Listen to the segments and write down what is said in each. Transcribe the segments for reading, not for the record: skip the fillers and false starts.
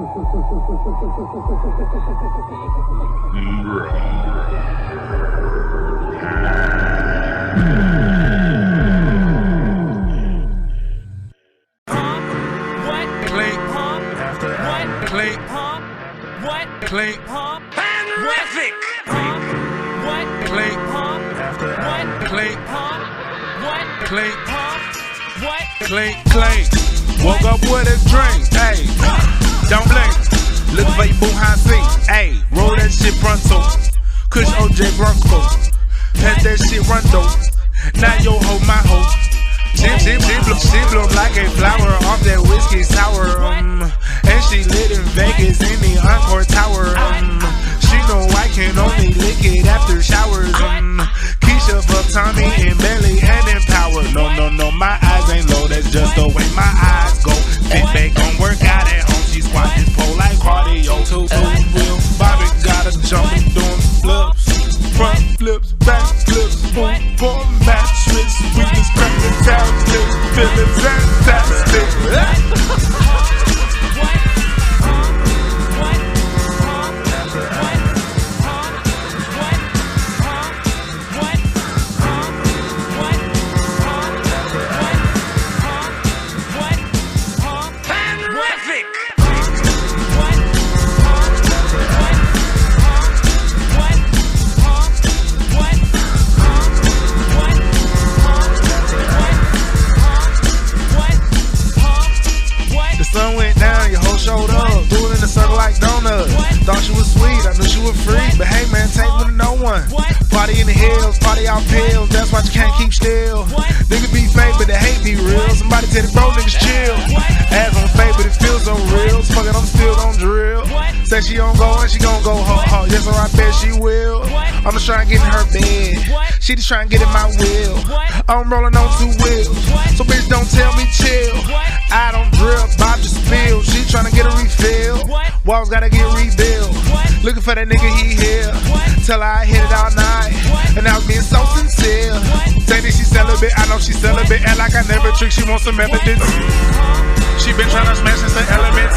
Woke up with a drink, ayy, don't blink. Looking for your boo high seat, ayy, roll that shit pronto. Kush OJ Bronco, pass that shit rondo. Now yo ho my hoe. She bloom like a flower off that whiskey sour. And she lit in Vegas in the Encore Tower. She know I can only lick it after showers. Keisha fuck Tommy and Belly and Empower. No, my eyes ain't low, that's just the way my eyes go. Fit back gon' work out at home, she squat this pole like cardio. Two wheel, Bobby got her jumping, doing flips. Front flips, back flips, boom, for mattress. We just crack the town flips, feeling fantastic. Sun went down, your whole showed up, do it in a circle like donuts. Thought you was sweet, I knew you were free, but hey man, take one to no one. Party in the hills, party out pills, that's why you can't keep still. Niggas be fake, but the hate be real. Somebody tell the bro niggas chill. Ass on fake, but it feels so real. So fuck it, I'm still gon' drill. Say she gon' go and she gon' go hard. Yes, or I bet she will. I'm just trying to get in her bed. She just trying to get in my wheel. I'm rolling on 2 wheels, so bitch don't tell me chill. I don't drip, Bob just spill. She tryna get a refill. Walls gotta get rebuilt. Looking for that nigga, he here. Tell her I hit it all night, and I was being so sincere. Say that she celibate, I know she celibate. And like I never trick, she wants some evidence. She been tryna smash in some elements.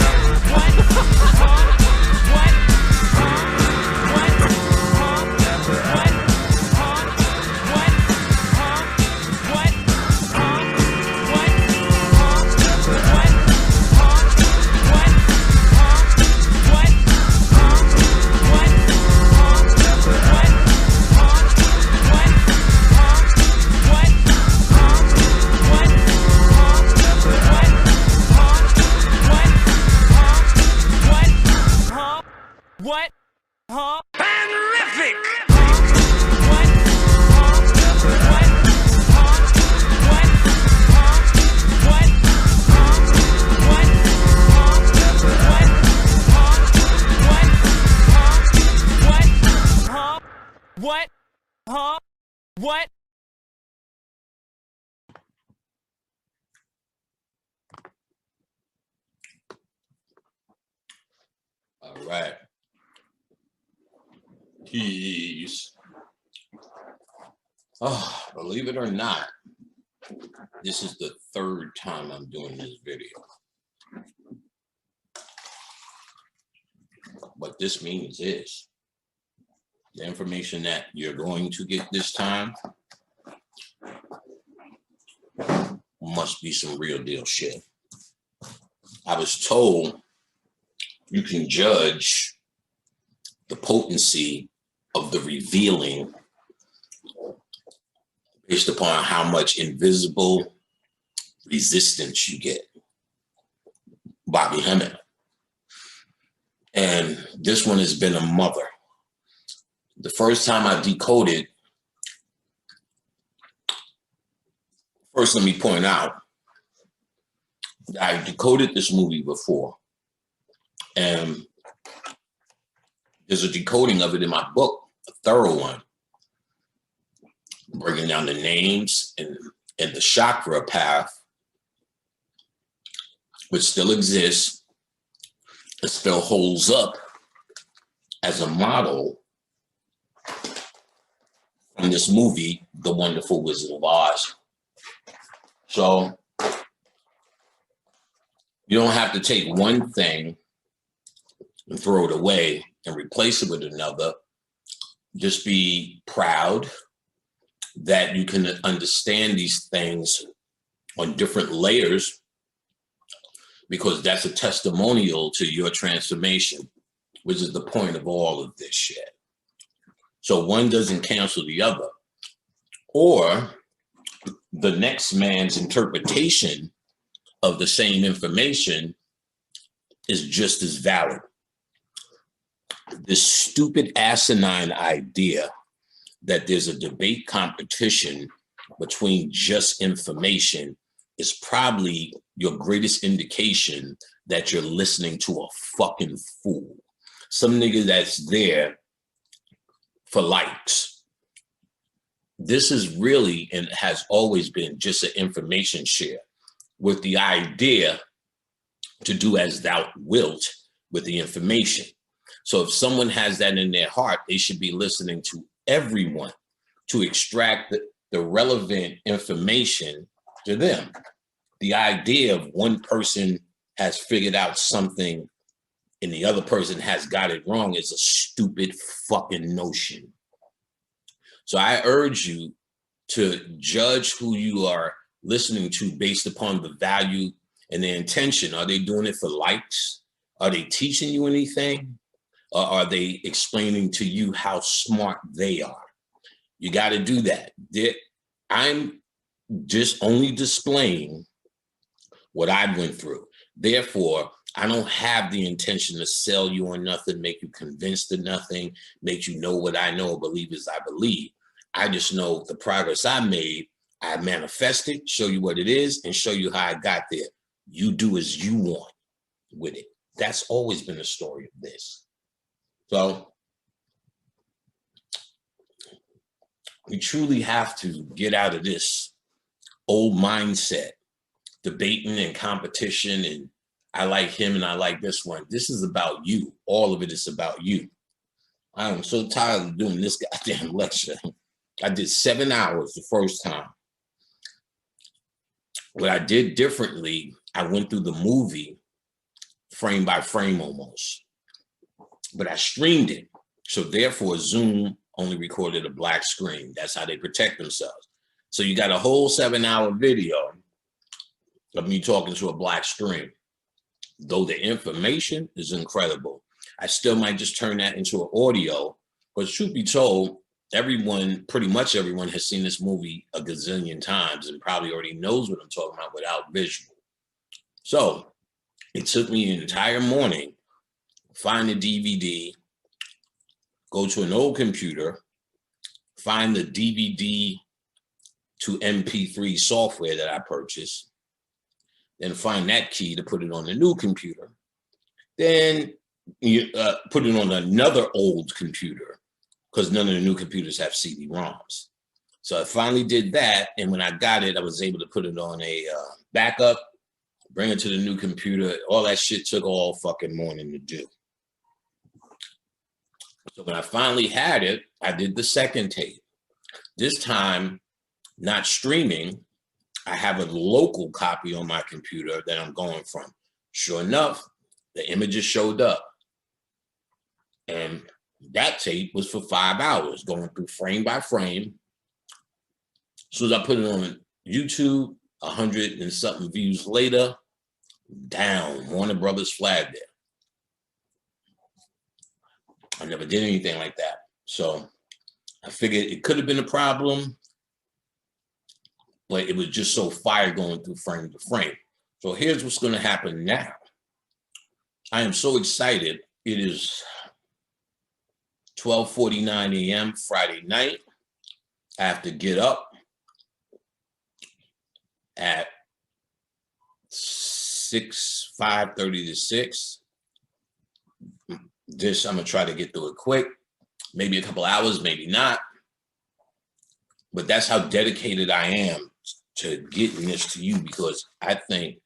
What? Huh? Fanrific! What? Huh? What? All right. Peace. Oh, believe it or not, this is the 3rd time I'm doing this video. What this means is the information that you're going to get this time must be some real deal shit. I was told you can judge the potency of the revealing based upon how much invisible resistance you get. Bobby Hemmett. And this one has been a mother. The first time I decoded, first let me point out, I decoded this movie before, and there's a decoding of it in my book, a thorough one, breaking down the names and the chakra path, which still exists. It still holds up as a model from this movie, The Wonderful Wizard of Oz. So you don't have to take one thing and throw it away and replace it with another. Just be proud that you can understand these things on different layers, because that's a testimonial to your transformation, which is the point of all of this shit. So one doesn't cancel the other, or the next man's interpretation of the same information is just as valid. This stupid asinine idea that there's a debate competition between just information is probably your greatest indication that you're listening to a fucking fool. Some nigga that's there for likes. This is really, and has always been, just an information share with the idea to do as thou wilt with the information. So if someone has that in their heart, they should be listening to everyone to extract the relevant information to them. The idea of one person has figured out something and the other person has got it wrong is a stupid fucking notion. So I urge you to judge who you are listening to based upon the value and the intention. Are they doing it for likes? Are they teaching you anything? Or are they explaining to you how smart they are? You got to do that. I'm just only displaying what I went through. Therefore, I don't have the intention to sell you on nothing, make you convinced of nothing, make you know what I know or believe as I believe. I just know the progress I made, I manifested, show you what it is, and show you how I got there. You do as you want with it. That's always been the story of this. So we truly have to get out of this old mindset, debating and competition, and I like him and I like this one. This is about you. All of it is about you. I am so tired of doing this goddamn lecture. I did 7 hours the first time. What I did differently, I went through the movie frame by frame almost, but I streamed it. So therefore Zoom only recorded a black screen. That's how they protect themselves. So you got a whole 7-hour video of me talking to a black screen. Though the information is incredible, I still might just turn that into an audio. But truth be told, pretty much everyone has seen this movie a gazillion times and probably already knows what I'm talking about without visual. So it took me an entire morning, find the DVD, go to an old computer, find the DVD to MP3 software that I purchased, then find that key to put it on the new computer. Then you put it on another old computer, because none of the new computers have CD-ROMs. So I finally did that, and when I got it, I was able to put it on a backup, bring it to the new computer. All that shit took all fucking morning to do. So when I finally had it, I did the second tape. This time, not streaming, I have a local copy on my computer that I'm going from. Sure enough, the images showed up. And that tape was for 5 hours, going through frame by frame. As soon as I put it on YouTube, 100 and something views later, down, Warner Brothers flag there. I never did anything like that. So I figured it could have been a problem, but it was just so fire going through frame to frame. So here's what's going to happen now. I am so excited. It is 12:49 a.m. Friday night. I have to get up at 5:30 to 6. This, I'm going to try to get through it quick. Maybe a couple hours, maybe not. But that's how dedicated I am to getting this to you, because I think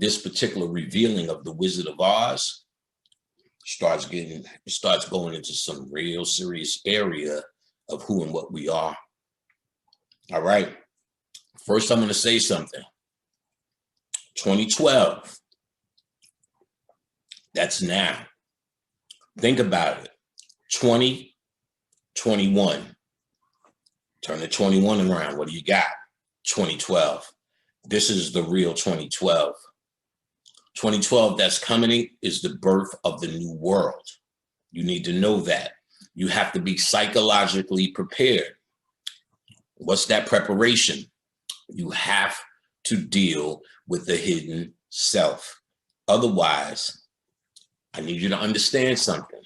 this particular revealing of the Wizard of Oz starts going into some real serious area of who and what we are. All right. First, I'm going to say something. 2012. That's now. Think about it. 20, 21. Turn the 21 around. What do you got? 2012. This is the real 2012. 2012 that's coming is the birth of the new world. You need to know that. You have to be psychologically prepared. What's that preparation? You have to deal with the hidden self. Otherwise, I need you to understand something.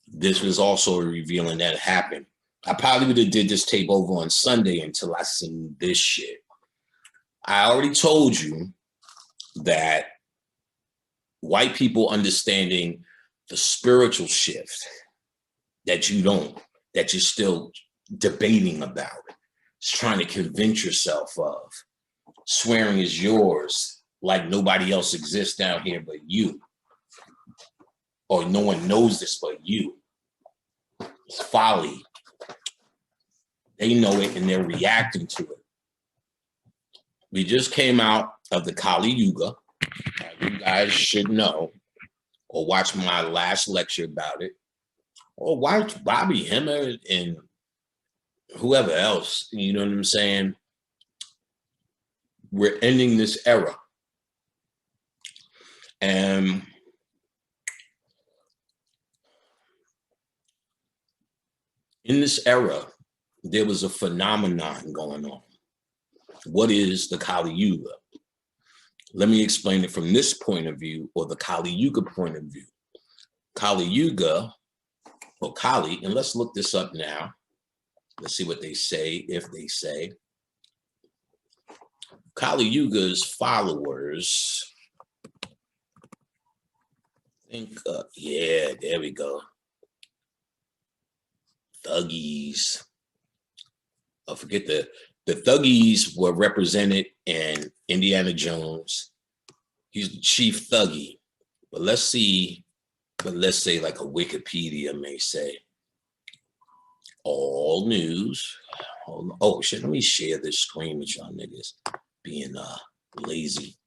This was also revealing that it happened. I probably would have did this tape over on Sunday until I seen this shit. I already told you that white people understanding the spiritual shift that you don't, that you're still debating about, it's trying to convince yourself of, swearing is yours like nobody else exists down here but you, or no one knows this but you. It's folly. They know it and they're reacting to it. We just came out of the Kali Yuga. You guys should know, or watch my last lecture about it, or watch Bobby Hemmer and whoever else, you know what I'm saying? We're ending this era. And in this era, there was a phenomenon going on. What is the Kali Yuga? Let me explain it from this point of view, or the Kali Yuga point of view. Kali Yuga, or Kali, and let's look this up now. Let's see what they say, if they say. Kali Yuga's followers, yeah, there we go. Thuggies. I forget the Thuggies were represented in Indiana Jones. He's the chief Thuggy. But let's see, let's say like a Wikipedia may say. All news. Oh shit, let me share this screen with y'all niggas being lazy.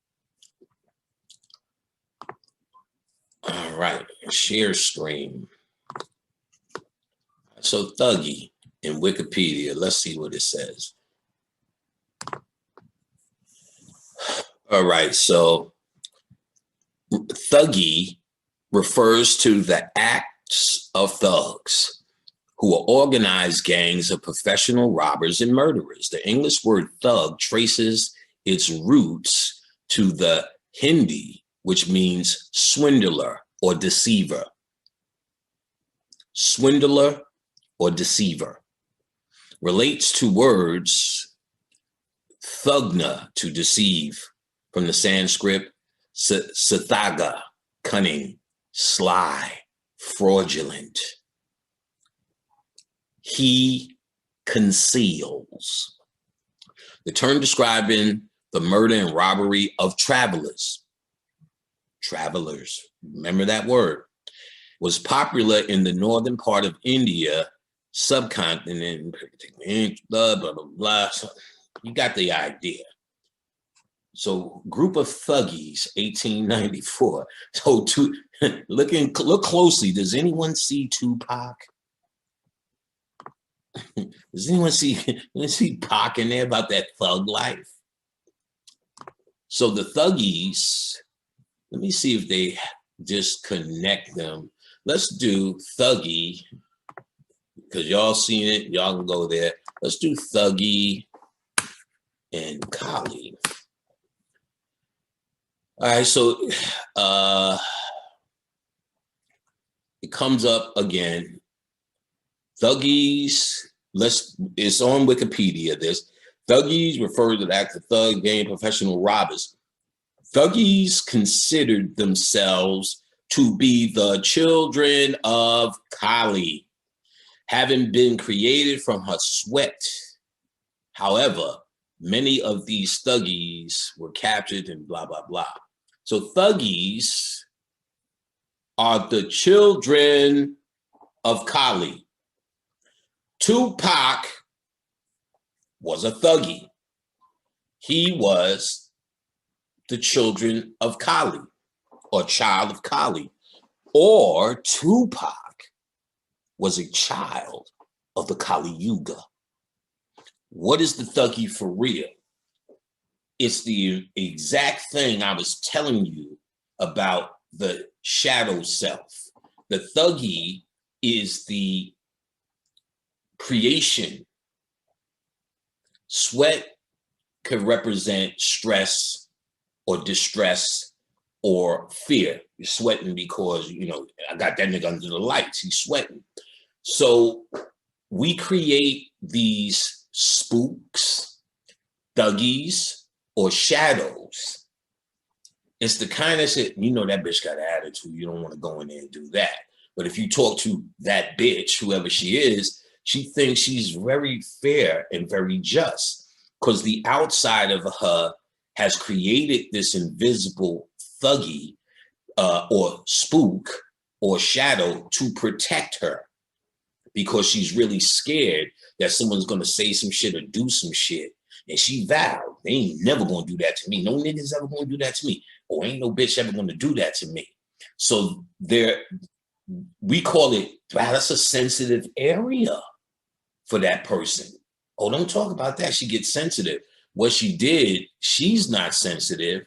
All right, share screen. So Thuggy in Wikipedia, let's see what it says. All right, so Thuggy refers to the acts of thugs who are organized gangs of professional robbers and murderers. The English word thug traces its roots to the Hindi, which means swindler or deceiver. Swindler or deceiver. Relates to words thugna, to deceive, from the Sanskrit sathaga, cunning, sly, fraudulent. He conceals. The term describing the murder and robbery of travelers. Travelers, remember that word, was popular in the northern part of India, subcontinent, blah, blah, blah, blah. You got the idea. So group of thuggies, 1894. So look closely. Does anyone see Tupac? Does anyone see Pac in there about that thug life? So the thuggies, let me see if they just connect them. Let's do Thuggy, because y'all seen it. Y'all can go there. Let's do Thuggy and Kali. All right, so it comes up again. Thuggies, it's on Wikipedia, this. Thuggies refer to the act of thug, gang, professional robbers. Thuggies considered themselves to be the children of Kali, having been created from her sweat. However, many of these thuggies were captured and blah, blah, blah. So thuggies are the children of Kali. Tupac was a thuggy. He was the children of Kali, or child of Kali. or Tupac was a child of the Kali Yuga. What is the Thuggee for real? It's the exact thing I was telling you about the shadow self. The Thuggee is the creation. Sweat could represent stress or distress or fear. You're sweating because, you know, I got that nigga under the lights. He's sweating. So we create these spooks, thuggies, or shadows. It's the kind of shit, you know, that bitch got an attitude. You don't want to go in there and do that. But if you talk to that bitch, whoever she is, she thinks she's very fair and very just because the outside of her has created this invisible thuggy or spook or shadow to protect her because she's really scared that someone's going to say some shit or do some shit. And she vowed, they ain't never going to do that to me. No niggas ever going to do that to me. Or ain't no bitch ever going to do that to me. So we call it, wow, that's a sensitive area for that person. Oh, don't talk about that. She gets sensitive. What she did, she's not sensitive,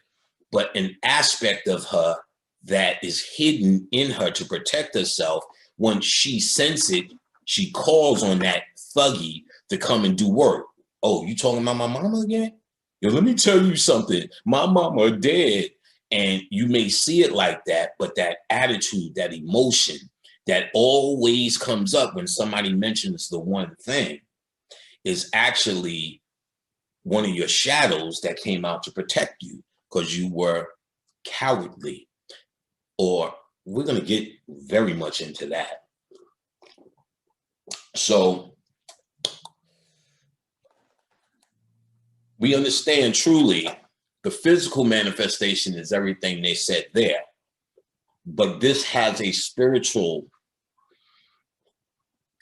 but an aspect of her that is hidden in her to protect herself. Once she senses it, she calls on that thuggy to come and do work. Oh, you talking about my mama again? Yo, let me tell you something. My mama dead. And you may see it like that, but that attitude, that emotion that always comes up when somebody mentions the one thing is actually one of your shadows that came out to protect you because you were cowardly. Or we're going to get very much into that. So we understand truly the physical manifestation is everything they said there, but this has a spiritual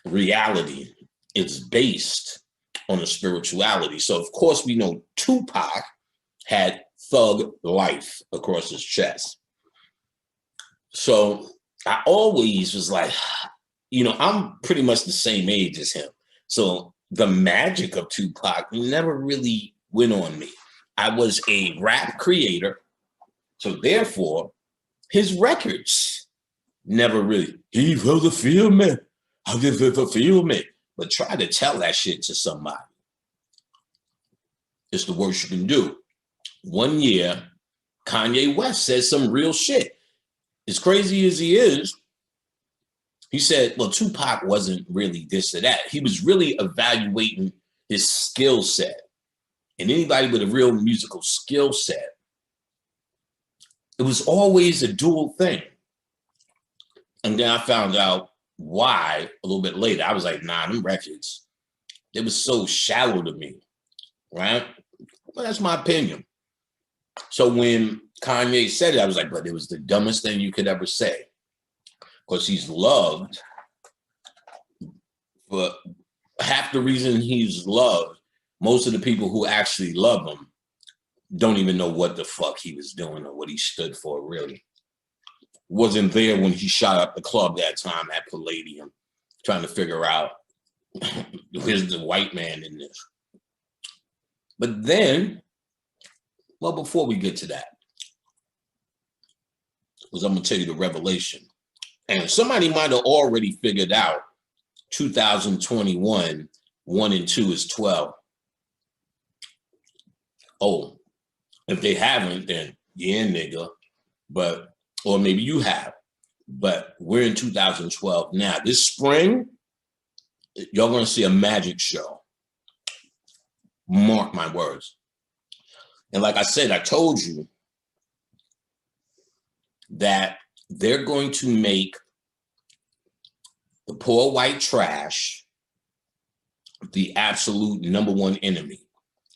reality. It's based on a spirituality. So of course we know Tupac had thug life across his chest. So I always was like, you know, I'm pretty much the same age as him. So the magic of Tupac never really went on me. I was a rap creator. So therefore, his records never really, he felt the feel me. I did the feel me. But try to tell that shit to somebody. It's the worst you can do. One year, Kanye West said some real shit. As crazy as he is, he said, well, Tupac wasn't really this or that. He was really evaluating his skill set. And anybody with a real musical skill set, it was always a dual thing. And then I found out why a little bit later. I was like, nah, them records, they were so shallow to me, right? Well, that's my opinion. So when Kanye said it, I was like, but it was the dumbest thing you could ever say. Because he's loved, but half the reason he's loved, most of the people who actually love him don't even know what the fuck he was doing or what he stood for, really. Wasn't there when he shot up the club that time at Palladium, trying to figure out where's the white man in this. But then, well, before we get to that, because I'm going to tell you the revelation. And somebody might have already figured out 2021, 1 and 2 is 12. Oh, if they haven't, then yeah, nigga. But, or maybe you have. But we're in 2012 now. This spring, y'all going to see a magic show. Mark my words. And like I said, I told you that they're going to make the poor white trash the absolute #1 enemy.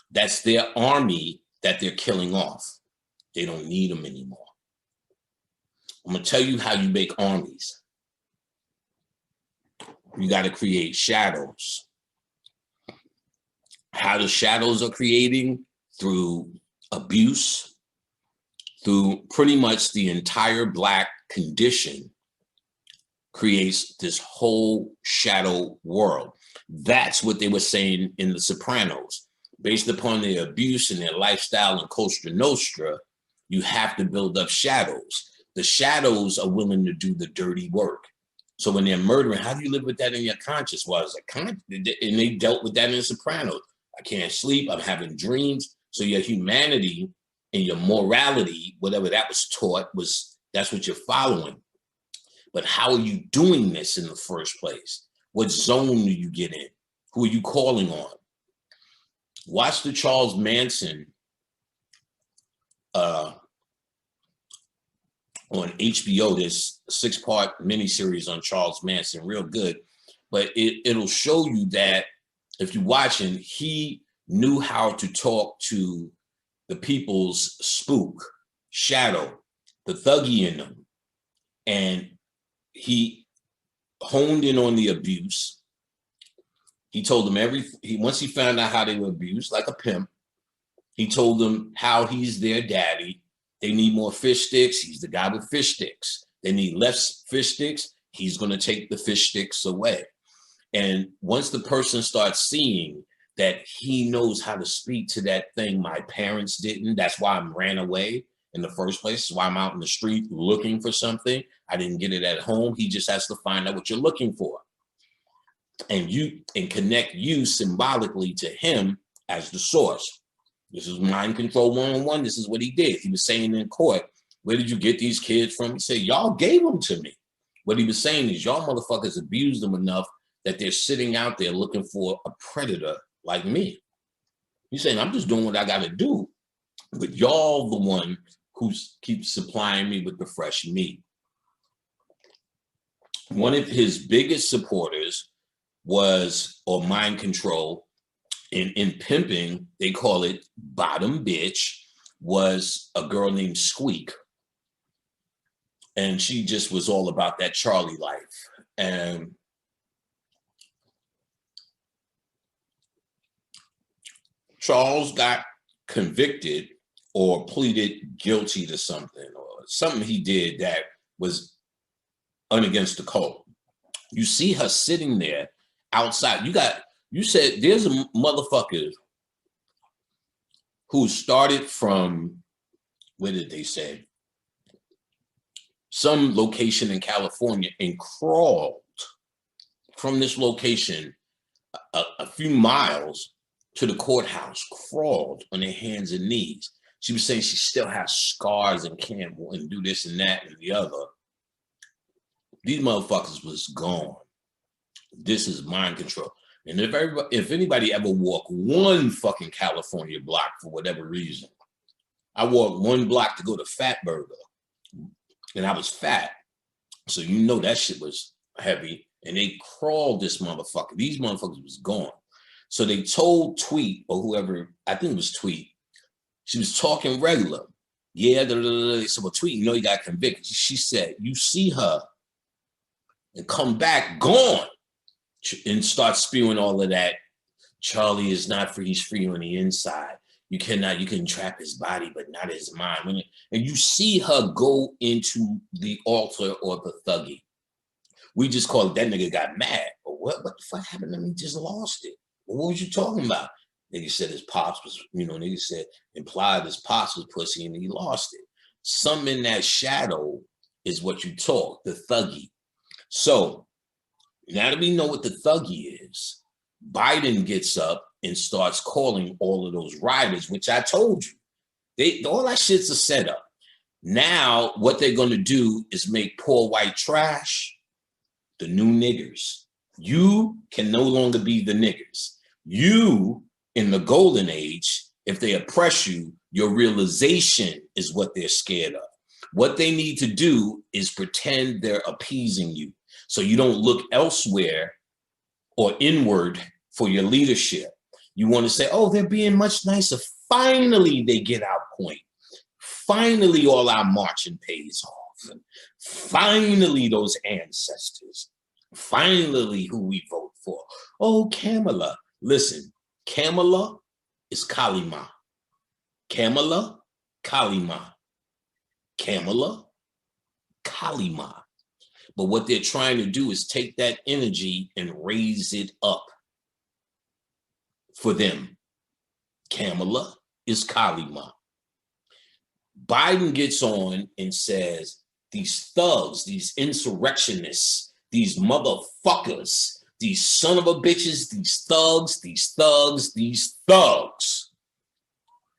That's their army that they're killing off. They don't need them anymore. I'm going to tell you how you make armies. You got to create shadows. How the shadows are creating? Through abuse, through pretty much the entire Black condition creates this whole shadow world. That's what they were saying in The Sopranos. Based upon their abuse and their lifestyle in Costa Nostra, you have to build up shadows. The shadows are willing to do the dirty work. So when they're murdering, how do you live with that in your conscience? Well, it's a and they dealt with that in Sopranos. I can't sleep, I'm having dreams. So your humanity and your morality, whatever that was taught, that's what you're following. But how are you doing this in the first place? What zone do you get in? Who are you calling on? Watch the Charles Manson on HBO. There's a 6-part miniseries on Charles Manson, real good. But it'll show you that if you watch him, he knew how to talk to the people's spook, shadow, the thuggy in them. And he honed in on the abuse. He told them once he found out how they were abused, like a pimp, he told them how he's their daddy. They need more fish sticks. He's the guy with fish sticks. They need less fish sticks. He's going to take the fish sticks away. And once the person starts seeing that he knows how to speak to that thing my parents didn't, that's why I ran away in the first place. That's why I'm out in the street looking for something. I didn't get it at home. He just has to find out what you're looking for. And connect you symbolically to him as the source. This is mind control 101. This is what he did. He was saying in court, where did you get these kids from? He said, y'all gave them to me. What he was saying is y'all motherfuckers abused them enough that they're sitting out there looking for a predator like me. He's saying, I'm just doing what I got to do. But y'all the one who keeps supplying me with the fresh meat. One of his biggest supporters or mind control, in pimping, they call it bottom bitch, was a girl named Squeak. And she just was all about that Charlie life. And Charles got convicted or pleaded guilty to something, or something he did that was against the code. You see her sitting there outside. You said there's a motherfucker who started from, where did they say? Some location in California and crawled from this location a few miles to the courthouse, crawled on their hands and knees. She was saying she still has scars and can't do this and that and the other. These motherfuckers was gone. This is mind control. And if anybody ever walked one fucking California block for whatever reason, I walked one block to go to Fat Burger, and I was fat. So you know that shit was heavy. And they crawled this motherfucker. These motherfuckers was gone. So they told Tweet, or whoever, I think it was Tweet, she was talking regular. Yeah, they said, well, Tweet, you know you got convicted. She said, you see her and come back gone, and start spewing all of that. Charlie is not free, he's free on the inside. You can trap his body, but not his mind. And you see her go into the altar or the thuggy. We just call it that nigga got mad. But what the fuck happened to me? Just lost it. Well, what was you talking about? Nigga said his pops was, nigga said, implied his pops was pussy and he lost it. Some in that shadow is what you talk, the thuggy. So now that we know what the thuggy is, Biden gets up and starts calling all of those riders, which I told you. All that shit's a setup. Now, what they're going to do is make poor white trash the new niggers. You can no longer be the niggers. You, in the golden age, if they oppress you, your realization is what they're scared of. What they need to do is pretend they're appeasing you, so you don't look elsewhere or inward for your leadership. You want to say, oh, they're being much nicer. Finally, they get our point. Finally, all our marching pays off. And finally, those ancestors. Finally, who we vote for. Oh, Kamala. Listen, Kamala is Kalima. Kamala, Kalima. Kamala, Kalima. But what they're trying to do is take that energy and raise it up for them. Kamala is Kalima. Biden gets on and says, these thugs, these insurrectionists, these motherfuckers, these son of a bitches, these thugs, these thugs, these thugs.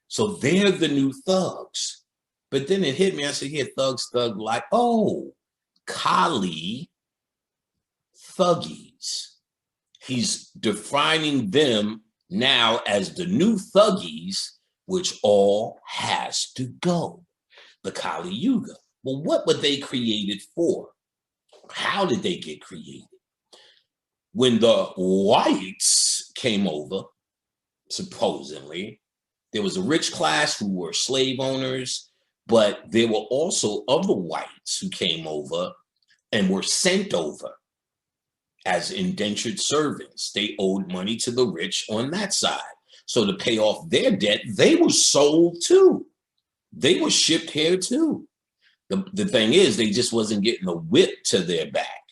So they're the new thugs. But then it hit me. I said, yeah, thugs, thug like, oh, Kali thuggies. He's defining them now as the new thuggies, which all has to go. The Kali Yuga. Well, what were they created for? How did they get created? When the whites came over, supposedly, there was a rich class who were slave owners, but there were also other whites who came over and were sent over as indentured servants. They owed money to the rich on that side. So to pay off their debt, they were sold too. They were shipped here too. The thing is, they just wasn't getting a whip to their back,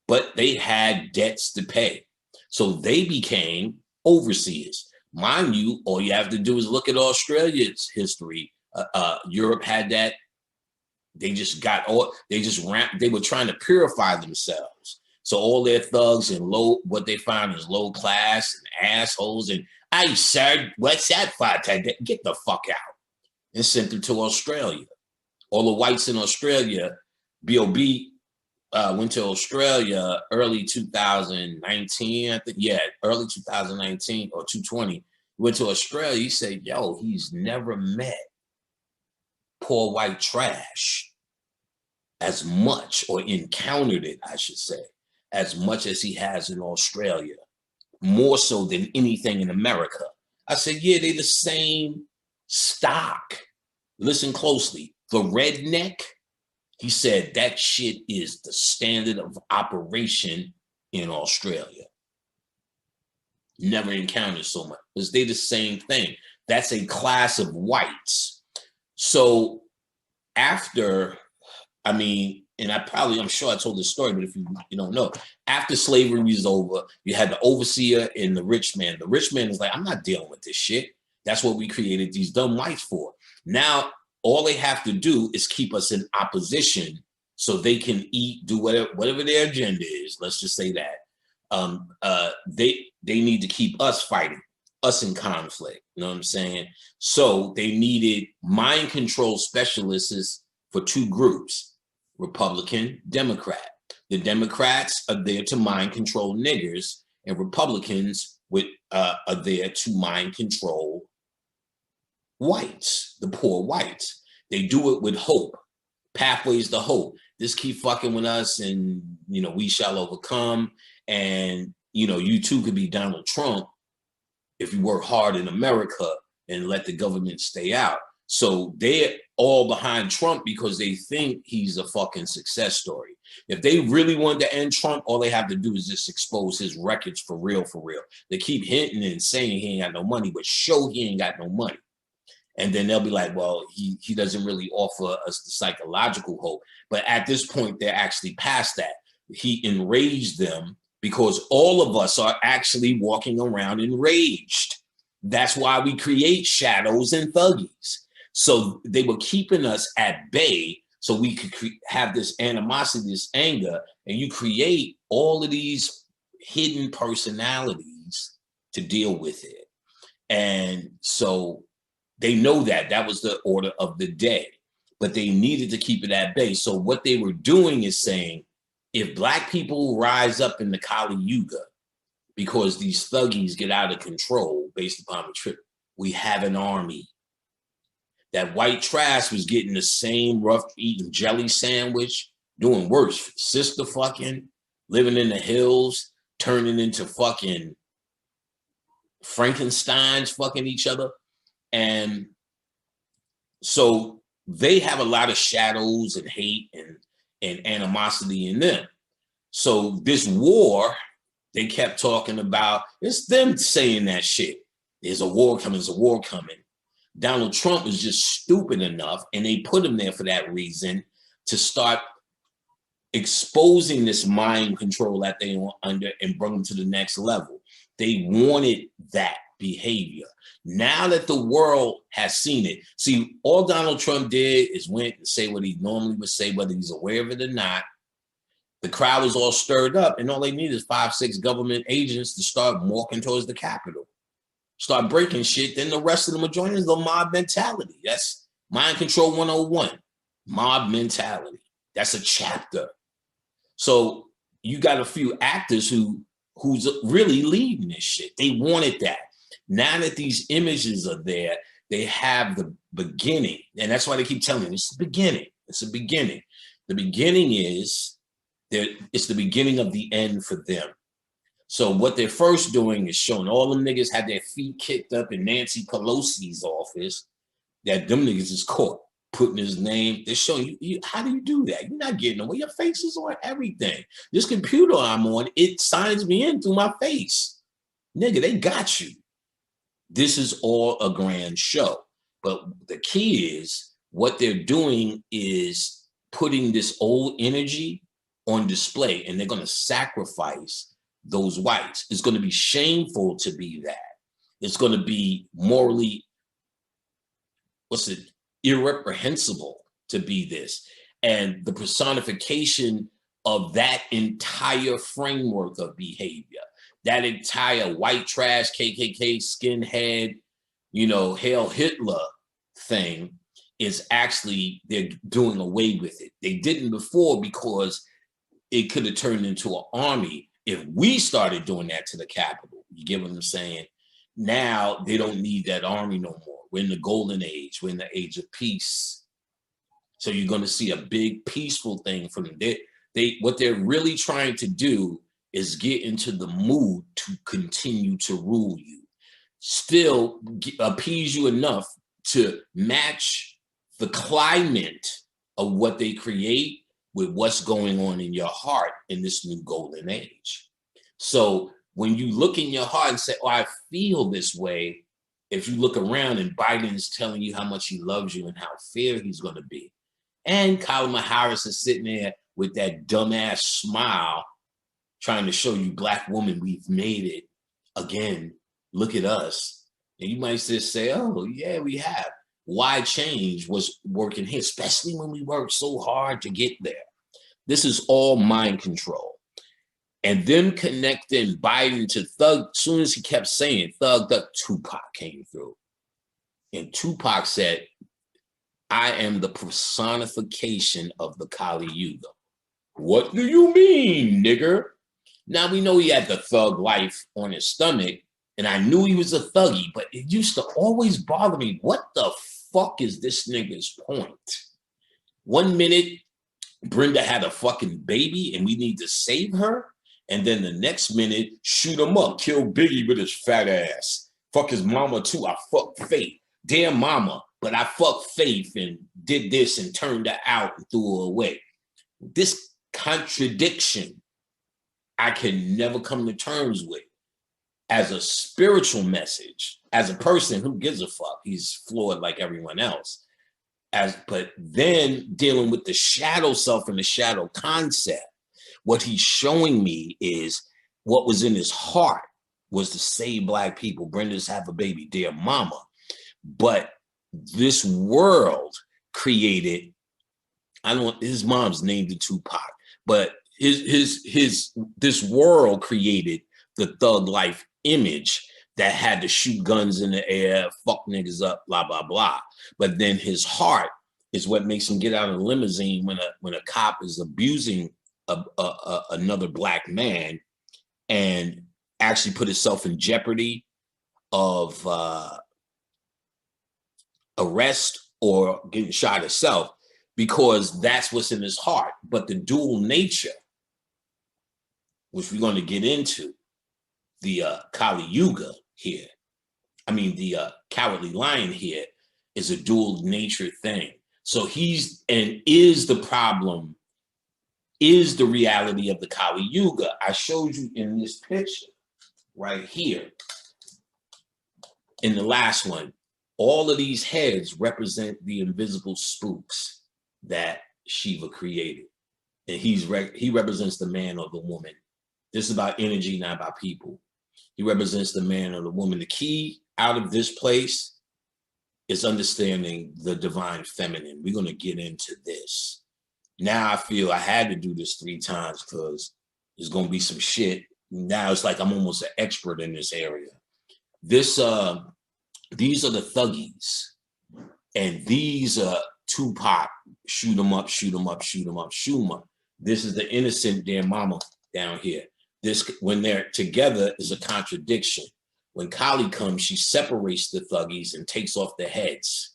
but they had debts to pay. So they became overseers. Mind you, all you have to do is look at Australia's history. Europe had that. They just got all, they were trying to purify themselves. So all their thugs and what they found is low class and assholes. And, hey, sir, what's that for? Get the fuck out. And sent them to Australia. All the whites in Australia, B.O.B. Went to Australia early 2019, I think. Yeah, early 2019 or 2020. Went to Australia. He said, yo, he's never met poor white trash as much, or encountered it, I should say, as much as he has in Australia. More so than anything in America. I said, yeah, they the same stock. Listen closely. The redneck, he said that shit is the standard of operation in Australia. Never encountered so much, because they the same thing. That's a class of whites. So after, I mean, and I'm sure I told this story, but if you don't know, after slavery was over, you had the overseer and the rich man. The rich man is like, I'm not dealing with this shit. That's what we created these dumb whites for. Now, all they have to do is keep us in opposition so they can eat, do whatever their agenda is. Let's just say that. They need to keep us fighting, us in conflict. You know what I'm saying? So they needed mind control specialists for two groups, Republican, Democrat. The Democrats are there to mind control niggers, and Republicans are there to mind control whites, the poor whites. They do it with hope, pathways to hope. Just keep fucking with us and, we shall overcome. And, you too could be Donald Trump if you work hard in America and let the government stay out. So they're all behind Trump because they think he's a fucking success story. If they really wanted to end Trump, all they have to do is just expose his records for real, for real. They keep hinting and saying he ain't got no money, but show he ain't got no money. And then they'll be like, well, he doesn't really offer us the psychological hope. But at this point, they're actually past that. He enraged them because all of us are actually walking around enraged. That's why we create shadows and thuggies. So they were keeping us at bay so we could have this animosity, this anger, and you create all of these hidden personalities to deal with it. And so they know that was the order of the day, but they needed to keep it at bay. So what they were doing is saying, if Black people rise up in the Kali Yuga because these thuggies get out of control based upon the trip, we have an army. That white trash was getting the same rough eating jelly sandwich, doing worse, sister fucking, living in the hills, turning into fucking Frankensteins fucking each other. And so they have a lot of shadows and hate and animosity in them. So this war, they kept talking about, it's them saying that shit. There's a war coming, there's a war coming. Donald Trump was just stupid enough, and they put him there for that reason, to start exposing this mind control that they were under and bring them to the next level. They wanted that behavior. Now that the world has seen it, see, all Donald Trump did is went and say what he normally would say, whether he's aware of it or not. The crowd was all stirred up, and all they need is 5, 6 government agents to start walking towards the Capitol, start breaking shit. Then the rest of them are joining the mob mentality. That's mind control 101, mob mentality. That's a chapter. So you got a few actors who's really leading this shit. They wanted that. Now that these images are there, they have the beginning. And that's why they keep telling you, it's the beginning. It's the beginning. The beginning is, it's the beginning of the end for them. So what they're first doing is showing all them niggas had their feet kicked up in Nancy Pelosi's office, that them niggas is caught putting his name. They're showing you how do you do that? You're not getting away. Your face is on everything. This computer I'm on, it signs me in through my face. Nigga, they got you. This is all a grand show. But the key is what they're doing is putting this old energy on display, and they're going to sacrifice those whites. It's going to be shameful to be that. It's going to be morally, irreprehensible to be this. And the personification of that entire framework of behavior, that entire white trash, KKK, skinhead, Hail Hitler thing is actually, they're doing away with it. They didn't before because it could have turned into an army if we started doing that to the Capitol. You get what I'm saying? Now they don't need that army no more. We're in the golden age. We're in the age of peace. So you're going to see a big peaceful thing from them. What they're really trying to do is get into the mood to continue to rule you, still appease you enough to match the climate of what they create with what's going on in your heart in this new golden age. So when you look in your heart and say, oh, I feel this way, if you look around and Biden's telling you how much he loves you and how fair he's going to be, and Kamala Harris is sitting there with that dumbass smile trying to show you, black woman, we've made it again. Look at us. And you might just say, oh, yeah, we have. Why change was working here, especially when we worked so hard to get there. This is all mind control. And them connecting Biden to Thug, as soon as he kept saying Thug, Tupac came through. And Tupac said, I am the personification of the Kali Yuga. What do you mean, nigger? Now we know he had the thug life on his stomach, and I knew he was a thuggy, but it used to always bother me. What the fuck is this nigga's point? 1 minute, Brenda had a fucking baby and we need to save her. And then the next minute, shoot him up, kill Biggie with his fat ass. Fuck his mama too, I fucked Faith. Damn mama, but I fucked Faith and did this and turned her out and threw her away. This contradiction, I can never come to terms with. As a spiritual message, as a person, who gives a fuck? He's flawed like everyone else. But then dealing with the shadow self and the shadow concept, what he's showing me is what was in his heart was to save black people. Brenda's have a baby, dear mama. But this world created, his mom's named it Tupac, but this world created the thug life image that had to shoot guns in the air, fuck niggas up, blah, blah, blah. But then his heart is what makes him get out of the limousine when a cop is abusing another black man and actually put himself in jeopardy of arrest or getting shot himself, because that's what's in his heart. But the dual nature, which we're going to get into, the Kali Yuga here, the Cowardly Lion here, is a dual nature thing. So is the problem, is the reality of the Kali Yuga. I showed you in this picture right here, in the last one, all of these heads represent the invisible spooks that Shiva created. and he represents the man or the woman. This is about energy, not about people. He represents the man or the woman. The key out of this place is understanding the divine feminine. We're going to get into this. Now I feel I had to do this 3 times because there's going to be some shit. Now it's like I'm almost an expert in this area. These are the thuggies. And these are Tupac, shoot 'em up, shoot 'em up, shoot 'em up, shoot 'em up. This is the innocent dear mama down here. This, when they're together, is a contradiction. When Kali comes, she separates the thuggies and takes off the heads.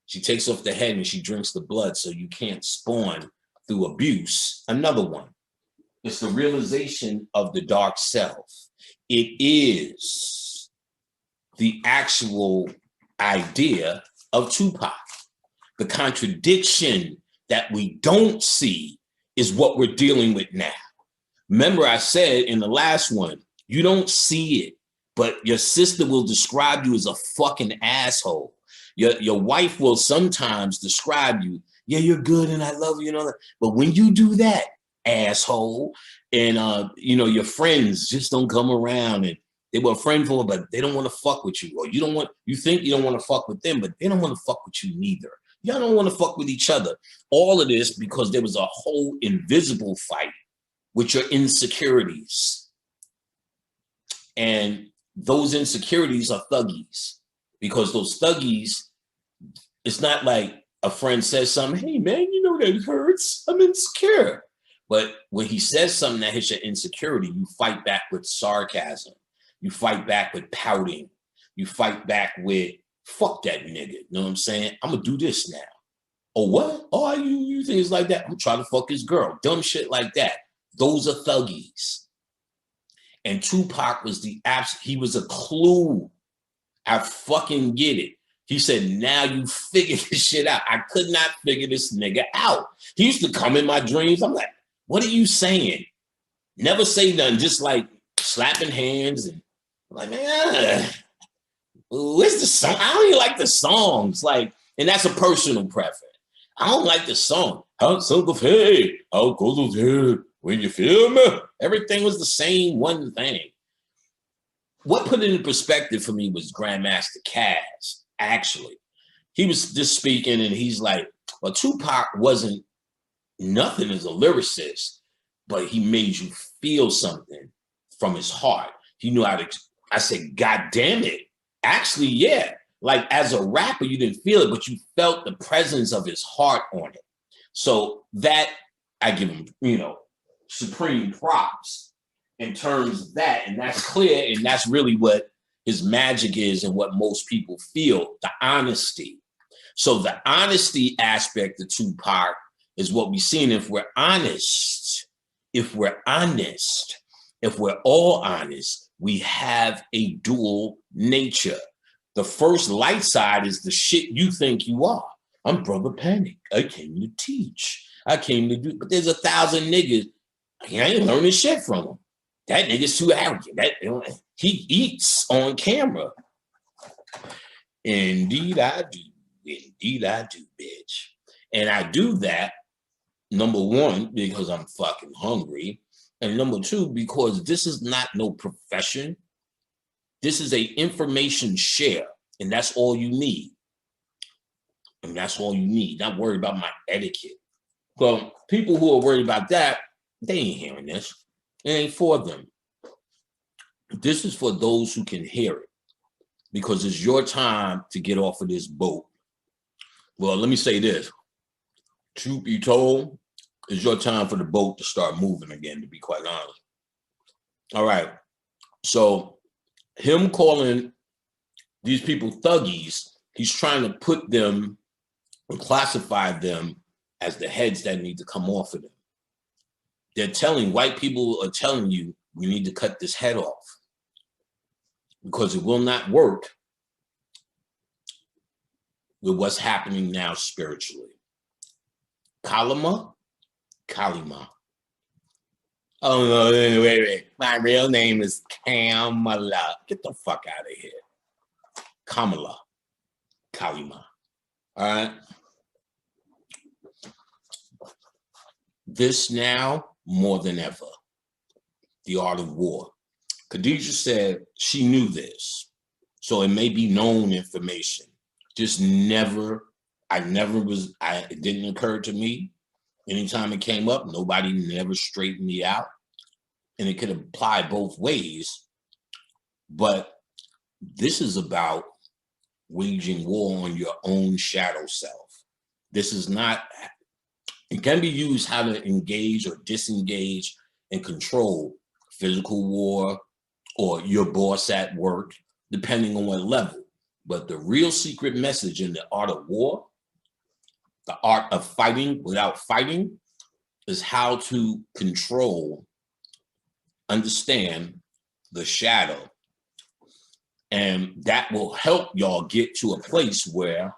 She takes off the head and she drinks the blood so you can't spawn through abuse. Another one. It's the realization of the dark self. It is the actual idea of Tupac. The contradiction that we don't see is what we're dealing with now. Remember, I said in the last one, you don't see it, but your sister will describe you as a fucking asshole. Your wife will sometimes describe you, yeah, you're good and I love you, you know. But when you do that, asshole, and your friends just don't come around, and they were a friend for, but they don't want to fuck with you, or you think you don't want to fuck with them, but they don't want to fuck with you neither. Y'all don't want to fuck with each other. All of this because there was a whole invisible fight with your insecurities. And those insecurities are thuggies, because those thuggies, it's not like a friend says something, hey man, you know that hurts, I'm insecure. But when he says something that hits your insecurity, you fight back with sarcasm. You fight back with pouting. You fight back with, fuck that nigga. You know what I'm saying? I'm gonna do this now. Oh, what? Oh, you think it's like that? I'm trying to fuck his girl. Dumb shit like that. Those are thuggies. And Tupac was he was a clue. I fucking get it. He said, now you figure this shit out. I could not figure this nigga out. He used to come in my dreams. I'm like, what are you saying? Never say nothing, just like slapping hands. And I'm like, man, where's the song? I don't even like the songs. Like, and that's a personal preference. I don't like the song. How goes here when you feel me? Everything was the same one thing. What put it in perspective for me was Grandmaster Caz, actually. He was just speaking and he's like, well, Tupac wasn't nothing as a lyricist, but he made you feel something from his heart. He knew how to, I said, God damn it. Actually, yeah. Like as a rapper, you didn't feel it, but you felt the presence of his heart on it. So that, I give him, supreme props in terms of that. And that's clear. And that's really what his magic is and what most people feel, the honesty. So the honesty aspect of Tupac is what we see. And if we're honest, if we're all honest, we have a dual nature. The first light side is the shit you think you are. I'm Brother Panic. I came to teach. I came to do, but there's 1,000 niggas. I ain't learning shit from him. That nigga's too arrogant. He eats on camera. Indeed I do. Indeed I do, bitch. And I do that, number one, because I'm fucking hungry. And number two, because this is not no profession. This is a information share, and that's all you need. And that's all you need. Not worry about my etiquette. So people who are worried about that, they ain't hearing this. It ain't for them. This is for those who can hear it, because it's your time to get off of this boat. Well, let me say this. Truth be told, it's your time for the boat to start moving again, to be quite honest. All right. So him calling these people thuggies, he's trying to put them and classify them as the heads that need to come off of them. White people are telling you, we need to cut this head off because it will not work with what's happening now spiritually. Kalima. Oh, no, wait. My real name is Kamala. Get the fuck out of here. Kalima. All right? this now more than ever. The art of war. Khadijah said she knew this, so it may be known information. Just never, it didn't occur to me. Anytime it came up, nobody never straightened me out. And it could apply both ways. But this is about waging war on your own shadow self. This is not, it can be used how to engage or disengage and control physical war or your boss at work, depending on what level. But the real secret message in the art of war, the art of fighting without fighting, is how to control, understand the shadow. And that will help y'all get to a place where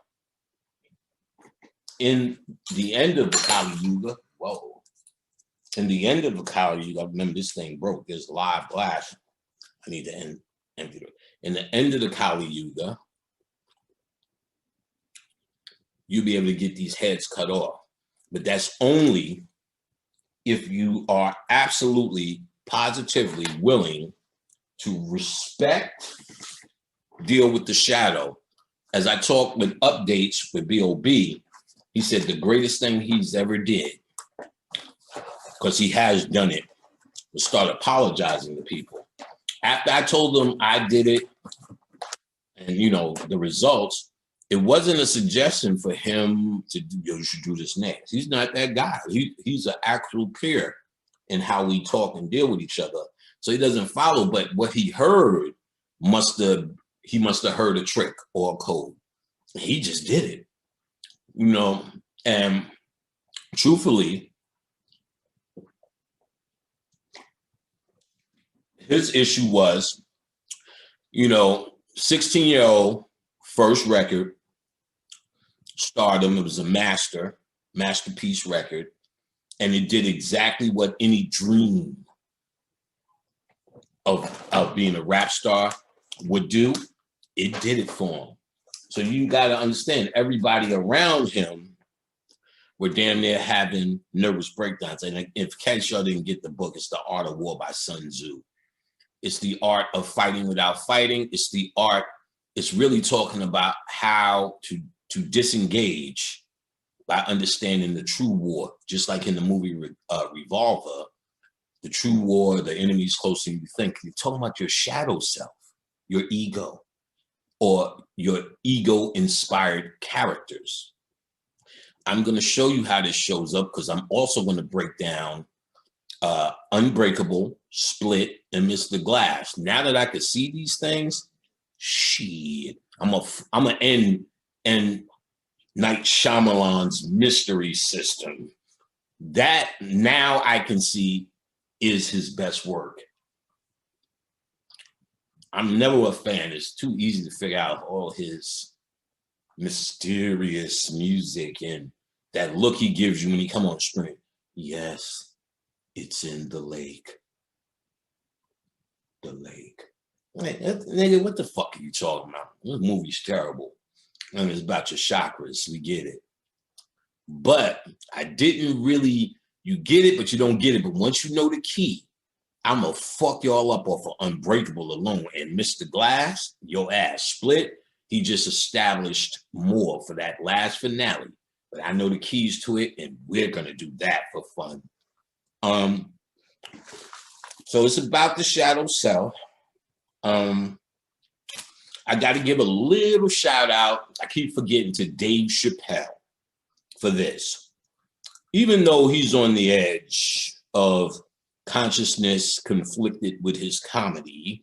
in the end of the Kali Yuga, in the end of the Kali Yuga, remember this thing broke, there's live glass. I need to end it. In the end of the Kali Yuga, you'll be able to get these heads cut off. But that's only if you are absolutely, positively willing to respect, deal with the shadow. As I talked with updates with B.O.B., he said the greatest thing he's ever did, because he has done it, was start apologizing to people. After I told them I did it, and you know, the results, it wasn't a suggestion for him to, you should do this next. He's not that guy. He's an actual peer in how we talk and deal with each other. So he doesn't follow, but what he heard he must have heard a trick or a code. He just did it, you know. And truthfully, his issue was, you know, 16-year-old, first record, stardom. It was a masterpiece record, and it did exactly what any dream of being a rap star would do. It did it for him. So you got to understand, everybody around him were damn near having nervous breakdowns. And in case y'all didn't get the book, it's The Art of War by Sun Tzu. It's the art of fighting without fighting. It's the art, it's really talking about how to disengage by understanding the true war. Just like in the movie Revolver, the true war, the enemy's closer than you think. You're talking about your shadow self, your ego, or your ego-inspired characters. I'm going to show you how this shows up, because I'm also going to break down Unbreakable, Split, and Mr. Glass. Now that I can see these things, shit, I'm gonna end Night Shyamalan's mystery system. That now I can see is his best work. I'm never a fan. It's too easy to figure out all his mysterious music and that look he gives you when he come on screen. Yes, it's in the lake. The lake. Like, nigga, what the fuck are you talking about? This movie's terrible. I mean, it's about your chakras. We get it. But I didn't really, you get it, but you don't get it. But once you know the key, I'm going to fuck y'all up off of Unbreakable alone. And Mr. Glass, your ass split. He just established more for that last finale. But I know the keys to it, and we're going to do that for fun. So it's about the shadow self. I got to give a little shout out. I keep forgetting to Dave Chappelle for this. Even though he's on the edge of consciousness conflicted with his comedy,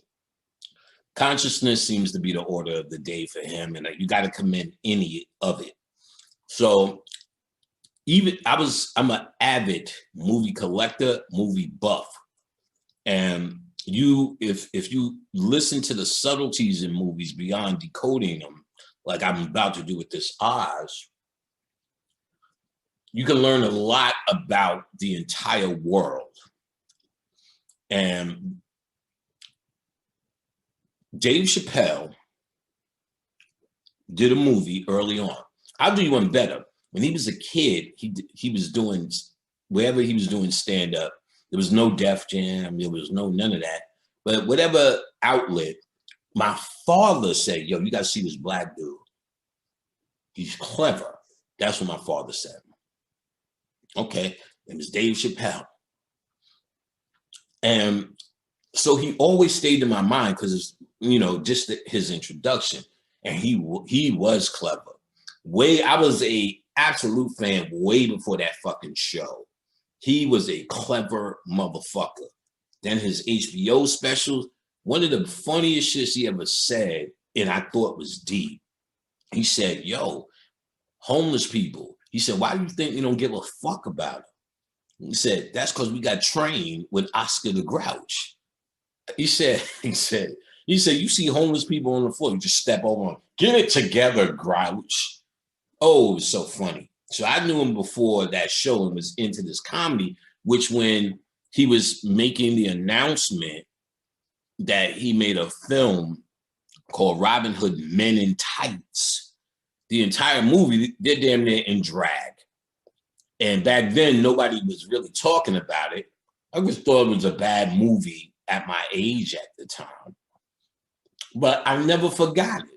consciousness seems to be the order of the day for him, and you got to commend any of it. So even I'm an avid movie collector, movie buff, and if you listen to the subtleties in movies beyond decoding them, like I'm about to do with this Oz, you can learn a lot about the entire world. And Dave Chappelle did a movie early on. I'll do you one better. When he was a kid, he was doing wherever he was doing stand-up, there was no Def Jam, there was no none of that. But whatever outlet, my father said, yo, you gotta see this black dude. He's clever. That's what my father said. Okay, it was Dave Chappelle. And so he always stayed in my mind because, you know, just his introduction. And he was clever. I was a absolute fan way before that fucking show. He was a clever motherfucker. Then his HBO specials, one of the funniest shits he ever said, and I thought was deep. He said, yo, homeless people. He said, why do you think we don't give a fuck about it? He said, that's because we got trained with Oscar the Grouch. He said, you see homeless people on the floor, you just step over them. Get it together, Grouch. Oh, it was so funny. So I knew him before that show and was into this comedy, which when he was making the announcement that he made a film called Robin Hood Men in Tights, the entire movie, they're damn near in drag. And back then, nobody was really talking about it. I just thought it was a bad movie at my age at the time. But I never forgot it.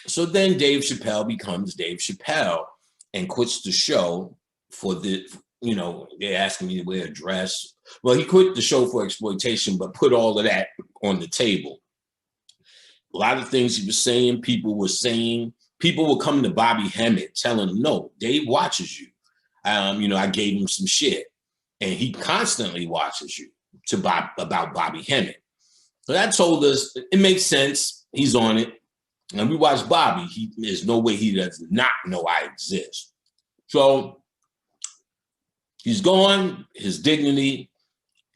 So then Dave Chappelle becomes Dave Chappelle and quits the show for the, you know, they're asking me to wear a dress. Well, he quit the show for exploitation, but put all of that on the table. A lot of things he was saying, people were coming to Bobby Hemmett telling him, no, Dave watches you. You know, I gave him some shit, and he constantly watches you about Bobby Hemmett. So that told us it makes sense. He's on it. And we watch Bobby. There's no way he does not know I exist. So he's gone, his dignity.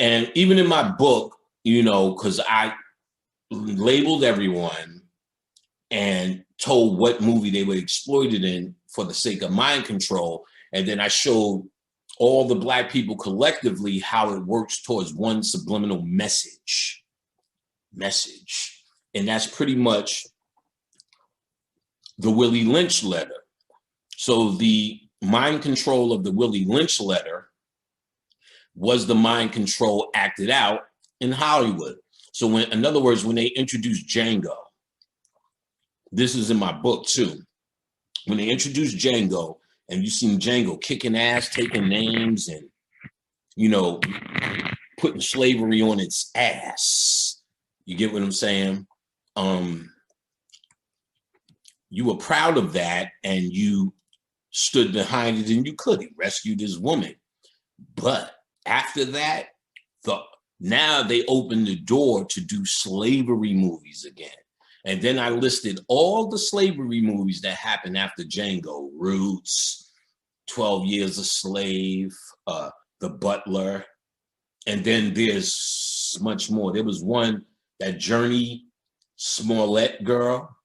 And even in my book, you know, because I labeled everyone and told what movie they were exploited in for the sake of mind control. And then I showed all the Black people collectively how it works towards one subliminal message. And that's pretty much the Willie Lynch letter. So the mind control of the Willie Lynch letter was the mind control acted out in Hollywood. So in other words, when they introduced Django, this is in my book too. When they introduced Django, and you seen Django kicking ass, taking names, and, you know, putting slavery on its ass. You get what I'm saying? You were proud of that, and you stood behind it, and you could. He rescued his woman. But after that, now they opened the door to do slavery movies again. And then I listed all the slavery movies that happened after Django: Roots, 12 Years a Slave, The Butler. And then there's much more. There was one, that Journey Smollett girl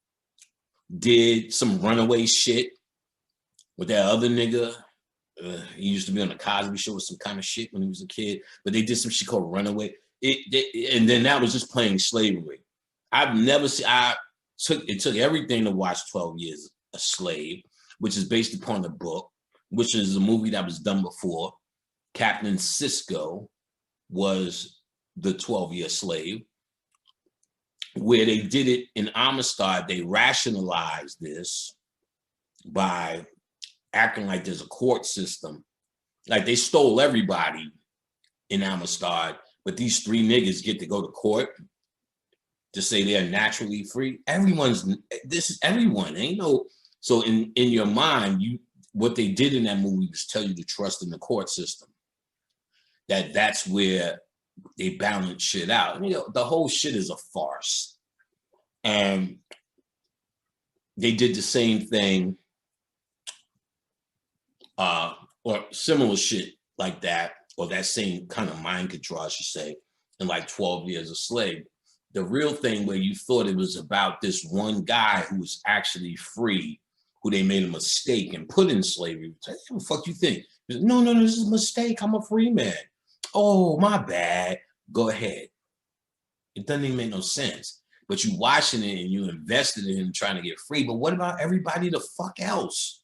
did some runaway shit with that other nigga. He used to be on the Cosby Show with some kind of shit when he was a kid, but they did some shit called Runaway. And then that was just playing slavery. I've never seen, it took everything to watch 12 Years a Slave, which is based upon the book, which is a movie that was done before. Captain Sisko was the 12-year slave, where they did it in Amistad. They rationalized this by acting like there's a court system. Like they stole everybody in Amistad, but these three niggas get to go to court to say they're naturally free. This is everyone. Ain't no, so in your mind, what they did in that movie was tell you to trust in the court system. That's where they balance shit out. You know, the whole shit is a farce. And they did the same thing, or similar shit like that, or that same kind of mind control, I should say, in like 12 Years a Slave. The real thing where you thought it was about this one guy who was actually free, who they made a mistake and put in slavery. What the fuck you think? No, this is a mistake. I'm a free man. Oh, my bad. Go ahead. It doesn't even make no sense. But you watching it and you invested in trying to get free. But what about everybody the fuck else?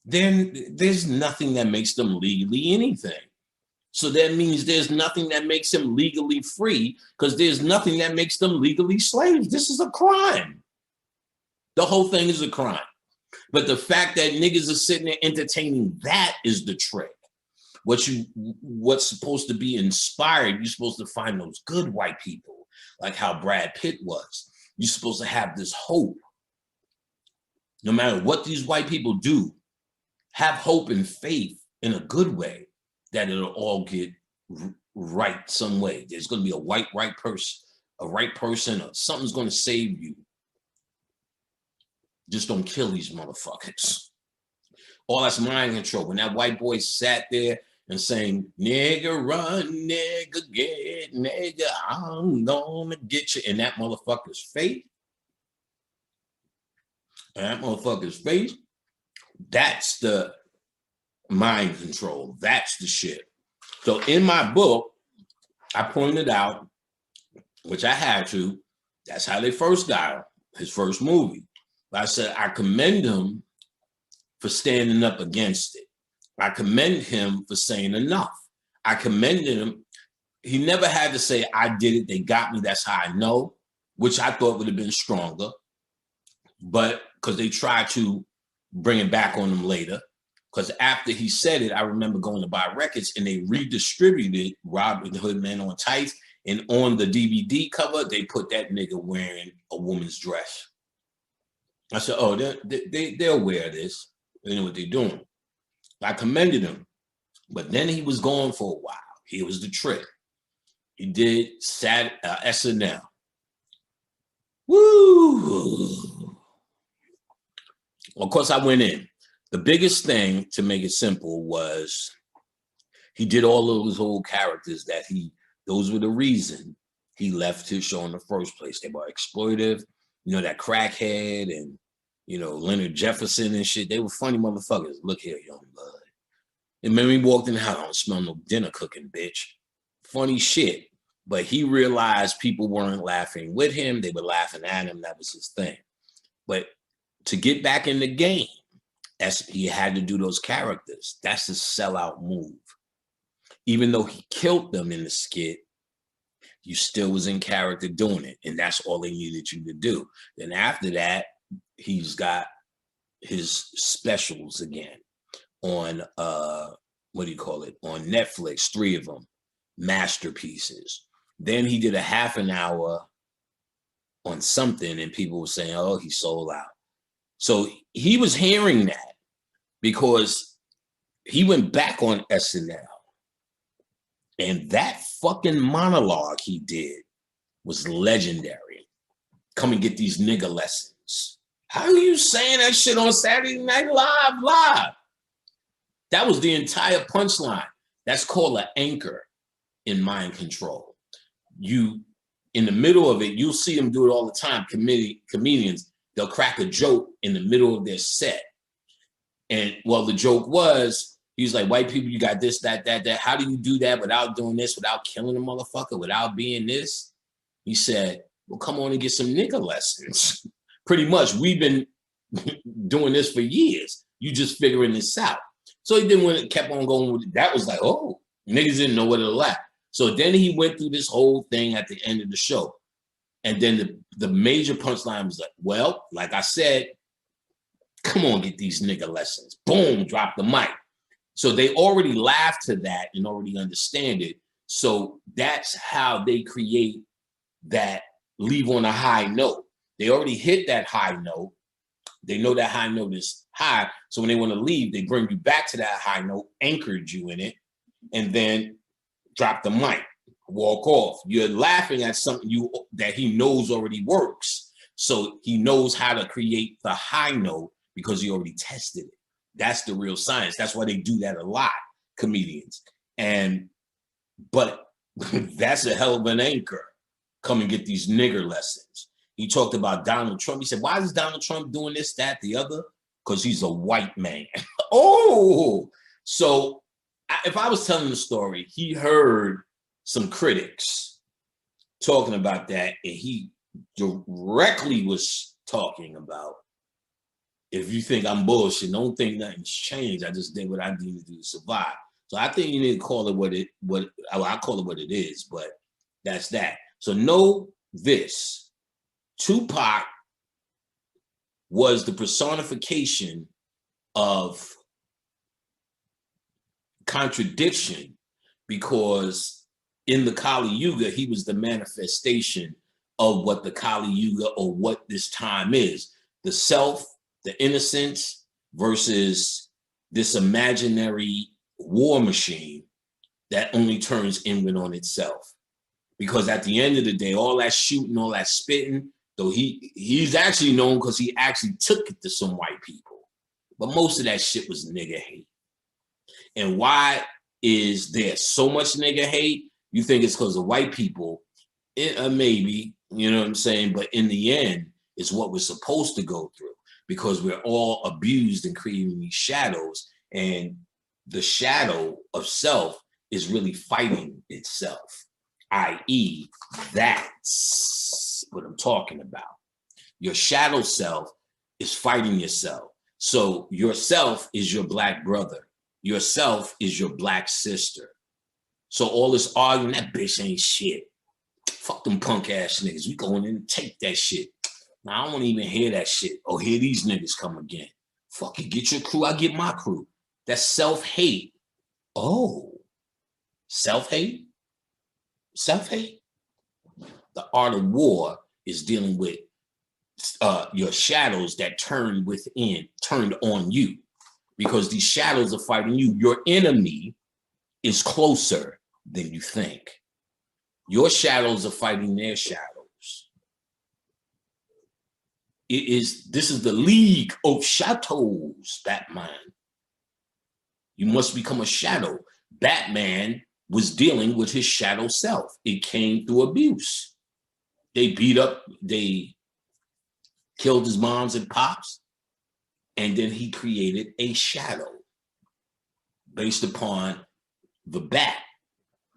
Then there's nothing that makes them legally anything. So that means there's nothing that makes him legally free, because there's nothing that makes them legally slaves. This is a crime. The whole thing is a crime. But the fact that niggas are sitting there entertaining that is the trick. What's supposed to be inspired, you're supposed to find those good white people, like how Brad Pitt was. You're supposed to have this hope. No matter what these white people do, have hope and faith in a good way that it'll all get right some way. There's going to be a right person, or something's going to save you. Just don't kill these motherfuckers. All that's mind control. When that white boy sat there and saying, nigga run, nigga get, nigga, I'm gonna get you, in that motherfucker's face, that's the mind control. That's the shit. So in my book, I pointed out, which I had to, that's how they first got his first movie. I said, I commend him for standing up against it. I commend him for saying enough. I commended him. He never had to say, I did it, they got me, that's how I know, which I thought would have been stronger. But because they tried to bring it back on him later. Because after he said it, I remember going to buy records and they redistributed Robin Hood Men on Tights. And on the DVD cover, they put that nigga wearing a woman's dress. I said, oh, they're aware of this. They know what they're doing. I commended him. But then he was gone for a while. Here was the trick. He did SNL. Woo! Of course, I went in. The biggest thing, to make it simple, was he did all of those old characters that those were the reason he left his show in the first place. They were exploitive, that crackhead and, Leonard Jefferson and shit. They were funny motherfuckers. Look here, young blood. And when we walked in the house, I don't smell no dinner cooking, bitch. Funny shit. But he realized people weren't laughing with him. They were laughing at him. That was his thing. But to get back in the game, he had to do those characters. That's the sellout move. Even though he killed them in the skit, you still was in character doing it. And that's all they needed you to do. Then after that, he's got his specials again on, on Netflix, 3 of them, masterpieces. Then he did a half an hour on something and people were saying, oh, he sold out. So he was hearing that because he went back on SNL. And that fucking monologue he did was legendary. Come and get these nigga lessons. How are you saying that shit on Saturday Night Live? That was the entire punchline. That's called an anchor in mind control. In the middle of it, you'll see them do it all the time. Comedians, they'll crack a joke in the middle of their set. And the joke was, he's like, white people, you got this, that. How do you do that without doing this, without killing a motherfucker, without being this? He said, well, come on and get some nigga lessons. Pretty much, we've been doing this for years. You just figuring this out. So he then kept on going with it. That was like, oh, niggas didn't know where to laugh. So then he went through this whole thing at the end of the show. And then the major punchline was like, well, like I said, come on, get these nigga lessons. Boom, drop the mic. So they already laughed to that and already understand it. So that's how they create that leave on a high note. They already hit that high note. They know that high note is high. So when they want to leave, they bring you back to that high note, anchored you in it, and then drop the mic, walk off. You're laughing at something that he knows already works. So he knows how to create the high note because he already tested it. That's the real science. That's why they do that a lot, comedians. But that's a hell of an anchor. Come and get these nigger lessons. He talked about Donald Trump. He said, why is Donald Trump doing this, that, the other? Because he's a white man. Oh, so if I was telling the story, he heard some critics talking about that, and he directly was talking about, if you think I'm bullshit, don't think nothing's changed. I just did what I needed to do to survive. So I think you need to call it I call it what it is, but that's that. So know this: Tupac was the personification of contradiction, because in the Kali Yuga, he was the manifestation of what the Kali Yuga, or what this time is. The self, the innocence, versus this imaginary war machine that only turns inward on itself. Because at the end of the day, all that shooting, all that spitting, though he's actually known because he actually took it to some white people. But most of that shit was nigga hate. And why is there so much nigga hate? You think it's because of white people? Maybe, you know what I'm saying? But in the end, it's what we're supposed to go through, because we're all abused and creating these shadows. And the shadow of self is really fighting itself, i.e., that's what I'm talking about. Your shadow self is fighting yourself. So yourself is your black brother. Yourself is your black sister. So all this arguing, that bitch ain't shit. Fuck them punk ass niggas. We going in and take that shit. Now, I don't want to even hear that shit or hear these niggas come again. Fuck you, get your crew, I get my crew. That's self-hate. Oh, self-hate? Self-hate? The art of war is dealing with your shadows that turned on you, because these shadows are fighting you. Your enemy is closer than you think. Your shadows are fighting their shadows. This is the League of Shadows, Batman. You must become a shadow. Batman was dealing with his shadow self. It came through abuse. They killed his moms and pops, and then he created a shadow based upon the bat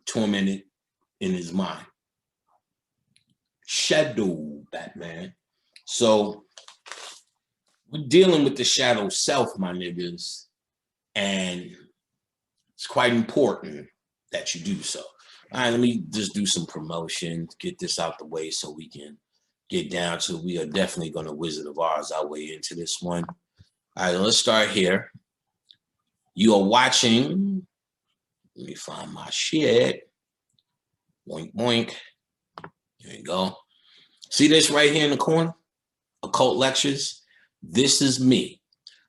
tormented in his mind. Shadow Batman. So we're dealing with the shadow self, my niggas, and it's quite important that you do so. All right, let me just do some promotion, get this out the way so we can get down to, we are definitely going to Wizard of Oz our way into this one. All right, let's start here. You are watching, let me find my shit. Boink, boink. There you go. See this right here in the corner? Occult Lectures. This is me.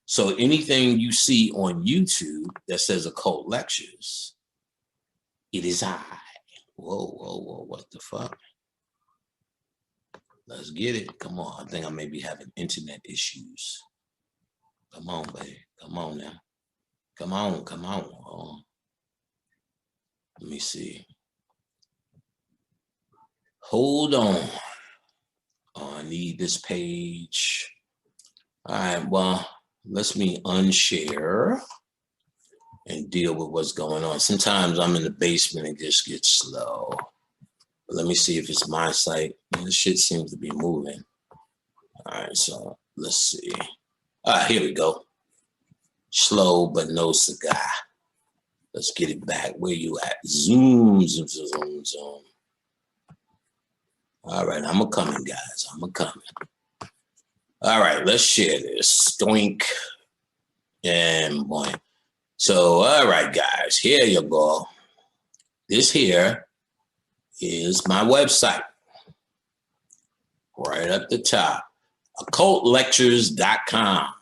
So anything you see on YouTube that says Occult Lectures, it is I. Whoa, whoa, whoa, what the fuck? Let's get it. Come on. I think I may be having internet issues. Come on, baby. Come on now. Come on, come on. Oh. Let me see. Hold on. Oh, I need this page. All right, well, let me unshare and deal with what's going on. Sometimes I'm in the basement and just gets slow. But let me see if it's my site. This shit seems to be moving. All right, so let's see. All right, here we go. Slow, but no cigar. Let's get it back. Where you at? Zoom, zoom, zoom, zoom, zoom. All right, I'm a-coming, guys. I'm a-coming. All right, let's share this. Stoink and boy. So, all right, guys, here you go. This here is my website. Right up the top. occultlectures.com.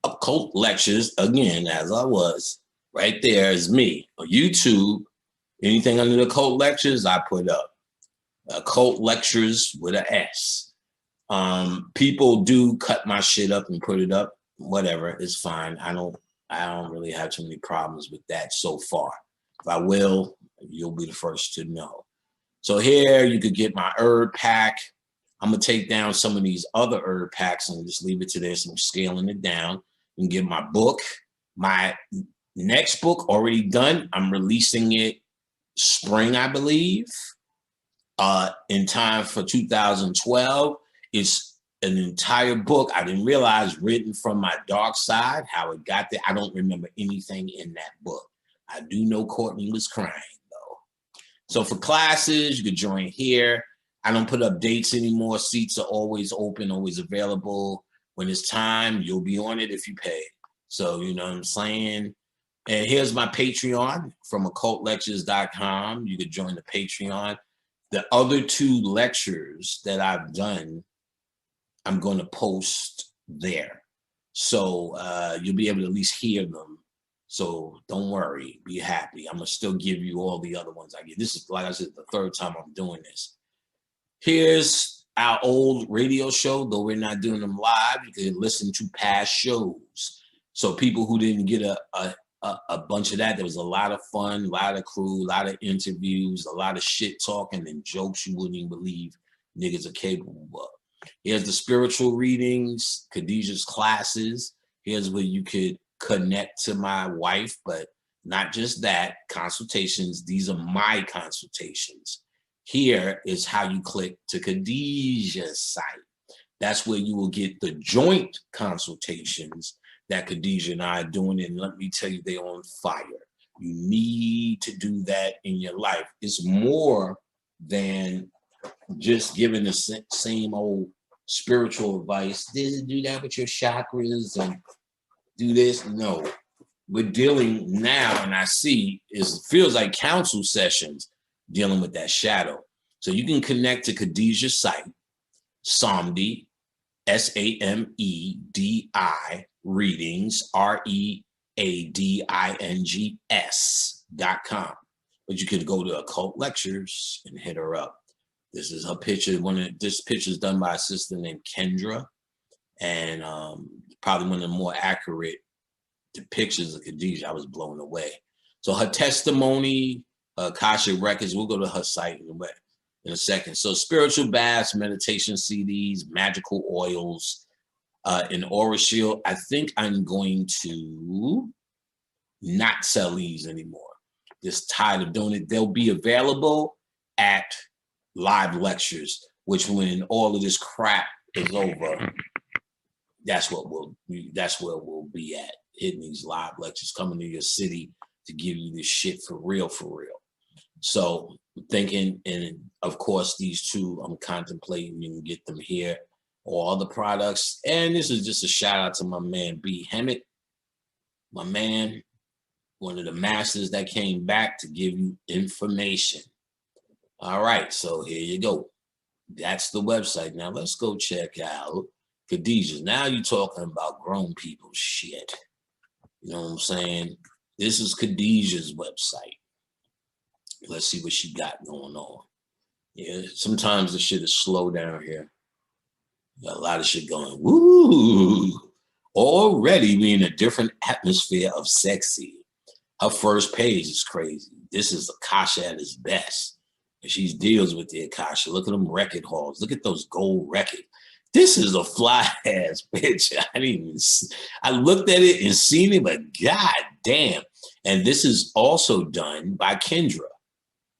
Occult Lectures, again, as I was, right there is me. On YouTube, anything under the Occult Lectures, I put up. Occult Lectures with an S. People do cut my shit up and put it up. Whatever, it's fine. I don't really have too many problems with that so far. If I will, you'll be the first to know. So here you could get my herb pack. I'm gonna take down some of these other herb packs and just leave it to this. I'm scaling it down. You can get my book. My next book already done. I'm releasing it spring, I believe, in time for 2012. It's an entire book. I didn't realize, written from my dark side, how it got there. I don't remember anything in that book. I do know Courtney was crying though. So for classes, you could join here. I don't put up dates anymore. Seats are always open, always available. When it's time, you'll be on it if you pay. So, you know what I'm saying? And here's my Patreon from occultlectures.com. You could join the Patreon. The other 2 lectures that I've done, I'm going to post there. So you'll be able to at least hear them. So don't worry, be happy. I'm going to still give you all the other ones I get. This is, like I said, the 3rd time I'm doing this. Here's our old radio show, though we're not doing them live. You can listen to past shows. So people who didn't get a bunch of that, there was a lot of fun, a lot of crew, a lot of interviews, a lot of shit talking and jokes you wouldn't even believe niggas are capable of. Here's the spiritual readings, Khadijah's classes. Here's where you could connect to my wife, but not just that, consultations. These are my consultations. Here is how you click to Khadijah's site. That's where you will get the joint consultations that Khadijah and I are doing. And let me tell you, they're on fire. You need to do that in your life. It's more than just giving the same old spiritual advice. Do that with your chakras and do this. No, we're dealing now, and I see it feels like council sessions dealing with that shadow. So you can connect to Khadijah's site, Samedi, SAMEDI readings, READINGS.com. But you could go to Occult Lectures and hit her up. This is her picture. This picture is done by a sister named Kendra, and probably one of the more accurate depictions of Khadijah. I was blown away. So her testimony, Akashic Records, we'll go to her site in a second. So spiritual baths, meditation CDs, magical oils, an aura shield. I think I'm going to not sell these anymore. Just tired of doing it. They'll be available at live lectures, which when all of this crap is over, that's where we'll be at, hitting these live lectures, coming to your city to give you this shit for real, for real. So thinking, and of course, these 2, I'm contemplating, you can get them here, all the products. And this is just a shout out to my man, B. Hemmett, my man, one of the masters that came back to give you information. All right, so here you go. That's the website. Now let's go check out Khadijah's. Now you're talking about grown people shit. You know what I'm saying? This is Khadijah's website. Let's see what she got going on. Yeah, sometimes the shit is slow down here. Got a lot of shit going. Woo! Already we in a different atmosphere of sexy. Her first page is crazy. This is Akasha at its best. And she deals with the Akasha. Look at them record halls. Look at those gold records. This is a fly ass bitch. I looked at it and seen it, but god damn. And this is also done by Kendra.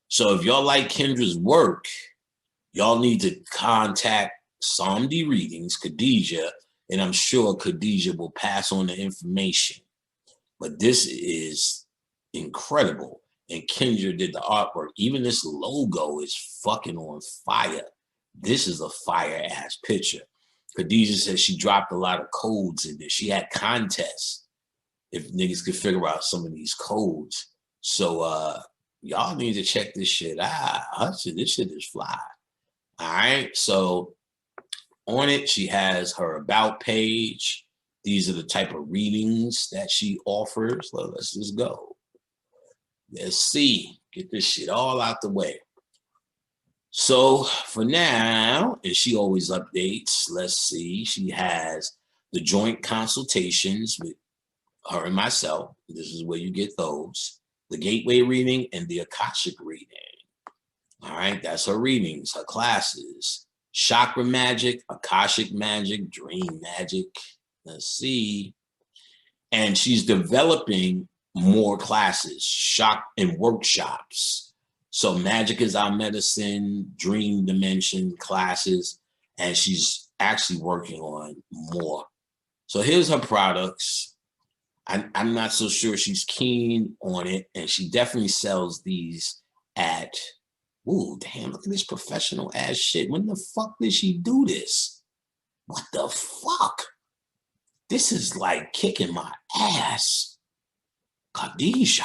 So if y'all like Kendra's work, y'all need to contact Samedi Readings, Khadijah, and I'm sure Khadijah will pass on the information. But this is incredible. And Kendra did the artwork. Even this logo is fucking on fire. This is a fire ass picture. Khadijah says she dropped a lot of codes in this. She had contests if niggas could figure out some of these codes. So y'all need to check this shit out. This shit is fly. All right. So on it, she has her about page. These are the type of readings that she offers. So let's just go. Let's see. Get this shit all out the way. So for now, and she always updates, let's see. She has the joint consultations with her and myself. This is where you get those. The gateway reading and the Akashic reading. All right, that's her readings, her classes. Chakra magic, Akashic magic, dream magic. Let's see. And she's developing more classes, and workshops. So magic is our medicine, dream dimension classes, and she's actually working on more. So here's her products. I'm not so sure she's keen on it, and she definitely sells these at, ooh, damn, look at this professional ass shit. When the fuck did she do this? What the fuck? This is like kicking my ass. Khadijah.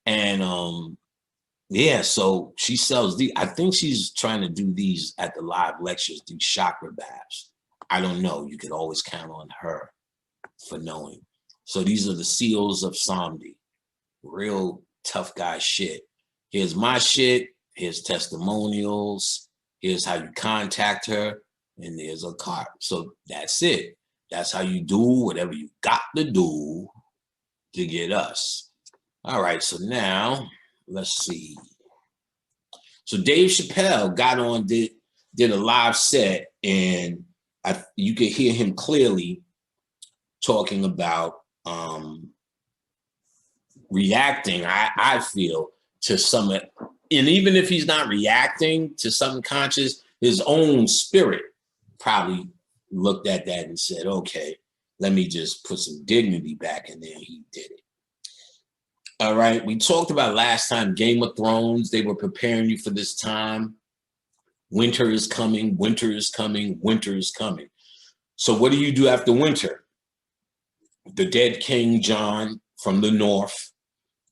And yeah, so she sells these. I think she's trying to do these at the live lectures, these chakra baths. I don't know. You could always count on her for knowing. So these are the seals of Samdi. Real tough guy shit. Here's my shit. Here's testimonials. Here's how you contact her. And there's a card. So that's it. That's how you do whatever you got to do to get us. All right, so now let's see. So Dave Chappelle got on, did a live set, and you could hear him clearly talking about reacting, I feel, to some, and even if he's not reacting to something conscious, his own spirit probably looked at that and said, okay, let me just put some dignity back, and then he did it. All right, we talked about last time Game of Thrones. They were preparing you for this time. Winter is coming, winter is coming, winter is coming. So what do you do after winter? The dead King John from the north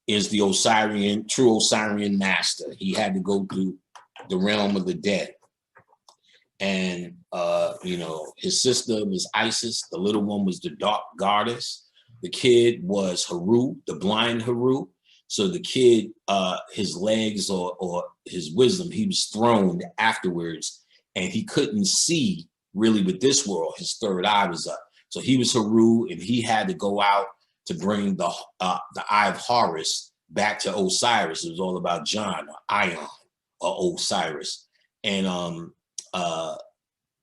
is the Osirian, true Osirian master. He had to go to the realm of the dead. And, you know, his sister was Isis. The little one was the dark goddess. The kid was Haru, the blind Haru. So the kid, his legs or his wisdom, he was thrown afterwards, and he couldn't see really with this world. His third eye was up. So he was Haru, and he had to go out to bring the Eye of Horus back to Osiris. It was all about John, or Ion, or Osiris. And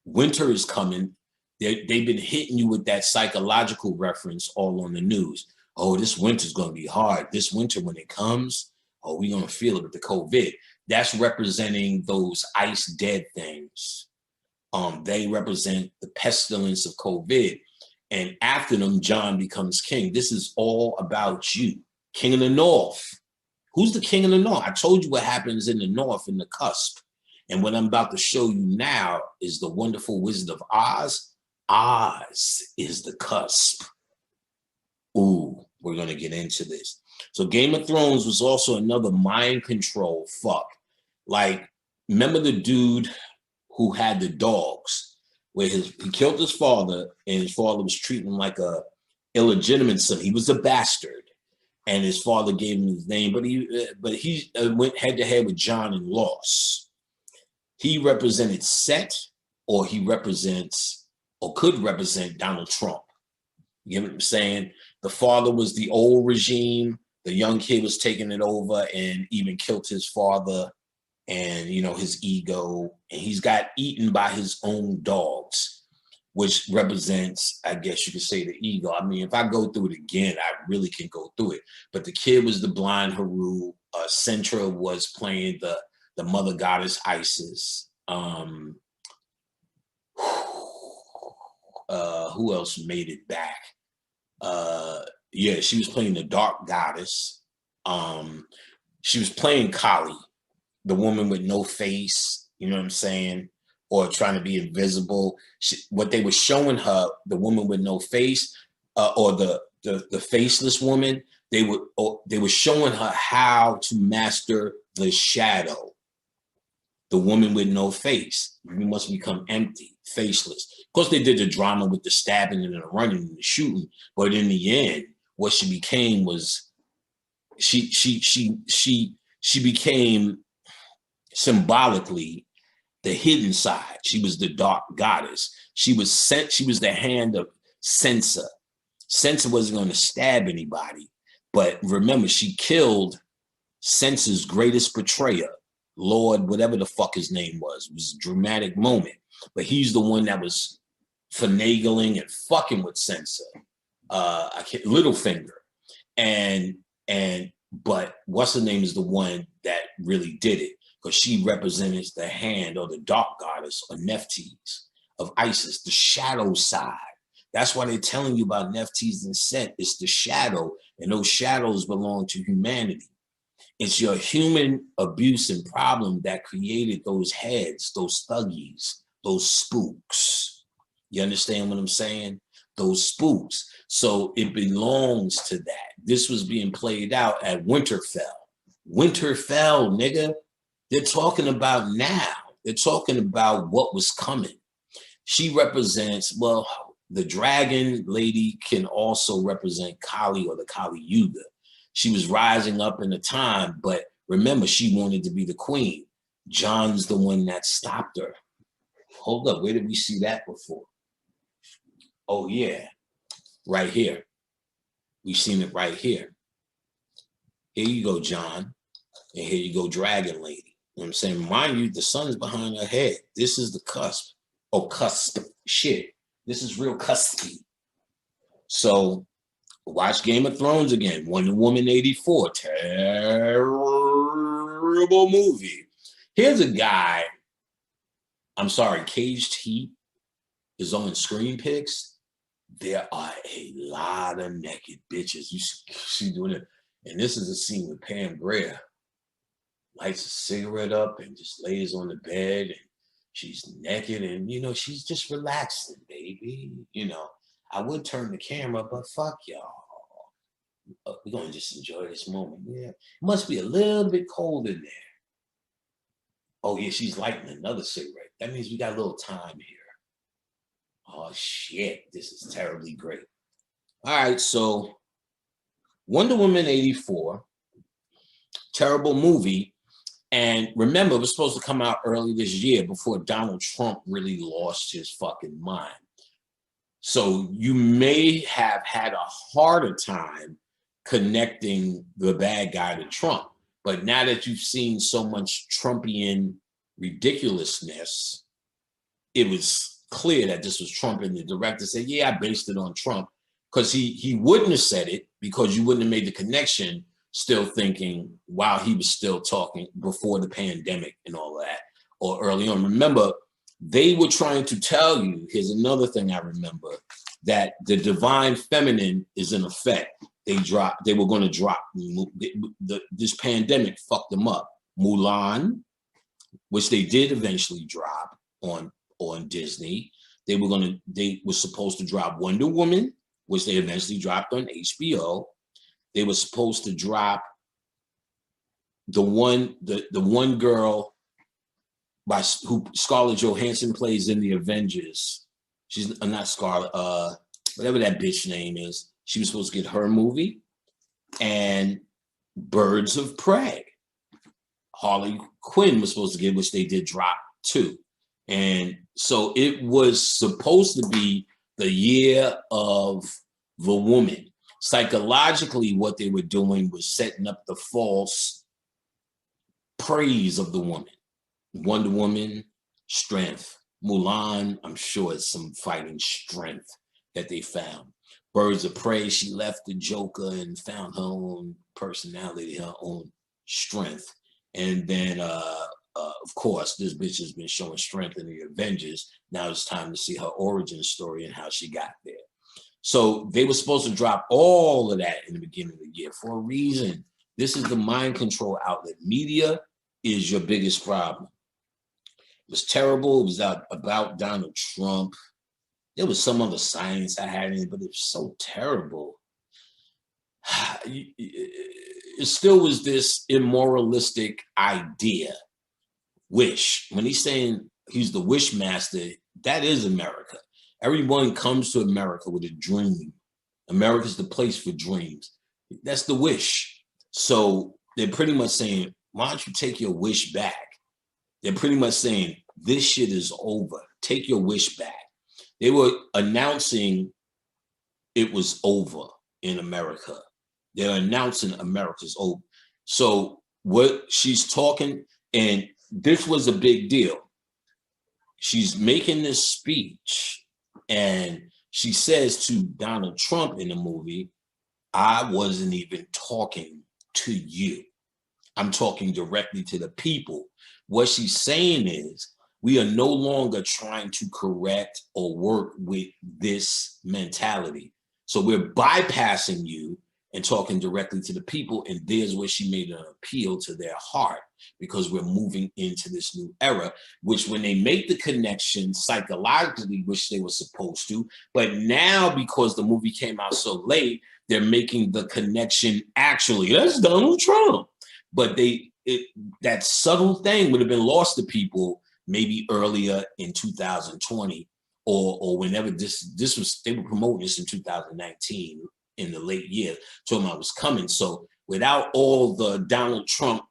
winter is coming. They've been hitting you with that psychological reference all on the news. Oh, this winter's going to be hard. This winter, when it comes, oh, we're going to feel it with the COVID. That's representing those ice dead things. They represent the pestilence of COVID. And after them, John becomes king. This is all about you. King of the North. Who's the king of the North? I told you what happens in the North, in the cusp. And what I'm about to show you now is the wonderful Wizard of Oz. Oz is the cusp. Ooh, we're going to get into this. So Game of Thrones was also another mind control fuck. Like, remember the dude who had the dogs, where he killed his father, and his father was treating him like a illegitimate son. He was a bastard, and his father gave him his name, but he went head to head with John and lost. He represented Set, or he represents, or could represent, Donald Trump. You get what I'm saying? The father was the old regime. The young kid was taking it over and even killed his father and, you know, his ego. And he's got eaten by his own dogs, which represents, I guess you could say, the ego. I mean, if I go through it again, I really can go through it. But the kid was the blind Haru. Centra was playing the mother goddess Isis. Who else made it back? Yeah, she was playing the dark goddess. She was playing Kali, the woman with no face, you know what I'm saying? Or trying to be invisible. What they were showing her, the woman with no face, or the faceless woman, they were showing her how to master the shadow. The woman with no face. You must become empty, faceless. Of course, they did the drama with the stabbing and the running and the shooting, but in the end, what she became was she became symbolically the hidden side. She was the dark goddess. She was the hand of Sansa. Sansa wasn't going to stab anybody, but remember, she killed Sansa's greatest betrayer. Lord, whatever the fuck his name was. It was a dramatic moment. But he's the one that was finagling and fucking with Sansa. Littlefinger. But what's her name is the one that really did it, because she represents the hand or the dark goddess or Nephthys of Isis, the shadow side. That's why they're telling you about Nephthys and Set. It's the shadow, and those shadows belong to humanity. It's your human abuse and problem that created those heads, those thuggies, those spooks. You understand what I'm saying? Those spooks. So it belongs to that. This was being played out at Winterfell. Winterfell, nigga. They're talking about now. They're talking about what was coming. She represents, well, the dragon lady can also represent Kali or the Kali Yuga. She was rising up in a time, but remember, she wanted to be the queen. John's the one that stopped her. Hold up, where did we see that before? Oh yeah, right here. We've seen it right here. Here you go, John. And here you go, dragon lady. You know what I'm saying? Mind you, the sun is behind her head. This is the cusp. Oh, cusp. Shit. This is real cuspy. So watch Game of Thrones again. Wonder Woman 84. Terrible movie. Here's a guy. I'm sorry, Caged Heat is on Screen Pics. There are a lot of naked bitches. You see doing it. And this is a scene with Pam Grier. Lights a cigarette up and just lays on the bed. And she's naked and, you know, she's just relaxing, baby. You know, I would turn the camera, but fuck y'all. We're going to just enjoy this moment. Yeah, it must be a little bit cold in there. Oh, yeah, she's lighting another cigarette. That means we got a little time here. Oh, shit, this is terribly great. All right, so Wonder Woman 84, terrible movie. And remember, it was supposed to come out early this year before Donald Trump really lost his fucking mind. So you may have had a harder time connecting the bad guy to Trump. But now that you've seen so much Trumpian ridiculousness, it was clear that this was Trump, and the director said, yeah, I based it on Trump. Because he wouldn't have said it because you wouldn't have made the connection, still thinking while he was still talking before the pandemic and all that, or early on. Remember, they were trying to tell you, here's another thing I remember, that the divine feminine is in effect. They were going to drop, this pandemic fucked them up. Mulan, which they did eventually drop on Disney. They were supposed to drop Wonder Woman, which they eventually dropped on HBO. They were supposed to drop the one girl who Scarlett Johansson plays in the Avengers. She's not Scarlett, whatever that bitch name is. She was supposed to get her movie, and Birds of Prey. Harley Quinn was supposed to get, which they did drop too. And so it was supposed to be the year of the woman. Psychologically, what they were doing was setting up the false praise of the woman. Wonder Woman, strength. Mulan, I'm sure it's some fighting strength that they found. Birds of Prey, she left the Joker and found her own personality, her own strength. And then, of course, this bitch has been showing strength in the Avengers. Now it's time to see her origin story and how she got there. So they were supposed to drop all of that in the beginning of the year for a reason. This is the mind control outlet. Media is your biggest problem. It was terrible. It was about Donald Trump. There was some other science I had in it, but it was so terrible. It still was this immoralistic idea. Wish. When he's saying he's the wish master, that is America. Everyone comes to America with a dream. America's the place for dreams. That's the wish. So they're pretty much saying, why don't you take your wish back? They're pretty much saying, this shit is over. Take your wish back. They were announcing it was over in America. They're announcing America's over. So what she's talking, and this was a big deal. She's making this speech, and she says to Donald Trump in the movie, I wasn't even talking to you. I'm talking directly to the people. What she's saying is, We are no longer trying to correct or work with this mentality. So we're bypassing you and talking directly to the people. And there's where she made an appeal to their heart, because we're moving into this new era, which when they make the connection psychologically, which they were supposed to, but now because the movie came out so late, they're making the connection actually, that's Donald Trump. But that subtle thing would have been lost to people maybe earlier in 2020 or whenever this was, they were promoting this in 2019 in the late years, talking about it was coming. So without all the Donald Trump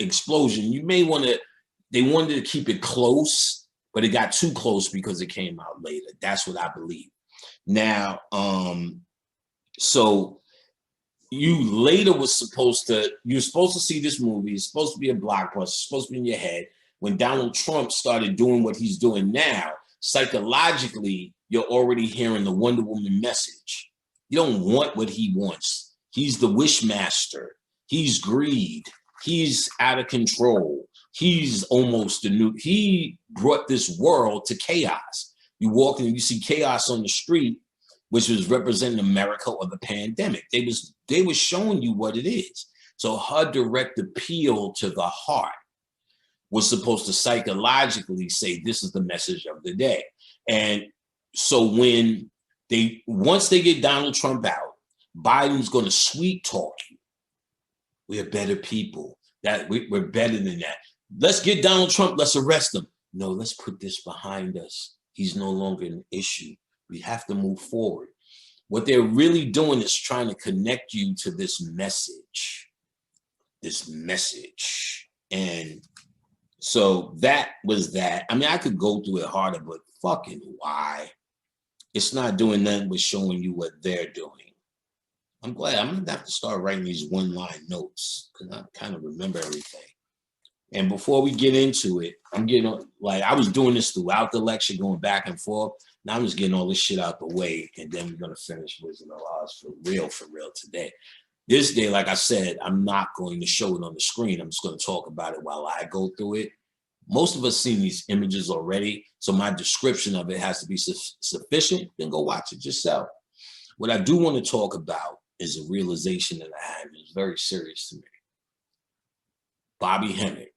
explosion, they wanted to keep it close, but it got too close because it came out later. That's what I believe. Now, so you later you're supposed to see this movie, it's supposed to be a blockbuster, it's supposed to be in your head. When Donald Trump started doing what he's doing now, psychologically, you're already hearing the Wonder Woman message. You don't want what he wants. He's the wish master. He's greed. He's out of control. He's almost he brought this world to chaos. You walk in and you see chaos on the street, which was representing America or the pandemic. They were showing you what it is. So her direct appeal to the heart was supposed to psychologically say, this is the message of the day. And so once they get Donald Trump out, Biden's going to sweet talk you. We are better people. That we're better than that. Let's get Donald Trump. Let's arrest him. No, let's put this behind us. He's no longer an issue. We have to move forward. What they're really doing is trying to connect you to this message. And so that was that. I mean, I could go through it harder, but fucking why? It's not doing nothing but showing you what they're doing. I'm glad. I'm going to have to start writing these one-line notes because I kind of remember everything. And before we get into it, I'm getting, like, I was doing this throughout the lecture, going back and forth. Now I'm just getting all this shit out the way, and then we're going to finish Wizard of Oz for real today. This day, like I said, I'm not going to show it on the screen. I'm just going to talk about it while I go through it. Most of us seen these images already, so my description of it has to be sufficient. Then go watch it yourself. What I do want to talk about is a realization that I had. It's very serious to me. Bobby Hemmett.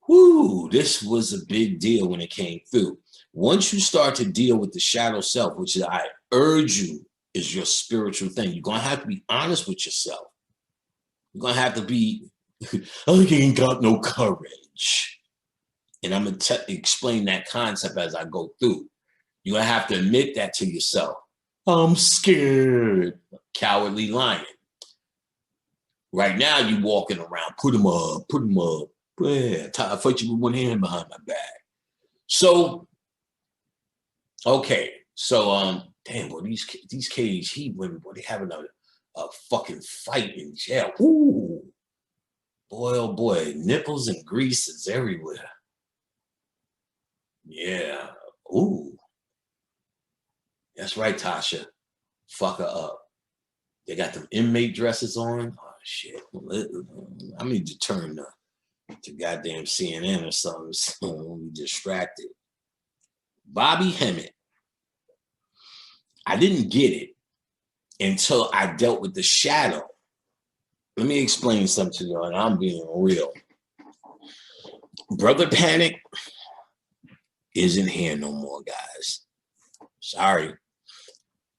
Whoo, this was a big deal when it came through. Once you start to deal with the shadow self, which I urge you is your spiritual thing, you're going to have to be honest with yourself. You're going to have to be, I ain't got no courage. And I'm going to explain that concept as I go through. You're going to have to admit that to yourself. I'm scared. Cowardly lion. Right now, you walking around, put him up. Yeah, I fight you with one hand behind my back. So, okay. So, damn, boy, these KG women, boy, they having a fucking fight in jail. Ooh. Boy, oh boy, nipples and greases everywhere. Yeah. Ooh. That's right, Tasha. Fuck her up. They got them inmate dresses on. Oh, shit. I need to turn to goddamn CNN or something, so I'm distracted. Bobby Hemmett. I didn't get it until I dealt with the shadow. Let me explain something to you, and I'm being real. Brother Panic isn't here no more, guys. Sorry.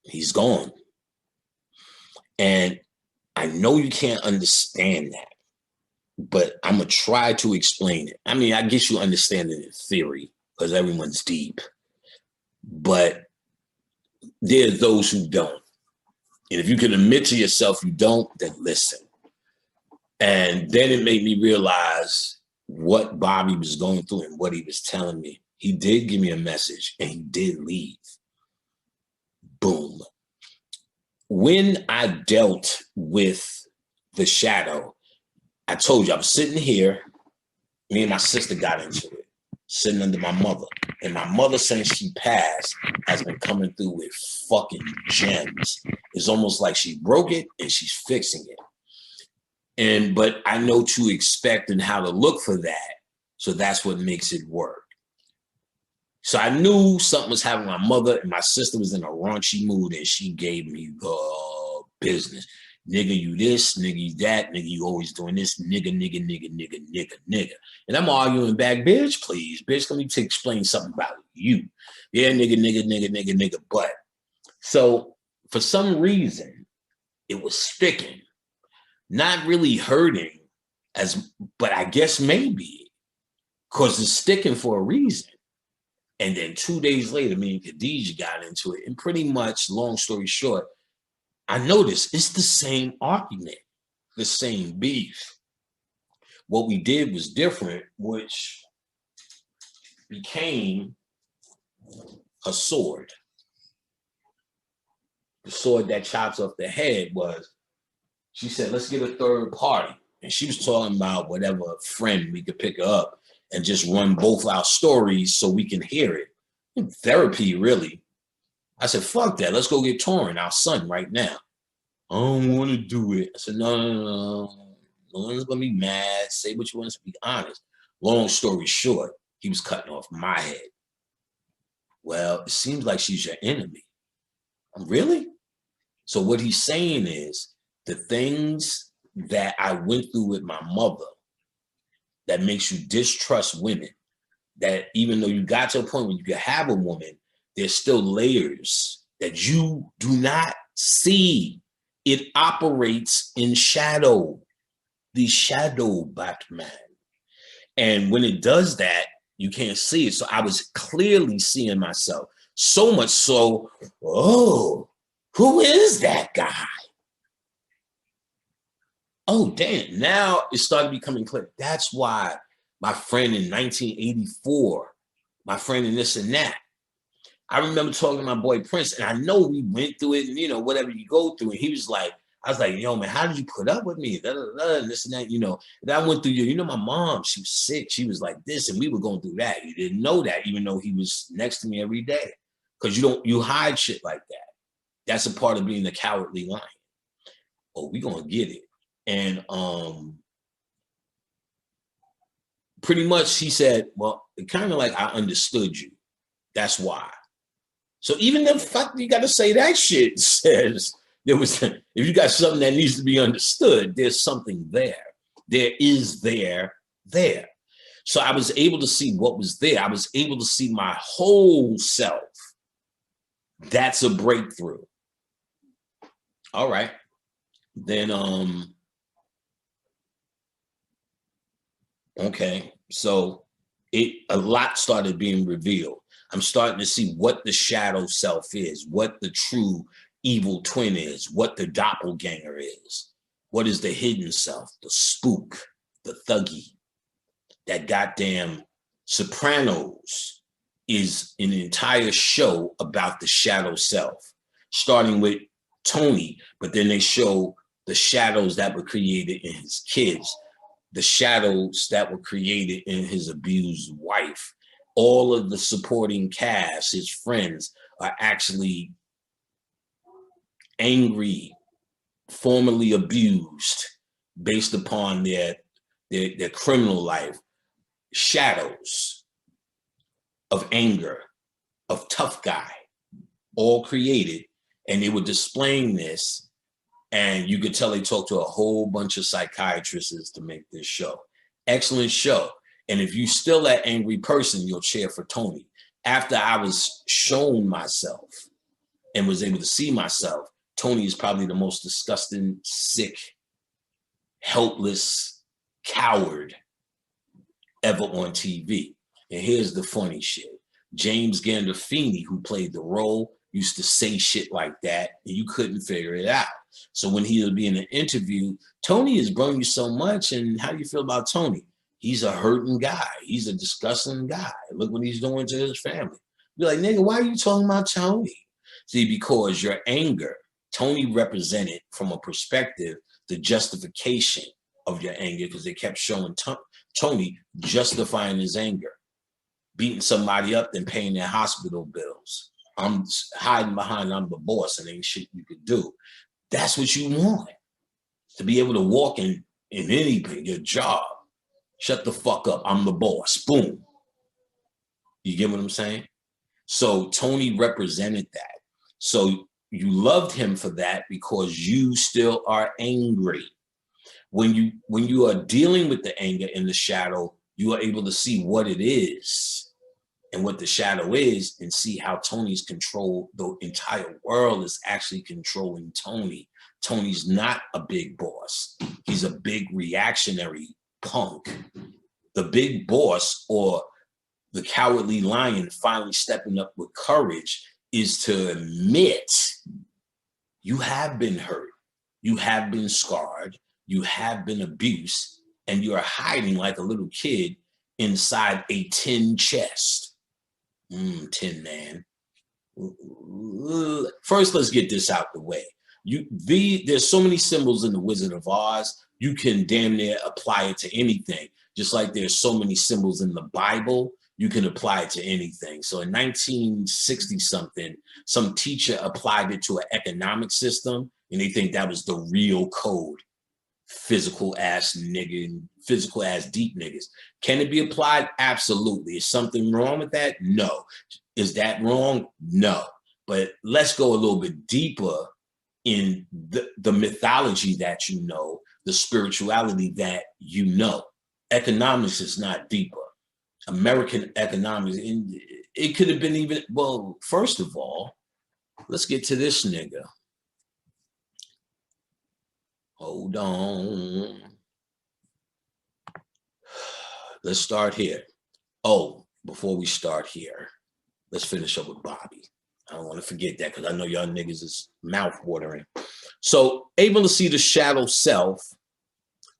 He's gone. And I know you can't understand that, but I'm going to try to explain it. I mean, I guess you understand it in theory because everyone's deep, but there are those who don't. And if you can admit to yourself you don't, then listen. And then it made me realize what Bobby was going through and what he was telling me. He did give me a message and he did leave. Boom. When I dealt with the shadow, I told you I was sitting here. Me and my sister got into it, sitting under my mother. And my mother, since she passed, has been coming through with fucking gems. It's almost like she broke it and she's fixing it. But I know to expect and how to look for that. So that's what makes it work. So I knew something was happening. My mother and my sister was in a raunchy mood, and she gave me the business. Nigga, you this, nigga, you that, nigga, you always doing this, nigga, nigga, nigga, nigga, nigga, nigga. And I'm arguing back, bitch, please. Bitch, let me explain something about you. Yeah, nigga, nigga, nigga, nigga, nigga, but. So for some reason, it was sticking. Not really hurting, but I guess maybe, because it's sticking for a reason. And then 2 days later, me and Khadijah got into it. And pretty much, long story short, I noticed it's the same argument, the same beef. What we did was different, which became a sword. The sword that chops off the head was, she said, let's get a third party. And she was talking about whatever friend we could pick her up and just run both our stories so we can hear it. Therapy, really. I said, fuck that. Let's go get Torrin, our son, right now. I don't want to do it. I said, no. No one's going to be mad. Say what you want to be honest. Long story short, he was cutting off my head. Well, it seems like she's your enemy. Really? So what he's saying is the things that I went through with my mother that makes you distrust women, that even though you got to a point where you can have a woman, there's still layers that you do not see. It operates in shadow, the shadow Batman. And when it does that, you can't see it. So I was clearly seeing myself. So much so, oh, who is that guy? Oh, damn. Now it started becoming clear. That's why my friend in 1984, my friend in this and that, I remember talking to my boy Prince, and I know we went through it, and you know, whatever you go through. And he was like, I was like, yo, man, how did you put up with me? And this and that, you know. And I went through you know, my mom, she was sick. She was like this, and we were going through that. You didn't know that, even though he was next to me every day. Because you hide shit like that. That's a part of being the cowardly lion. Oh, we gonna get it. And pretty much he said, well, it kind of like I understood you. That's why. So even the fact you got to say that shit says there was, if you got something that needs to be understood, there's something there. There is there. So I was able to see what was there. I was able to see my whole self. That's a breakthrough. All right. Then, okay. So a lot started being revealed. I'm starting to see what the shadow self is, what the true evil twin is, what the doppelganger is, what is the hidden self, the spook, the thuggy. That goddamn Sopranos is an entire show about the shadow self, starting with Tony, but then they show the shadows that were created in his kids, the shadows that were created in his abused wife. All of the supporting cast, his friends, are actually angry, formerly abused, based upon their criminal life. Shadows of anger, of tough guy, all created, and they were displaying this, and you could tell they talked to a whole bunch of psychiatrists to make this show. Excellent show. And if you're still that angry person, you'll cheer for Tony. After I was shown myself and was able to see myself, Tony is probably the most disgusting, sick, helpless coward ever on TV. And here's the funny shit. James Gandolfini, who played the role, used to say shit like that, and you couldn't figure it out. So when he would be in an interview, Tony has grown you so much, and how do you feel about Tony? He's a hurting guy. He's a disgusting guy. Look what he's doing to his family. Be like, nigga, why are you talking about Tony? See, because your anger, Tony represented from a perspective, the justification of your anger, because they kept showing Tony justifying his anger, beating somebody up, then paying their hospital bills. I'm hiding behind, I'm the boss, and ain't shit you could do. That's what you want. To be able to walk in anything, your job. Shut the fuck up, I'm the boss, boom. You get what I'm saying? So Tony represented that. So you loved him for that because you still are angry. When you are dealing with the anger in the shadow, you are able to see what it is and what the shadow is, and see how Tony's control, the entire world is actually controlling Tony. Tony's not a big boss. He's a big reactionary punk. The big boss, or the cowardly lion finally stepping up with courage, is to admit you have been hurt, you have been scarred, you have been abused, and you are hiding like a little kid inside a tin chest. Tin Man. First, let's get this out the way. There's so many symbols in the Wizard of Oz, you can damn near apply it to anything. Just like there's so many symbols in the Bible, you can apply it to anything. So in 1960 something, some teacher applied it to an economic system, and they think that was the real code. Physical ass nigga, physical ass deep niggas. Can it be applied? Absolutely. Is something wrong with that? No. Is that wrong? No. But let's go a little bit deeper in the mythology that you know, the spirituality that you know. Economics is not deeper. American economics, it could have been even, well, first of all, let's get to this nigga. Hold on. Let's start here. Oh, before we start here, let's finish up with Bobby. I don't want to forget that because I know y'all niggas is mouth watering. So, able to see the shadow self.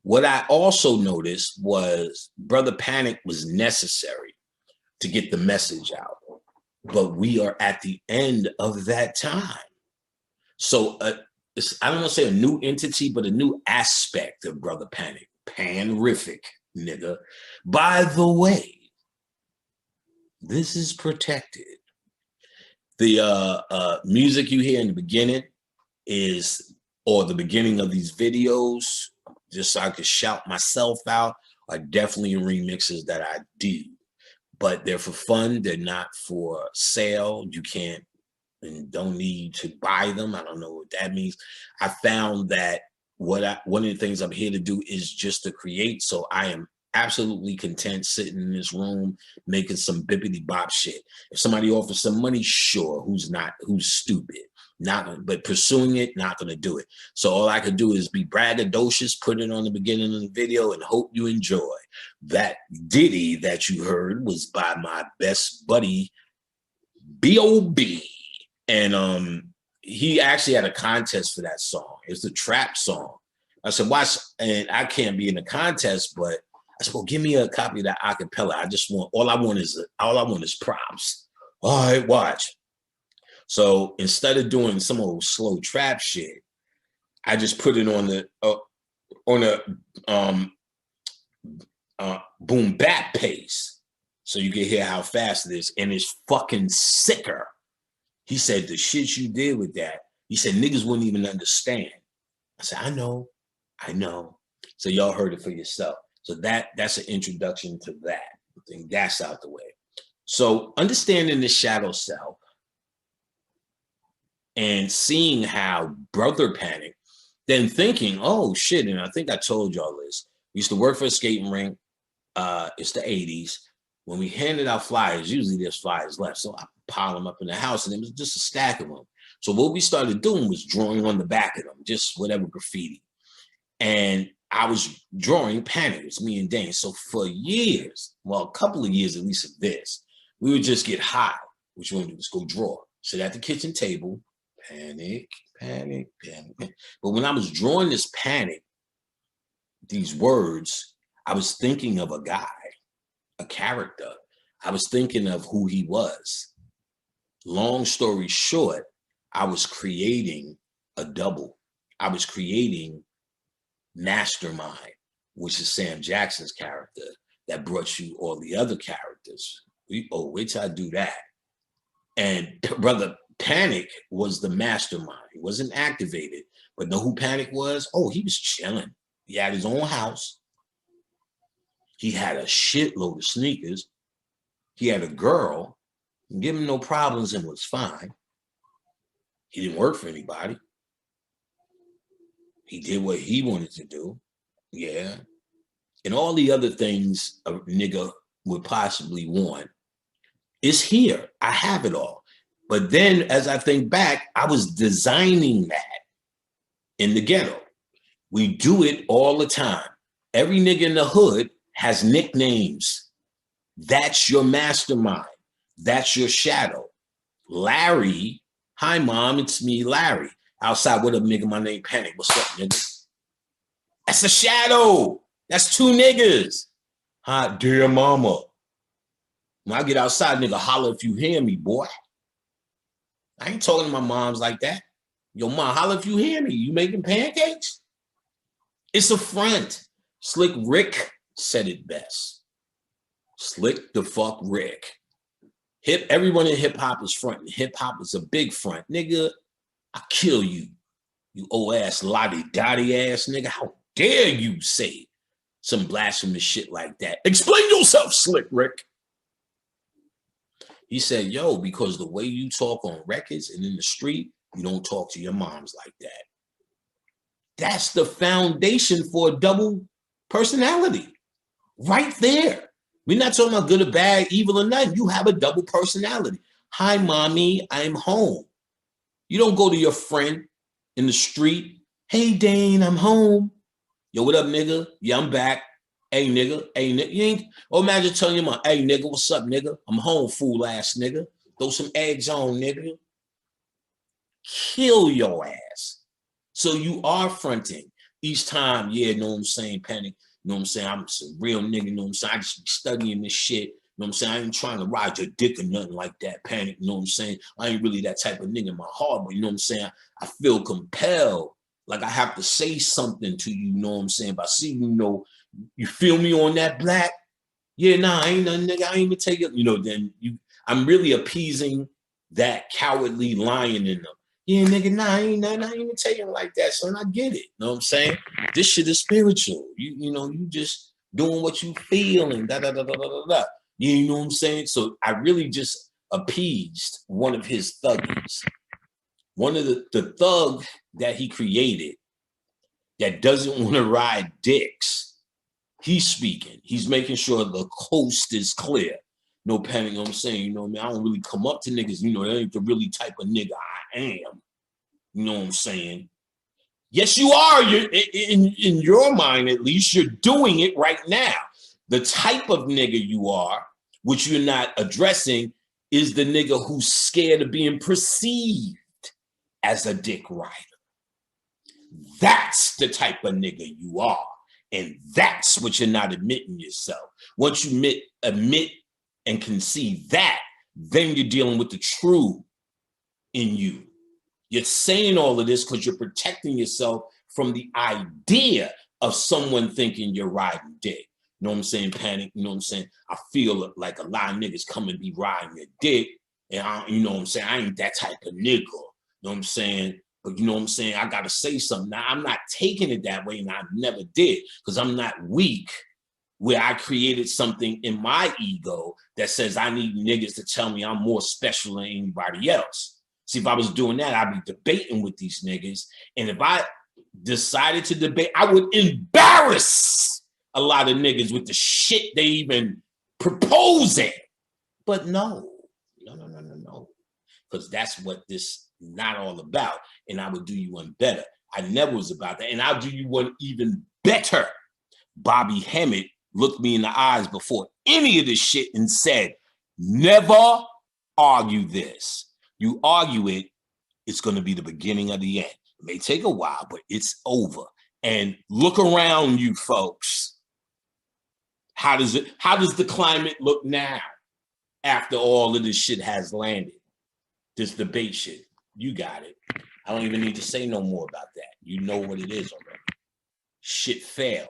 What I also noticed was Brother Panic was necessary to get the message out. But we are at the end of that time. So, I don't want to say a new entity, but a new aspect of Brother Panic. Panrific, nigga. By the way, this is protected. The music you hear in the beginning is, or the beginning of these videos, just so I could shout myself out, are definitely remixes that I do. But they're for fun. They're not for sale. You can't and don't need to buy them. I don't know what that means. I found that one of the things I'm here to do is just to create. So I am absolutely content sitting in this room making some bippity bop shit. If somebody offers some money, sure. Who's stupid? Not, but pursuing it, not gonna do it. So all I could do is be braggadocious, put it on the beginning of the video, and hope you enjoy. That ditty that you heard was by my best buddy, B.O.B. And he actually had a contest for that song. It's a trap song. I said, watch, and I can't be in the contest, but I said, well, give me a copy of that acapella. All I want is props. All right, watch. So instead of doing some old slow trap shit, I just put it on the boom bap pace, so you can hear how fast it is, and it's fucking sicker. He said the shit you did with that, he said niggas wouldn't even understand. I said, I know. So y'all heard it for yourself. So that's an introduction to that. I think that's out the way. So understanding the shadow self and seeing how Brother Panic, then thinking, oh shit, and I think I told y'all this. We used to work for a skating rink. It's the 80s. When we handed out flyers, usually there's flyers left. So I pile them up in the house, and it was just a stack of them. So what we started doing was drawing on the back of them, just whatever graffiti. And I was drawing Panic. It was me and Dane. So for years, well, a couple of years at least of this, we would just get high. What you want to do is go draw. Sit at the kitchen table, panic. But when I was drawing this Panic, these words, I was thinking of a guy, a character. I was thinking of who he was. Long story short, I was creating a double. I was creating Mastermind, which is Sam Jackson's character that brought you all the other characters. Wait till I do that. And Brother Panic was the mastermind. He wasn't activated, but know who Panic was? Oh, he was chilling. He had his own house. He had a shitload of sneakers. He had a girl. give him no problems and was fine. He didn't work for anybody. He did what he wanted to do. Yeah. And all the other things a nigga would possibly want is here. I have it all. But then as I think back, I was designing that in the ghetto. We do it all the time. Every nigga in the hood has nicknames. That's your mastermind. That's your shadow. Larry, hi mom, it's me, Larry. Outside, what up, nigga? My name Panic. What's up, nigga? That's a shadow. That's two niggas. Hi, dear mama. When I get outside, nigga, holler if you hear me, boy. I ain't talking to my moms like that. Yo, mom, holler if you hear me. You making pancakes? It's a front. Slick Rick said it best. Slick the fuck Rick. Everyone in hip hop is fronting. Hip hop is a big front. Nigga, I kill you. You old ass lottie dotty ass nigga. How dare you say some blasphemous shit like that? Explain yourself, Slick Rick. He said, yo, because the way you talk on records and in the street, you don't talk to your moms like that. That's the foundation for a double personality. Right there. We're not talking about good or bad, evil or nothing. You have a double personality. Hi, mommy, I'm home. You don't go to your friend in the street. Hey, Dane, I'm home. Yo, what up, nigga? Yeah, I'm back. Hey, nigga. Hey, nigga. You ain't, or imagine telling your mom, hey, nigga, what's up, nigga? I'm home, fool ass nigga. Throw some eggs on, nigga. Kill your ass. So you are fronting each time. Yeah, know what I'm saying? Panic. You know what I'm saying? I'm some real nigga. You know what I'm saying? I just be studying this shit. You know what I'm saying? I ain't trying to ride your dick or nothing like that. Panic. You know what I'm saying? I ain't really that type of nigga in my heart, but you know what I'm saying? I feel compelled. Like I have to say something to you. You know what I'm saying? If I see you know, you feel me on that black? Yeah, nah, I ain't nothing, nigga. I ain't even take it. You know, then I'm really appeasing that cowardly lion in them. Yeah, nigga, nah, I ain't even taking it like that, son. I get it. You know what I'm saying? This shit is spiritual. You know, you just doing what you feel and da da da da da da da. You know what I'm saying? So I really just appeased one of his thuggies. One of the thug that he created that doesn't want to ride dicks. He's speaking. He's making sure the coast is clear. No panic, you know what I'm saying? You know what I mean? I don't really come up to niggas. You know, that ain't the really type of nigga I am. You know what I'm saying? Yes, you are. You're, in your mind, at least, you're doing it right now. The type of nigga you are, which you're not addressing, is the nigga who's scared of being perceived as a dick rider. That's the type of nigga you are. And that's what you're not admitting yourself. Once you admit and conceive that, then you're dealing with the true in you. You're saying all of this because you're protecting yourself from the idea of someone thinking you're riding dick. You know what I'm saying? Panic. You know what I'm saying? I feel like a lot of niggas come and be riding your dick. And you know what I'm saying? I ain't that type of nigga. You know what I'm saying? But you know what I'm saying? I got to say something. Now, I'm not taking it that way, and I never did, because I'm not weak, where I created something in my ego that says I need niggas to tell me I'm more special than anybody else. See, if I was doing that, I'd be debating with these niggas. And if I decided to debate, I would embarrass a lot of niggas with the shit they even proposing. But no. Because that's what this not all about. And I would do you one better. I never was about that. And I'll do you one even better. Bobby Hemmett looked me in the eyes before any of this shit and said, never argue this. You argue it, it's going to be the beginning of the end. It may take a while, but it's over. And look around you folks. How does the climate look now after all of this shit has landed? This debate shit. You got it. I don't even need to say no more about that. You know what it is already. Shit failed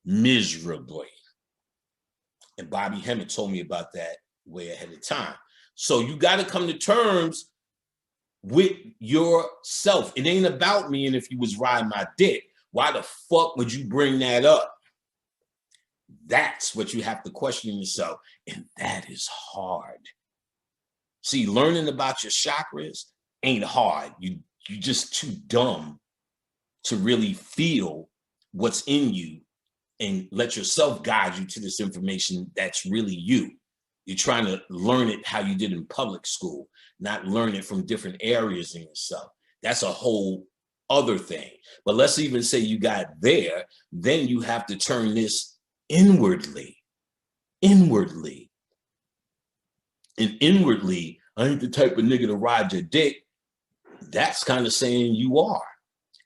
miserably. And Bobby Hemmett told me about that way ahead of time. So you got to come to terms with yourself. It ain't about me and if you was riding my dick. Why the fuck would you bring that up? That's what you have to question yourself. And that is hard. See, learning about your chakras ain't hard. You just too dumb to really feel what's in you and let yourself guide you to this information that's really you. You're trying to learn it how you did in public school, not learn it from different areas in yourself. That's a whole other thing. But let's even say you got there, then you have to turn this inwardly. Inwardly. And inwardly, I ain't the type of nigga to ride your dick. That's kind of saying you are.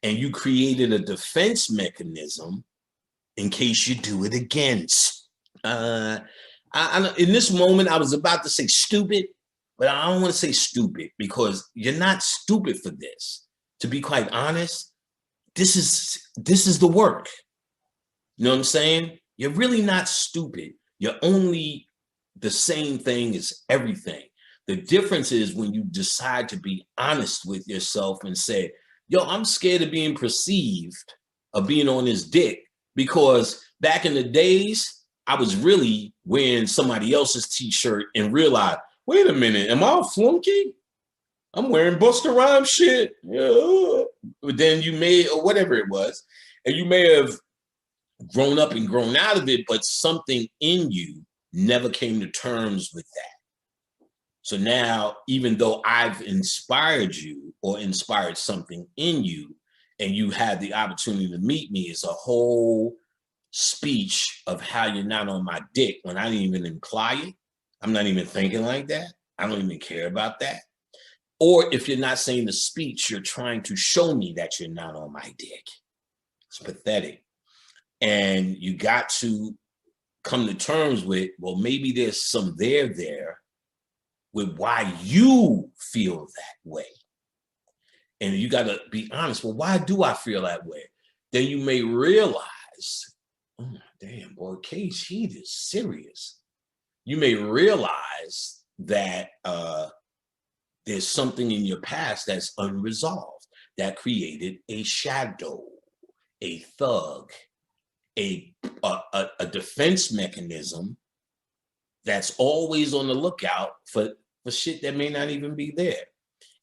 And you created a defense mechanism in case you do it again. In this moment, I was about to say stupid, but I don't want to say stupid because you're not stupid for this. To be quite honest, this is the work. You know what I'm saying? You're really not stupid. You're only the same thing as everything. The difference is when you decide to be honest with yourself and say, yo, I'm scared of being perceived of being on this dick because back in the days, I was really wearing somebody else's t-shirt and realized, wait a minute, am I a flunky? I'm wearing Busta Rhymes shit. Yeah. But then you may, or whatever it was, and you may have grown up and grown out of it, but something in you never came to terms with that. So now, even though I've inspired you or inspired something in you, and you had the opportunity to meet me, it's a whole speech of how you're not on my dick when I didn't even imply it. I'm not even thinking like that. I don't even care about that. Or if you're not saying the speech, you're trying to show me that you're not on my dick. It's pathetic. And you got to come to terms with, well, maybe there's some there with why you feel that way. And you got to be honest. Well, why do I feel that way? Then you may realize, oh, damn, boy, Cage Heat is serious. You may realize that there's something in your past that's unresolved that created a shadow, a thug, a defense mechanism that's always on the lookout for shit that may not even be there.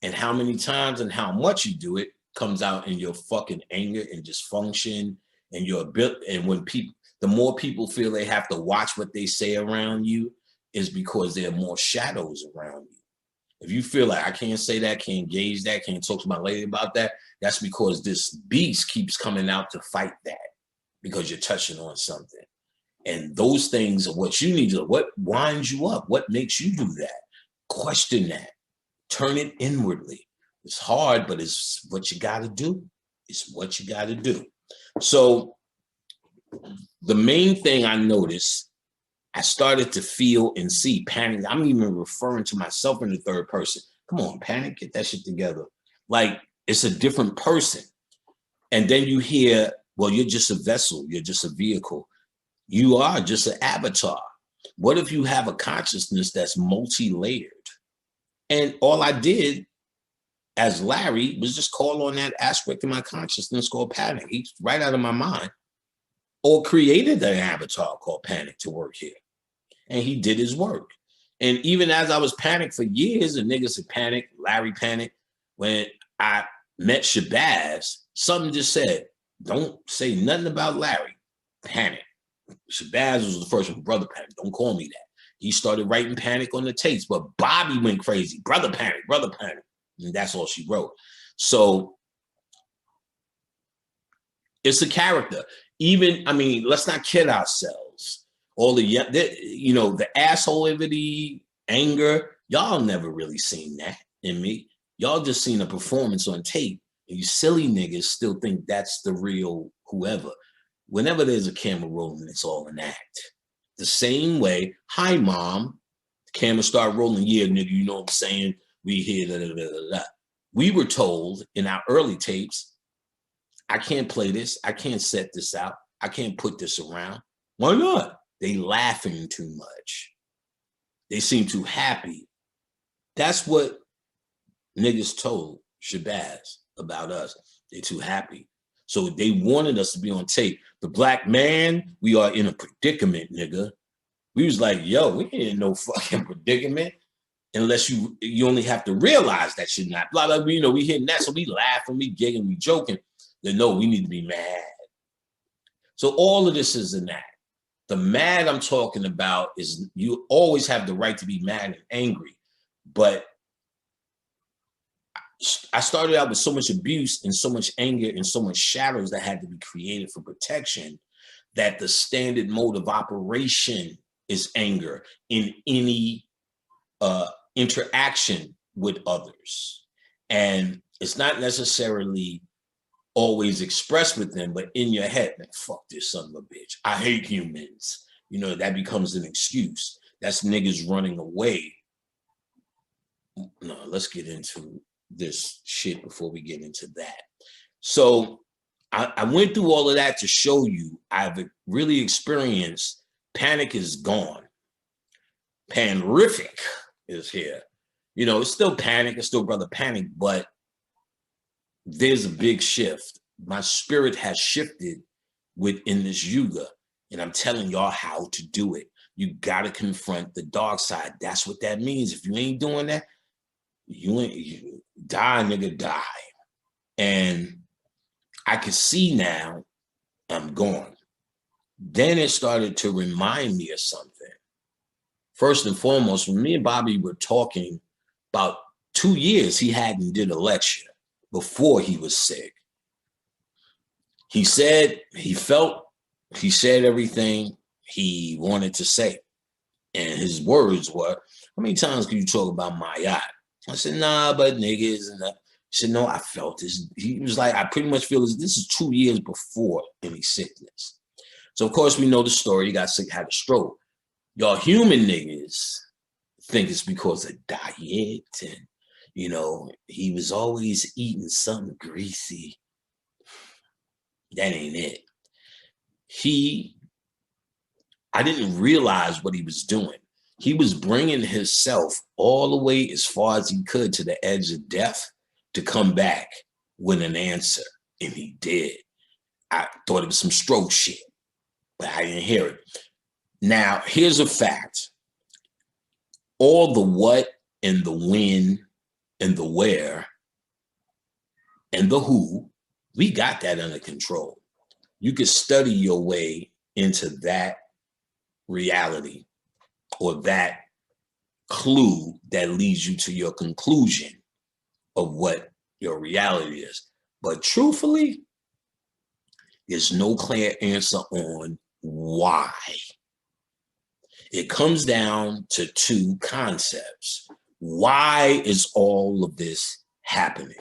And how many times and how much you do it comes out in your fucking anger and dysfunction and your ability. And when people, the more people feel they have to watch what they say around you is because there are more shadows around you. If you feel like I can't say that, can't gauge that, can't talk to my lady about that, that's because this beast keeps coming out to fight that because you're touching on something. And those things are what you need to, what winds you up, what makes you do that. Question that. Turn it inwardly. It's hard, but it's what you got to do. It's what you got to do. So the main thing I noticed, I started to feel and see panic. I'm even referring to myself in the third person. Come on, panic, get that shit together. Like it's a different person. And then you hear, well, you're just a vessel. You're just a vehicle. You are just an avatar. What if you have a consciousness that's multi-layered? And all I did as Larry was just call on that aspect of my consciousness called panic. He's right out of my mind. Or created an avatar called Panic to work here. And he did his work. And even as I was panicked for years, and niggas said Panic, Larry Panic, when I met Shabazz, something just said, don't say nothing about Larry, Panic. Shabazz was the first one, Brother Panic, don't call me that. He started writing Panic on the tapes, but Bobby went crazy, Brother Panic, Brother Panic. And that's all she wrote. So it's a character. Even, I mean, let's not kid ourselves. All the, you know, the assholeivity, anger, y'all never really seen that in me. Y'all just seen a performance on tape. And you silly niggas still think that's the real whoever. Whenever there's a camera rolling, it's all an act. The same way, hi, mom. The camera start rolling, yeah, nigga, you know what I'm saying? We hear da, da, da, da, da. We were told in our early tapes, I can't play this. I can't set this out. I can't put this around. Why not? They laughing too much. They seem too happy. That's what niggas told Shabazz about us. They too happy. So they wanted us to be on tape. The black man, we are in a predicament, nigga. We was like, yo, we ain't in no fucking predicament. unless you only have to realize that shit not blah blah. You know, we hitting that, so we laughing, we giggling, we joking. Then no, we need to be mad. So all of this is in that. The mad I'm talking about is you always have the right to be mad and angry, but I started out with so much abuse and so much anger and so much shadows that had to be created for protection that the standard mode of operation is anger in any interaction with others. And it's not necessarily always expressed with them, but in your head, man, fuck this son of a bitch. I hate humans. You know, that becomes an excuse. That's niggas running away. No, let's get into this shit before we get into that. So I went through all of that to show you I've really experienced panic is gone. Panrific is here. You know, it's still panic, it's still brother panic, but there's a big shift. My spirit has shifted within this yuga, and I'm telling y'all how to do it. You got to confront the dark side. That's what that means. If you ain't doing that, you die, nigga, die. And I could see now I'm gone. Then it started to remind me of something. First and foremost, when me and Bobby were talking about 2 years, he hadn't did a lecture before he was sick. He said he said everything he wanted to say. And his words were, how many times can you talk about my yacht? I said, nah, but niggas. And he said, no, I felt this. He was like, I pretty much feel this is 2 years before any sickness. So, of course, we know the story. He got sick, had a stroke. Y'all human niggas think it's because of diet and, you know, he was always eating something greasy. That ain't it. I didn't realize what he was doing. He was bringing himself all the way as far as he could to the edge of death to come back with an answer. And he did. I thought it was some stroke shit, but I didn't hear it. Now, here's a fact. All the what and the when and the where and the who, we got that under control. You could study your way into that reality or that clue that leads you to your conclusion of what your reality is. But truthfully, there's no clear answer on why. It comes down to two concepts. Why is all of this happening?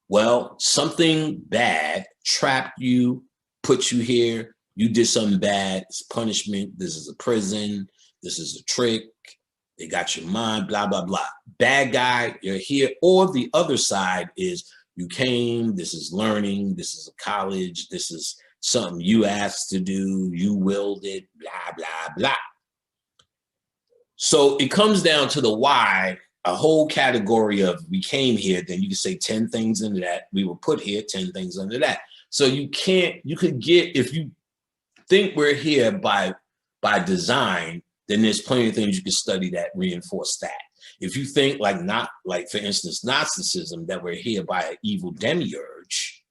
Well, something bad trapped you, put you here. You did something bad. It's punishment. This is a prison. This is a trick. They got your mind, blah, blah, blah. Bad guy, you're here. Or the other side is you came, this is learning, this is a college, this is something you asked to do, you willed it, blah, blah, blah. So it comes down to the why, a whole category of we came here, then you can say 10 things into that. We were put here, 10 things under that. So you could get, if you think we're here by design, then there's plenty of things you can study that reinforce that. If you think for instance, Gnosticism, that we're here by an evil demiurge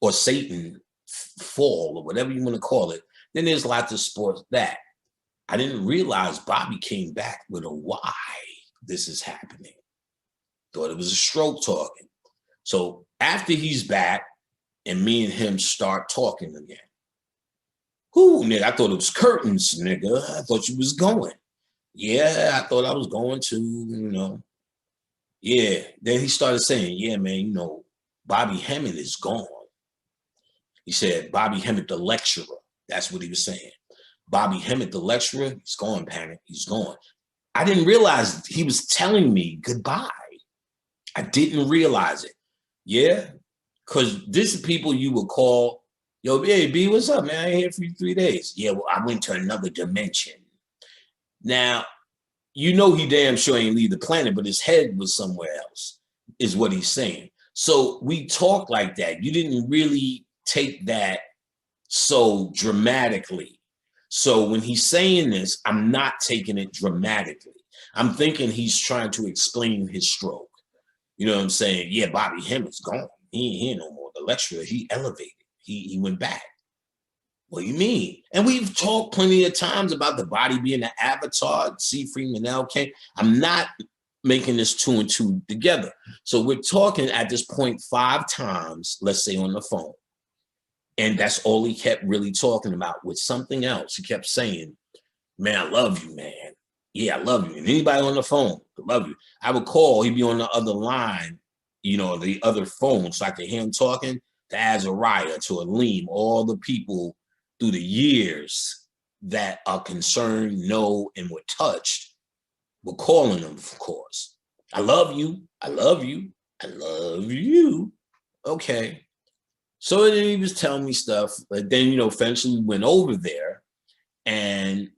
or Satan fall or whatever you want to call it, then there's lots of support that. I didn't realize Bobby came back with a why this is happening. Thought it was a stroke talking. So after he's back and me and him start talking again, whoo, nigga, I thought it was curtains, nigga. I thought you was going. Yeah, I thought I was going to, you know. Yeah. Then he started saying, yeah, man, you know, Bobby Hemmett is gone. He said, Bobby Hemmett, the lecturer. That's what he was saying. Bobby Hemmett, the lecturer, he's gone, Panic. He's gone. I didn't realize he was telling me goodbye. I didn't realize it. Yeah, because this is people you would call, yo, hey, B, what's up, man? I ain't here for you 3 days. Yeah, well, I went to another dimension. Now, you know he damn sure ain't leave the planet, but his head was somewhere else, is what he's saying. So we talk like that. You didn't really take that so dramatically. So when he's saying this, I'm not taking it dramatically. I'm thinking he's trying to explain his stroke. You know what I'm saying? Yeah, Bobby Hemmitt's gone. He ain't no more the lecturer. He elevated. He went back. What do you mean? And we've talked plenty of times about the body being an avatar. C. Freeman L. K. I'm not making this 2 and 2 together. So we're talking at this point 5 times, let's say on the phone. And that's all he kept really talking about with something else. He kept saying, man, I love you, man. Yeah, I love you. And anybody on the phone, I love you. I would call, he'd be on the other line, you know, the other phone, so I could hear him talking to Azariah, to Aleem, all the people through the years that are concerned, know, and were touched, were calling them, of course. I love you. I love you. I love you. Okay. So then he was telling me stuff. But then, you know, eventually we went over there. And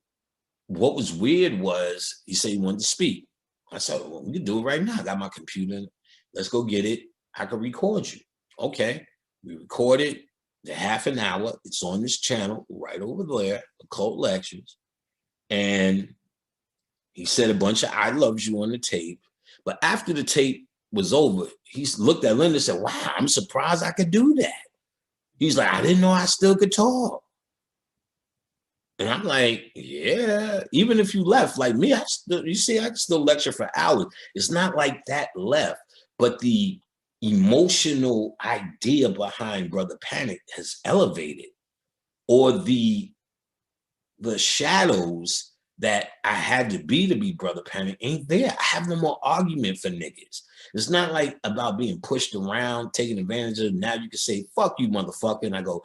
what was weird was he said he wanted to speak. I said, well, we can do it right now. I got my computer. Let's go get it. I can record you. Okay. We recorded the half an hour. It's on this channel right over there, Occult Lectures. And he said a bunch of I loves you on the tape. But after the tape was over, he looked at Linda and said, wow, I'm surprised I could do that. He's like, I didn't know I still could talk. And I'm like, yeah, even if you left, like me, you see, I can still lecture for hours. It's not like that left, but the emotional idea behind Brother Panic has elevated, or the shadows that I had to be Brother Panic ain't there. I have no more argument for niggas. It's not like about being pushed around, taking advantage of. Now you can say, fuck you, motherfucker. And I go,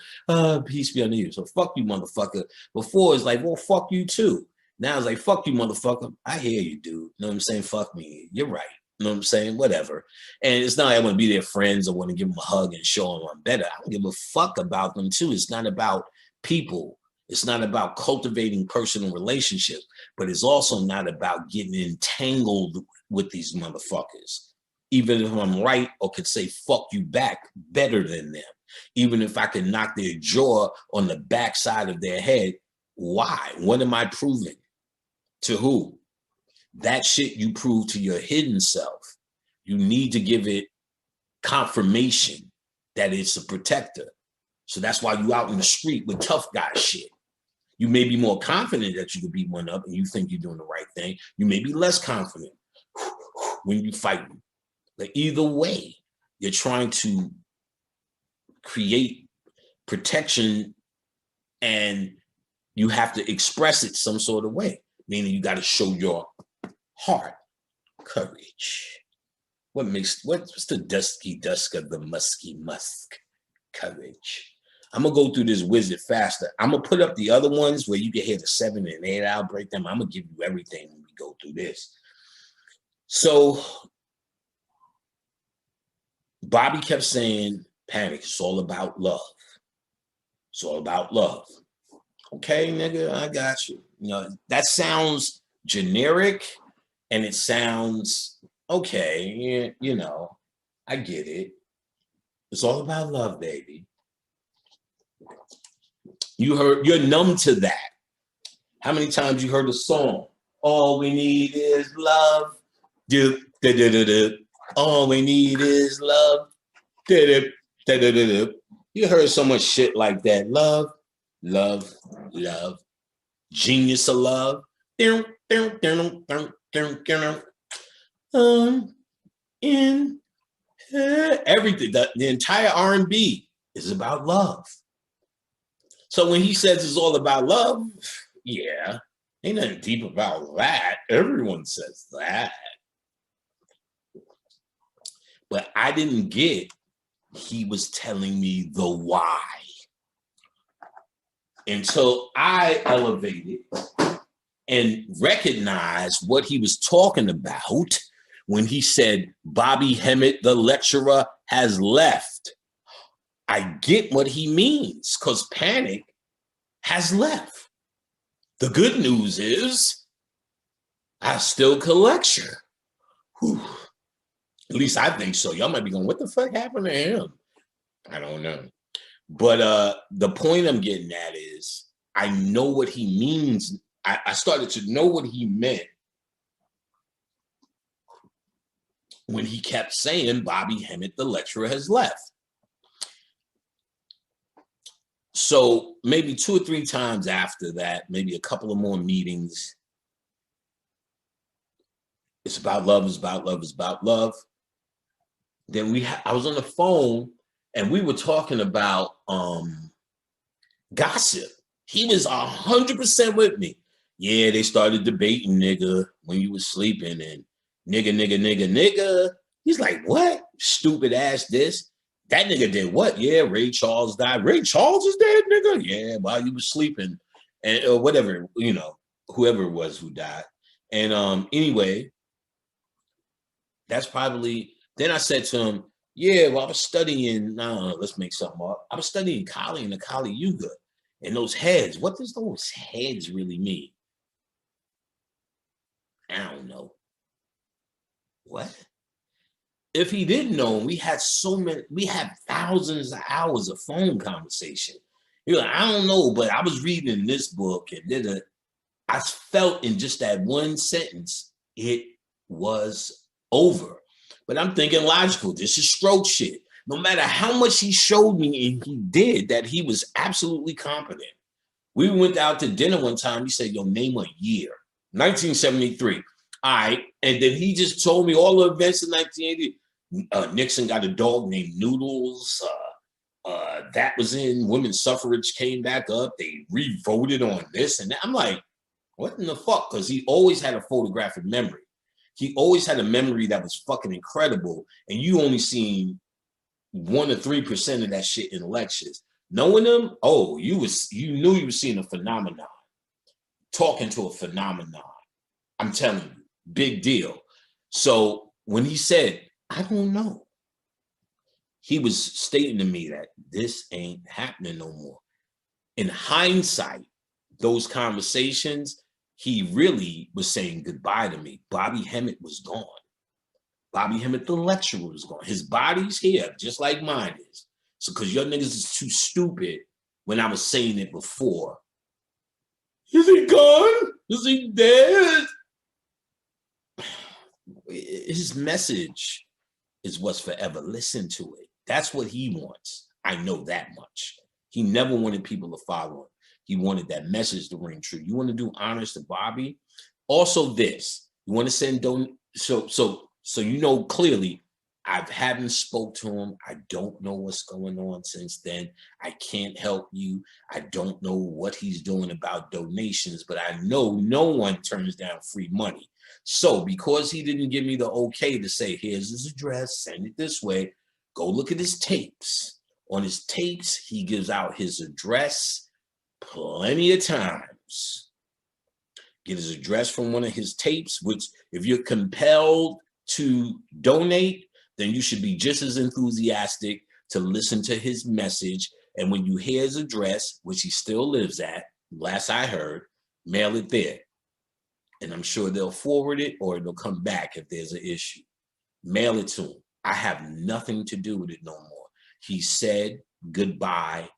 peace be unto you. So fuck you, motherfucker. Before it's like, well, fuck you too. Now it's like, fuck you, motherfucker. I hear you, dude. You know what I'm saying? Fuck me. You're right. You know what I'm saying? Whatever. And it's not like I want to be their friends or want to give them a hug and show them I'm better. I don't give a fuck about them too. It's not about people. It's not about cultivating personal relationships, but it's also not about getting entangled with these motherfuckers. Even if I'm right or could say fuck you back better than them. Even if I can knock their jaw on the backside of their head. Why? What am I proving? To who? That shit you prove to your hidden self. You need to give it confirmation that it's a protector. So that's why you out in the street with tough guy shit. You may be more confident that you could beat one up and you think you're doing the right thing. You may be less confident when you fight them. But either way, you're trying to create protection and you have to express it some sort of way, meaning you got to show your heart, courage. What's the dusky dusk of the musky musk? Courage. I'm gonna go through this wizard faster. I'm gonna put up the other ones where you can hear the 7 and 8 hour breakdown. I'm gonna give you everything when we go through this. So Bobby kept saying, Panic, it's all about love. It's all about love. Okay, nigga, I got you. You know, that sounds generic and it sounds okay. Yeah, you know, I get it. It's all about love, baby. You're numb to that. How many times you heard the song? All we need is love. All we need is love. You heard so much shit like that. Love, love, love. Genius of love. In everything. The entire R&B is about love. So when he says it's all about love, yeah, ain't nothing deep about that. Everyone says that. But I didn't get he was telling me the why until I elevated and recognized what he was talking about when he said Bobby Hemmitt, the lecturer, has left. I get what he means because Panic has left. The good news is I still can lecture. Whew. At least I think so. Y'all might be going, what the fuck happened to him? I don't know. But the point I'm getting at is I know what he means. I started to know what he meant when he kept saying Bobby Hemmett, the lecturer, has left. So maybe 2 or 3 times after that, maybe a couple of more meetings. It's about love, it's about love, it's about love. Then I was on the phone and we were talking about gossip. He was 100% with me. Yeah, they started debating nigga when you was sleeping and nigga. He's like, what? Stupid ass this. That nigga did what? Yeah, Ray Charles died. Ray Charles is dead, nigga? Yeah, while you was sleeping. And whatever, you know, whoever it was who died. And anyway, that's probably, then I said to him, yeah, well, I was studying, let's make something up. I was studying Kali and the Kali Yuga. And those heads, what does those heads really mean? I don't know. What? If he didn't know, we had thousands of hours of phone conversation. You're like, I don't know, but I was reading this book and I felt in just that one sentence, it was over. But I'm thinking logical. This is stroke shit. No matter how much he showed me and he did, that he was absolutely competent. We went out to dinner one time. He said, yo, name a year. 1973. All right. And then he just told me all the events in 1980. Nixon got a dog named Noodles. That was in women's suffrage came back up. They re-voted on this and that. I'm like, what in the fuck? Because he always had a photographic memory. He always had a memory that was fucking incredible. And you only seen 1 or 3% of that shit in lectures. Knowing him, oh, you knew you were seeing a phenomenon. Talking to a phenomenon. I'm telling you, big deal. So when he said, I don't know, he was stating to me that this ain't happening no more. In hindsight, those conversations, he really was saying goodbye to me. Bobby Hemmett was gone. Bobby Hemmett, the lecturer, was gone. His body's here, just like mine is. So, because your niggas is too stupid when I was saying it before. Is he gone? Is he dead? His message is what's forever. Listen to it. That's what he wants. I know that much. He never wanted people to follow him. He wanted that message to ring true. You want to do honors to Bobby? Also this, you want to send so you know clearly I haven't spoke to him. I don't know what's going on since then. I can't help you. I don't know what he's doing about donations, but I know no one turns down free money. So because he didn't give me the okay to say, here's his address, send it this way, go look at his tapes. On his tapes, he gives out his address plenty of times. Get his address from one of his tapes, which if you're compelled to donate, then you should be just as enthusiastic to listen to his message. And when you hear his address, which he still lives at, last I heard, mail it there. And I'm sure they'll forward it or it'll come back if there's an issue. Mail it to him. I have nothing to do with it no more. He said goodbye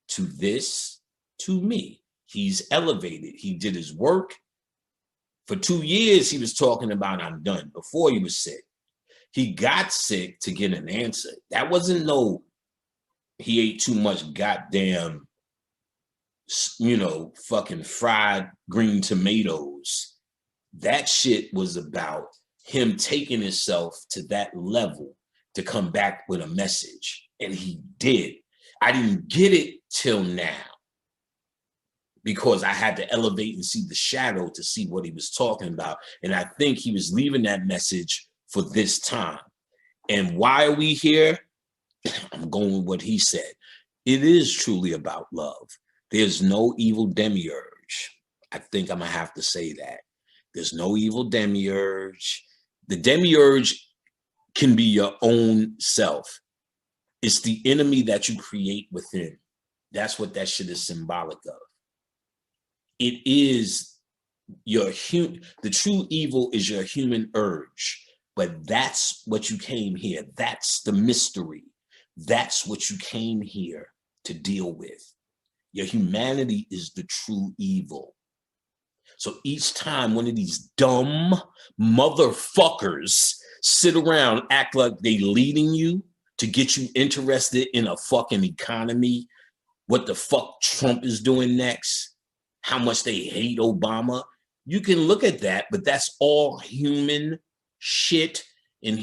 to this, to me. He's elevated. He did his work. For 2 years, he was talking about I'm done before he was sick. He got sick to get an answer. That wasn't no, he ate too much goddamn, fucking fried green tomatoes. That shit was about him taking himself to that level to come back with a message. And he did. I didn't get it till now because I had to elevate and see the shadow to see what he was talking about. And I think he was leaving that message for this time. And why are we here? I'm going with what he said. It is truly about love. There's no evil demiurge. I think I'm gonna have to say that. There's no evil demiurge. The demiurge can be your own self. It's the enemy that you create within. That's what that shit is symbolic of. It is the true evil is your human urge, but that's what you came here. That's the mystery. That's what you came here to deal with. Your humanity is the true evil. So each time one of these dumb motherfuckers sit around, act like they leading you to get you interested in a fucking economy, what the fuck Trump is doing next, how much they hate Obama. You can look at that, but that's all human shit. And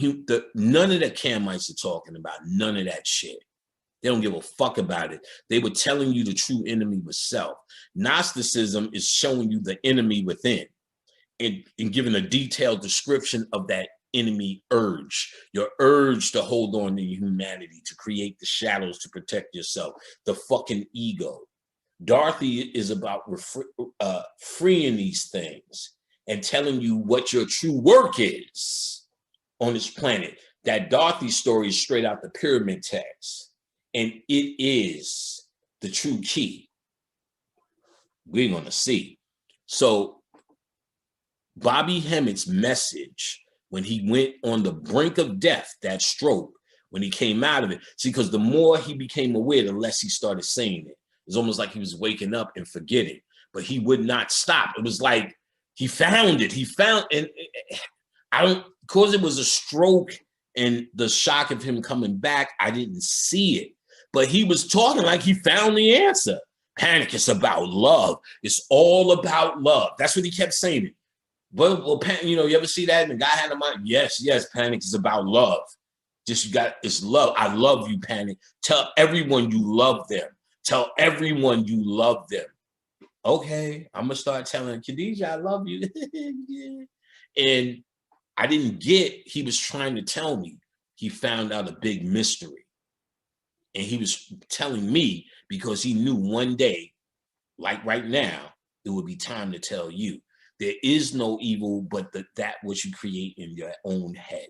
none of the Camites are talking about none of that shit. They don't give a fuck about it. They were telling you the true enemy was self. Gnosticism is showing you the enemy within and giving a detailed description of that enemy urge, your urge to hold on to humanity, to create the shadows to protect yourself, the fucking ego. Dorothy is about freeing these things and telling you what your true work is on this planet. That Dorothy story is straight out the pyramid text. And it is the true key. We're going to see. So Bobby Hemmitt's message when he went on the brink of death, that stroke, when he came out of it, see, because the more he became aware, the less he started saying it. It's almost like he was waking up and forgetting, but he would not stop. It was like he found it. And I don't, because it was a stroke and the shock of him coming back, I didn't see it. But he was talking like he found the answer. Panic is about love. It's all about love. That's what he kept saying. Well, you know, you ever see that? And the guy had a mind. Yes, panic is about love. It's love. I love you, Panic. Tell everyone you love them. Tell everyone you love them. Okay, I'm gonna start telling Khadijah, I love you. And I didn't get, he was trying to tell me he found out a big mystery. And he was telling me because he knew one day, like right now, it would be time to tell you. There is no evil but that which you create in your own head.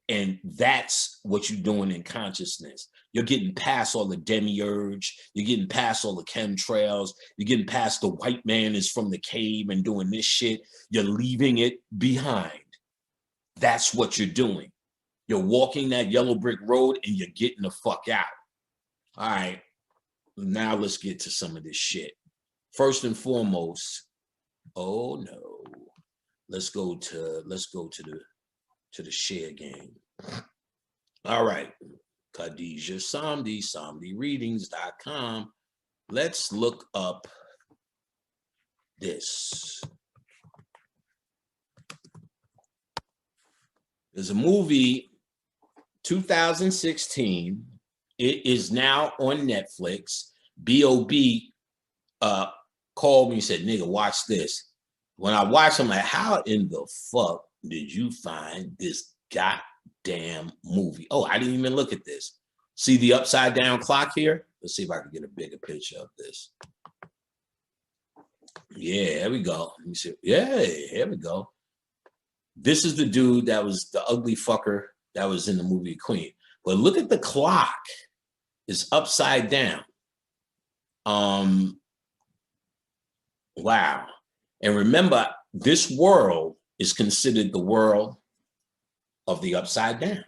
And that's what you're doing in consciousness. You're getting past all the demiurge. You're getting past all the chemtrails. You're getting past the white man is from the cave and doing this shit. You're leaving it behind. That's what you're doing. You're walking that yellow brick road and you're getting the fuck out. All right, now let's get to some of this shit. First and foremost, oh no, let's go to the share game. All right, Khadijah Samdi, SamdiReadings.com. Let's look up this. There's a movie, 2016. It is now on Netflix. B.O.B. called me and said, nigga, watch this. When I watched, I'm like, how in the fuck did you find this goddamn movie? Oh, I didn't even look at this. See the upside down clock here? Let's see if I can get a bigger picture of this. Yeah, there we go. Let me see. Yeah, here we go. This is the dude that was the ugly fucker that was in the movie Queen. But look at the clock. It's upside down. Wow. And remember, this world is considered the world of the upside down.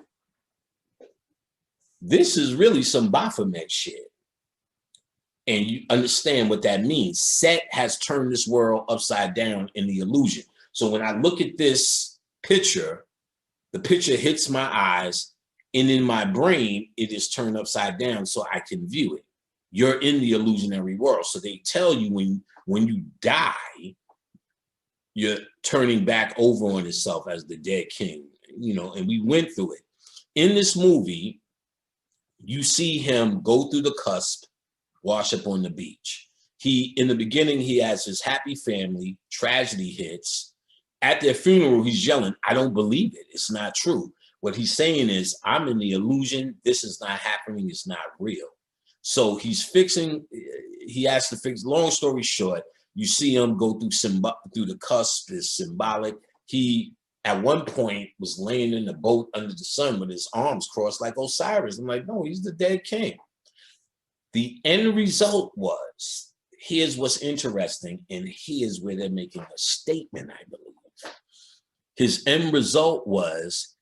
This is really some Baphomet shit. And you understand what that means. Set has turned this world upside down in the illusion. So when I look at this picture, the picture hits my eyes, and in my brain, it is turned upside down so I can view it. You're in the illusionary world. So they tell you when you die, you're turning back over on itself as the dead king, you know, and we went through it. In this movie, you see him go through the cusp, wash up on the beach. In the beginning, he has his happy family, tragedy hits. At their funeral, he's yelling, I don't believe it. It's not true. What he's saying is, I'm in the illusion. This is not happening. It's not real. So he has to fix, long story short, you see him go through the cusp, is symbolic. He, at one point, was laying in the boat under the sun with his arms crossed like Osiris. I'm like, no, he's the dead king. The end result was, here's what's interesting, and here's where they're making a statement, I believe. His end result was,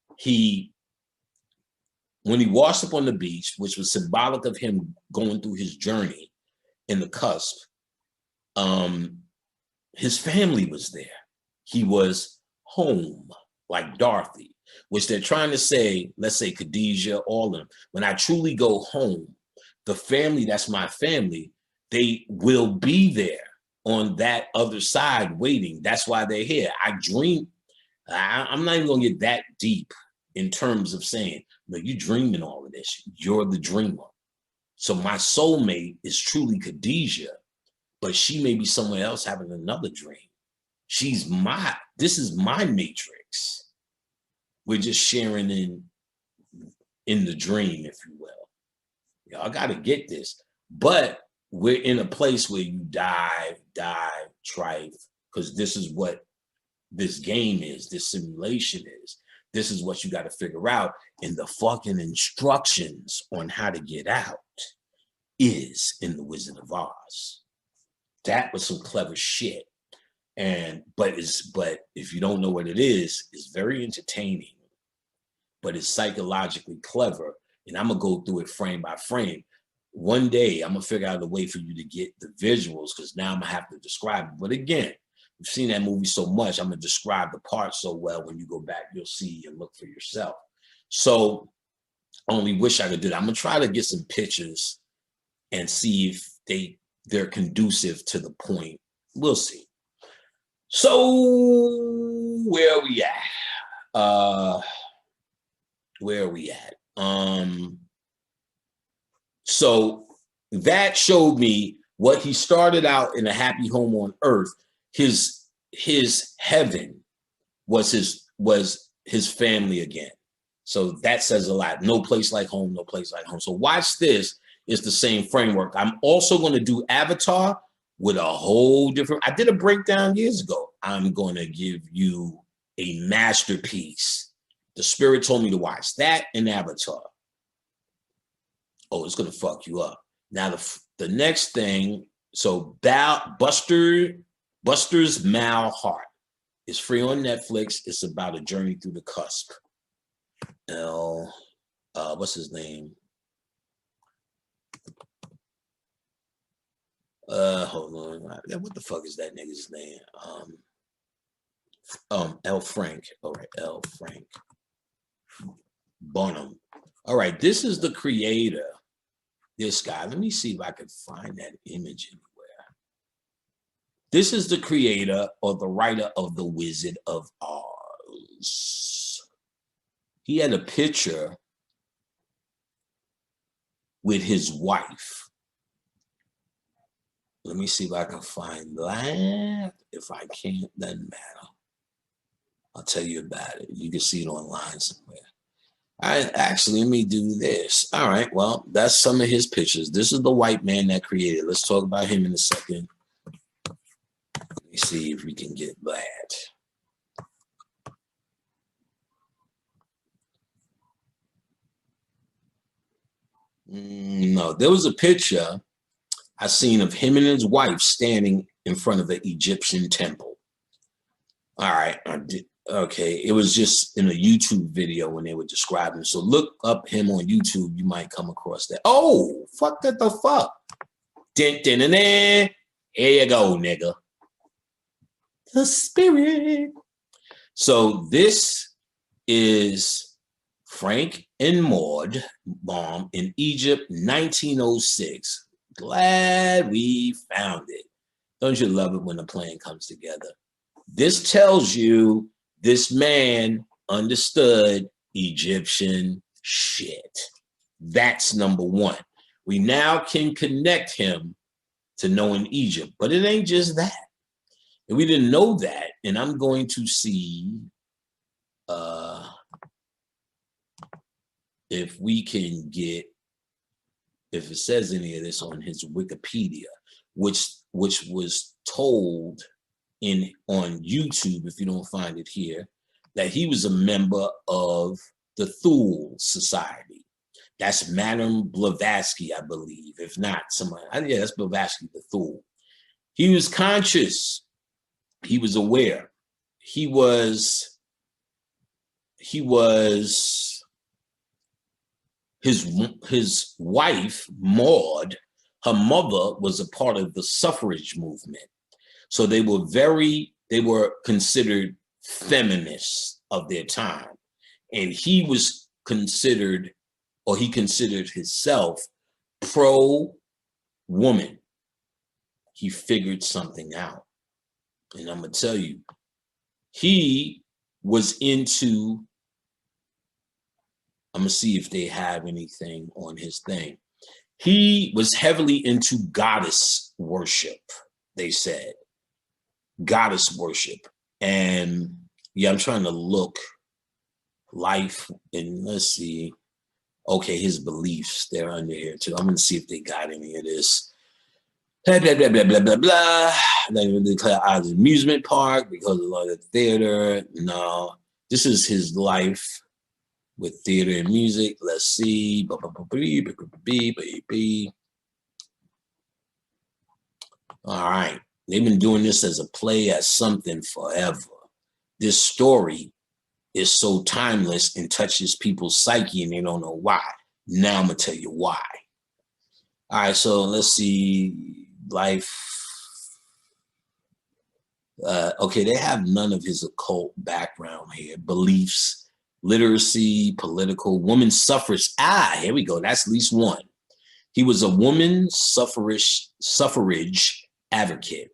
when he washed up on the beach, which was symbolic of him going through his journey in the cusp, his family was there. He was home, like Dorothy. which they're trying to say, let's say Khadijah, all of them, when I truly go home, the family that's my family, they will be there on that other side waiting. That's why they're here. I dream. I'm not even gonna get that deep in terms of saying, no, you dreaming all of this. You're the dreamer. So my soulmate is truly Khadijah, but she may be somewhere else having another dream. This is my matrix. We're just sharing in the dream, if you will. Y'all gotta get this. But we're in a place where you dive, trife, because this is what this game is, this simulation is. This is what you got to figure out. And the fucking instructions on how to get out is in The Wizard of Oz. That was some clever shit. But if you don't know what it is, it's very entertaining, but it's psychologically clever. And I'm gonna go through it frame by frame. One day I'm gonna figure out a way for you to get the visuals, because now I'm gonna have to describe it. But again, you've seen that movie so much, I'm gonna describe the parts so well. When you go back, you'll see and look for yourself. So I only wish I could do that. I'm gonna try to get some pictures and see if they're conducive to the point. We'll see. So where are we at? So that showed me what he started out in a happy home on earth. His heaven was his family again. So that says a lot. No place like home, no place like home. So watch this. It's the same framework. I'm also going to do Avatar with a whole different, I did a breakdown years ago. I'm going to give you a masterpiece. The spirit told me to watch that and Avatar. Oh, it's going to fuck you up. Now, the next thing, so Buster's Malheart is free on Netflix. It's about a journey through the cusp. What's his name? Hold on. What the fuck is that nigga's name? L. Frank. All right, L. Frank Bonham. All right, this is the creator. This guy. Let me see if I can find that image anywhere. This is the creator or the writer of The Wizard of Oz. He had a picture with his wife. Let me see if I can find that. If I can't, doesn't matter. I'll tell you about it. You can see it online somewhere. Let me do this. All right, well, that's some of his pictures. This is the white man that created. Let's talk about him in a second. Let me see if we can get that. No, there was a picture I seen of him and his wife standing in front of the Egyptian temple. All right, I did. Okay, it was just in a YouTube video when they were describing. So look up him on YouTube. You might come across that. Oh, fuck that the fuck. Here you go, nigga. The spirit. So this is Frank and Maud Bomb in Egypt, 1906. Glad we found it. Don't you love it when a plan comes together? This tells you this man understood Egyptian shit. That's number one. We now can connect him to knowing Egypt, but it ain't just that. And we didn't know that. And I'm going to see if we can get, if it says any of this on his Wikipedia, which was told on YouTube, if you don't find it here, that he was a member of the Thule Society. That's Madame Blavatsky, I believe. If not, somebody, yeah, that's Blavatsky, the Thule. He was conscious. He was aware. His wife, Maud, her mother was a part of the suffrage movement. So they were considered feminists of their time. And he was considered, or he considered himself pro-woman. He figured something out. And I'm going to tell you, he was into, I'm going to see if they have anything on his thing. He was heavily into goddess worship, they said. Goddess worship. And yeah, I'm trying to look life and let's see. Okay, his beliefs, they're under here too. I'm going to see if they got any of this. Blah, blah, blah, blah, blah, blah, blah. They declare Oz amusement park because of a lot of theater. No, this is his life with theater and music. Let's see. All right. They've been doing this as a play, as something forever. This story is so timeless and touches people's psyche and they don't know why. Now I'm going to tell you why. All right, so let's see. Life. Okay, they have none of his occult background here. Beliefs, literacy, political, women's suffrage. Ah, here we go. That's at least one. He was a woman's suffrage advocate.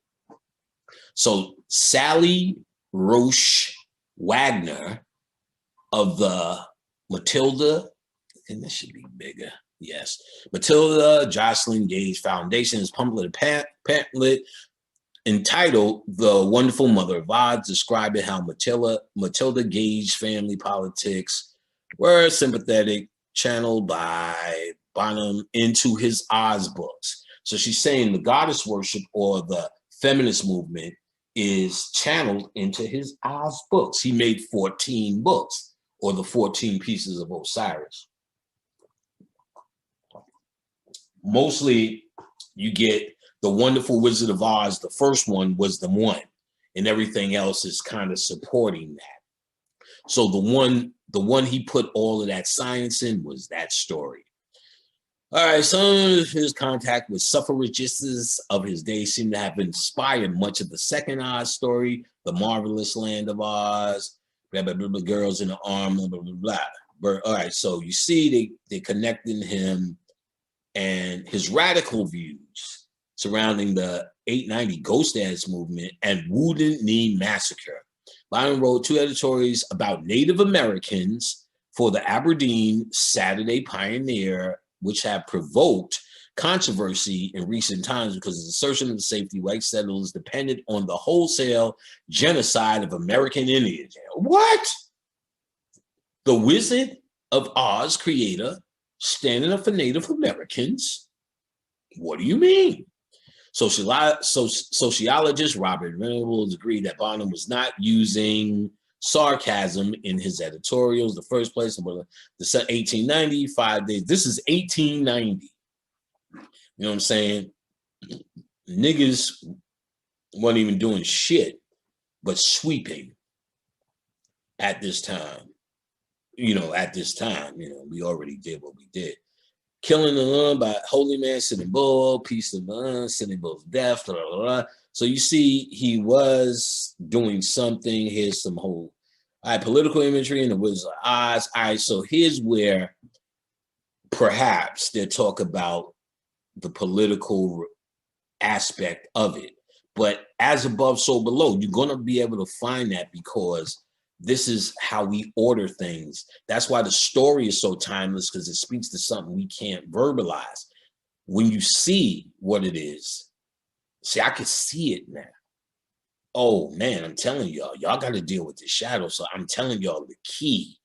So Sally Roche Wagner of the Matilda, and this should be bigger. Yes, Matilda Jocelyn Gage Foundation has published a pamphlet entitled "The Wonderful Mother of Oz," describing how Matilda Gage family politics were sympathetic, channeled by Bonham into his Oz books. So she's saying the goddess worship or the feminist movement is channeled into his Oz books. He made 14 books, or the 14 pieces of Osiris. Mostly you get The Wonderful Wizard of Oz. The first one was the one, and everything else is kind of supporting that. So the one he put all of that science in was that story. All right, some of his contact with suffragists of his day seem to have inspired much of the second Oz story, The Marvelous Land of Oz, blah, blah, blah, blah, Girls in the Arm, blah, blah, blah, blah. All right, so you see they connecting him and his radical views surrounding the 890 Ghost Dance movement and Wounded Knee Massacre. Byron wrote 2 editorials about Native Americans for the Aberdeen Saturday Pioneer, which have provoked controversy in recent times because of the assertion of the safety white settlers depended on the wholesale genocide of American Indians. What? The Wizard of Oz creator standing up for Native Americans? What do you mean? Sociologist Robert Reynolds agreed that Bonham was not using sarcasm in his editorials. The first place, the 1890, 5 days. This is 1890. You know what I'm saying? Niggas weren't even doing shit but sweeping at this time. At this time, we already did what we did. Killing the by holy man, Sitting Bull, peace of Sitting Bull's death, blah, blah, blah. So you see, he was doing something. Here's some whole political imagery in the Wizard of Oz. All right, so here's where perhaps they talk about the political aspect of it. But as above, so below, you're going to be able to find that because this is how we order things. That's why the story is so timeless, because it speaks to something we can't verbalize. When you see what it is, see, I can see it now. Oh man, I'm telling y'all got to deal with the shadow. So I'm telling y'all the key.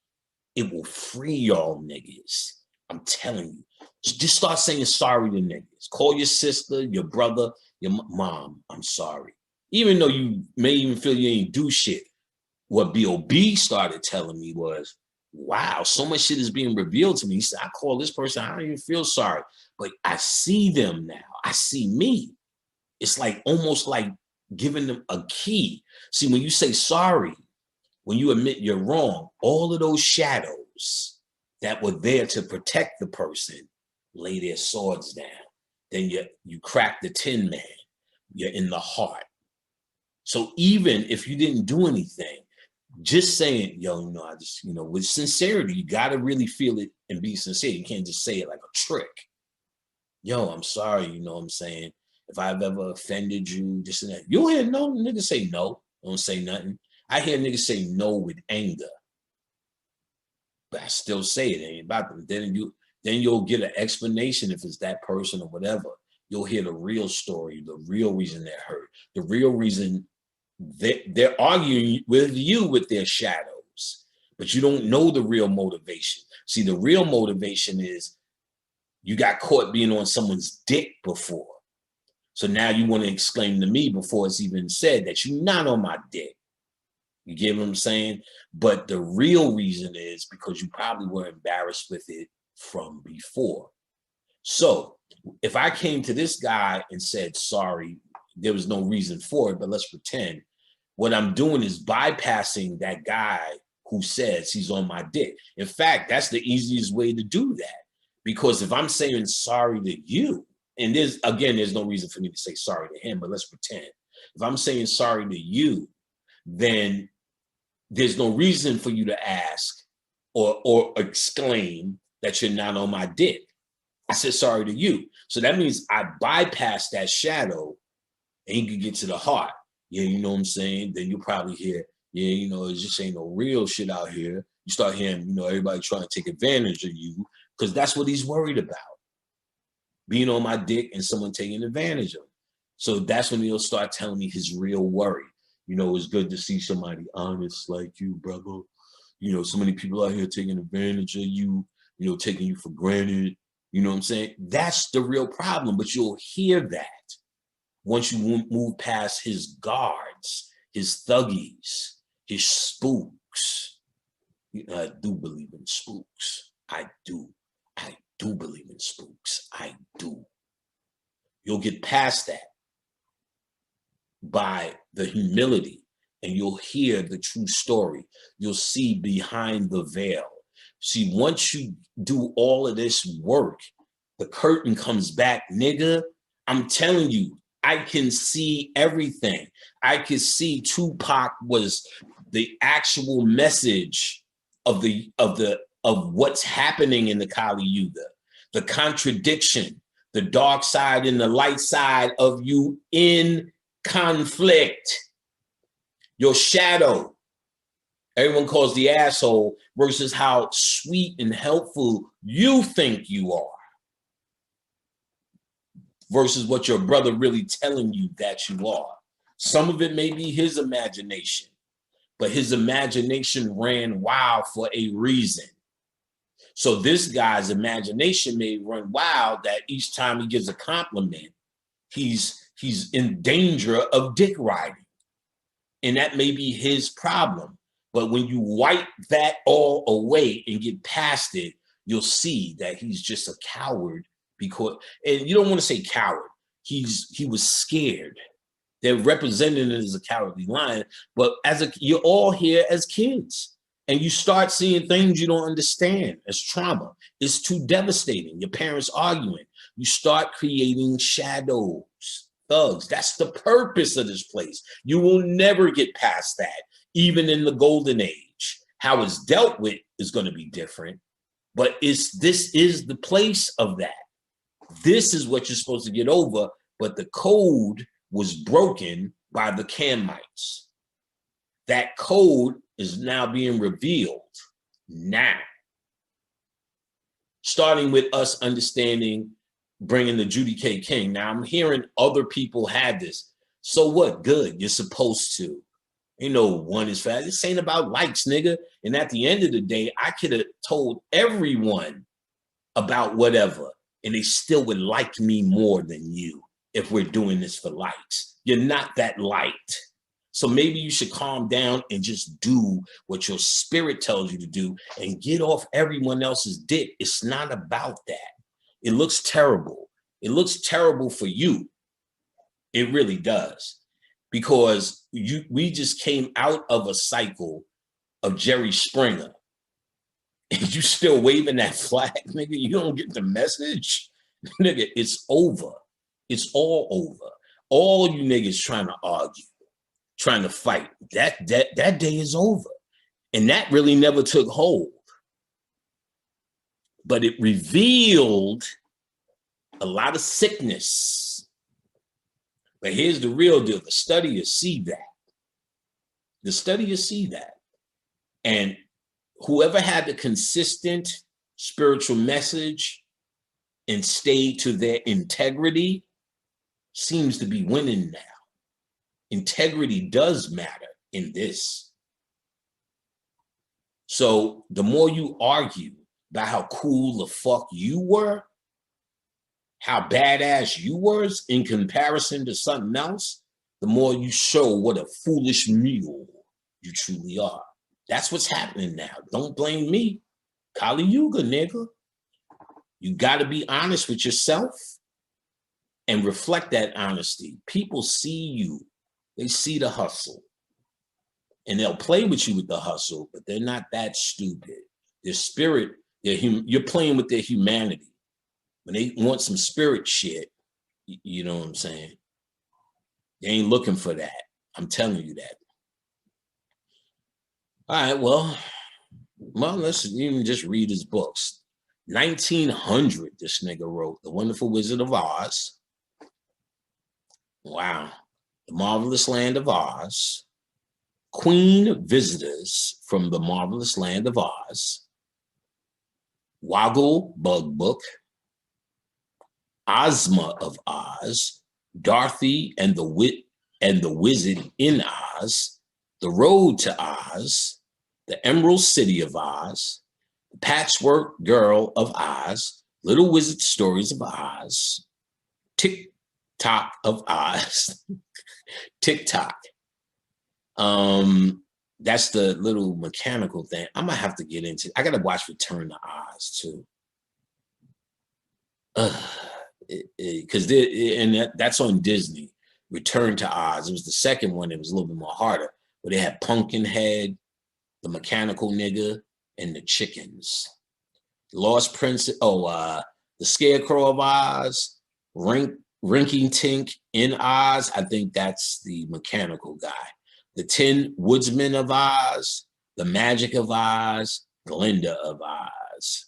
It will free y'all niggas. I'm telling you. Just start saying sorry to niggas. Call your sister, your brother, your mom, I'm sorry. Even though you may even feel you ain't do shit. What B.O.B. started telling me was, wow, so much shit is being revealed to me. He said, I call this person, I don't even feel sorry. But I see them now. I see me. It's like almost like giving them a key. See, when you say sorry, when you admit you're wrong, all of those shadows that were there to protect the person lay their swords down. Then you crack the tin man. You're in the heart. So even if you didn't do anything, just saying, yo, you know, I just, you know, with sincerity, you got to really feel it and be sincere. You can't just say it like a trick. Yo, I'm sorry, you know what I'm saying? If I've ever offended you, this and that. You'll hear no niggas say no. Don't say nothing. I hear niggas say no with anger. But I still say it ain't about them. Then you'll get an explanation if it's that person or whatever. You'll hear the real story, the real reason they're hurt, the real reason they're arguing with you with their shadows, but you don't know the real motivation. See, the real motivation is you got caught being on someone's dick before. So now you want to exclaim to me before it's even said that you're not on my dick. You get what I'm saying? But the real reason is because you probably were embarrassed with it from before. So if I came to this guy and said, sorry, there was no reason for it, but let's pretend, what I'm doing is bypassing that guy who says he's on my dick. In fact, that's the easiest way to do that. Because if I'm saying sorry to you, and there's no reason for me to say sorry to him, but let's pretend. If I'm saying sorry to you, then there's no reason for you to ask or exclaim that you're not on my dick. I said sorry to you. So that means I bypassed that shadow and you can get to the heart. Yeah, you know what I'm saying? Then you'll probably hear, yeah, you know, it just ain't no real shit out here. You start hearing, you know, everybody trying to take advantage of you because that's what he's worried about. Being on my dick and someone taking advantage of him. So that's when he'll start telling me his real worry. You know, it's good to see somebody honest like you, brother. You know, so many people out here taking advantage of you, you know, taking you for granted. You know what I'm saying? That's the real problem, but you'll hear that once you move past his guards, his thuggies, his spooks. I do believe in spooks. I do believe in spooks. I do. You'll get past that by the humility and you'll hear the true story. You'll see behind the veil. See, once you do all of this work, the curtain comes back, nigga. I'm telling you, I can see everything. I can see Tupac was the actual message of what's happening in the Kali Yuga, the contradiction, the dark side and the light side of you in conflict. Your shadow, everyone calls the asshole, versus how sweet and helpful you think you are, versus what your brother really telling you that you are. Some of it may be his imagination, but his imagination ran wild for a reason. So this guy's imagination may run wild that each time he gives a compliment, he's in danger of dick riding. And that may be his problem. But when you wipe that all away and get past it, you'll see that he's just a coward because, and you don't want to say coward, he was scared. They're representing it as a cowardly lion, but you're all here as kids and you start seeing things you don't understand as trauma. It's too devastating. Your parents arguing. You start creating shadows, thugs. That's the purpose of this place. You will never get past that, even in the golden age. How it's dealt with is going to be different, but this is the place of that. This is what you're supposed to get over, but the code was broken by the Kamites. That code is now being revealed now. Starting with us understanding, bringing the Judy K. King. Now I'm hearing other people had this. So what? Good. You're supposed to. You know, one is fast. This ain't about likes, nigga. And at the end of the day, I could have told everyone about whatever, and they still would like me more than you if we're doing this for likes. You're not that liked. So maybe you should calm down and just do what your spirit tells you to do and get off everyone else's dick. It's not about that. It looks terrible. It looks terrible for you. It really does. Because we just came out of a cycle of Jerry Springer. And you still waving that flag, nigga. You don't get the message. Nigga, it's over. It's all over. All you niggas trying to argue, trying to fight, that day is over. And that really never took hold. But it revealed a lot of sickness. But here's the real deal. The studies see that. The studies see that. And whoever had the consistent spiritual message and stayed to their integrity seems to be winning now. Integrity does matter in this. So the more you argue about how cool the fuck you were, how badass you were in comparison to something else, the more you show what a foolish mule you truly are. That's what's happening now. Don't blame me. Kali Yuga, nigga. You got to be honest with yourself and reflect that honesty. People see you. They see the hustle. And they'll play with you with the hustle, but they're not that stupid. Their spirit, you're playing with their humanity. When they want some spirit shit, you know what I'm saying? They ain't looking for that. I'm telling you that. All right, well, let's even just read his books. 1900, this nigga wrote The Wonderful Wizard of Oz. Wow. The Marvelous Land of Oz. Queen Visitors from the Marvelous Land of Oz. Woggle Bug Book. Ozma of Oz. Dorothy and the Wizard in Oz. The Road to Oz. The Emerald City of Oz. The Patchwork Girl of Oz. Little Wizard Stories of Oz. Tick-Tock of Oz. Tick-Tock. That's the little mechanical thing. I'm gonna have to get into. I gotta watch Return to Oz too. Because that's on Disney. Return to Oz. It was the second one. It was a little bit more harder. But they had Pumpkinhead, the mechanical nigga, and the chickens. Lost Prince. The Scarecrow of Oz. Rinky Tink in Oz. I think that's the mechanical guy. The Tin Woodsman of Oz. The Magic of Oz. Glinda of Oz.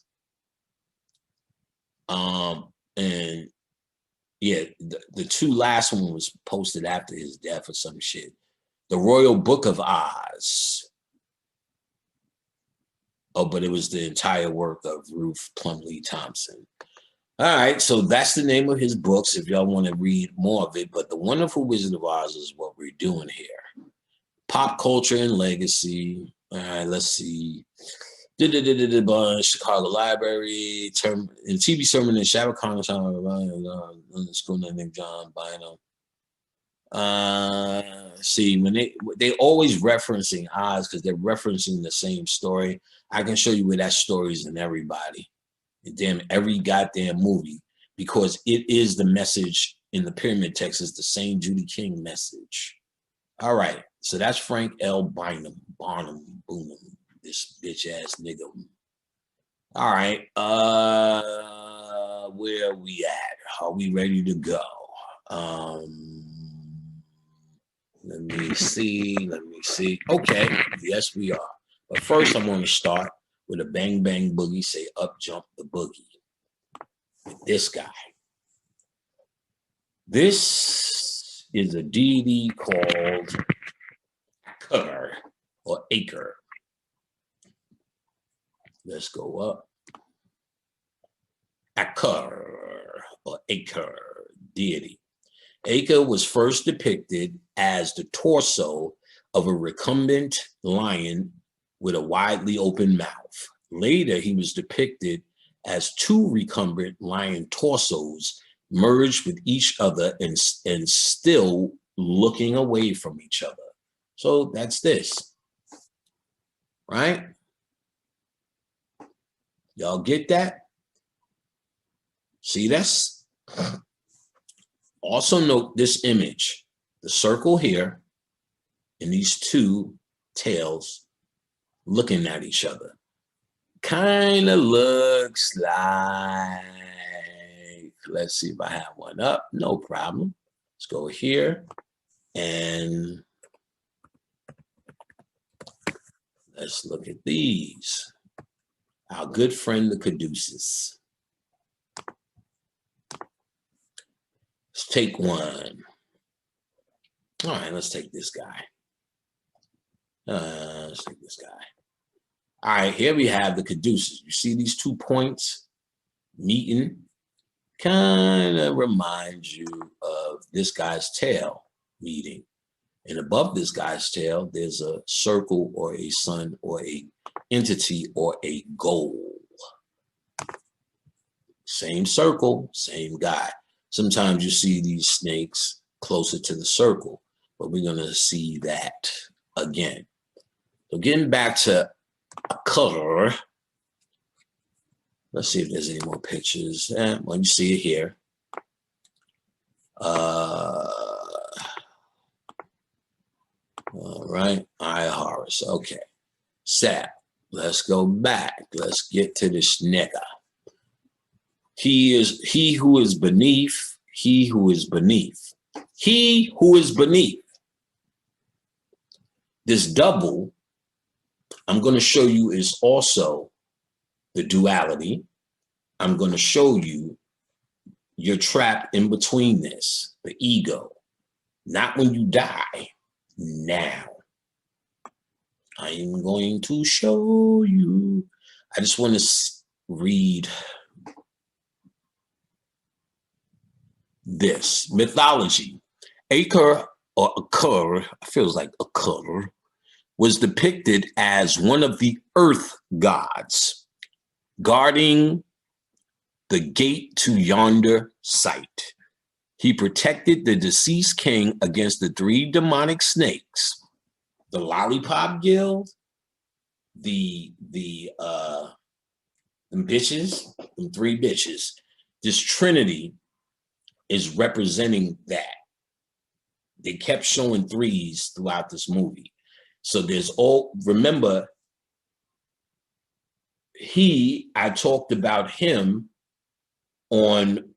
And yeah, the two last one was posted after his death or some shit. The Royal Book of Oz. Oh, but it was the entire work of Ruth Plumley Thompson. All right, so that's the name of his books if y'all want to read more of it. But The Wonderful Wizard of Oz is what we're doing here. Pop culture and legacy. All right, let's see. Chicago Library, and TV sermon in Shadow Congress, school named John Bynum. See, when they always referencing Oz because they're referencing the same story. I can show you where that story is in everybody, and damn every goddamn movie, because it is the message in the pyramid text is the same Judy King message. All right, so that's Frank L. Barnum, Boonham. This bitch ass nigga. All right. Where are we at? Are we ready to go? Let me see. Okay. Yes, we are. But first, I'm going to start with a bang bang boogie. Say up jump the boogie. With this guy. This is a deity called Acre or Acre. Let's go up. Acre or Acre deity. Acre was first depicted as the torso of a recumbent lion with a widely open mouth. Later, he was depicted as two recumbent lion torsos merged with each other and still looking away from each other. So that's this, right? Y'all get that? See this? Also note this image, the circle here, and these two tails looking at each other. Kind of looks like, let's see if I have one up. No problem. Let's go here and Let's look at these. Our good friend, the caduceus. Let's take one. All right, let's take this guy. Let's take this guy. All right, here we have the caduceus. You see these 2 points meeting? Kind of reminds you of this guy's tail meeting. And above this guy's tail, there's a circle or a sun or a entity or a goal. Same circle, same guy. Sometimes you see these snakes closer to the circle, but we're going to see that again. So getting back to Occult, let's see if there's any more pictures. Well, you see it here. All right, Horus. Okay, Sap. Let's go back. Let's get to this nigga. He who is beneath. He who is beneath. He who is beneath. This double, I'm going to show you, is also the duality. I'm going to show you you're trapped in between this, the ego. Not when you die. Now, I'm going to show you. I just want to read this. Mythology. Acre or Occult, feels like Occult, was depicted as one of the earth gods, guarding the gate to yonder site. He protected the deceased king against the 3 demonic snakes, the Lollipop Guild, them bitches, them 3 bitches. This trinity is representing that. They kept showing 3s throughout this movie. So there's remember, I talked about him on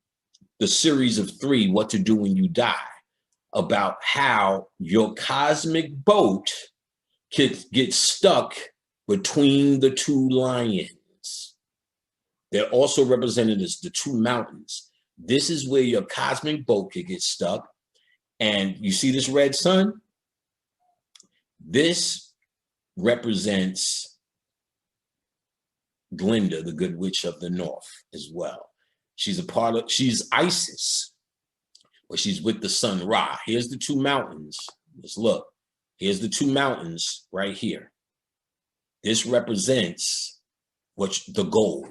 the series of 3, What to Do When You Die, about how your cosmic boat could get stuck between the 2 lions. They're also represented as the 2 mountains. This is where your cosmic boat could get stuck. And you see this red sun? This represents Glinda, the Good Witch of the North, as well. She's Isis, but she's with the sun Ra. Here's the 2 mountains. Let's look. Here's the 2 mountains right here. This represents the goal.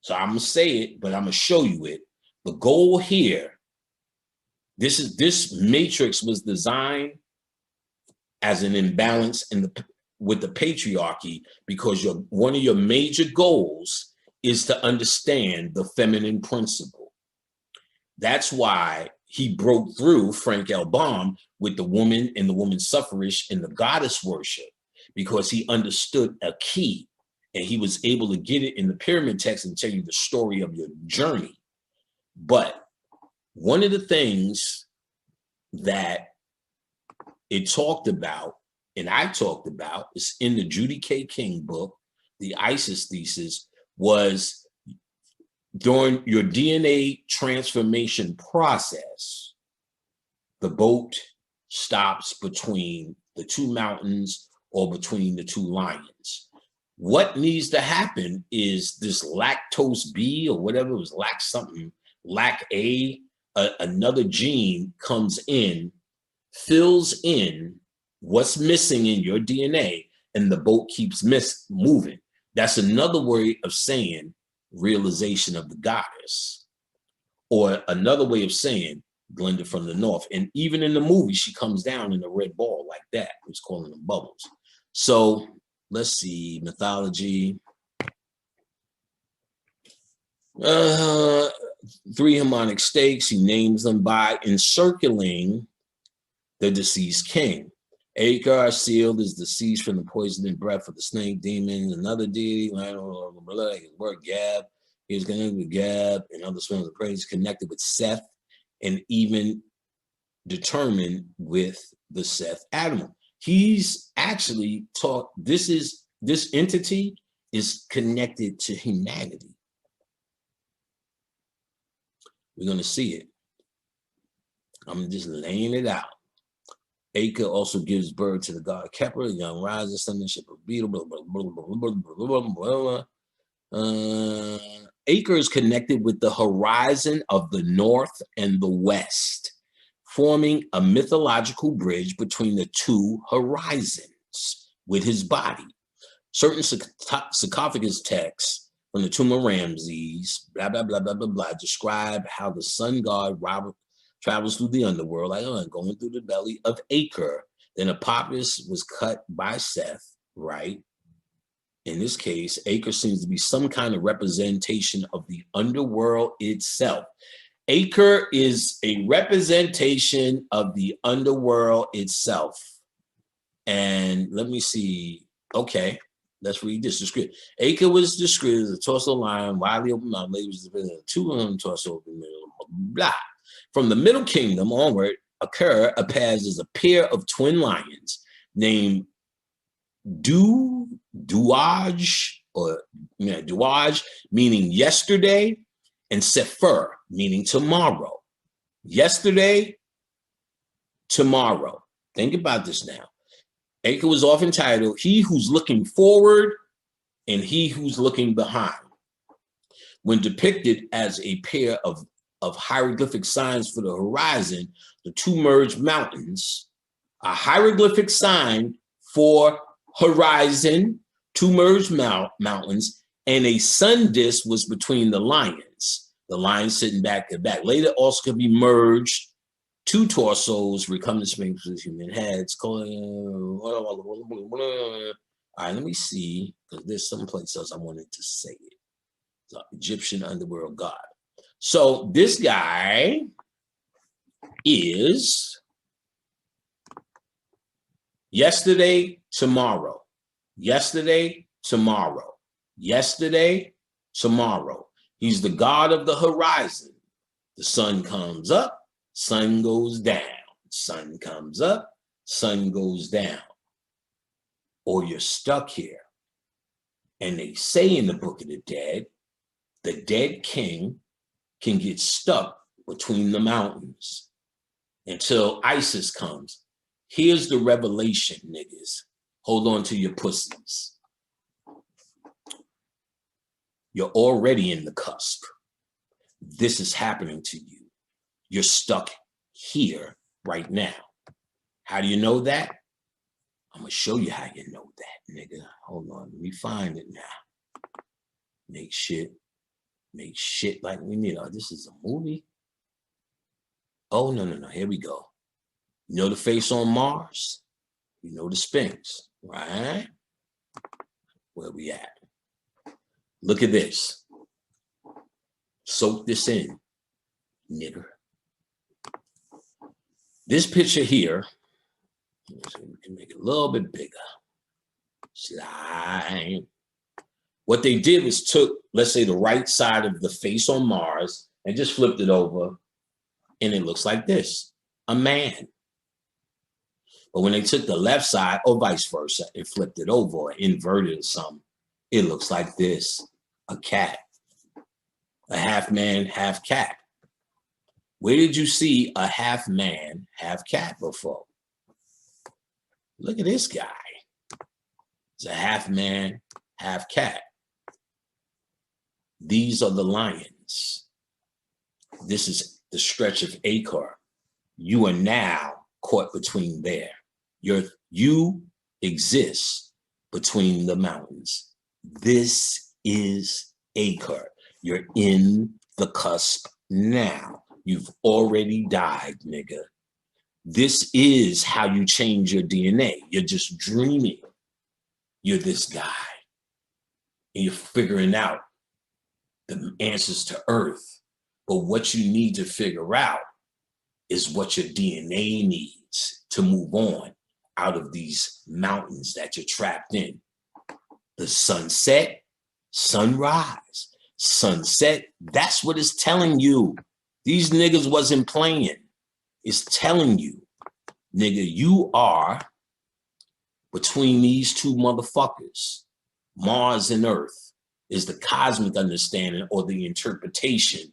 So I'm gonna say it, but I'm gonna show you it. The goal here, this matrix was designed as an imbalance with the patriarchy, because one of your major goals is to understand the feminine principle. That's why he broke through, Frank L. Baum, with the woman and the woman suffrage and the goddess worship, because he understood a key, and he was able to get it in the pyramid text and tell you the story of your journey. But one of the things that it talked about, and I talked about, is in the Judy K. King book, the Isis Thesis, was during your DNA transformation process, the boat stops between the 2 mountains or between the 2 lions. What needs to happen is this lactose B or whatever it was, lac A, another gene comes in, fills in what's missing in your DNA, and the boat keeps moving. That's another way of saying realization of the goddess, or another way of saying Glinda from the North. And even in the movie, she comes down in a red ball like that. Who's calling them bubbles. So let's see, mythology. 3 harmonic stakes. He names them by encircling the deceased king. Akar sealed is deceased from the poisoning breath of the snake demon. Another deity, word Gab. He was connected with Gab and other swings of praise, connected with Seth, and even determined with the Seth animal. He's actually taught this entity is connected to humanity. We're going to see it. I'm just laying it out. Acre also gives birth to the god Kepler, the young rising sun, ship of beetle, blah, blah, blah, blah, blah, blah, blah. Acre is connected with the horizon of the north and the west, forming a mythological bridge between the two horizons with his body. Certain sarcophagus texts from the tomb of Ramses, blah, blah, blah, blah, blah, blah, describe how the sun god Robert travels through the underworld, like going through the belly of Acre. Then Apophis was cut by Seth, right? In this case, Acre seems to be some kind of representation of the underworld itself. Acre is a representation of the underworld itself. And let me see. Okay, let's read this description. Acre was described as a torso lion, widely open mouth, labels two torso open, blah. From the Middle Kingdom onward, appears as a pair of twin lions named Duaj, meaning yesterday, and Sefer, meaning tomorrow. Yesterday, tomorrow. Think about this now. Acre was often titled, He Who's Looking Forward and He Who's Looking Behind. When depicted as a pair of hieroglyphic signs for the horizon, the two merged mountains, a hieroglyphic sign for horizon, two merged mountains, and a sun disk was between the lions sitting back to back. Later also could be merged, two torsos, recumbent sphinx with human heads. All right, let me see, because there's someplace else I wanted to say it. The Egyptian underworld god. So this guy is yesterday, tomorrow, yesterday, tomorrow, yesterday, tomorrow. He's the god of the horizon. The sun comes up, sun goes down. Sun comes up, sun goes down. Or you're stuck here. And they say in the Book of the dead king can get stuck between the mountains until Isis comes. Here's the revelation, niggas. Hold on to your pussies. You're already in the cusp. This is happening to you. You're stuck here right now. How do you know that? I'm gonna show you how you know that, nigga. Hold on, let me find it now. Make shit like we need. Oh, this is a movie. Oh, no. Here we go. You know the face on Mars? You know the Sphinx, right? Where we at? Look at this. Soak this in, nigger. This picture here, so we can make it a little bit bigger. Slide. What they did was took, let's say, the right side of the face on Mars and just flipped it over, and it looks like this, a man. But when they took the left side, or vice versa, and flipped it over or inverted or something, it looks like this, a cat. A half man, half cat. Where did you see a half man, half cat before? Look at this guy. It's a half man, half cat. These are the lions. This is the stretch of Acre. You are now caught between there. You exist between the mountains. This is Acre. You're in the cusp now. You've already died, nigga. This is how you change your DNA. You're just dreaming. You're this guy. And you're figuring out the answers to Earth. But what you need to figure out is what your DNA needs to move on out of these mountains that you're trapped in. The sunset, sunrise, sunset, that's what it's telling you. These niggas wasn't playing. It's telling you, nigga, you are between these two motherfuckers, Mars and Earth, is the cosmic understanding or the interpretation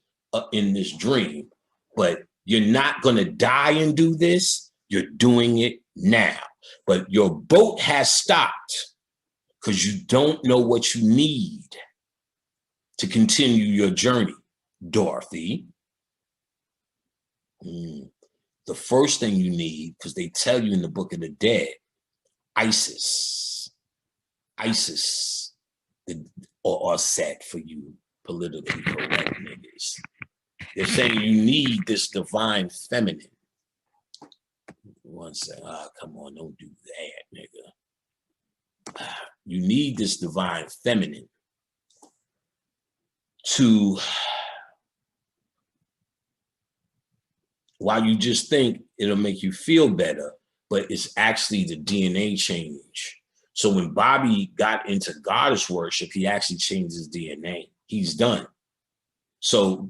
in this dream. But you're not going to die and do this. You're doing it now. But your boat has stopped because you don't know what you need to continue your journey, Dorothy. The first thing you need, because they tell you in the Book of the Dead, ISIS, or set for you politically correct niggas. They're saying you need this divine feminine. One second, come on, don't do that, nigga. You need this divine feminine to, while you just think it'll make you feel better, but it's actually the DNA change. So when Bobby got into goddess worship, he actually changed his DNA. He's done. So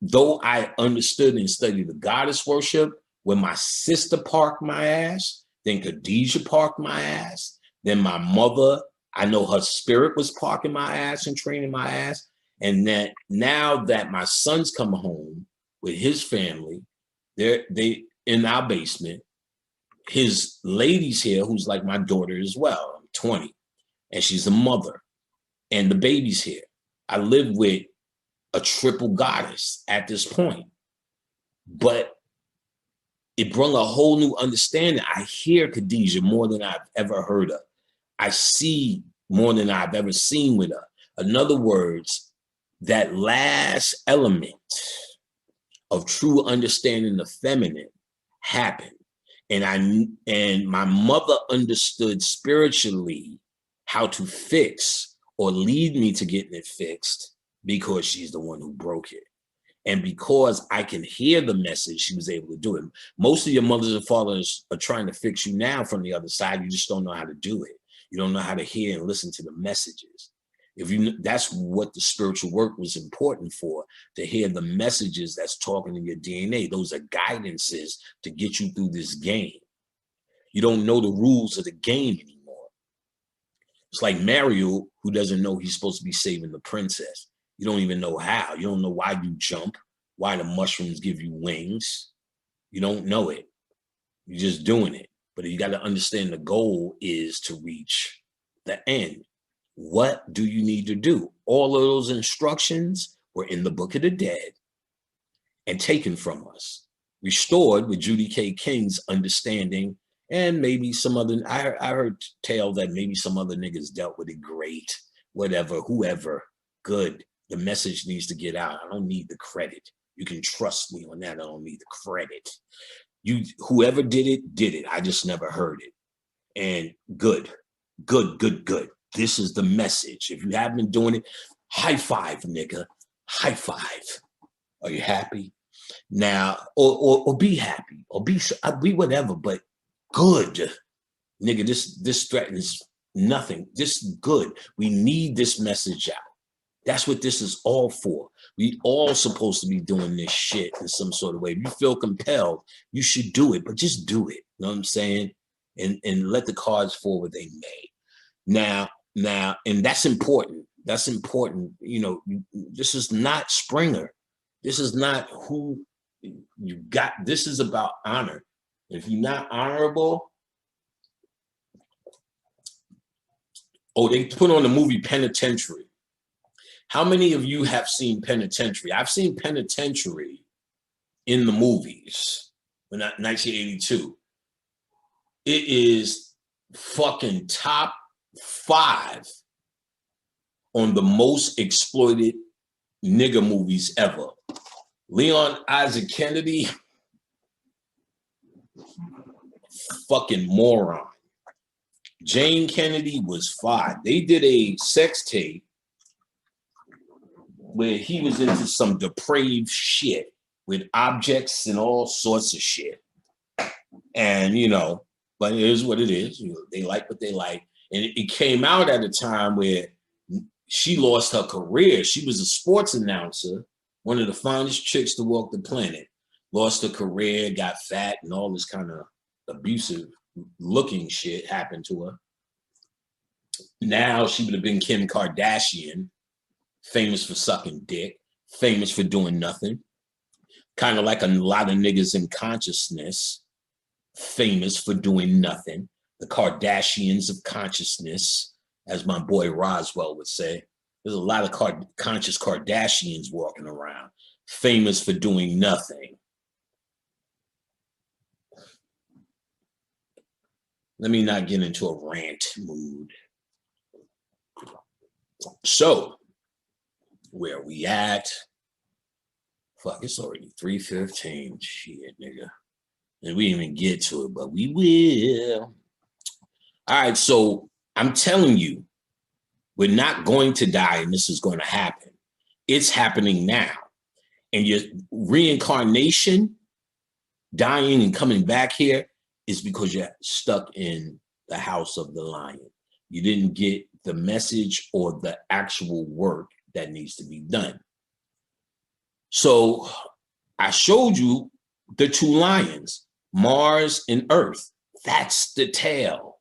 though I understood and studied the goddess worship, when my sister parked my ass, then Khadijah parked my ass, then my mother, I know her spirit was parking my ass and training my ass. And then now that my son's come home with his family, they in our basement, his lady's here, who's like my daughter as well. I'm 20, and she's a mother, and the baby's here. I live with a triple goddess at this point, but it brought a whole new understanding. I hear Khadijah more than I've ever heard her. I see more than I've ever seen with her. In other words, that last element of true understanding the feminine happened. And my mother understood spiritually how to fix or lead me to getting it fixed because she's the one who broke it. And because I can hear the message, she was able to do it. Most of your mothers and fathers are trying to fix you now from the other side. You just don't know how to do it. You don't know how to hear and listen to the messages. That's what the spiritual work was important for, to hear the messages that's talking in your DNA. Those are guidances to get you through this game. You don't know the rules of the game anymore. It's like Mario, who doesn't know he's supposed to be saving the princess. You don't even know how. You don't know why you jump, why the mushrooms give you wings. You don't know it. You're just doing it. But you got to understand the goal is to reach the end. What do you need to do? All of those instructions were in the Book of the Dead and taken from us, restored with Judy K. King's understanding, and maybe some other, I heard tell that maybe some other niggas dealt with it great, whatever, whoever, good. The message needs to get out. I don't need the credit. You can trust me on that. I don't need the credit. Whoever did it. I just never heard it. And good. This is the message. If you haven't been doing it, high five, nigga. High five. Are you happy? Now, or be happy, or be whatever, but good. Nigga, this threatens nothing. This is good. We need this message out. That's what this is all for. We all supposed to be doing this shit in some sort of way. If you feel compelled, you should do it, but just do it. You know what I'm saying? And let the cards fall where they may. Now, and that's important. That's important. You know, this is not Springer. This is not who you got. This is about honor. If you're not honorable, they put on the movie Penitentiary. How many of you have seen Penitentiary? I've seen Penitentiary in the movies, 1982. It is fucking top 5 on the most exploited nigger movies ever. Leon Isaac Kennedy, fucking moron. Jane Kennedy was 5. They did a sex tape where he was into some depraved shit with objects and all sorts of shit. And, you know, but it is what it is. You know, they like what they like. And it came out at a time where she lost her career. She was a sports announcer, one of the finest chicks to walk the planet. Lost her career, got fat, and all this kind of abusive looking shit happened to her. Now she would have been Kim Kardashian, famous for sucking dick, famous for doing nothing. Kind of like a lot of niggas in consciousness, famous for doing nothing. The Kardashians of consciousness, as my boy Roswell would say. There's a lot of conscious Kardashians walking around, famous for doing nothing. Let me not get into a rant mood. So, where are we at? Fuck, it's already 3:15. Shit, nigga. And we didn't even get to it, but we will. All right, so I'm telling you, we're not going to die and this is going to happen. It's happening now. And your reincarnation, dying and coming back here, is because you're stuck in the house of the lion. You didn't get the message or the actual work that needs to be done. So I showed you the two lions, Mars and Earth. That's the tail.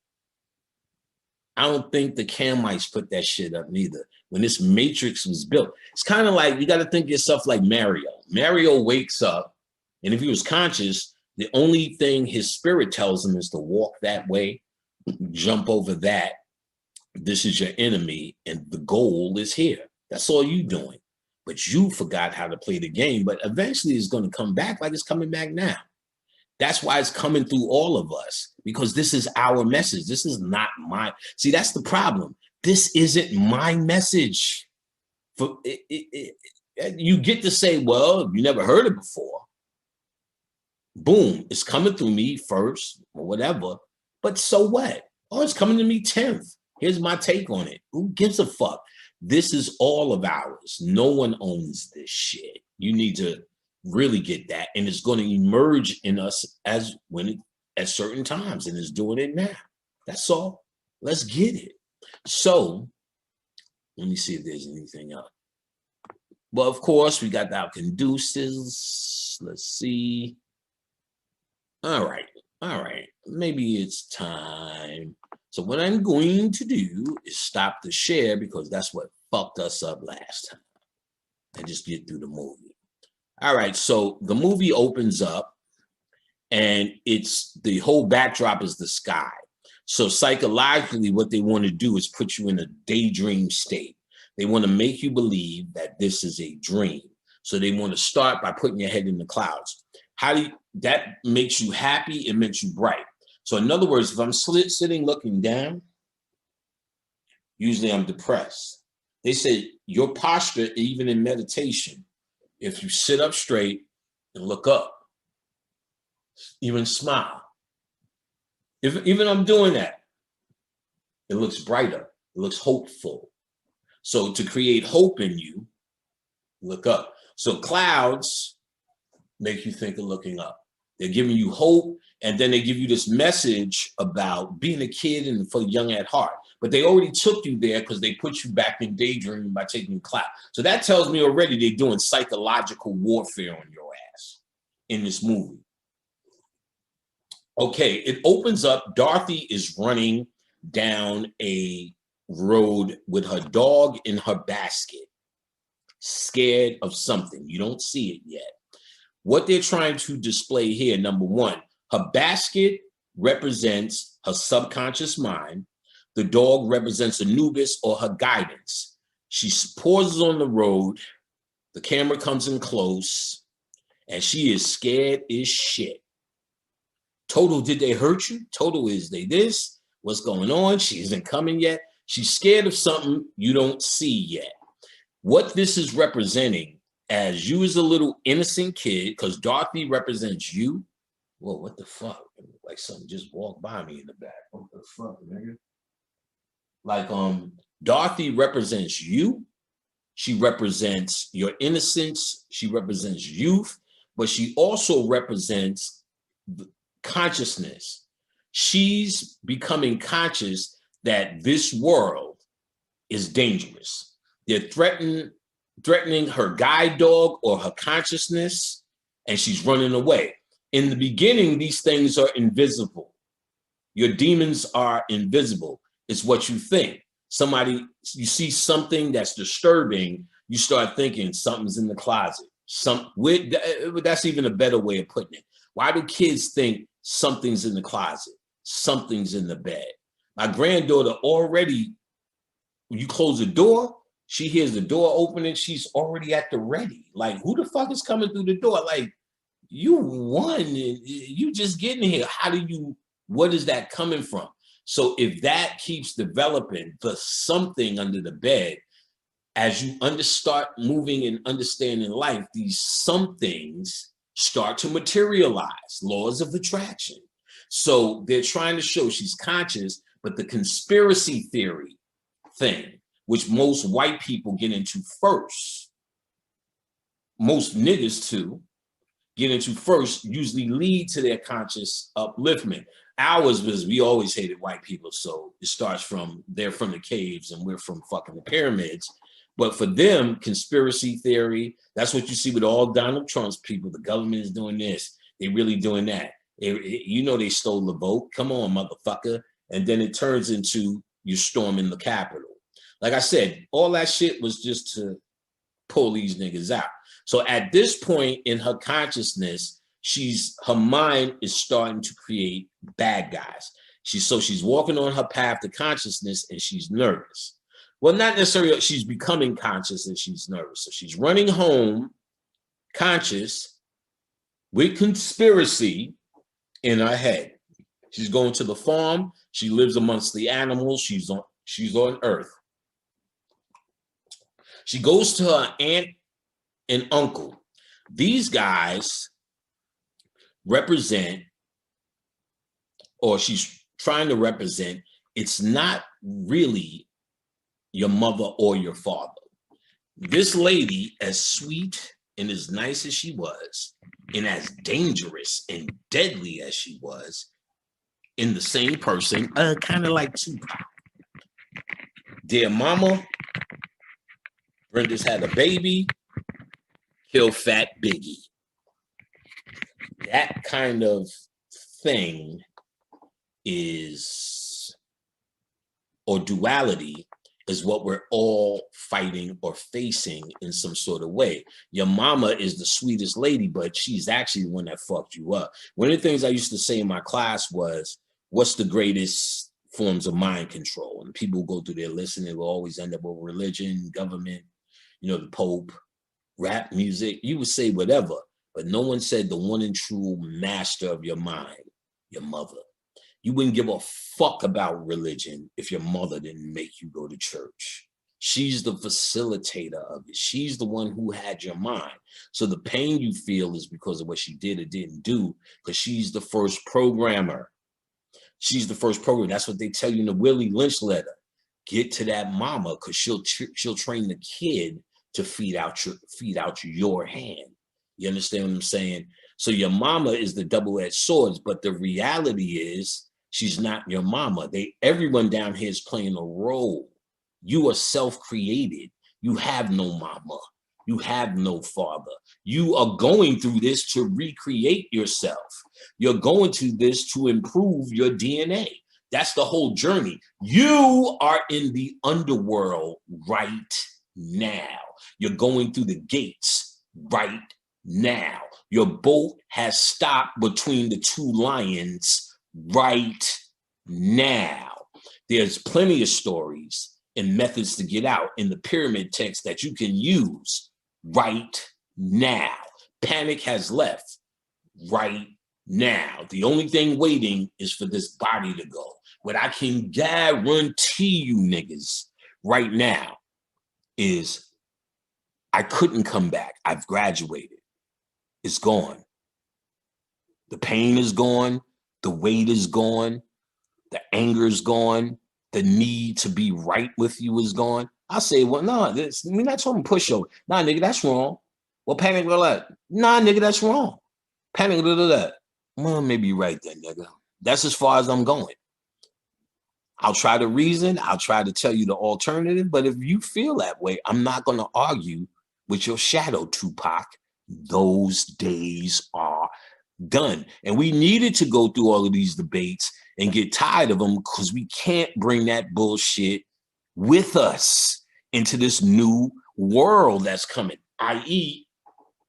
I don't think the Camites put that shit up neither. When this matrix was built, it's kind of like, you got to think of yourself like Mario. Mario wakes up, and if he was conscious, the only thing his spirit tells him is to walk that way, jump over that. This is your enemy, and the goal is here. That's all you doing. But you forgot how to play the game, but eventually it's going to come back like it's coming back now. That's why it's coming through all of us, because this is our message. This is not my, see, that's the problem. This isn't my message. You get to say, well, you never heard it before. Boom, it's coming through me first or whatever, but so what? Oh, it's coming to me 10th. Here's my take on it. Who gives a fuck? This is all of ours. No one owns this shit. You need to really get that, and it's going to emerge in us as when it at certain times, and it's doing it now. That's all. Let's get it. So let me see if there's anything else. Well, of course, we got our conducives. Let's see. All right. Maybe it's time. So what I'm going to do is stop the share, because that's what fucked us up last time, and just get through the movie. All right, so the movie opens up, and it's the whole backdrop is the sky. So psychologically, what they want to do is put you in a daydream state. They want to make you believe that this is a dream. So they want to start by putting your head in the clouds. That makes you happy, it makes you bright. So in other words, if I'm sitting looking down, usually I'm depressed. They say your posture, even in meditation, if you sit up straight and look up, even smile. Even I'm doing that, it looks brighter, it looks hopeful. So to create hope in you, look up. So clouds make you think of looking up. They're giving you hope, and then they give you this message about being a kid and for young at heart. But they already took you there because they put you back in daydreaming by taking cloud. So that tells me already they're doing psychological warfare on your ass in this movie. Okay, it opens up. Dorothy is running down a road with her dog in her basket, scared of something. You don't see it yet. What they're trying to display here, number one, her basket represents her subconscious mind. The dog represents Anubis or her guidance. She pauses on the road. The camera comes in close, and she is scared as shit. Total, did they hurt you? Total, is they this? What's going on? She isn't coming yet. She's scared of something you don't see yet. What this is representing, as you as a little innocent kid, because Dorothy represents you. Whoa, what the fuck? Like something just walked by me in the back. What the fuck, nigga? Like, Dorothy represents you. She represents your innocence. She represents youth, but she also represents consciousness. She's becoming conscious that this world is dangerous. They're threatening her guide dog or her consciousness, and she's running away. In the beginning, these things are invisible. Your demons are invisible. It's what you think. Somebody, you see something that's disturbing, you start thinking something's in the closet. That's even a better way of putting it. Why do kids think something's in the closet? Something's in the bed. My granddaughter already, when you close the door, she hears the door opening, she's already at the ready. Like, who the fuck is coming through the door? Like, you won, you just getting here. What is that coming from? So if that keeps developing, the something under the bed, as you start moving and understanding life, these somethings start to materialize, laws of attraction. So they're trying to show she's conscious, but the conspiracy theory thing, which most white people get into first, most niggas too, get into first, usually lead to their conscious upliftment. Ours was, we always hated white people, so it starts from, they're from the caves and we're from fucking the pyramids. But for them, conspiracy theory, that's what you see with all Donald Trump's people. The government is doing this, they really doing that. You know they stole the vote, come on, motherfucker. And then it turns into you storming the Capitol. Like I said, all that shit was just to pull these niggas out. So at this point in her consciousness, her mind is starting to create bad guys. She's walking on her path to consciousness and she's nervous. Well, not necessarily, she's becoming conscious and she's nervous. So she's running home conscious with conspiracy in her head. She's going to the farm. She lives amongst the animals. She's on Earth. She goes to her aunt and uncle. These guys represent, or she's trying to represent, it's not really your mother or your father. This lady, as sweet and as nice as she was, and as dangerous and deadly as she was, in the same person, kind of like Tupac. Dear mama, Brenda's had a baby, kill fat Biggie. That kind of thing is, or duality, is what we're all fighting or facing in some sort of way. Your mama is the sweetest lady, but she's actually the one that fucked you up. One of the things I used to say in my class was, what's the greatest forms of mind control? And people go through their list and they will always end up with religion, government, you know, the Pope, rap music. You would say whatever, but no one said the one and true master of your mind, your mother. You wouldn't give a fuck about religion if your mother didn't make you go to church. She's the facilitator of it. She's the one who had your mind. So the pain you feel is because of what she did or didn't do, because she's the first programmer. She's the first programmer. That's what they tell you in the Willie Lynch letter. Get to that mama, because she'll train the kid to feed out your hand. You understand what I'm saying? So your mama is the double-edged swords, but the reality is she's not your mama. Everyone down here is playing a role. You are self-created. You have no mama. You have no father. You are going through this to recreate yourself. You're going through this to improve your DNA. That's the whole journey. You are in the underworld right now. You're going through the gates right now. Your boat has stopped between the two lions right now. There's plenty of stories and methods to get out in the pyramid text that you can use right now. Panic has left right now. The only thing waiting is for this body to go. What I can guarantee you niggas right now is I couldn't come back. I've graduated. It's gone. The pain is gone. The weight is gone. The anger is gone. The need to be right with you is gone. I say, well, no, we're not talking pushover. Nah, nigga, that's wrong. Well, panic that. Nah, nigga, that's wrong. Panic that. Well, maybe you're right then, nigga. That's as far as I'm going. I'll try to reason. I'll try to tell you the alternative. But if you feel that way, I'm not going to argue with your shadow, Tupac. Those days are Done. And we needed to go through all of these debates and get tired of them because we can't bring that bullshit with us into this new world that's coming, i.e.,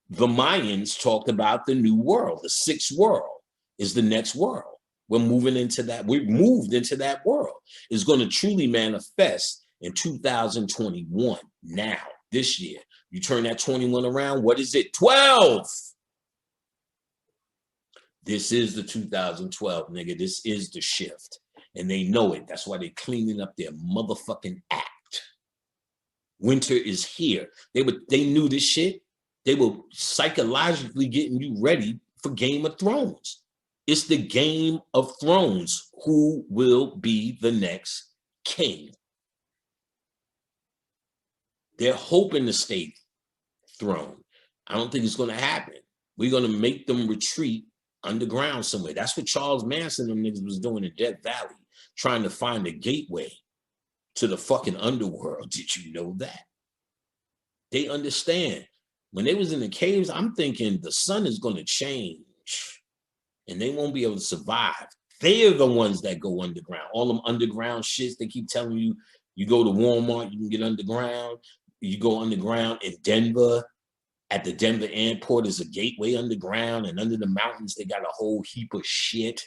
the Mayans talked about the new world. The sixth world is the next world. We're moving into that. We've moved into that world. It's going to truly manifest in 2021. Now, this year, you turn that 21 around. What is it? 12. This is the 2012, nigga. This is the shift. And they know it. That's why they're cleaning up their motherfucking act. Winter is here. They knew this shit. They were psychologically getting you ready for Game of Thrones. It's the Game of Thrones. Who will be the next king? They're hoping to stay throne. I don't think it's going to happen. We're going to make them retreat underground somewhere. That's what Charles Manson and them niggas was doing in Death Valley, trying to find a gateway to the fucking underworld. Did you know that? They understand. When they was in the caves, I'm thinking the sun is going to change and they won't be able to survive. They're the ones that go underground. All them underground shits they keep telling you, you go to Walmart, you can get underground. You go underground in Denver. At the Denver airport is a gateway underground, and under the mountains, they got a whole heap of shit.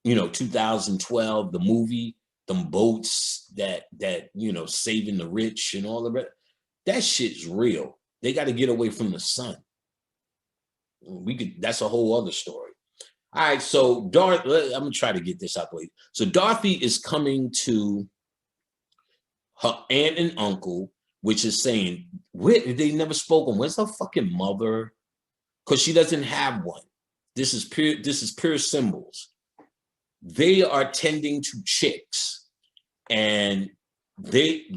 You know, 2012, the movie, them boats that you know, saving the rich and all of it. That shit's real. They got to get away from the sun. That's a whole other story. All right, so I'm gonna try to get this out the way. So Dorothy is coming to her aunt and uncle, which is saying, they never spoken. Where's her fucking mother? Because she doesn't have one. This is pure symbols. They are tending to chicks, and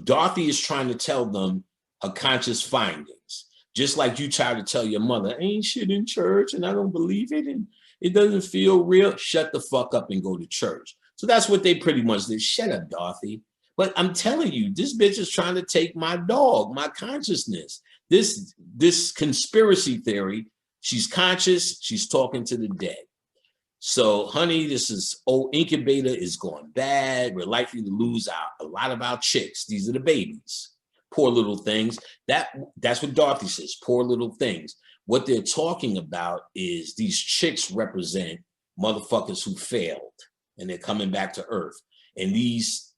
Dorothy is trying to tell them her conscious findings. Just like you try to tell your mother, ain't shit in church and I don't believe it and it doesn't feel real. Shut the fuck up and go to church. So that's what they pretty much did. Shut up, Dorothy. But I'm telling you, this bitch is trying to take my dog, my consciousness. This conspiracy theory, she's conscious, she's talking to the dead. So, honey, incubator is going bad. We're likely to lose out a lot of our chicks. These are the babies. Poor little things. That's what Dorothy says, poor little things. What they're talking about is these chicks represent motherfuckers who failed and they're coming back to Earth. And these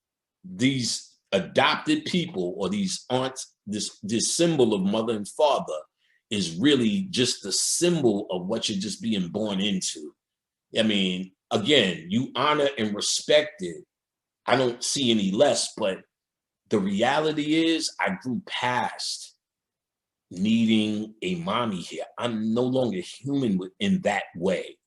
adopted people or these aunts, this symbol of mother and father is really just the symbol of what you're just being born into. I mean, again, you honor and respect it. I don't see any less, but the reality is I grew past needing a mommy here. I'm no longer human in that way.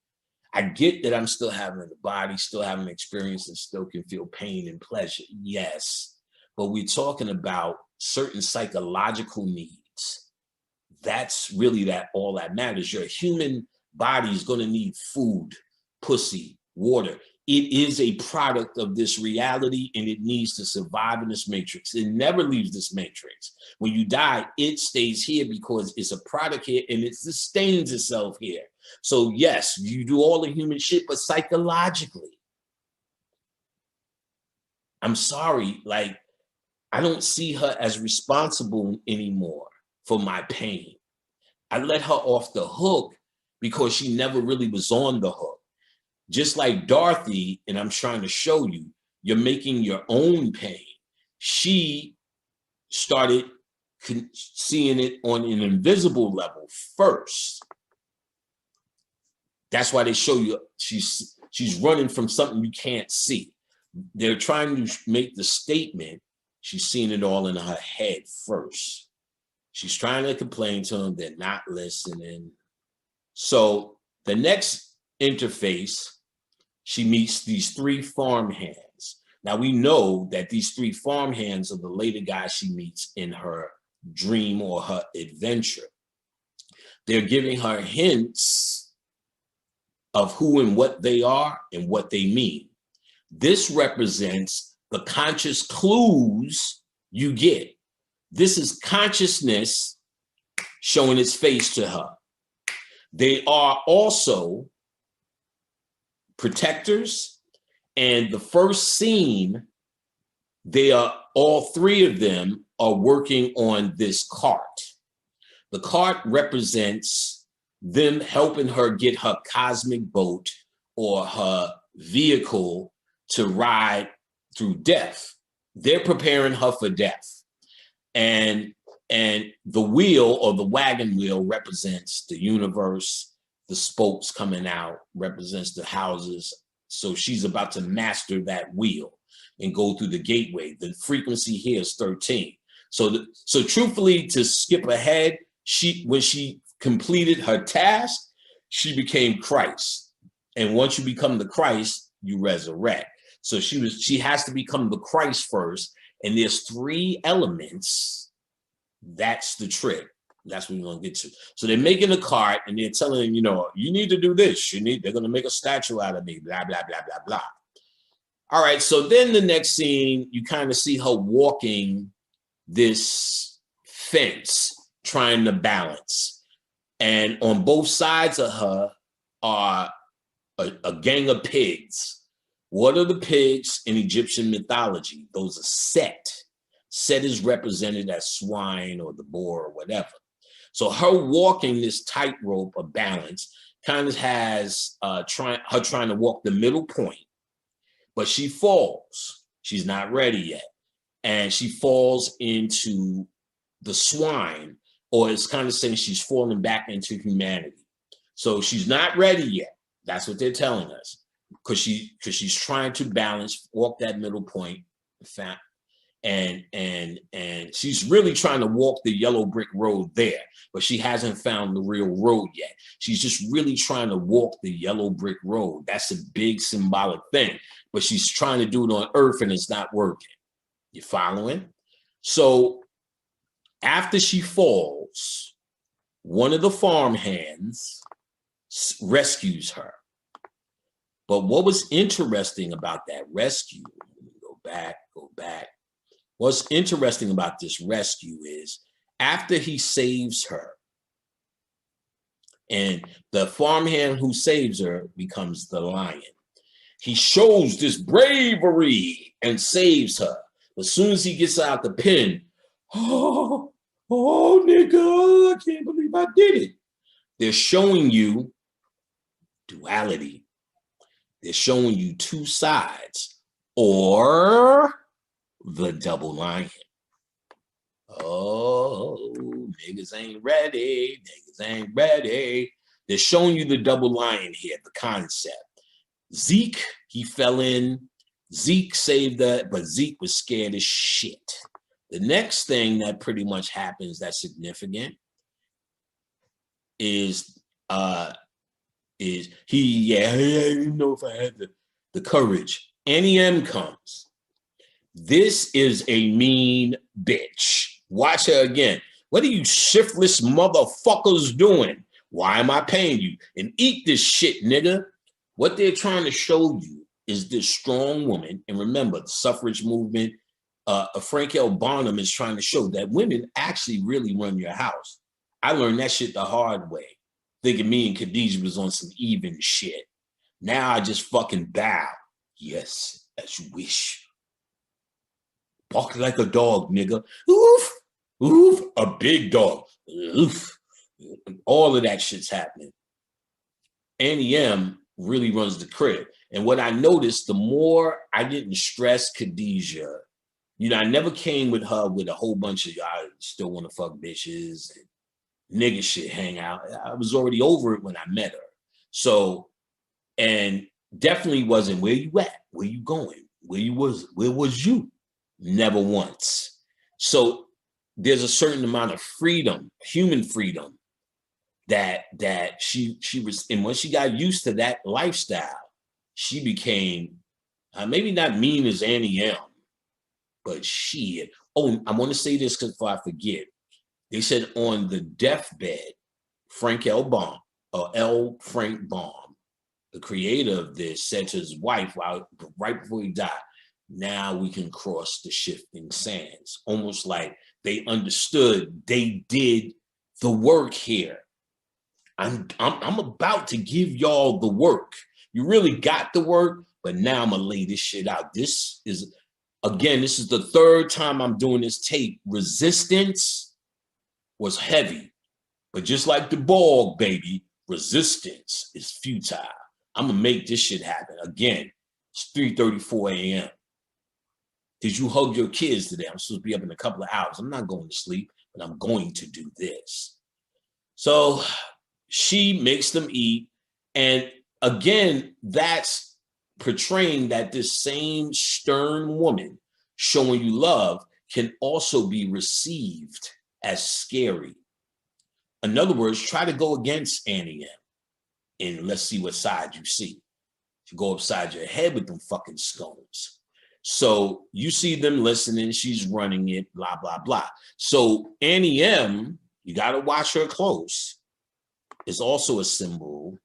I get that I'm still having a body, still having experience, and still can feel pain and pleasure. Yes, but we're talking about certain psychological needs. That's really all that matters. Your human body is going to need food, pussy, water. It is a product of this reality and it needs to survive in this matrix. It never leaves this matrix. When you die, it stays here because it's a product here and it sustains itself here. So yes, you do all the human shit, but psychologically, I'm sorry, like, I don't see her as responsible anymore for my pain. I let her off the hook because she never really was on the hook. Just like Dorothy, and I'm trying to show you, you're making your own pain. She started seeing it on an invisible level first. That's why they show you she's running from something you can't see. They're trying to make the statement, she's seeing it all in her head first. She's trying to complain to them, they're not listening. So the next interface, she meets these three farmhands. Now we know that these three farmhands are the later guys she meets in her dream or her adventure. They're giving her hints of who and what they are and what they mean. This represents the conscious clues you get. This is consciousness showing its face to her. They are also protectors. And the first scene, all three of them are working on this cart. The cart represents them helping her get her cosmic boat or her vehicle to ride through death. They're preparing her for death. And the wheel, or the wagon wheel, represents the universe. The spokes coming out represents the houses. So she's about to master that wheel and go through the gateway. The frequency here is 13. So truthfully, to skip ahead, when she completed her task, she became Christ. And once you become the Christ, you resurrect. So she has to become the Christ first. And there's 3 elements. That's the trick. That's what we're gonna get to. So they're making a cart and they're telling him, you need to do this. They're gonna make a statue out of me, blah, blah, blah, blah, blah. All right, so then the next scene, you kind of see her walking this fence, trying to balance. And on both sides of her are a gang of pigs. What are the pigs in Egyptian mythology? Those are Set. Set is represented as swine or the boar or whatever. So her walking this tightrope of balance kind of has her trying to walk the middle point, but she falls. She's not ready yet. And she falls into the swine, or it's kind of saying she's falling back into humanity. So she's not ready yet. That's what they're telling us. Because she's trying to balance, walk that middle point, and she's really trying to walk the yellow brick road there, but she hasn't found the real road yet. She's just really trying to walk the yellow brick road. That's a big symbolic thing, but she's trying to do it on earth and it's not working. You following? So after she falls, one of the farmhands rescues her. But what was interesting about that rescue, go back. What's interesting about this rescue is after he saves her, and the farmhand who saves her becomes the lion. He shows this bravery and saves her. As soon as he gets out the pen, oh nigga, I can't believe I did it. They're showing you duality. They're showing you 2 sides, or the double lion. Oh, niggas ain't ready. They're showing you the double lion here, the concept. Zeke, he fell in. Zeke saved that, but Zeke was scared as shit. The next thing that pretty much happens that's significant is I didn't know if I had the courage. Annie M comes. This is a mean bitch. Watch her again. What are you shiftless motherfuckers doing? Why am I paying you? And eat this shit, nigga. What they're trying to show you is this strong woman. And remember, the suffrage movement, Frank L. Bonham is trying to show that women actually really run your house. I learned that shit the hard way, thinking me and Khadijah was on some even shit. Now I just fucking bow. Yes, as you wish. Bark like a dog, nigga. Oof, oof, a big dog. Oof. All of that shit's happening. Annie M really runs the crib. And what I noticed, the more I didn't stress Khadijah, I never came with her with a whole bunch of y'all still want to fuck bitches and nigga shit hang out. I was already over it when I met her. So, and definitely wasn't where you at, where you going, where was you? Never once. So there's a certain amount of freedom, human freedom, that she was, and once she got used to that lifestyle, she became maybe not mean as Annie M, but she. Oh, I want to say this before I forget. They said on the deathbed, Frank L. Frank Baum, the creator of this, said to his wife right before he died, now we can cross the shifting sands. Almost like they understood they did the work here. I'm about to give y'all the work. You really got the work, but now I'm gonna lay this shit out. This is, again, this is the third time I'm doing this tape. Resistance was heavy, but just like the ball, baby, resistance is futile. I'm gonna make this shit happen. Again, it's 3:34 a.m. Did you hug your kids today? I'm supposed to be up in a couple of hours. I'm not going to sleep, but I'm going to do this. So she makes them eat. And again, that's portraying that this same stern woman showing you love can also be received as scary. In other words, try to go against Annie M. And let's see what side you see. You go upside your head with them fucking scones. So you see them listening, she's running it, blah, blah, blah. So Annie M, you got to watch her close, is also a symbol,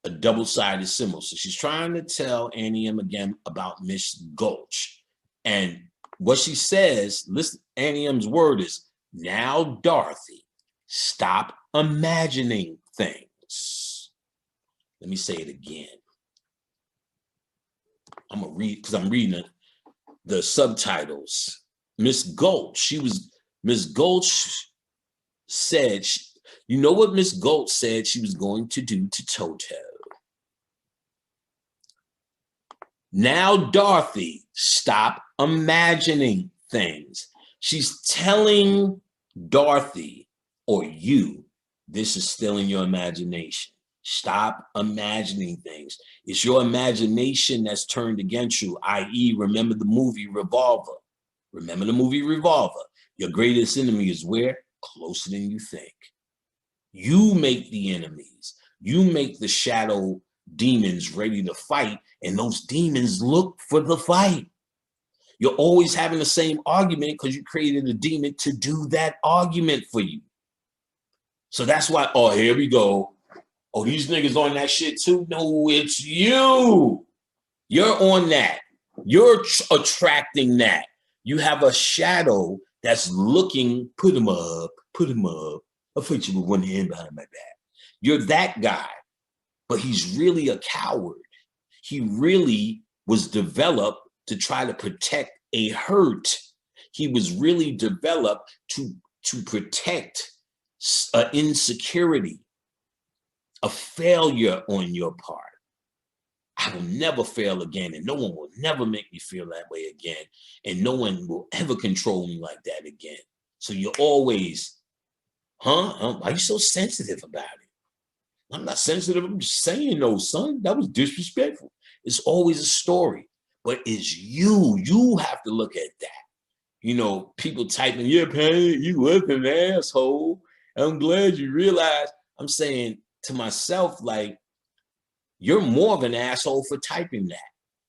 a double-sided symbol. So she's trying to tell Annie M again about Miss Gulch. And what she says, listen, Annie M's word is, now, Dorothy, stop imagining things. Let me say it again. I'm gonna read, because I'm reading the subtitles. Miss Gulch, Miss Gulch said, you know what Miss Gulch said she was going to do to Toto? Now, Dorothy, stop imagining things. She's telling Dorothy, or you, this is still in your imagination. Stop imagining things. It's your imagination that's turned against you, i.e., remember the movie Revolver. Remember the movie Revolver. Your greatest enemy is where? Closer than you think. You make the enemies. You make the shadow demons ready to fight, and those demons look for the fight. You're always having the same argument because you created a demon to do that argument for you. So that's why, oh, here we go. Oh, these niggas on that shit too? No, it's you. You're on that. You're attracting that. You have a shadow that's looking, put him up, put him up. I'll fight you with one hand behind my back. You're that guy, but he's really a coward. He really was developed to try to protect a hurt. He was really developed to protect an insecurity, a failure on your part. I will never fail again, and no one will never make me feel that way again, and no one will ever control me like that again. So you're always, why are you so sensitive about it? I'm not sensitive, I'm just saying, no, son, that was disrespectful. It's always a story, but it's you. You have to look at that. You know, people typing, yeah, Pan, you was an asshole. I'm glad you realized. I'm saying to myself, like, you're more of an asshole for typing that.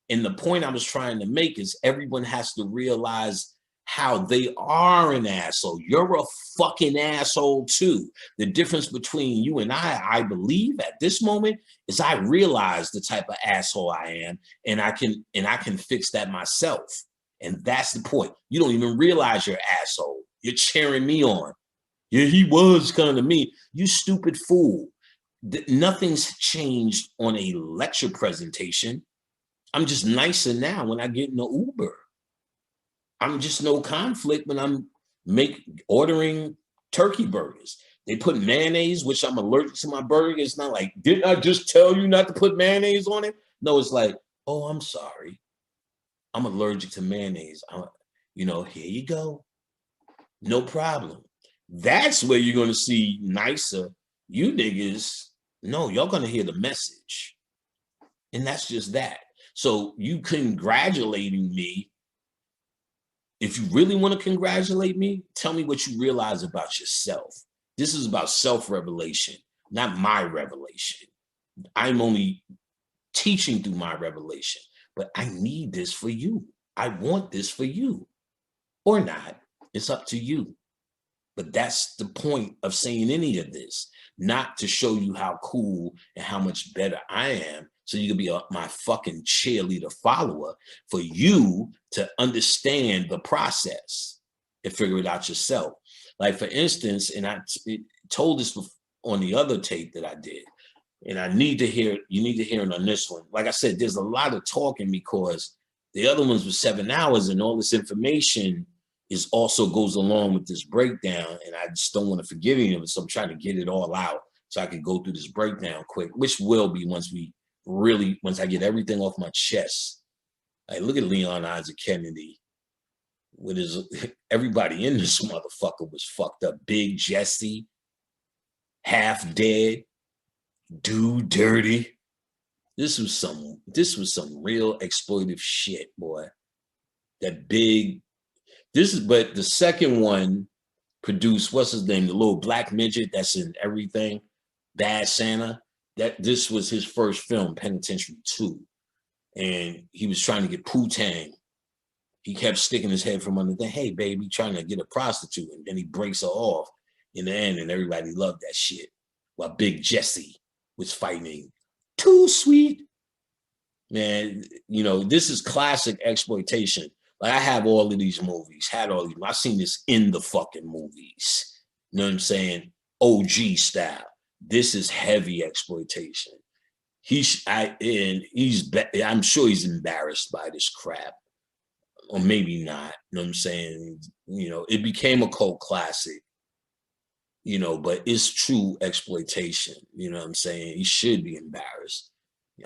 And the point I was trying to make is everyone has to realize how they are an asshole. You're a fucking asshole too. The difference between you and I believe at this moment, is I realize the type of asshole I am, and I can fix that myself. And that's the point. You don't even realize you're an asshole. You're cheering me on. Yeah, he was kind of mean. You stupid fool. Nothing's changed on a lecture presentation. I'm just nicer now when I get in the Uber. I'm just no conflict when I'm ordering turkey burgers. They put mayonnaise, which I'm allergic to my burger. It's not like, didn't I just tell you not to put mayonnaise on it? No, it's like, oh, I'm sorry. I'm allergic to mayonnaise. Here you go. No problem. That's where you're going to see nicer. You niggas, no, y'all going to hear the message. And that's just that. So you congratulating me, if you really want to congratulate me, tell me what you realize about yourself. This is about self-revelation, not my revelation. I'm only teaching through my revelation, but I need this for you. I want this for you. Or not. It's up to you. But that's the point of saying any of this, not to show you how cool and how much better I am, so you can be my fucking cheerleader follower, for you to understand the process and figure it out yourself. Like, for instance, and told this on the other tape that I did, and I need to hear, you need to hear it on this one. Like I said, there's a lot of talking because the other ones were 7 hours, and all this information is also goes along with this breakdown, and I just don't want to forget any of it, so I'm trying to get it all out so I can go through this breakdown quick, which will be once I get everything off my chest. Like, look at Leon Isaac Kennedy with his, everybody in this motherfucker was fucked up. Big Jesse, Half Dead, Do Dirty. This was some real exploitive shit, boy. That big, but the second one produced, what's his name? The little black midget that's in everything, Bad Santa. This was his first film, Penitentiary 2. And he was trying to get Poo-Tang. He kept sticking his head from under the, hey, baby, trying to get a prostitute. And then he breaks her off in the end, and everybody loved that shit. While Big Jesse was fighting Too Sweet. Man, you know, this is classic exploitation. Like, I have all of these movies, I've seen this in the fucking movies. You know what I'm saying? OG style. This is heavy exploitation. I'm sure he's embarrassed by this crap, or maybe not. You know what I'm saying? You know, it became a cult classic, you know, but it's true exploitation. You know what I'm saying? He should be embarrassed.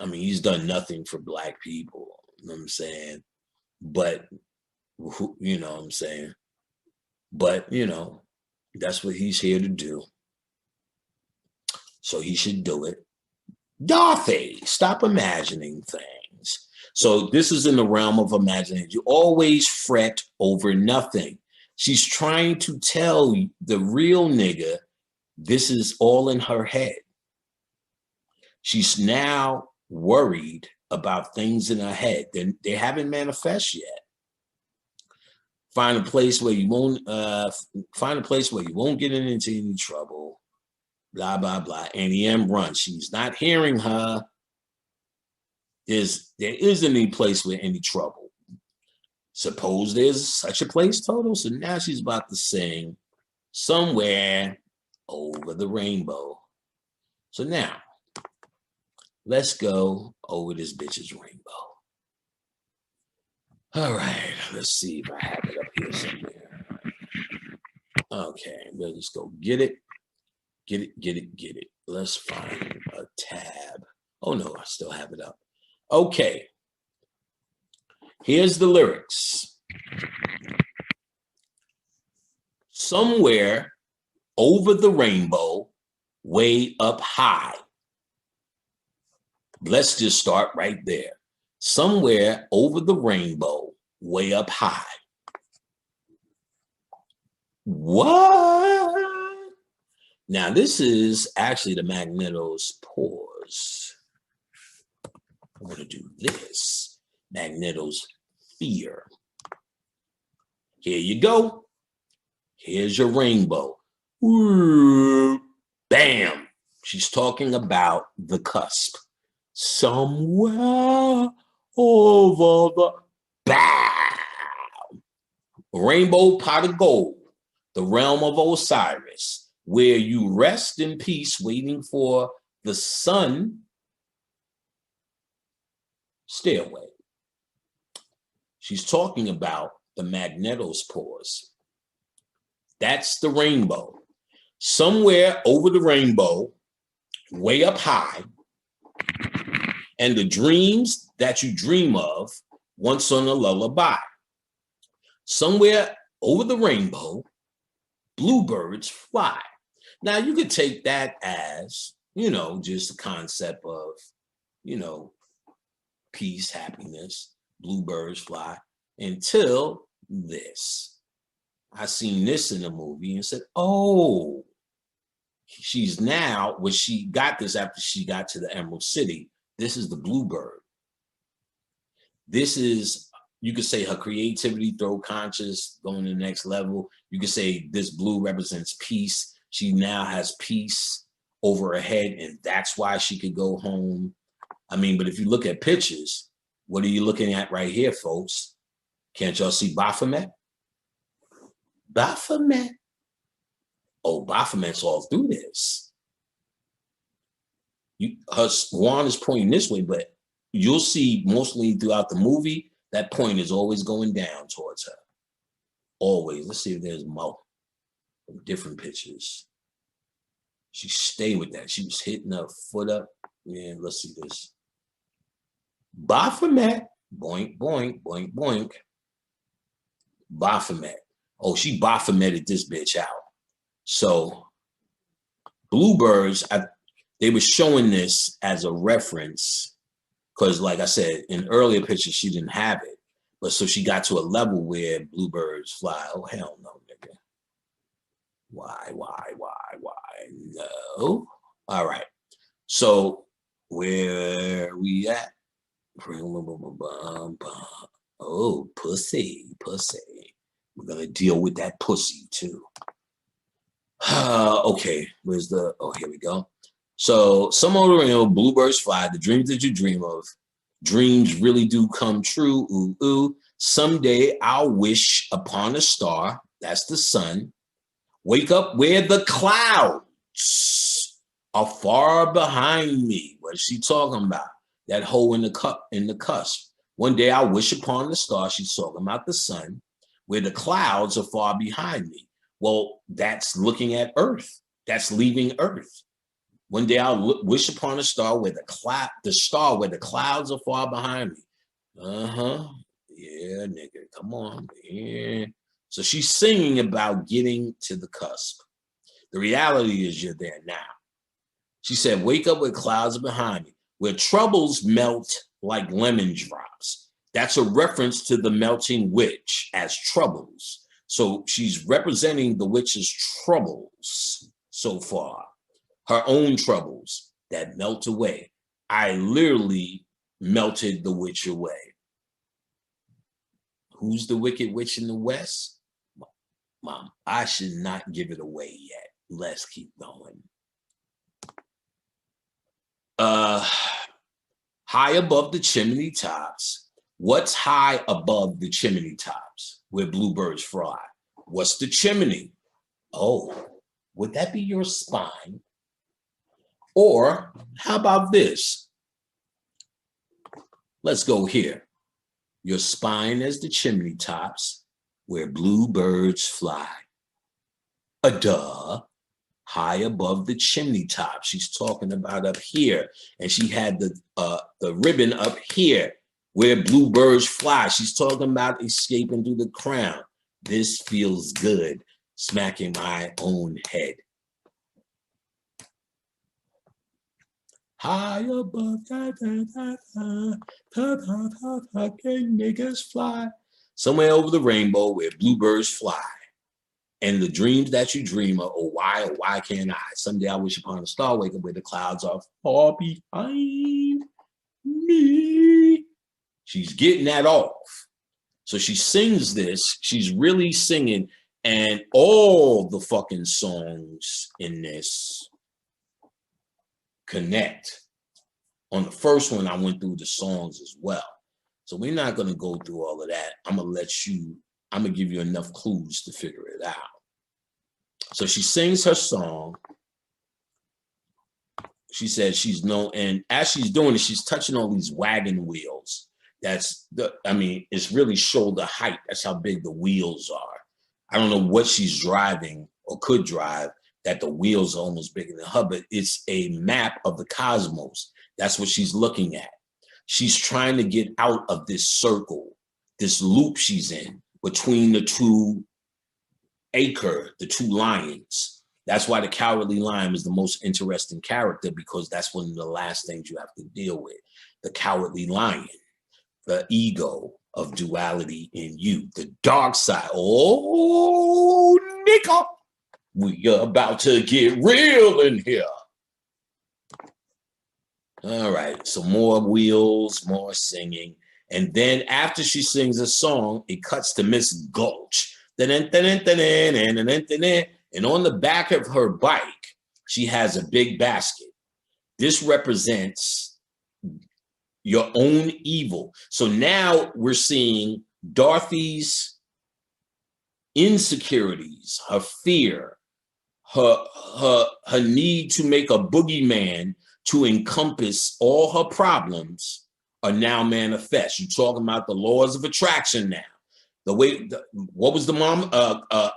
I mean, he's done nothing for Black people. You know what I'm saying? But, you know what I'm saying? But, you know, that's what he's here to do. So he should do it. Dorothy, stop imagining things. So this is in the realm of imagination. You always fret over nothing. She's trying to tell the real nigga this is all in her head. She's now worried about things in her head. They haven't manifest yet. Find a place where you won't get into any trouble. Blah, blah, blah. Annie M runs. She's not hearing her. There isn't any place with any trouble. Suppose there's such a place, Toto. So now she's about to sing Somewhere Over the Rainbow. So now, let's go over this bitch's rainbow. All right, let's see if I have it up here somewhere. Okay, we'll just go get it. Get it. Let's find a tab. Oh no, I still have it up. Okay. Here's the lyrics. Somewhere over the rainbow, way up high. Let's just start right there. Somewhere over the rainbow, way up high. What? Now, this is actually the Magneto's pause. I'm going to do this. Magneto's fear. Here you go. Here's your rainbow. Ooh, bam. She's talking about the cusp. Somewhere over the bow. Rainbow pot of gold. The realm of Osiris. Where you rest in peace, waiting for the sun stairway. She's talking about the Magneto's pause. That's the rainbow. Somewhere over the rainbow, way up high, and the dreams that you dream of once on a lullaby. Somewhere over the rainbow, bluebirds fly. Now, you could take that as, you know, just the concept of, you know, peace, happiness, bluebirds fly, until this. I seen this in the movie and said, oh, she's now, when she got this after she got to the Emerald City, this is the bluebird. This is, you could say her creativity, throw conscious, going to the next level. You could say this blue represents peace. She now has peace over her head, and that's why she could go home. I mean, but if you look at pictures, what are you looking at right here, folks? Can't y'all see Baphomet? Baphomet. Oh, Baphomet's all through this. Juan is pointing this way, but you'll see mostly throughout the movie, that point is always going down towards her. Always. Let's see if there's more different pictures. She stayed with that. She was hitting her foot up. Yeah, let's see this. Baphomet. Boink, boink, boink, boink. Baphomet. Oh, she Baphometed this bitch out. So Bluebirds, they were showing this as a reference because, like I said, in earlier pictures, she didn't have it. But so she got to a level where bluebirds fly. Oh, hell no, nigga. Why? No. All right. So where we at? Oh, pussy. We're going to deal with that pussy too. Okay, where's the, oh, here we go. So some other, bluebirds fly, the dreams that you dream of. Dreams really do come true, ooh, ooh. Someday I'll wish upon a star, that's the sun. Wake up where the clouds are far behind me. What is she talking about? That hole in the cusp. One day I'll wish upon the star, she's talking about the sun, where the clouds are far behind me. Well, that's looking at Earth. That's leaving Earth. One day I'll wish upon a star where the star where the clouds are far behind me. Yeah, nigga, come on, man. So she's singing about getting to the cusp. The reality is you're there now. She said, wake up where clouds are behind me, where troubles melt like lemon drops. That's a reference to the melting witch as troubles. So she's representing the witch's troubles so far. Her own troubles that melt away. I literally melted the witch away. Who's the wicked witch in the West? Mom, I should not give it away yet. Let's keep going. High above the chimney tops. What's high above the chimney tops where bluebirds fly? What's the chimney? Oh, would that be your spine? Or how about this? Let's go here. Your spine as the chimney tops where bluebirds fly. Duh. High above the chimney top. She's talking about up here. And she had the ribbon up here where bluebirds fly. She's talking about escaping through the crown. This feels good. Smacking my own head. High above, can niggas fly? Somewhere over the rainbow where bluebirds fly. And the dreams that you dream of, oh, why can't I? Someday I wish upon a star, wake up where the clouds are far behind me. She's getting that off. So she sings this, she's really singing, and all the fucking songs in this connect. On the first one, I went through the songs as well. So we're not going to go through all of that. I'm going to give you enough clues to figure it out. So she sings her song. She said she's known, and as she's doing it, she's touching all these wagon wheels. It's really shoulder height. That's how big the wheels are. I don't know what she's driving or could drive, that the wheels are almost bigger than her, but it's a map of the cosmos. That's what she's looking at. She's trying to get out of this circle, this loop she's in between the two lions. That's why the Cowardly Lion is the most interesting character, because that's one of the last things you have to deal with. The Cowardly Lion, the ego of duality in you, the dark side. Oh, nigga. We are about to get real in here. All right, so more wheels, more singing. And then after she sings a song, it cuts to Miss Gulch. And on the back of her bike, she has a big basket. This represents your own evil. So now we're seeing Dorothy's insecurities, her fear, her need to make a boogeyman to encompass all her problems are now manifest. You're talking about the laws of attraction now. What was the mom,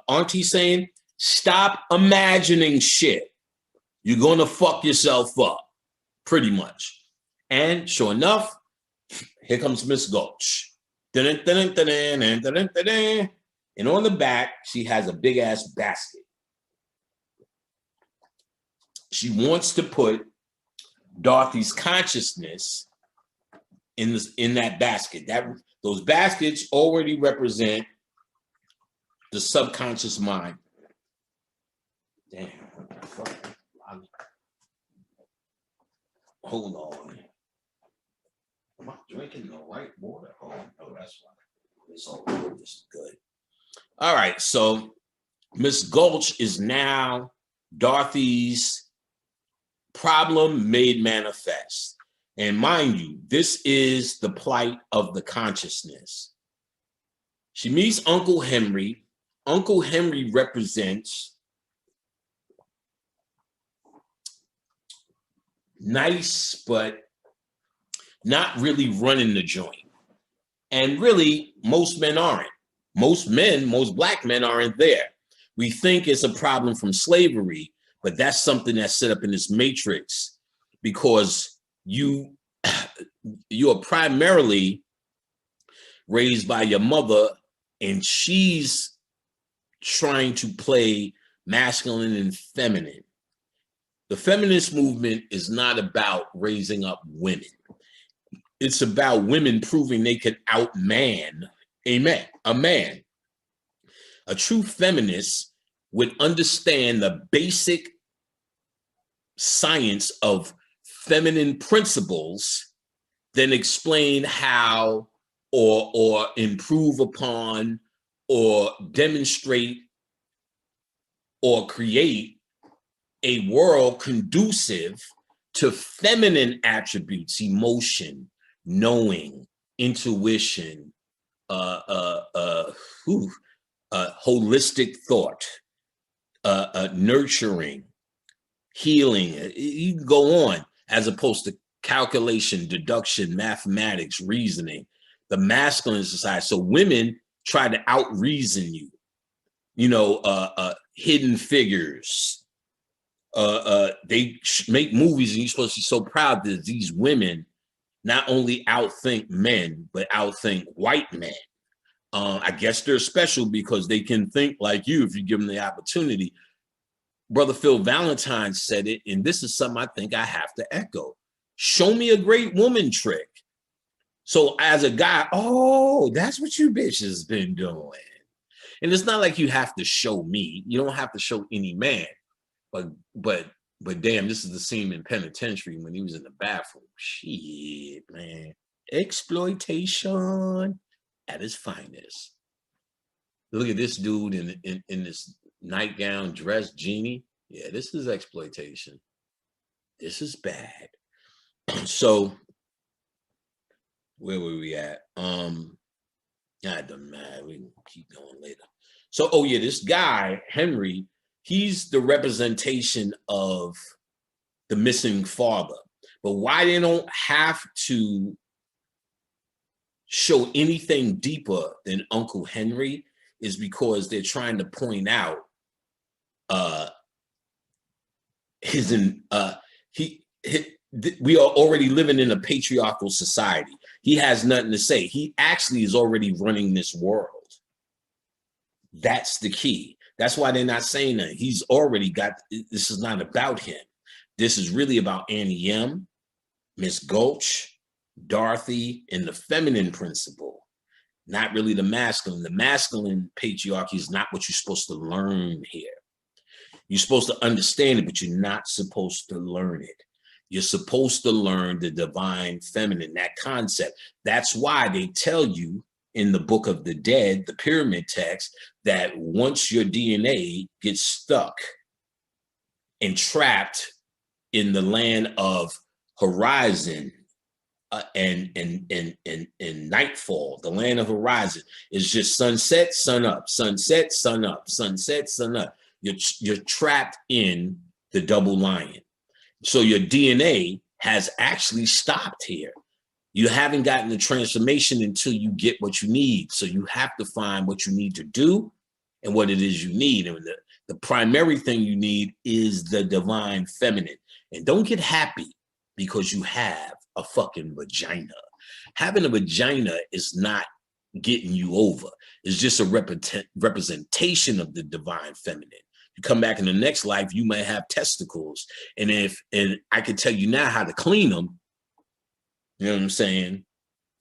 auntie saying? Stop imagining shit. You're gonna fuck yourself up, pretty much. And sure enough, here comes Miss Gulch. And on the back, she has a big ass basket. She wants to put Dorothy's consciousness in that basket. Those baskets already represent the subconscious mind. Damn. Hold on. Am I drinking the right water? Oh, no, that's why. It's all good. This is good. All right, so Miss Gulch is now Dorothy's problem made manifest. And mind you, this is the plight of the consciousness. She meets Uncle Henry. Uncle Henry represents nice, but not really running the joint. And really, most men aren't. Most black men aren't there. We think it's a problem from slavery, but that's something that's set up in this matrix because you are primarily raised by your mother and she's trying to play masculine and feminine. The feminist movement is not about raising up women. It's about women proving they can outman a man. A true feminist would understand the basic science of feminine principles, then explain how or improve upon or demonstrate or create a world conducive to feminine attributes, emotion, knowing, intuition, holistic thought, nurturing, healing. You can go on, as opposed to calculation, deduction, mathematics, reasoning. The masculine society. So women try to out-reason you. Hidden Figures. They make movies and you're supposed to be so proud that these women not only outthink men, but outthink white men. I guess they're special because they can think like you if you give them the opportunity. Brother Phil Valentine said it, and this is something I think I have to echo. Show me a great woman trick. So as a guy, oh, that's what you bitches been doing. And it's not like you have to show me. You don't have to show any man. But damn, this is the scene in Penitentiary when he was in the bathroom. Shit, man. Exploitation at its finest. Look at this dude in this nightgown dress, genie. Yeah, this is exploitation. This is bad. So where were we at? It doesn't matter. We can keep going later. So, oh yeah, this guy, Henry, he's the representation of the missing father. But why they don't have to show anything deeper than Uncle Henry is because they're trying to point out we are already living in a patriarchal society. He has nothing to say. He actually is already running this world. That's the key. That's why they're not saying that. He's already got, this is not about him. This is really about Annie M, Miss Gulch, Dorothy, and the feminine principle, not really the masculine. The masculine patriarchy is not what you're supposed to learn here. You're supposed to understand it, but you're not supposed to learn it. You're supposed to learn the divine feminine, that concept. That's why they tell you in the Book of the Dead, the pyramid text, that once your DNA gets stuck and trapped in the land of horizon and nightfall, the land of horizon is just sunset, sun up, sunset, sun up, sunset, sun up. You're trapped in the double lion. So your DNA has actually stopped here. You haven't gotten the transformation until you get what you need. So you have to find what you need to do and what it is you need. And the primary thing you need is the divine feminine. And don't get happy because you have a fucking vagina. Having a vagina is not getting you over. It's just a representation of the divine feminine. You come back in the next life, you may have testicles. And I can tell you now how to clean them, you know what I'm saying,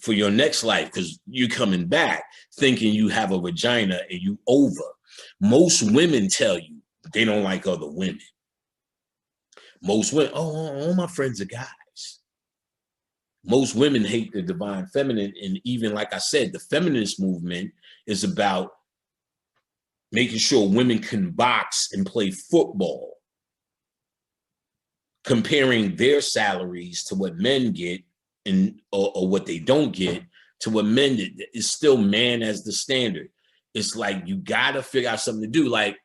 for your next life, because you're coming back thinking you have a vagina and you over. Most women tell you they don't like other women. Most women, all my friends are guys. Most women hate the divine feminine. And even like I said, the feminist movement is about making sure women can box and play football, comparing their salaries to what men get or what they don't get to what men get. It's still man as the standard. It's like you gotta figure out something to do. Like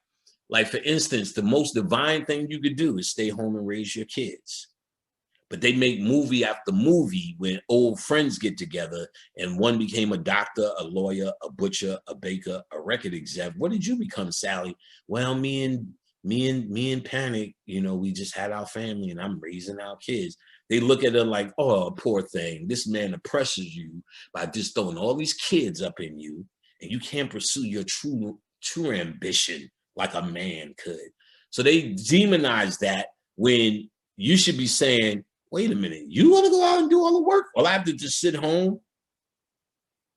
for instance, the most divine thing you could do is stay home and raise your kids. But they make movie after movie when old friends get together and one became a doctor, a lawyer, a butcher, a baker, a record exec. What did you become, Sally? Well, me and Panic, you know, we just had our family and I'm raising our kids. They look at her like, oh, poor thing. This man oppresses you by just throwing all these kids up in you and you can't pursue your true ambition like a man could. So they demonize that when you should be saying, wait a minute, you want to go out and do all the work? Well, I have to just sit home.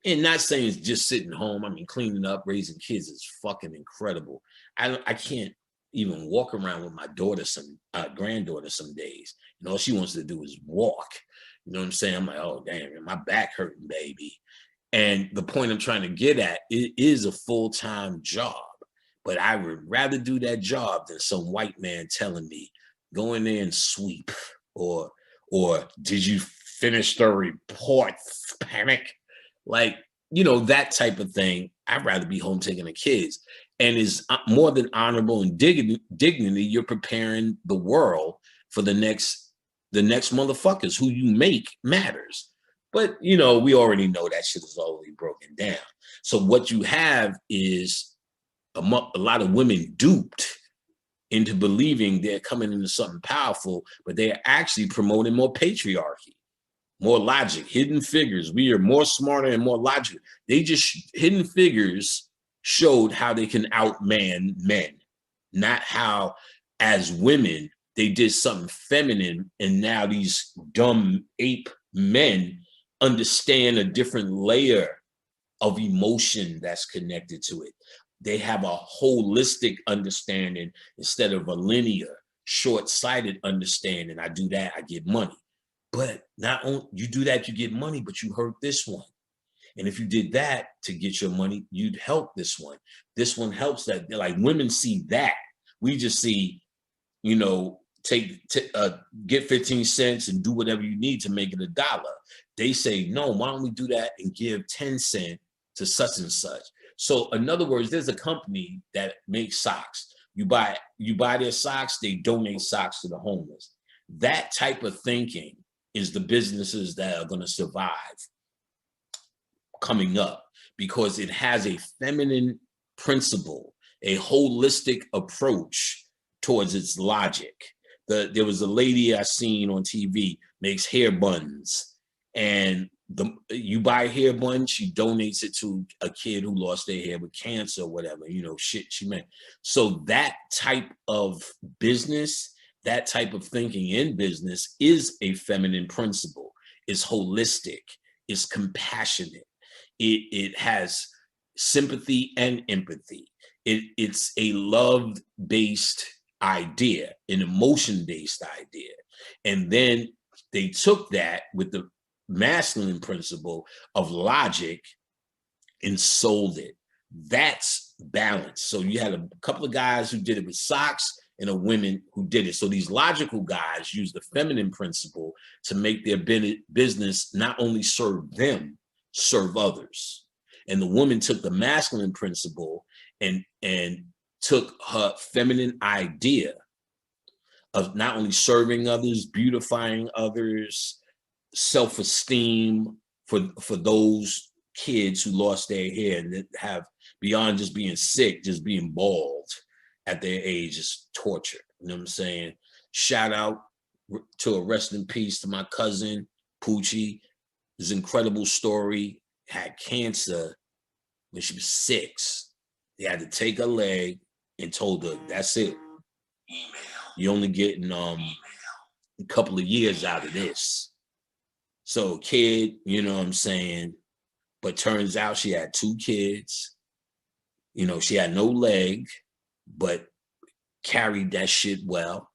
And not saying it's just sitting home. I mean, cleaning up, raising kids is fucking incredible. I can't even walk around with my daughter, granddaughter some days. You know, all she wants to do is walk. You know what I'm saying? I'm like, oh, damn, my back hurting, baby. And the point I'm trying to get at, it is a full-time job. But I would rather do that job than some white man telling me, go in there and sweep. Or did you finish the report, Panic? Like, you know, that type of thing. I'd rather be home taking the kids. And is more than honorable and dignity, you're preparing the world for the next motherfuckers. Who you make matters. But, you know, we already know that shit is already broken down. So what you have is a lot of women duped into believing they're coming into something powerful, but they're actually promoting more patriarchy, more logic, hidden figures. We are more smarter and more logical. Hidden figures showed how they can outman men, not how as women, they did something feminine. And now these dumb ape men understand a different layer of emotion that's connected to it. They have a holistic understanding instead of a linear, short-sighted understanding. I do that, I get money. But not only you do that, you get money, but you hurt this one. And if you did that to get your money, you'd help this one. This one helps that. Like women see that. We just see, you know, get 15 cents and do whatever you need to make it $1. They say, no, why don't we do that and give 10 cents to such and such? So in other words, there's a company that makes socks. You buy their socks, they donate socks to the homeless. That type of thinking is the businesses that are going to survive coming up because it has a feminine principle, a holistic approach towards its logic. There was a lady I seen on TV makes hair buns, and you buy a hair bun, she donates it to a kid who lost their hair with cancer or whatever, you know, shit she meant. So that type of business, that type of thinking in business is a feminine principle. It's holistic, it's compassionate. It has sympathy and empathy. It's a love-based idea, an emotion-based idea. And then they took that with the masculine principle of logic and sold it. That's balance. So you had a couple of guys who did it with socks and a women who did it. So these logical guys use the feminine principle to make their business not only serve them, serve others. And the woman took the masculine principle and took her feminine idea of not only serving others, beautifying others, self-esteem for those kids who lost their hair and that have, beyond just being sick, just being bald at their age is torture. You know what I'm saying? Shout out to a rest in peace to my cousin, Poochie. His incredible story, had cancer when she was 6. They had to take her leg and told her, that's it. You're only getting a couple of years out of this. So kid, you know what I'm saying? But turns out she had 2 kids. You know, she had no leg, but carried that shit well.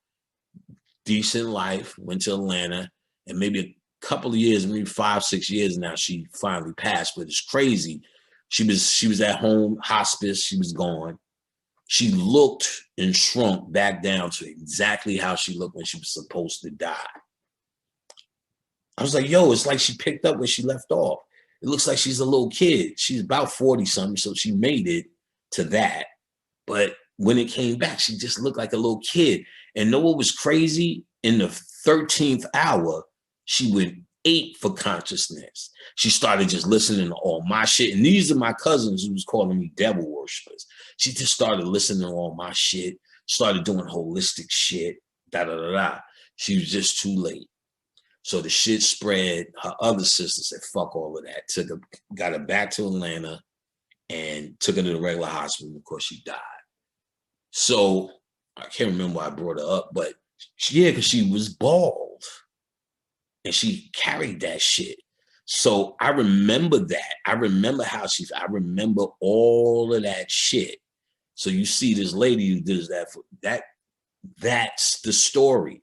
Decent life, went to Atlanta, and maybe a couple of years, maybe 5, 6 years now, she finally passed. But it's crazy. She was at home, hospice, she was gone. She looked and shrunk back down to exactly how she looked when she was supposed to die. I was like, yo, it's like she picked up where she left off. It looks like she's a little kid. She's about 40 something, so she made it to that. But when it came back, she just looked like a little kid. And know what was crazy? In the 13th hour, she went 8 for consciousness. She started just listening to all my shit. And these are my cousins who was calling me devil worshipers. She just started listening to all my shit, started doing holistic shit, da-da-da-da. She was just too late. So the shit spread. Her other sister said, fuck all of that. Got her back to Atlanta and took her to the regular hospital. Of course, she died. So I can't remember why I brought her up, but yeah, because she was bald and she carried that shit. So I remember that. I remember I remember all of that shit. So you see this lady who does that, that's the story.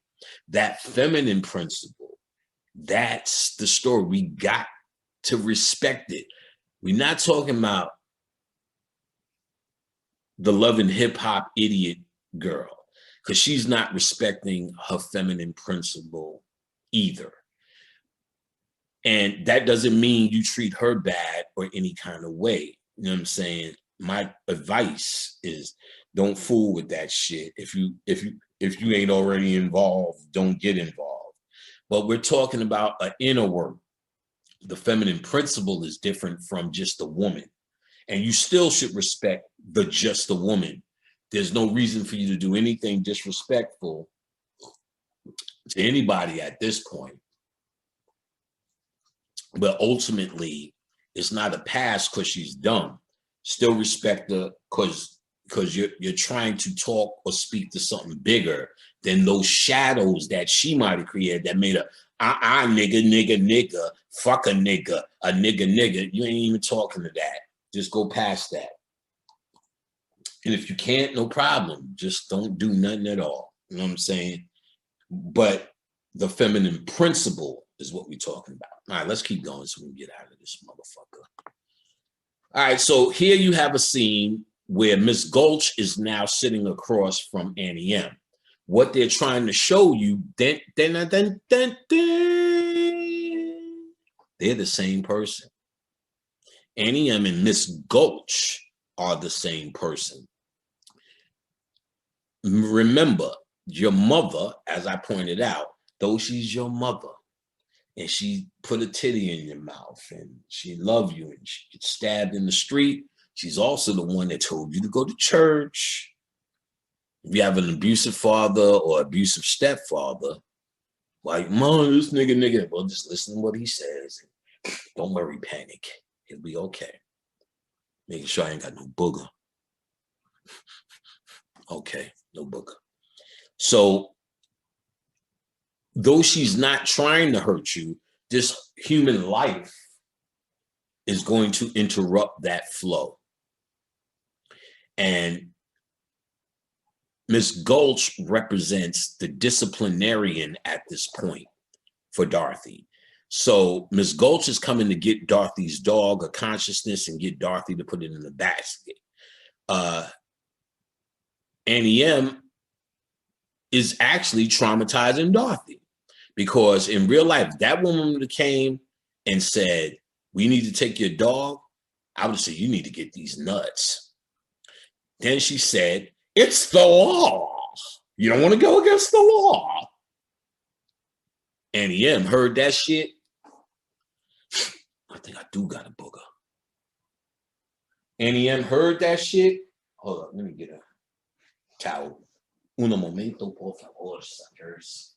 That feminine principle, that's the story. We got to respect it. We're not talking about the Love and Hip Hop idiot girl, because she's not respecting her feminine principle either. And that doesn't mean you treat her bad or any kind of way. You know what I'm saying? My advice is don't fool with that shit. If you ain't already involved, don't get involved. But we're talking about an inner work. The feminine principle is different from just a woman. And you still should respect the just a woman. There's no reason for you to do anything disrespectful to anybody at this point. But ultimately, it's not a pass because she's dumb. Still respect her because you're trying to talk or speak to something bigger than those shadows that she might have created that made her nigga, fuck a nigga. You ain't even talking to that. Just go past that. And if you can't, no problem. Just don't do nothing at all. You know what I'm saying? But the feminine principle is what we're talking about. All right, let's keep going so we can get out of this motherfucker. All right, so here you have a scene where Miss Gulch is now sitting across from Annie M. What they're trying to show you, they're the same person. Annie M and Miss Gulch are the same person. Remember, your mother, as I pointed out, though she's your mother, and she put a titty in your mouth and she loved you and she gets stabbed in the street, she's also the one that told you to go to church. If you have an abusive father or abusive stepfather, like, mom, this nigga, well, just listen to what he says. Don't worry, panic. It'll be okay. Making sure I ain't got no booger. Okay, no booger. So, though she's not trying to hurt you, this human life is going to interrupt that flow. And Miss Gulch represents the disciplinarian at this point for Dorothy. So Miss Gulch is coming to get Dorothy's dog, a consciousness, and get Dorothy to put it in the basket. Annie M is actually traumatizing Dorothy because in real life, that woman that came and said, we need to take your dog, I would say, you need to get these nuts. Then she said, It's the law. You don't want to go against the law. Annie M heard that shit. I think I do got a booger. Annie M heard that shit. Hold up, let me get a towel. Un momento, por favor, suckers.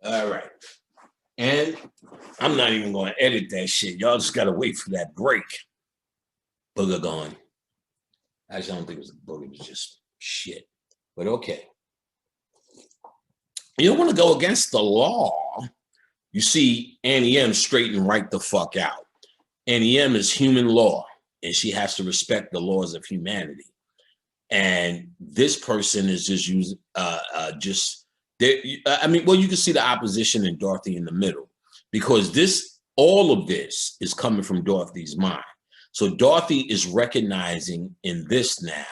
All right. And I'm not even going to edit that shit. Y'all just got to wait for that break. Booger gone. Actually, I don't think it was a booger. It was just shit. But okay. You don't want to go against the law. You see Annie M straighten right the fuck out. Annie M is human law, and she has to respect the laws of humanity. And this person is just using, I mean, well, you can see the opposition in Dorothy in the middle, because all of this is coming from Dorothy's mind. So Dorothy is recognizing in this now,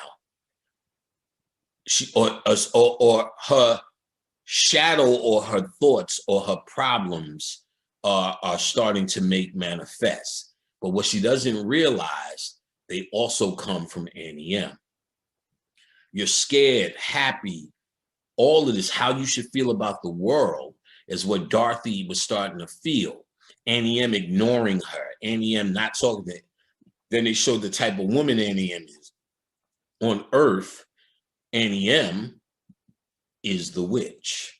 or her shadow or her thoughts or her problems are starting to make manifest. But what she doesn't realize, they also come from Annie M. You're scared, happy, all of this, how you should feel about the world is what Dorothy was starting to feel. Annie M ignoring her, Annie M not talking to her. Then they showed the type of woman Annie M is. On Earth, Annie M is the witch.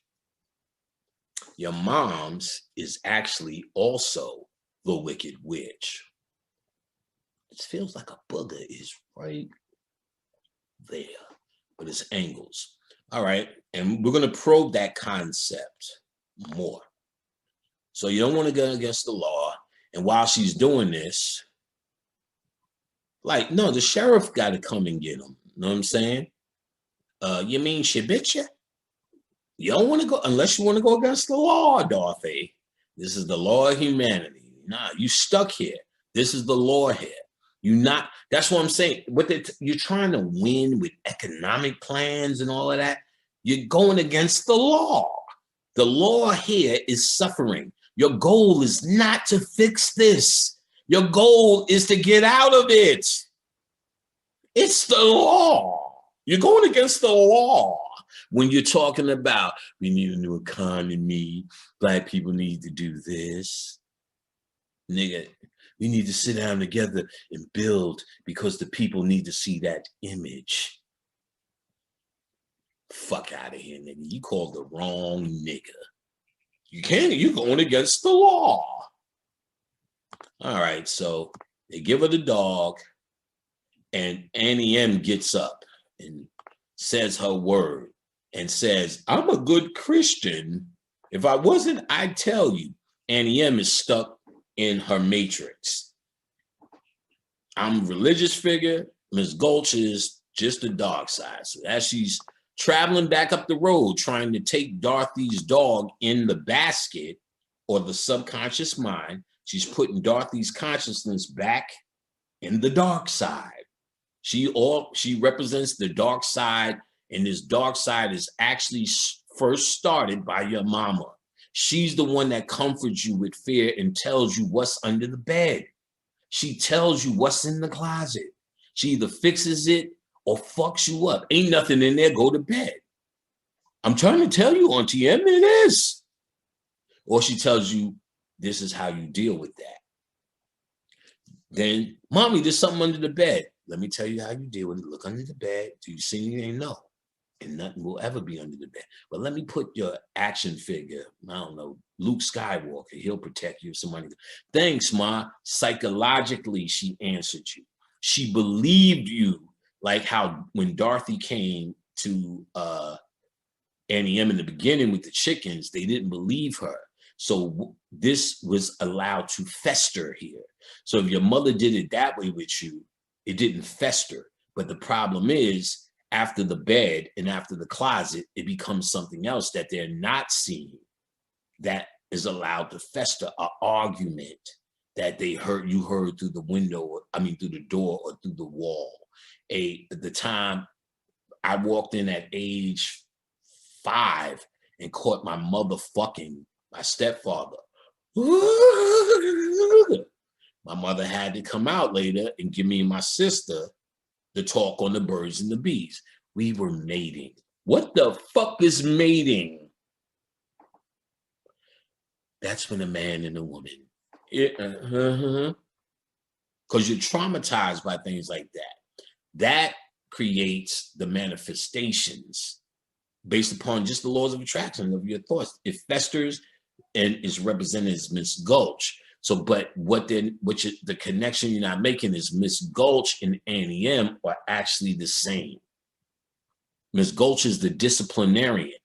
Your mom's is actually also the wicked witch. It feels like a booger is right there, but it's angles. All right, and we're going to probe that concept more. So you don't want to go against the law. And while she's doing this, like, no, the sheriff got to come and get him. You know what I'm saying? You mean she bitch you? You don't want to go, unless you want to go against the law, Dorothy. This is the law of humanity. Nah, you stuck here. This is the law here. That's what I'm saying. You're trying to win with economic plans and all of that. You're going against the law. The law here is suffering. Your goal is not to fix this. Your goal is to get out of it. It's the law. You're going against the law when you're talking about we need a new economy. Black people need to do this. Nigga, we need to sit down together and build because the people need to see that image. Fuck out of here, nigga. You called the wrong nigga. You're going against the law. All right, so they give her the dog, and Annie M gets up and says her word and says, I'm a good Christian. If I wasn't, I'd tell you. Annie M is stuck in her matrix. I'm a religious figure. Ms. Gulch is just the dark side. So as she's traveling back up the road, trying to take Dorothy's dog in the basket or the subconscious mind, she's putting Dorothy's consciousness back in the dark side. She represents the dark side, and this dark side is actually first started by your mama. She's the one that comforts you with fear and tells you what's under the bed. She tells you what's in the closet. She either fixes it or fucks you up. Ain't nothing in there, go to bed. I'm trying to tell you, Auntie M, it is. Or she tells you, this is how you deal with that. Then, Mommy, there's something under the bed. Let me tell you how you deal with it. Look under the bed. Do you see anything? No. And nothing will ever be under the bed. But let me put your action figure, I don't know, Luke Skywalker. He'll protect you if somebody. Thanks, Ma. Psychologically, she answered you. She believed you, like how when Dorothy came to Annie M in the beginning with the chickens, they didn't believe her. So this was allowed to fester here. So if your mother did it that way with you, it didn't fester. But the problem is, after the bed and after the closet, it becomes something else that they're not seeing that is allowed to fester, an argument that you heard through the window, through the door or through the wall. The time I walked in at age 5 and caught my mother fucking my stepfather. My mother had to come out later and give me and my sister the talk on the birds and the bees. We were mating. What the fuck is mating? That's when a man and a woman. Because you're traumatized by things like that. That creates the manifestations based upon just the laws of attraction of your thoughts. It festers and is represented as Miss Gulch. So, but the connection you're not making is Miss Gulch and Annie M are actually the same. Miss Gulch is the disciplinarian.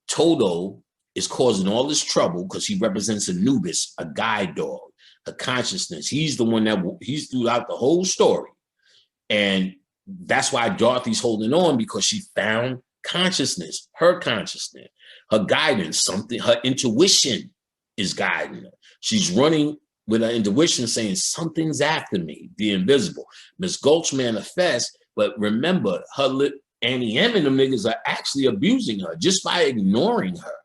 Toto is causing all this trouble because he represents Anubis, a guide dog, a consciousness. He's the one he's throughout the whole story. And that's why Dorothy's holding on, because she found consciousness, her guidance, her intuition is guiding her. She's running with her intuition saying, something's after me, the invisible. Miss Gulch manifests, but remember, Annie M and the niggas are actually abusing her just by ignoring her.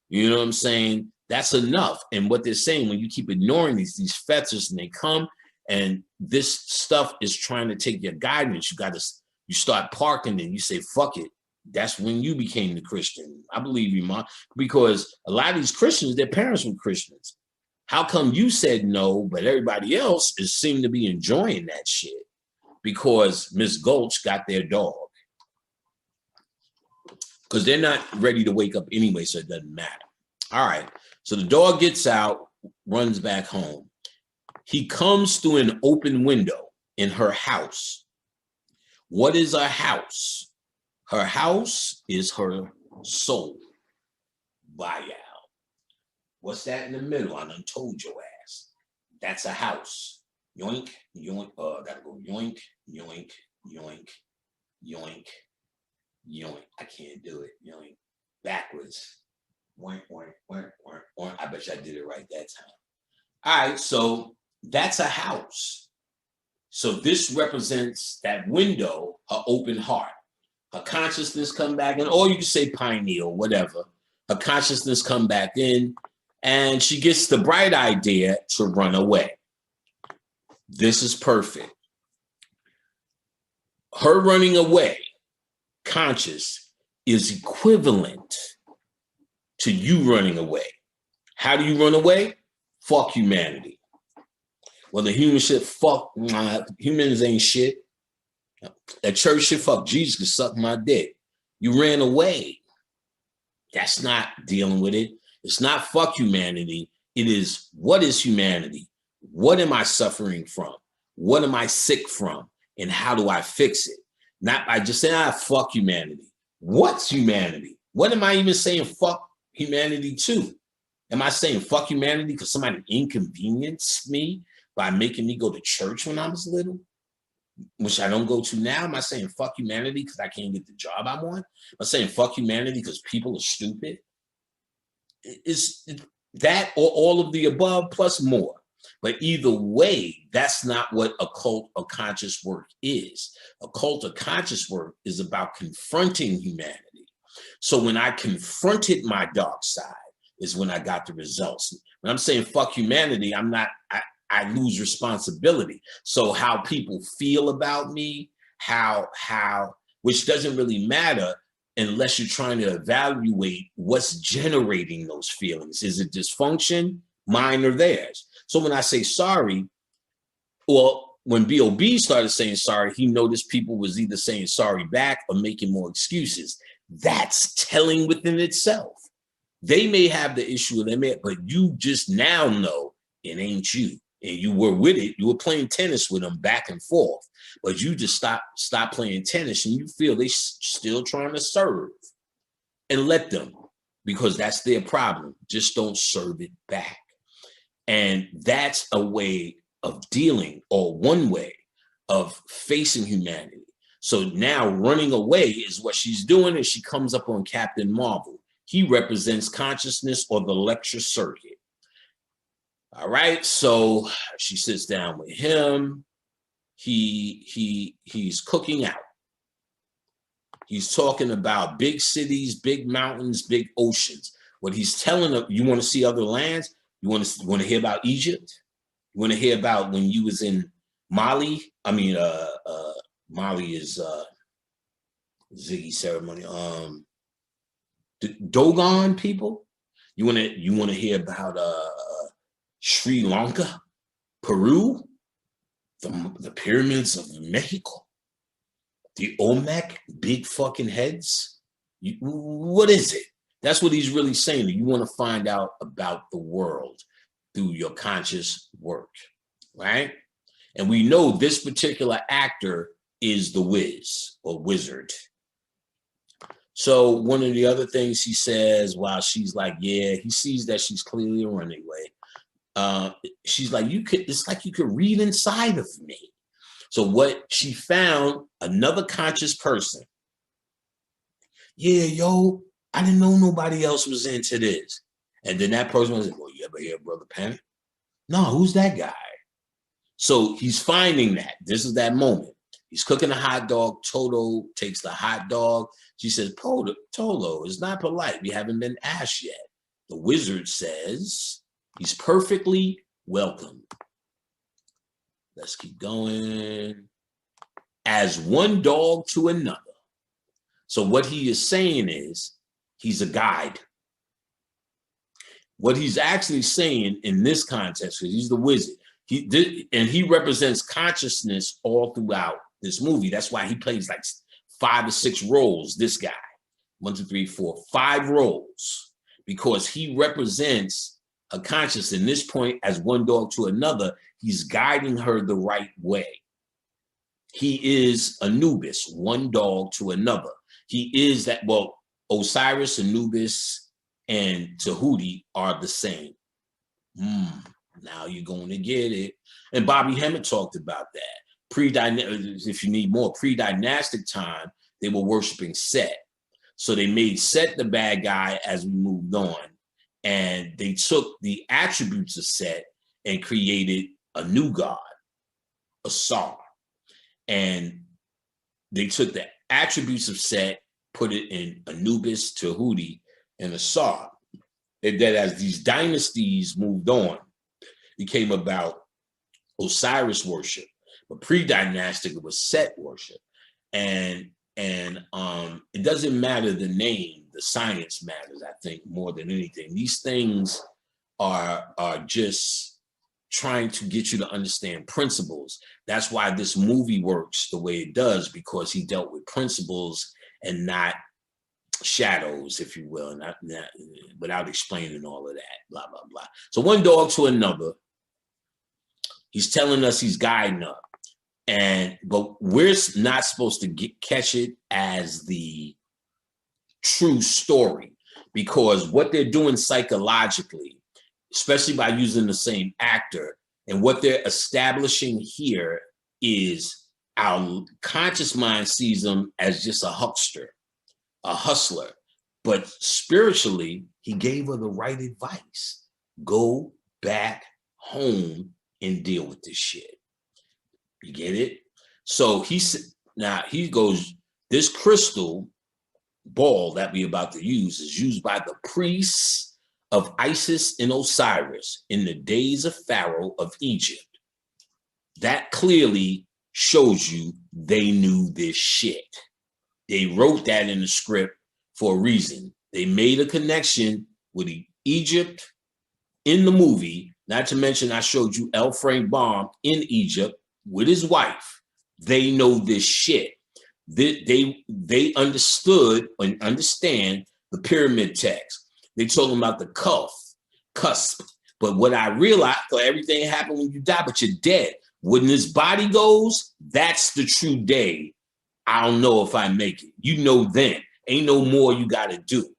You know what I'm saying? That's enough. And what they're saying, when you keep ignoring these fetters and they come and this stuff is trying to take your guidance, you start parking and you say, fuck it. That's when you became the Christian. I believe you, Mom, because a lot of these Christians, their parents were Christians. How come you said no, but everybody else seemed to be enjoying that shit? Because Miss Gulch got their dog. Because they're not ready to wake up anyway, so it doesn't matter. All right, so the dog gets out, runs back home. He comes through an open window in her house. What is her house? Her house is her soul. Bayal. What's that in the middle? I done told your ass. That's a house. Yoink, yoink. Gotta go yoink, yoink, yoink, yoink, yoink. I can't do it. Yoink. Backwards. Oink, oink, oink, oink, oink. I bet you I did it right that time. All right, so that's a house. So this represents that window, her open heart. Her consciousness come back in, or you can say pineal, whatever. Her consciousness come back in, and she gets the bright idea to run away. This is perfect. Her running away, conscious, is equivalent to you running away. How do you run away? Fuck humanity. Well, the human shit, humans ain't shit. That church shit, fuck Jesus can suck my dick. You ran away. That's not dealing with it. It's not fuck humanity. It is, what is humanity? What am I suffering from? What am I sick from? And how do I fix it? Not by just saying, fuck humanity. What's humanity? What am I even saying fuck humanity to? Am I saying fuck humanity because somebody inconvenienced me by making me go to church when I was little, which I don't go to now? Am I saying fuck humanity because I can't get the job I want? Am I saying fuck humanity because people are stupid? It's that or all of the above plus more. But either way, that's not what occult or conscious work is. Occult or conscious work is about confronting humanity. So when I confronted my dark side is when I got the results. When I'm saying fuck humanity, I lose responsibility. So how people feel about me, which doesn't really matter unless you're trying to evaluate what's generating those feelings. Is it dysfunction, mine or theirs? So when I say sorry, well, when B.O.B. started saying sorry, he noticed people was either saying sorry back or making more excuses. That's telling within itself. They may have the issue, but you just now know it ain't you. And you were with it. You were playing tennis with them back and forth, but you just stop playing tennis and you feel they still trying to serve, and let them, because that's their problem. Just don't serve it back. And that's a way of dealing, or one way of facing humanity. So now running away is what she's doing, and she comes up on Captain Marvel. He represents consciousness or the lecture circuit. All right, so she sits down with him. He's cooking out. He's talking about big cities, big mountains, big oceans. What he's telling them, you want to see other lands? You want to hear about Egypt? You want to hear about when you was in Mali? I mean, Mali is Ziggy ceremony. The Dogon people. You want to hear about Sri Lanka, Peru, the pyramids of Mexico, the Olmec, big fucking heads. What is it? That's what he's really saying. You want to find out about the world through your conscious work, right? And we know this particular actor is the Wiz or Wizard. So one of the other things he says while she's like, yeah, he sees that she's clearly a runaway. She's like, it's like you could read inside of me. So what she found, another conscious person. Yeah, yo, I didn't know nobody else was into this. And then that person was like, well, you ever hear Brother Panic? No, who's that guy? So he's finding that. This is that moment. He's cooking a hot dog. Toto takes the hot dog. She says, Toto, it's not polite. We haven't been asked yet. The wizard says, he's perfectly welcome. Let's keep going. As one dog to another. So what he is saying is, he's a guide. What he's actually saying in this context, because he's the wizard, he represents consciousness all throughout this movie. That's why he plays like 5 or 6 roles, this guy. 1, 2, 3, 4, 5 roles. Because he represents a conscious in this point as one dog to another. He's guiding her the right way. He is Anubis, one dog to another. He is that, well, Osiris, Anubis, and Tahuti are the same. Now you're going to get it. And Bobby Hemmett talked about that. If you need more, pre-dynastic time, they were worshiping Set. So they made Set the bad guy as we moved on. And they took the attributes of Set and created a new god, Asar. And they took the attributes of Set, put it in Anubis, Tahuti, and Asar. And that as these dynasties moved on, it came about Osiris worship. But pre-dynastic, it was Set worship. And it doesn't matter the name, the science matters, I think, more than anything. These things are just trying to get you to understand principles. That's why this movie works the way it does, because he dealt with principles and not shadows, if you will, not without explaining all of that, blah, blah, blah. So one dog to another, he's telling us he's guiding up. But we're not supposed to catch it as the true story, because what they're doing psychologically, especially by using the same actor, and what they're establishing here is our conscious mind sees him as just a huckster, a hustler. But spiritually, he gave her the right advice. Go back home and deal with this shit. You get it? So he goes, this crystal ball that we're about to use is used by the priests of Isis and Osiris in the days of Pharaoh of Egypt. That clearly shows you they knew this shit. They wrote that in the script for a reason. They made a connection with Egypt in the movie. Not to mention, I showed you L. Frank Baum in Egypt with his wife. They know this shit. They understood and understand the pyramid text. They told them about the cusp. But what I realized, everything happened when you die, but you're dead. When this body goes, that's the true day. I don't know if I make it. You know then. Ain't no more you got to do.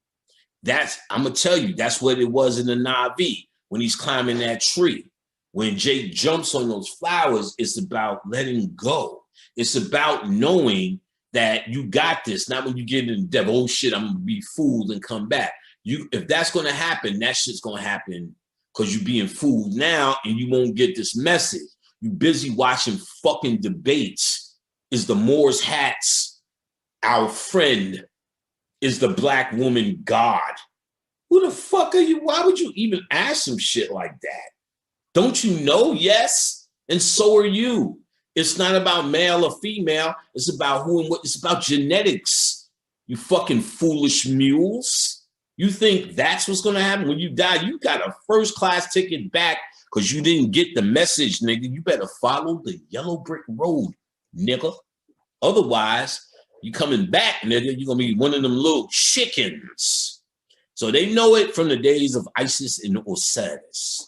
I'm going to tell you, that's what it was in the Navi when he's climbing that tree. When Jake jumps on those flowers, it's about letting go. It's about knowing that you got this. Not when you get in the devil, oh shit, I'm gonna be fooled and come back. If that's gonna happen, that shit's gonna happen because you're being fooled now and you won't get this message. You busy watching fucking debates. Is the Moor's hats our friend? Is the black woman God? Who the fuck are you? Why would you even ask some shit like that? Don't you know? Yes. And so are you. It's not about male or female. It's about who and what. It's about genetics. You fucking foolish mules. You think that's what's going to happen when you die? You got a first class ticket back because you didn't get the message, nigga. You better follow the yellow brick road, nigga. Otherwise, you coming back, nigga. You're going to be one of them little chickens. So they know it from the days of Isis and Osiris.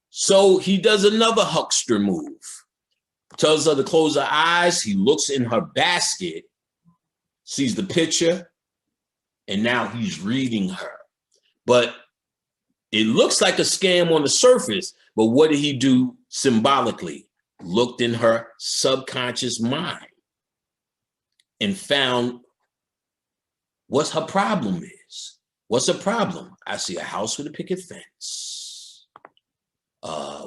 So he does another huckster move. Tells her to close her eyes. He looks in her basket, sees the picture, and now he's reading her. But it looks like a scam on the surface, but what did he do symbolically? Looked in her subconscious mind and found what her problem is. What's her problem? I see a house with a picket fence.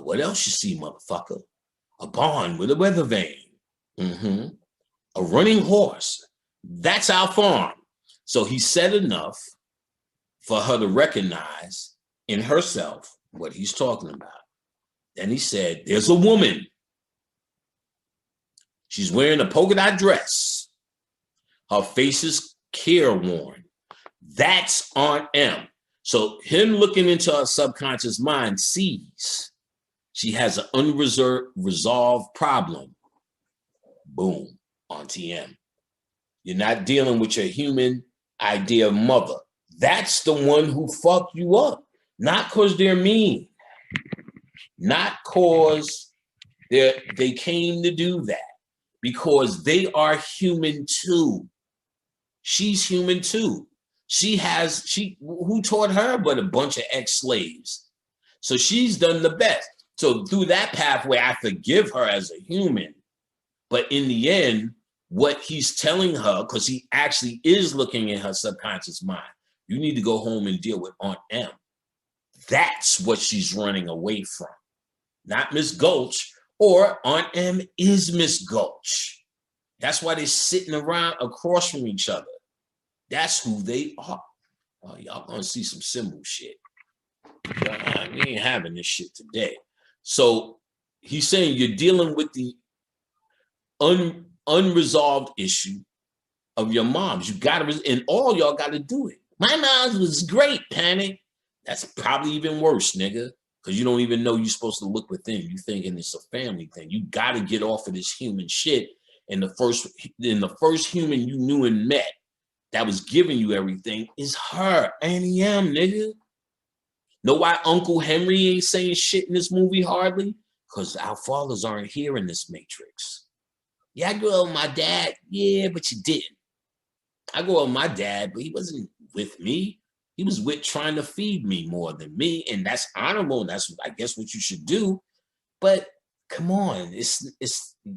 What else you see, motherfucker? A barn with a weather vane. A running horse. That's our farm. So he said enough for her to recognize in herself what he's talking about. Then he said, there's a woman. She's wearing a polka dot dress. Her face is careworn. That's Aunt M. So him looking into her subconscious mind sees she has an unresolved problem. Boom, Auntie M. You're not dealing with your human idea mother. That's the one who fucked you up. Not because they're mean. Not because they came to do that. Because they are human too. She's human too. Who taught her but a bunch of ex-slaves? So she's done the best. So through that pathway, I forgive her as a human. But in the end, what he's telling her, because he actually is looking in her subconscious mind, you need to go home and deal with Aunt M. That's what she's running away from. Not Miss Gulch, or Aunt M is Miss Gulch. That's why they're sitting around across from each other. That's who they are. Oh, y'all gonna see some symbol shit. We ain't having this shit today. So he's saying you're dealing with the unresolved issue of your moms. You gotta, and all y'all gotta do it. My mom's was great, Panic. That's probably even worse, nigga. Because you don't even know you're supposed to look within. You thinking it's a family thing. You gotta get off of this human shit. And the first human you knew and met that was giving you everything is her, Annie M, nigga. Know why Uncle Henry ain't saying shit in this movie hardly? Because our fathers aren't here in this matrix. Yeah, I grew up with my dad. Yeah, but you didn't. I grew up with my dad, but he wasn't with me. He was with trying to feed me more than me. And that's honorable. And that's, I guess, what you should do. But come on,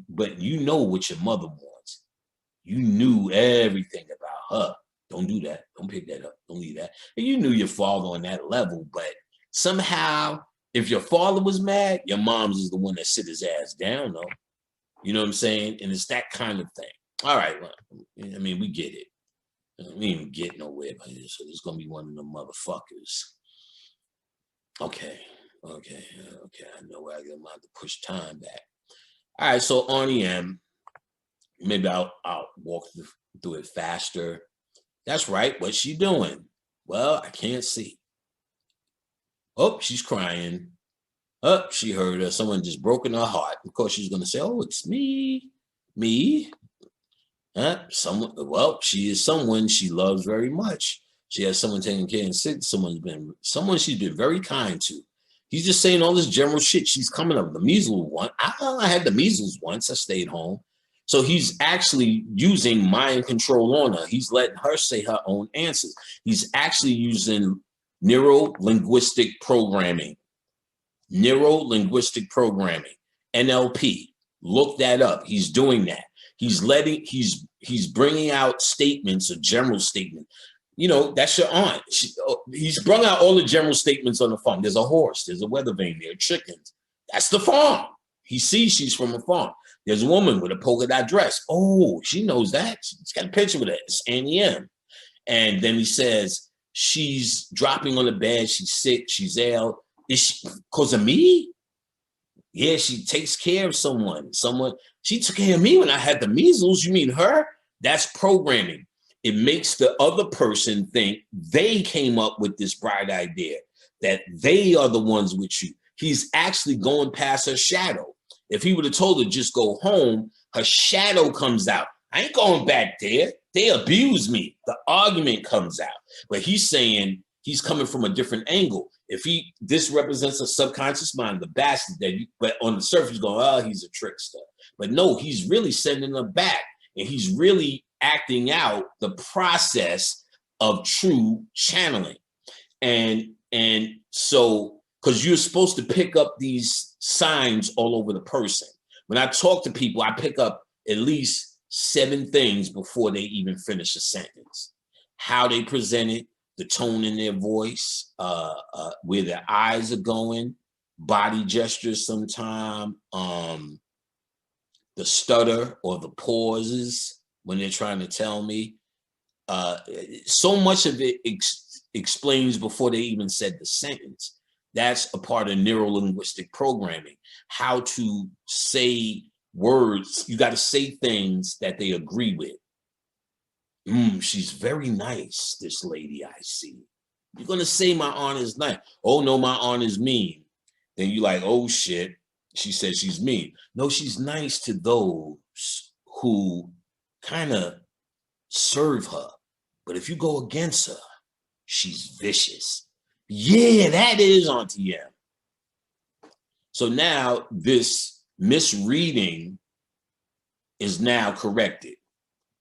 but you know what your mother wants. You knew everything about her. Don't do that. Don't pick that up. Don't leave that. And you knew your father on that level, but somehow, if your father was mad, your mom's is the one that sit his ass down, though. You know what I'm saying? And it's that kind of thing. All right, well, I mean, we get it. We ain't even get nowhere by this, so there's gonna be one of them motherfuckers. Okay. I know where I'm gonna have to push time back. All right, so Arnie M. Maybe I'll walk through it faster. That's right. What's she doing? Well, I can't see. Oh, she's crying. Oh, she heard her. Someone just broken her heart. Of course, she's going to say, oh, it's me. Me? Someone. Well, she is someone she loves very much. She has someone taking care and sick. Someone she's been very kind to. He's just saying all this general shit. She's coming up. The measles one. I had the measles once. I stayed home. So he's actually using mind control on her. He's letting her say her own answers. He's actually using neuro-linguistic programming. Neuro-linguistic programming, NLP. Look that up. He's doing that. He's bringing out statements, a general statement. You know, that's your aunt. He's brought out all the general statements on the farm. There's a horse, there's a weather vane, there are chickens. That's the farm. He sees she's from a farm. There's a woman with a polka dot dress. Oh, she knows that. She's got a picture with it. It's Annie M. And then he says, she's dropping on the bed. She's sick. She's ill. Is she because of me? Yeah, she takes care of someone. She took care of me when I had the measles. You mean her? That's programming. It makes the other person think they came up with this bright idea, that they are the ones with you. He's actually going past her shadow. If he would have told her just go home, her shadow comes out. I ain't going back there. They abuse me. The argument comes out. But he's saying he's coming from a different angle. This represents a subconscious mind, the bastard but on the surface going, oh, he's a trickster. But no, he's really sending her back, and he's really acting out the process of true channeling. And so, because you're supposed to pick up these signs all over the person. When I talk to people, I pick up at least 7 things before they even finish a sentence. How they present it, the tone in their voice, where their eyes are going, body gestures sometime, the stutter or the pauses when they're trying to tell me. So much of it explains before they even said the sentence. That's a part of neuro-linguistic programming. How to say words. You got to say things that they agree with. She's very nice, this lady I see. You're going to say my aunt is nice. Oh, no, my aunt is mean. Then you're like, oh, shit. She said she's mean. No, she's nice to those who kind of serve her. But if you go against her, she's vicious. Yeah, that is Auntie M. So now this misreading is now corrected,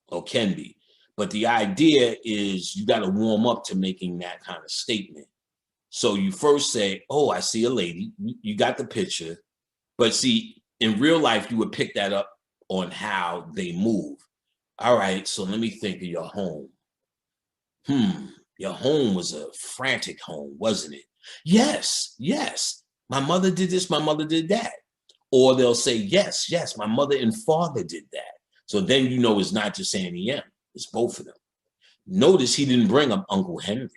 or can be. But the idea is you got to warm up to making that kind of statement. So you first say, oh, I see a lady. You got the picture. But see, in real life, you would pick that up on how they move. All right, so let me think of your home. Your home was a frantic home, wasn't it? Yes. My mother did this, my mother did that. Or they'll say, yes, my mother and father did that. So then you know it's not just Annie M. It's both of them. Notice he didn't bring up Uncle Henry.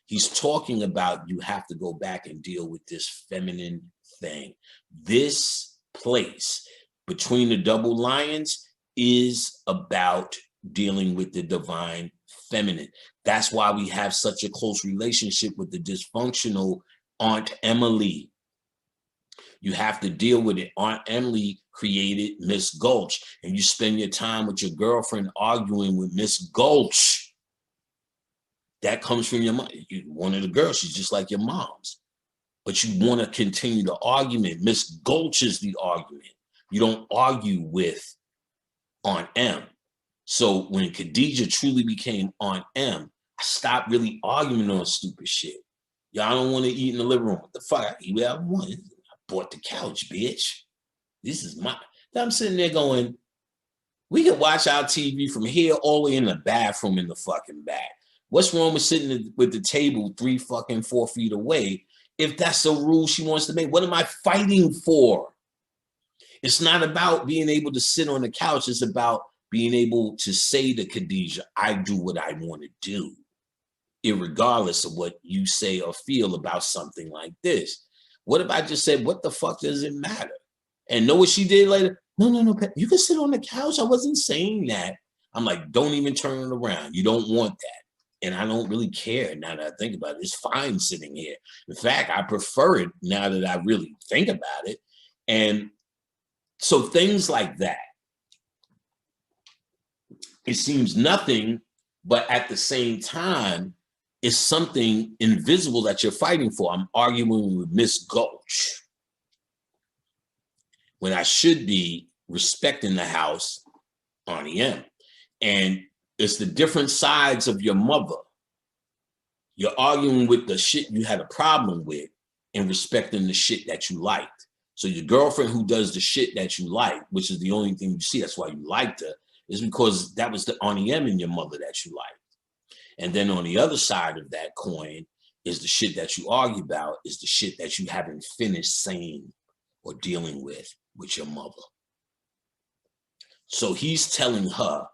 He's talking about you have to go back and deal with this feminine thing. This place between the double lions is about dealing with the divine feminine. That's why we have such a close relationship with the dysfunctional Aunt Emily. You have to deal with it. Aunt Emily created Miss Gulch, and you spend your time with your girlfriend arguing with Miss Gulch. That comes from your mom. One of the girls, she's just like your mom's. But you want to continue the argument. Miss Gulch is the argument. You don't argue with Aunt M. So when Khadijah truly became Aunt M, I stopped really arguing on stupid shit. Y'all don't want to eat in the living room. What the fuck? I eat where I want. I bought the couch, bitch. This is my... I'm sitting there going, we can watch our TV from here all the way in the bathroom in the fucking back. What's wrong with sitting with the table 4 feet away if that's the rule she wants to make? What am I fighting for? It's not about being able to sit on the couch. It's about being able to say to Khadijah, I do what I want to do, irregardless of what you say or feel about something like this. What if I just said, what the fuck does it matter? And know what she did later? No, you can sit on the couch. I wasn't saying that. I'm like, don't even turn it around. You don't want that. And I don't really care now that I think about it. It's fine sitting here. In fact, I prefer it now that I really think about it. And so things like that. It seems nothing, but at the same time, it's something invisible that you're fighting for. I'm arguing with Miss Gulch when I should be respecting the house, Auntie M. And it's the different sides of your mother. You're arguing with the shit you had a problem with and respecting the shit that you liked. So your girlfriend who does the shit that you like, which is the only thing you see, that's why you liked her, is because that was the Auntie M in your mother that you liked. And then on the other side of that coin is the shit that you argue about, is the shit that you haven't finished saying or dealing with your mother. So he's telling her,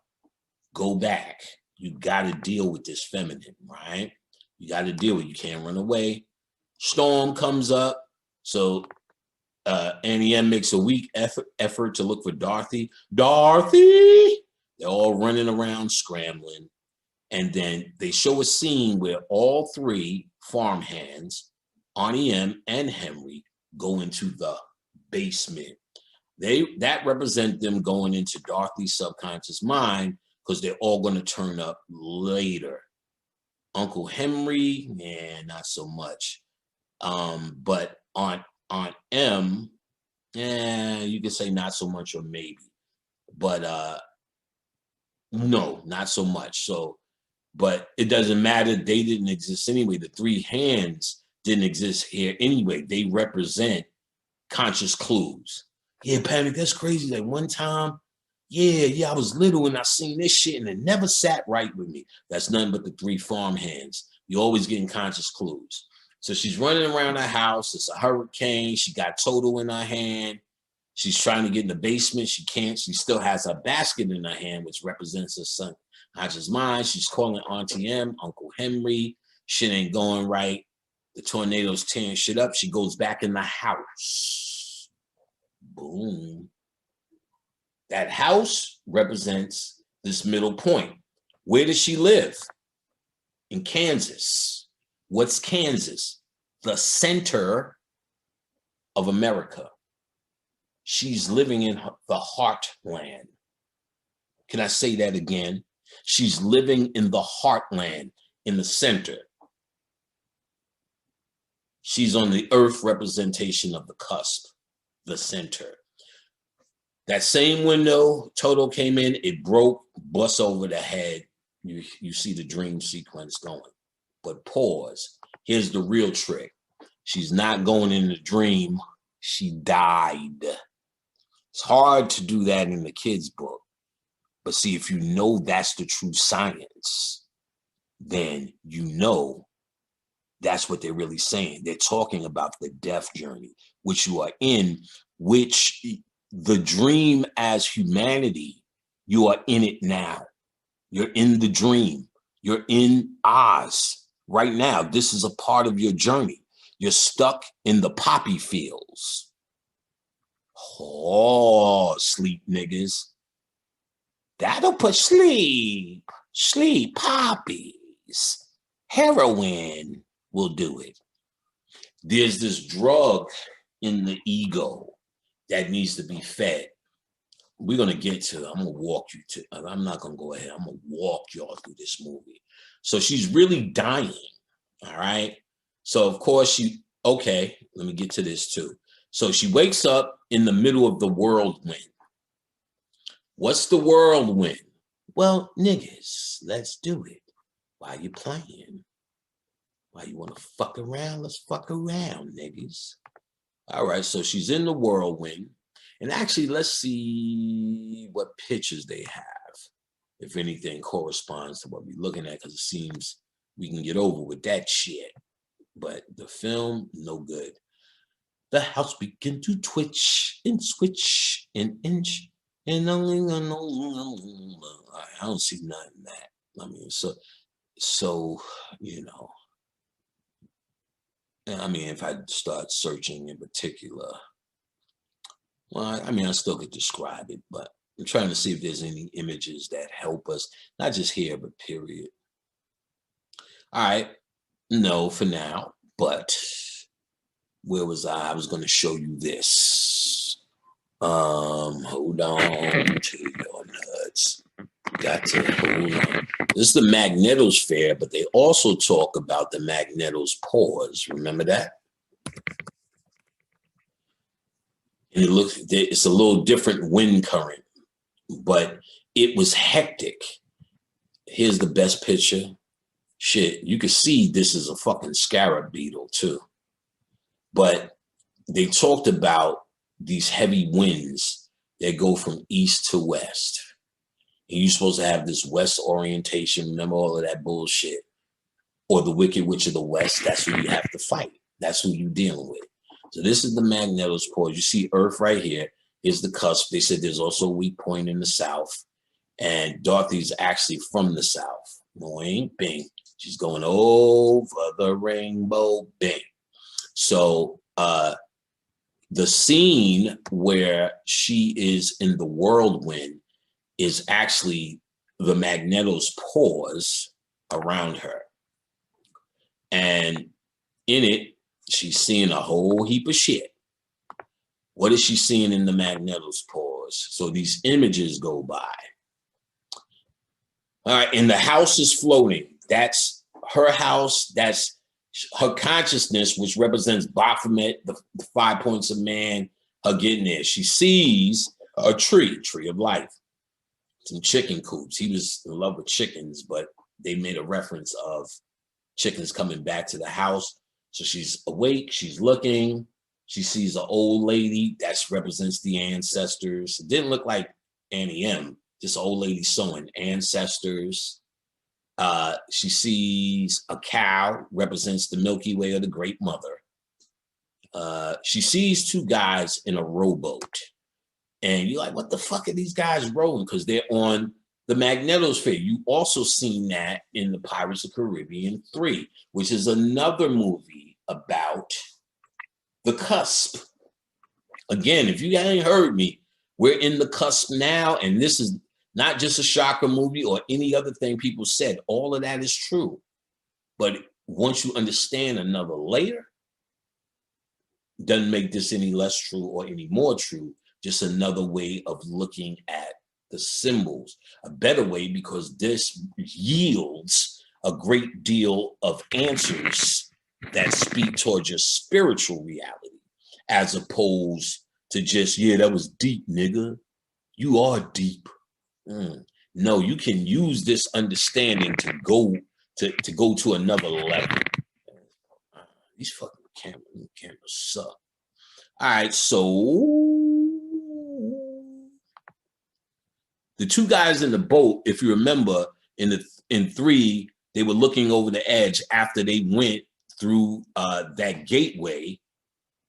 go back. You got to deal with this feminine, right? You got to deal with it. You can't run away. Storm comes up. So Annie M makes a weak effort to look for Dorothy. Dorothy! They're all running around scrambling. And then they show a scene where all three farmhands, Auntie M and Henry, go into the basement. That represent them going into Dorothy's subconscious mind, because they're all going to turn up later. Uncle Henry, not so much. But Aunt M, you could say not so much or maybe. But no, not so much. So, but it doesn't matter. They didn't exist anyway. The three hands didn't exist here anyway. They represent conscious clues. Yeah, Panic, that's crazy. Like one time, I was little and I seen this shit and it never sat right with me. That's nothing but the three farmhands. You're always getting conscious clues. So she's running around the house. It's a hurricane. She got Toto in her hand. She's trying to get in the basement. She can't. She still has a basket in her hand, which represents her son. Hodge's mind. She's calling Auntie M, Uncle Henry. Shit ain't going right. The tornado's tearing shit up. She goes back in the house. Boom. That house represents this middle point. Where does she live? In Kansas. What's Kansas? The center of America. She's living in the heartland. Can I say that again? She's living in the heartland, in the center. She's on the earth representation of the cusp, the center. That same window, Toto came in, it broke, bust over the head. You see the dream sequence going. But pause. Here's the real trick. She's not going in the dream. She died. It's hard to do that in the kids' book. But see, if you know that's the true science, then you know that's what they're really saying. They're talking about the death journey, which you are in, which the dream as humanity, you are in it now. You're in the dream. You're in Oz right now. This is a part of your journey. You're stuck in the poppy fields. Oh, sleep niggas. That'll put sleep, poppies, heroin will do it. There's this drug in the ego that needs to be fed. We're going to get to, I'm going to walk you to, I'm not going to go ahead. I'm going to walk y'all through this movie. So she's really dying. All right. So of course okay, let me get to this too. So she wakes up in the middle of the whirlwind. What's the whirlwind? Well, niggas, let's do it. Why you playing? Why you want to fuck around? Let's fuck around, niggas. All right, so she's in the whirlwind. And actually, let's see what pictures they have, if anything corresponds to what we're looking at, because it seems we can get over with that shit. But the film, no good. The house began to twitch and switch and inch. And I don't see nothing in that. I mean, so you know. I mean, if I start searching in particular, well, I mean, I still could describe it, but I'm trying to see if there's any images that help us, not just here, but period. All right, no, for now. But where was I? I was going to show you this. Hold on to your nuts. Got to hold on. This is the magnetosphere, but they also talk about the magnetospores. Remember that? And it's a little different wind current, but it was hectic. Here's the best picture. Shit, you can see this is a fucking scarab beetle too. But they talked about these heavy winds that go from east to west. And you're supposed to have this west orientation. Remember all of that bullshit. Or the Wicked Witch of the West. That's who you have to fight. That's who you're dealing with. So this is the Magnetos pause. You see Earth right here. Here's the cusp. They said there's also a weak point in the south. And Dorothy's actually from the south. Boing, bing. She's going over the rainbow, bing. So the scene where she is in the whirlwind is actually the Magnetos pause around her. And in it, she's seeing a whole heap of shit. What is she seeing in the Magnetos pause? So these images go by. All right, and the house is floating. That's her house. That's her consciousness, which represents Baphomet, the 5 points of man, her getting there. She sees a tree of life, some chicken coops. He was in love with chickens, but they made a reference of chickens coming back to the house. So she's awake, she's looking, she sees an old lady that represents the ancestors. It didn't look like Annie M, just an old lady sewing ancestors. She sees a cow, represents the Milky Way or the Great Mother. She sees two guys in a rowboat. And you're like, what the fuck are these guys rowing? Because they're on the Magnetosphere. You also seen that in the Pirates of the Caribbean 3, which is another movie about the cusp. Again, if you ain't heard me, we're in the cusp now, and this is not just a chakra movie or any other thing people said. All of that is true. But once you understand another layer, doesn't make this any less true or any more true, just another way of looking at the symbols, a better way, because this yields a great deal of answers that speak towards your spiritual reality, as opposed to just, yeah, that was deep, nigga. You are deep. No, you can use this understanding to go to another level. These fucking cameras suck. All right, so the two guys in the boat, if you remember, in 3, they were looking over the edge after they went through that gateway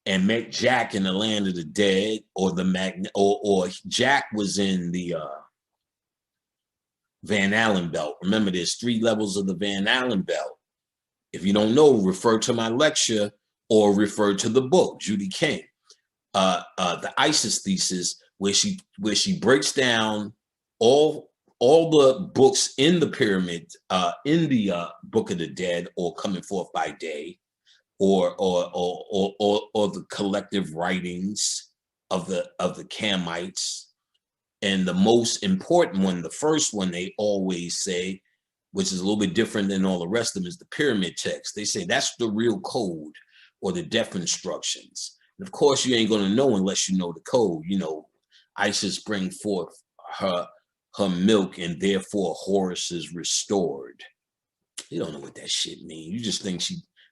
and met Jack in the land of the dead, or or Jack was in the Van Allen belt. Remember, there's 3 levels of the Van Allen belt. If you don't know, refer to my lecture or refer to the book, Judy King, the Isis thesis, where she breaks down all the books in the pyramid, in the Book of the Dead, or Coming Forth by Day, or the collective writings of the Kamites. And the most important one, the first one, they always say, which is a little bit different than all the rest of them, is the pyramid text. They say that's the real code, or the death instructions. And of course, you ain't going to know unless you know the code. You know, Isis bring forth her milk, and therefore Horus is restored. You don't know what that shit means. You just think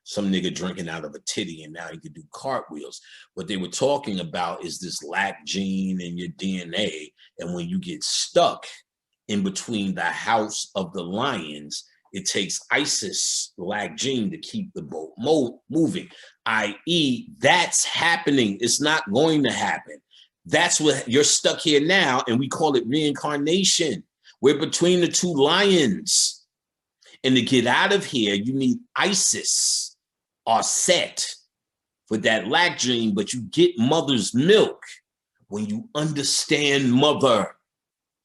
some nigga drinking out of a titty and now he could do cartwheels. What they were talking about is this lac gene in your DNA, and when you get stuck in between the house of the lions, it takes Isis lac gene to keep the boat moving, i.e. that's happening. It's not going to happen. That's what you're stuck here now, and we call it reincarnation. We're between the 2 lions. And to get out of here, you need Isis or Set for that lac gene, but you get mother's milk when you understand mother.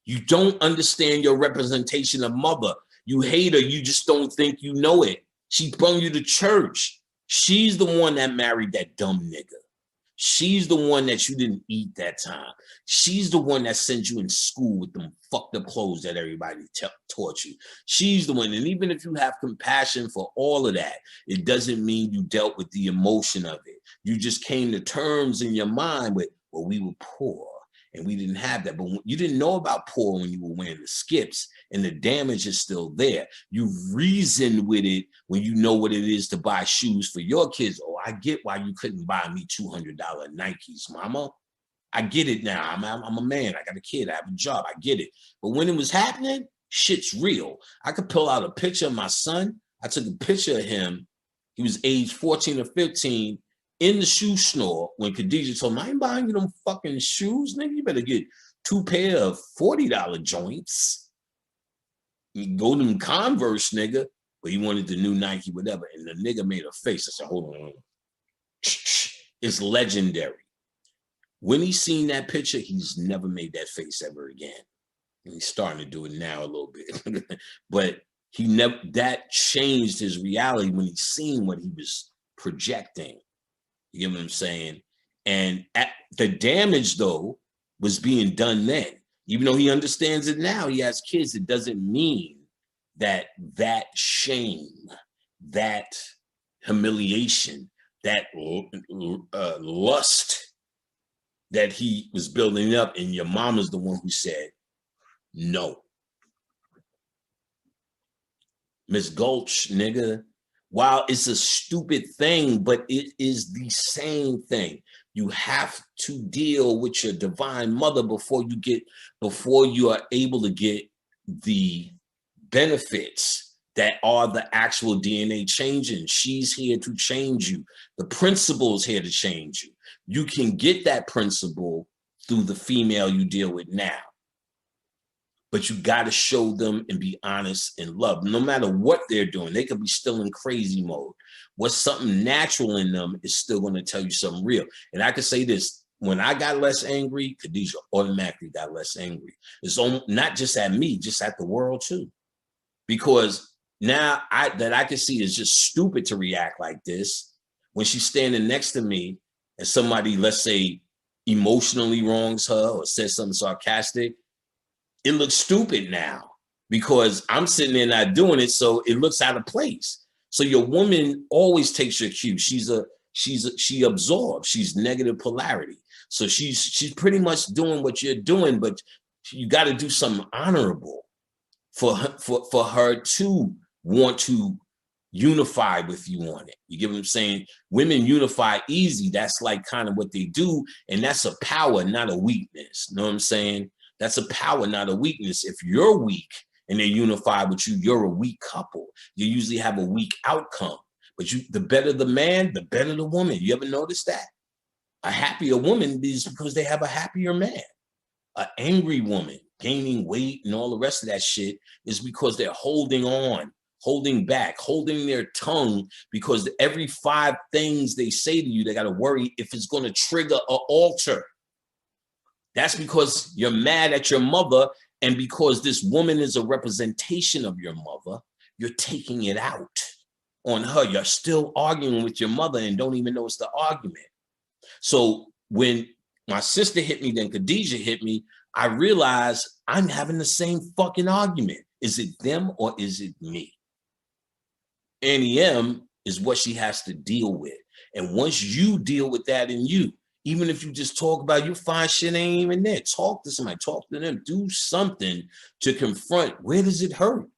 You don't understand your representation of mother. You hate her, you just don't think you know it. She brought you to church. She's the one that married that dumb nigga. She's the one that you didn't eat that time. She's the one that sent you in school with them fucked up clothes that everybody taught you. She's the one. And even if you have compassion for all of that, it doesn't mean you dealt with the emotion of it. You just came to terms in your mind with, well, we were poor and we didn't have that. But you didn't know about poor when you were wearing the skips, and the damage is still there. You reason with it when you know what it is to buy shoes for your kids. Oh, I get why you couldn't buy me $200 Nikes, mama. I get it now. I'm a man. I got a kid. I have a job. I get it. But when it was happening, shit's real. I could pull out a picture of my son. I took a picture of him. He was age 14 or 15 in the shoe store when Khadijah told me, I ain't buying you them fucking shoes, nigga. You better get 2 pair of $40 joints. You go to them Converse, nigga. But he wanted the new Nike, whatever. And the nigga made a face. I said, hold on. It's legendary. When he's seen that picture, he's never made that face ever again. And he's starting to do it now a little bit. But he never, that changed his reality when he seen what he was projecting. You get what I'm saying? And the damage, though, was being done then. Even though he understands it now, he has kids, it doesn't mean that shame, that humiliation, that lust that he was building up, and your mom is the one who said no. Miss Gulch, nigga, while it's a stupid thing, but it is the same thing. You have to deal with your divine mother before you are able to get the benefits that are the actual DNA changing. She's here to change you. The principle's here to change you. You can get that principle through the female you deal with now. But you got to show them and be honest and love. No matter what they're doing, they could be still in crazy mode. What's something natural in them is still going to tell you something real. And I can say this, when I got less angry, Khadijah automatically got less angry. It's not just at me, just at the world too. Because now I can see it's just stupid to react like this. When she's standing next to me and somebody, let's say, emotionally wrongs her or says something sarcastic, it looks stupid now because I'm sitting there not doing it, so it looks out of place. So your woman always takes your cue. She absorbs. She's negative polarity. So she's pretty much doing what you're doing, but you got to do something honorable for her to want to unify with you on it. You get what I'm saying? Women unify easy. That's like kind of what they do, and that's a power, not a weakness. You know what I'm saying? That's a power, not a weakness. If you're weak and they unify with you, you're a weak couple. You usually have a weak outcome. But the better the man, the better the woman. You ever notice that? A happier woman is because they have a happier man. An angry woman gaining weight and all the rest of that shit is because they're holding on, holding back, holding their tongue, because every 5 things they say to you, they got to worry if it's going to trigger or alter. That's because you're mad at your mother, and because this woman is a representation of your mother, you're taking it out on her. You're still arguing with your mother and don't even know it's the argument. So when my sister hit me, then Khadijah hit me, I realized I'm having the same fucking argument. Is it them or is it me? Annie M is what she has to deal with. And once you deal with that in you, even if you just talk about, you find shit ain't even there. Talk to somebody, talk to them, do something to confront. Where does it hurt?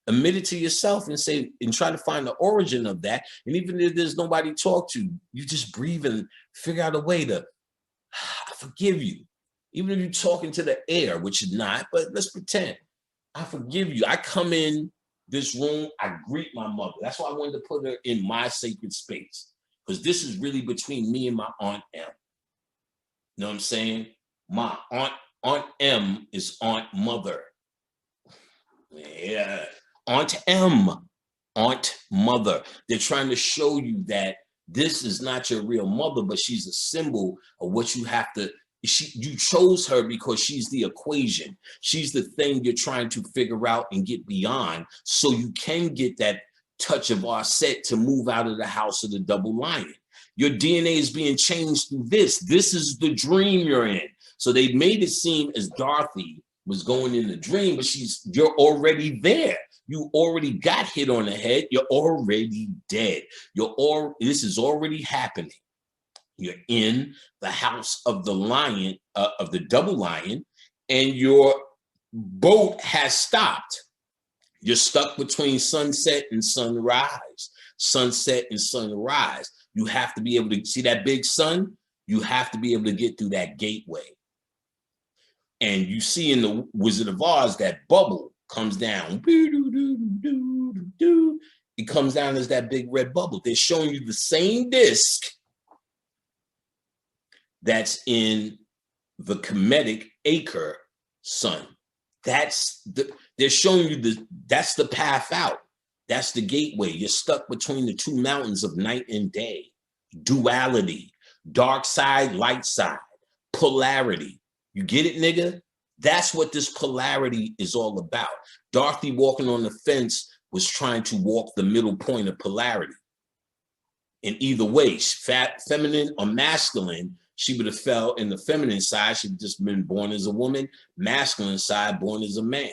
Admit it to yourself and say, and try to find the origin of that. And even if there's nobody to talk to, you just breathe and figure out a way to, I forgive you. Even if you're talking to the air, which is not, but let's pretend, I forgive you. I come in this room, I greet my mother. That's why I wanted to put her in my sacred space, because this is really between me and my Aunt M. You know what I'm saying? My Aunt M is Aunt Mother. Yeah, Aunt M, Aunt Mother. They're trying to show you that this is not your real mother, but she's a symbol of what you have to, you chose her because she's the equation. She's the thing you're trying to figure out and get beyond, so you can get that touch of our set to move out of the house of the double lion. Your DNA is being changed through this. This is the dream you're in. So they made it seem as Dorothy was going in the dream, but you're already there. You already got hit on the head. You're already dead. This is already happening. You're in the house of the lion, of the double lion, and your boat has stopped. You're stuck between sunset and sunrise. Sunset and sunrise. You have to be able to see that big sun. You have to be able to get through that gateway. And you see in the Wizard of Oz, that bubble comes down. It comes down as that big red bubble. They're showing you the same disc that's in the Kemetic Acre sun. They're showing you that's the path out. That's the gateway. You're stuck between the two mountains of night and day. Duality, dark side, light side, polarity. You get it, nigga? That's what this polarity is all about. Dorothy walking on the fence was trying to walk the middle point of polarity. In either way, feminine or masculine, she would have fell in the feminine side. She'd just been born as a woman, masculine side, born as a man.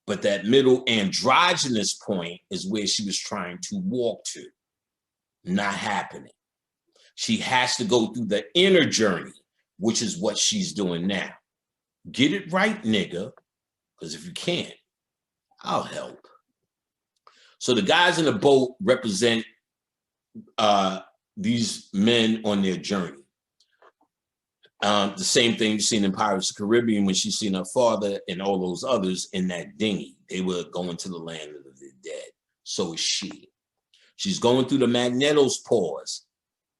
But that middle androgynous point is where she was trying to walk to. Not happening. She has to go through the inner journey, which is what she's doing now. Get it right, nigga, because if you can't, I'll help. So the guys in the boat represent these men on their journey. The same thing you've seen in Pirates of the Caribbean when she's seen her father and all those others in that dinghy. They were going to the land of the dead. So is she. She's going through the Magneto's pause.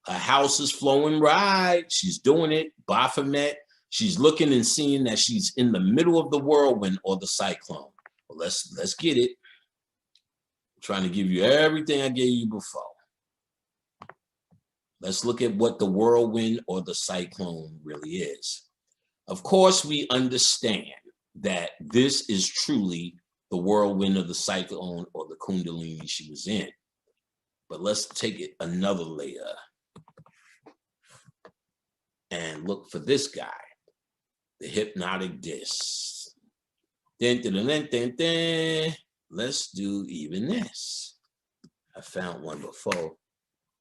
Her house is flowing right. She's doing it. Baphomet. She's looking and seeing that she's in the middle of the whirlwind or the cyclone. Well, let's get it. I'm trying to give you everything I gave you before. Let's look at what the whirlwind or the cyclone really is. Of course, we understand that this is truly the whirlwind of the cyclone or the kundalini she was in. But let's take it another layer and look for this guy, the hypnotic disc. Let's do even this. I found one before.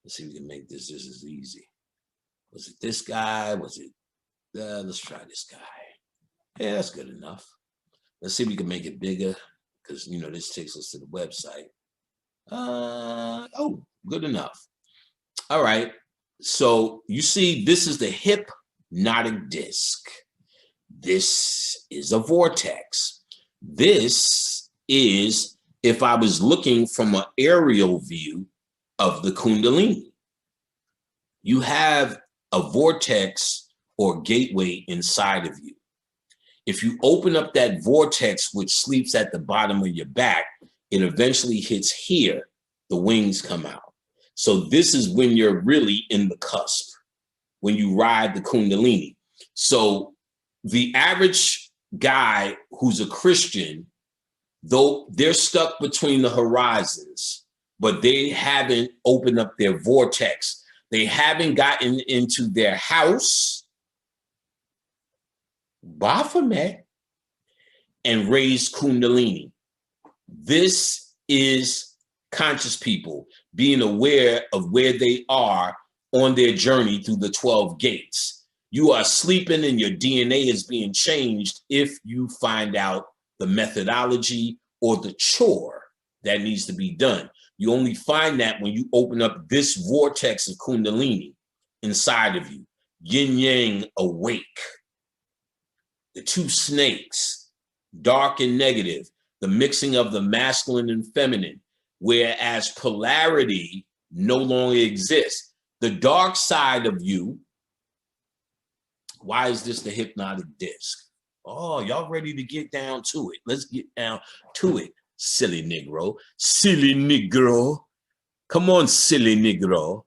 Let's see if we can make this just as easy. Was it this guy? Was it, let's try this guy. Yeah, that's good enough. Let's see if we can make it bigger because, you know, this takes us to the website. Oh, good enough. All right. So you see, this is the hypnotic disc. This is a vortex. This is, if I was looking from an aerial view of the kundalini, you have a vortex or gateway inside of you. If you open up that vortex, which sleeps at the bottom of your back, it eventually hits here, the wings come out. So this is when you're really in the cusp, when you ride the kundalini. So the average guy who's a Christian, though they're stuck between the horizons, but they haven't opened up their vortex. They haven't gotten into their house, Baphomet, and raised kundalini. This is conscious people being aware of where they are on their journey through the 12 gates. You are sleeping and your DNA is being changed if you find out the methodology or the chore that needs to be done. You only find that when you open up this vortex of kundalini inside of you. Yin yang awake. The two snakes, dark and negative, the mixing of the masculine and feminine, whereas polarity no longer exists. The dark side of you, why is this the hypnotic disc? Oh, y'all ready to get down to it? Let's get down to it, silly Negro. Silly Negro. Come on, silly Negro.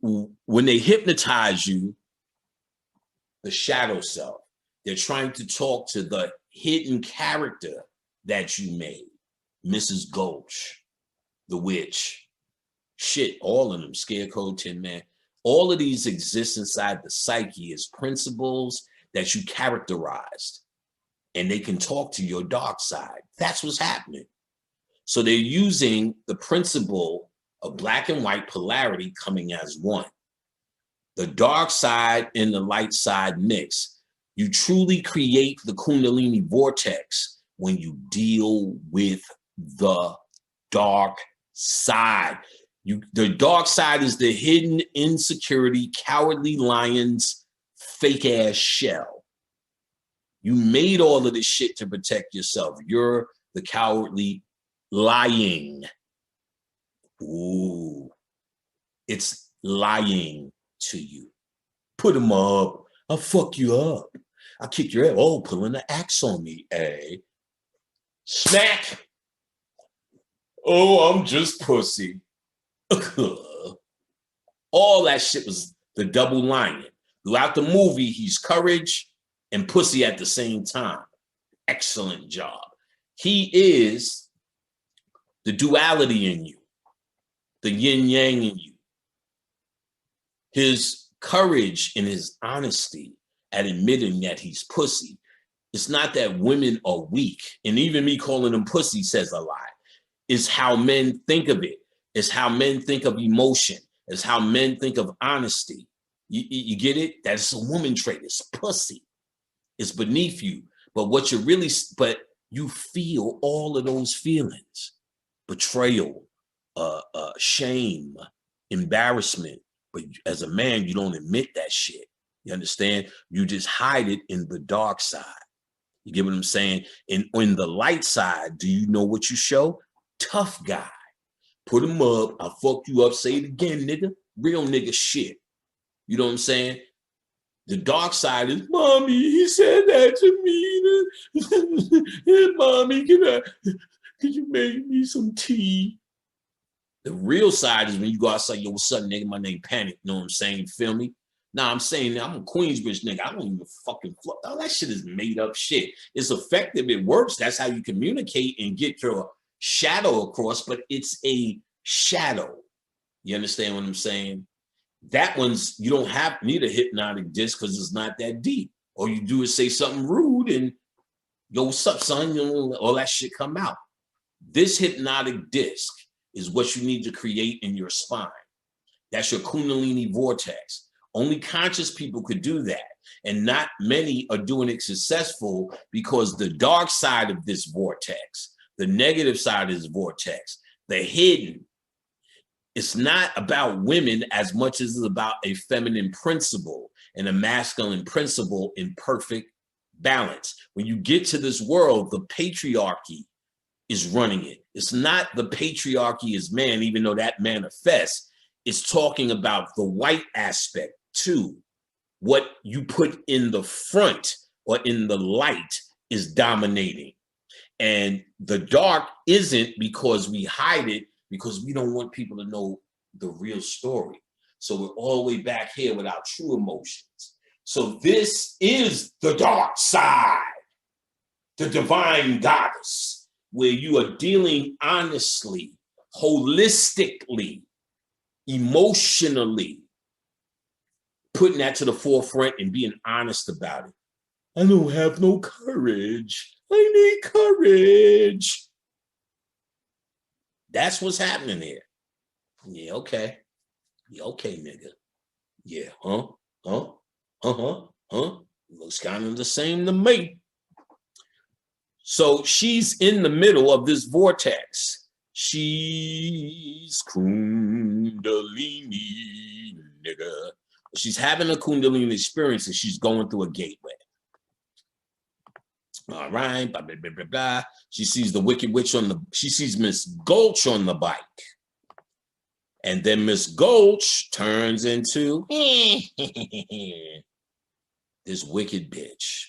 When they hypnotize you, the shadow self, they're trying to talk to the hidden character that you made. Mrs. Gulch, the witch, shit, all of them, Scarecrow, Tin Man, all of these exist inside the psyche as principles that you characterized, and they can talk to your dark side. That's what's happening. So they're using the principle of black and white polarity coming as one. The dark side and the light side mix. You truly create the kundalini vortex when you deal with the dark side. The dark side is the hidden insecurity, cowardly lion's fake ass shell. You made all of this shit to protect yourself. You're the cowardly lying. Ooh, it's lying to you. Put him up. I'll fuck you up. I'll kick your ass. Oh, pulling the axe on me, eh? Smack. Oh, I'm just pussy. All that shit was the double lion. Throughout the movie, he's courage and pussy at the same time. Excellent job. He is the duality in you, the yin yang in you. His courage and his honesty at admitting that he's pussy. It's not that women are weak, and even me calling them pussy says a lot. It's how men think of it. It's how men think of emotion. It's how men think of honesty. You get it? That's a woman trait. It's pussy. It's beneath you. But what you really, but you feel all of those feelings. Betrayal, shame, embarrassment. But as a man, you don't admit that shit. You understand? You just hide it in the dark side. You get what I'm saying? And on the light side, do you know what you show? Tough guy. Put him up. I'll fuck you up. Say it again, nigga. Real nigga shit. You know what I'm saying? The dark side is, mommy, he said that to me. Hey, mommy, could you make me some tea? The real side is when you go outside, yo, what's up, nigga? My name Panic. You know what I'm saying? Feel me? Nah, I'm saying I'm a Queensbridge nigga. I don't even fucking flow. All that shit is made up shit. It's effective. It works. That's how you communicate and get your shadow across, but it's a shadow. You understand what I'm saying? That one's, you don't need a hypnotic disc because it's not that deep. All you do is say something rude and yo, what's up, son? You know, all that shit come out. This hypnotic disc is what you need to create in your spine. That's your Kundalini vortex. Only conscious people could do that. And not many are doing it successful because the dark side of this vortex, the negative side of this vortex, the hidden, it's not about women as much as it's about a feminine principle and a masculine principle in perfect balance. When you get to this world, the patriarchy is running it. It's not the patriarchy is man, even though that manifests. It's talking about the white aspect too. What you put in the front or in the light is dominating. And the dark isn't because we hide it, because we don't want people to know the real story. So we're all the way back here with our true emotions. So this is the dark side, the divine goddess, where you are dealing honestly, holistically, emotionally, putting that to the forefront and being honest about it. I don't have no courage. I need courage. That's what's happening here. Yeah, okay. Yeah, okay, nigga. Yeah, Looks kind of the same to me. So she's in the middle of this vortex. She's Kundalini, nigga. She's having a Kundalini experience and she's going through a gateway. All right, blah, blah, blah, blah, blah. She sees the Wicked Witch she sees Miss Gulch on the bike. And then Miss Gulch turns into this wicked bitch.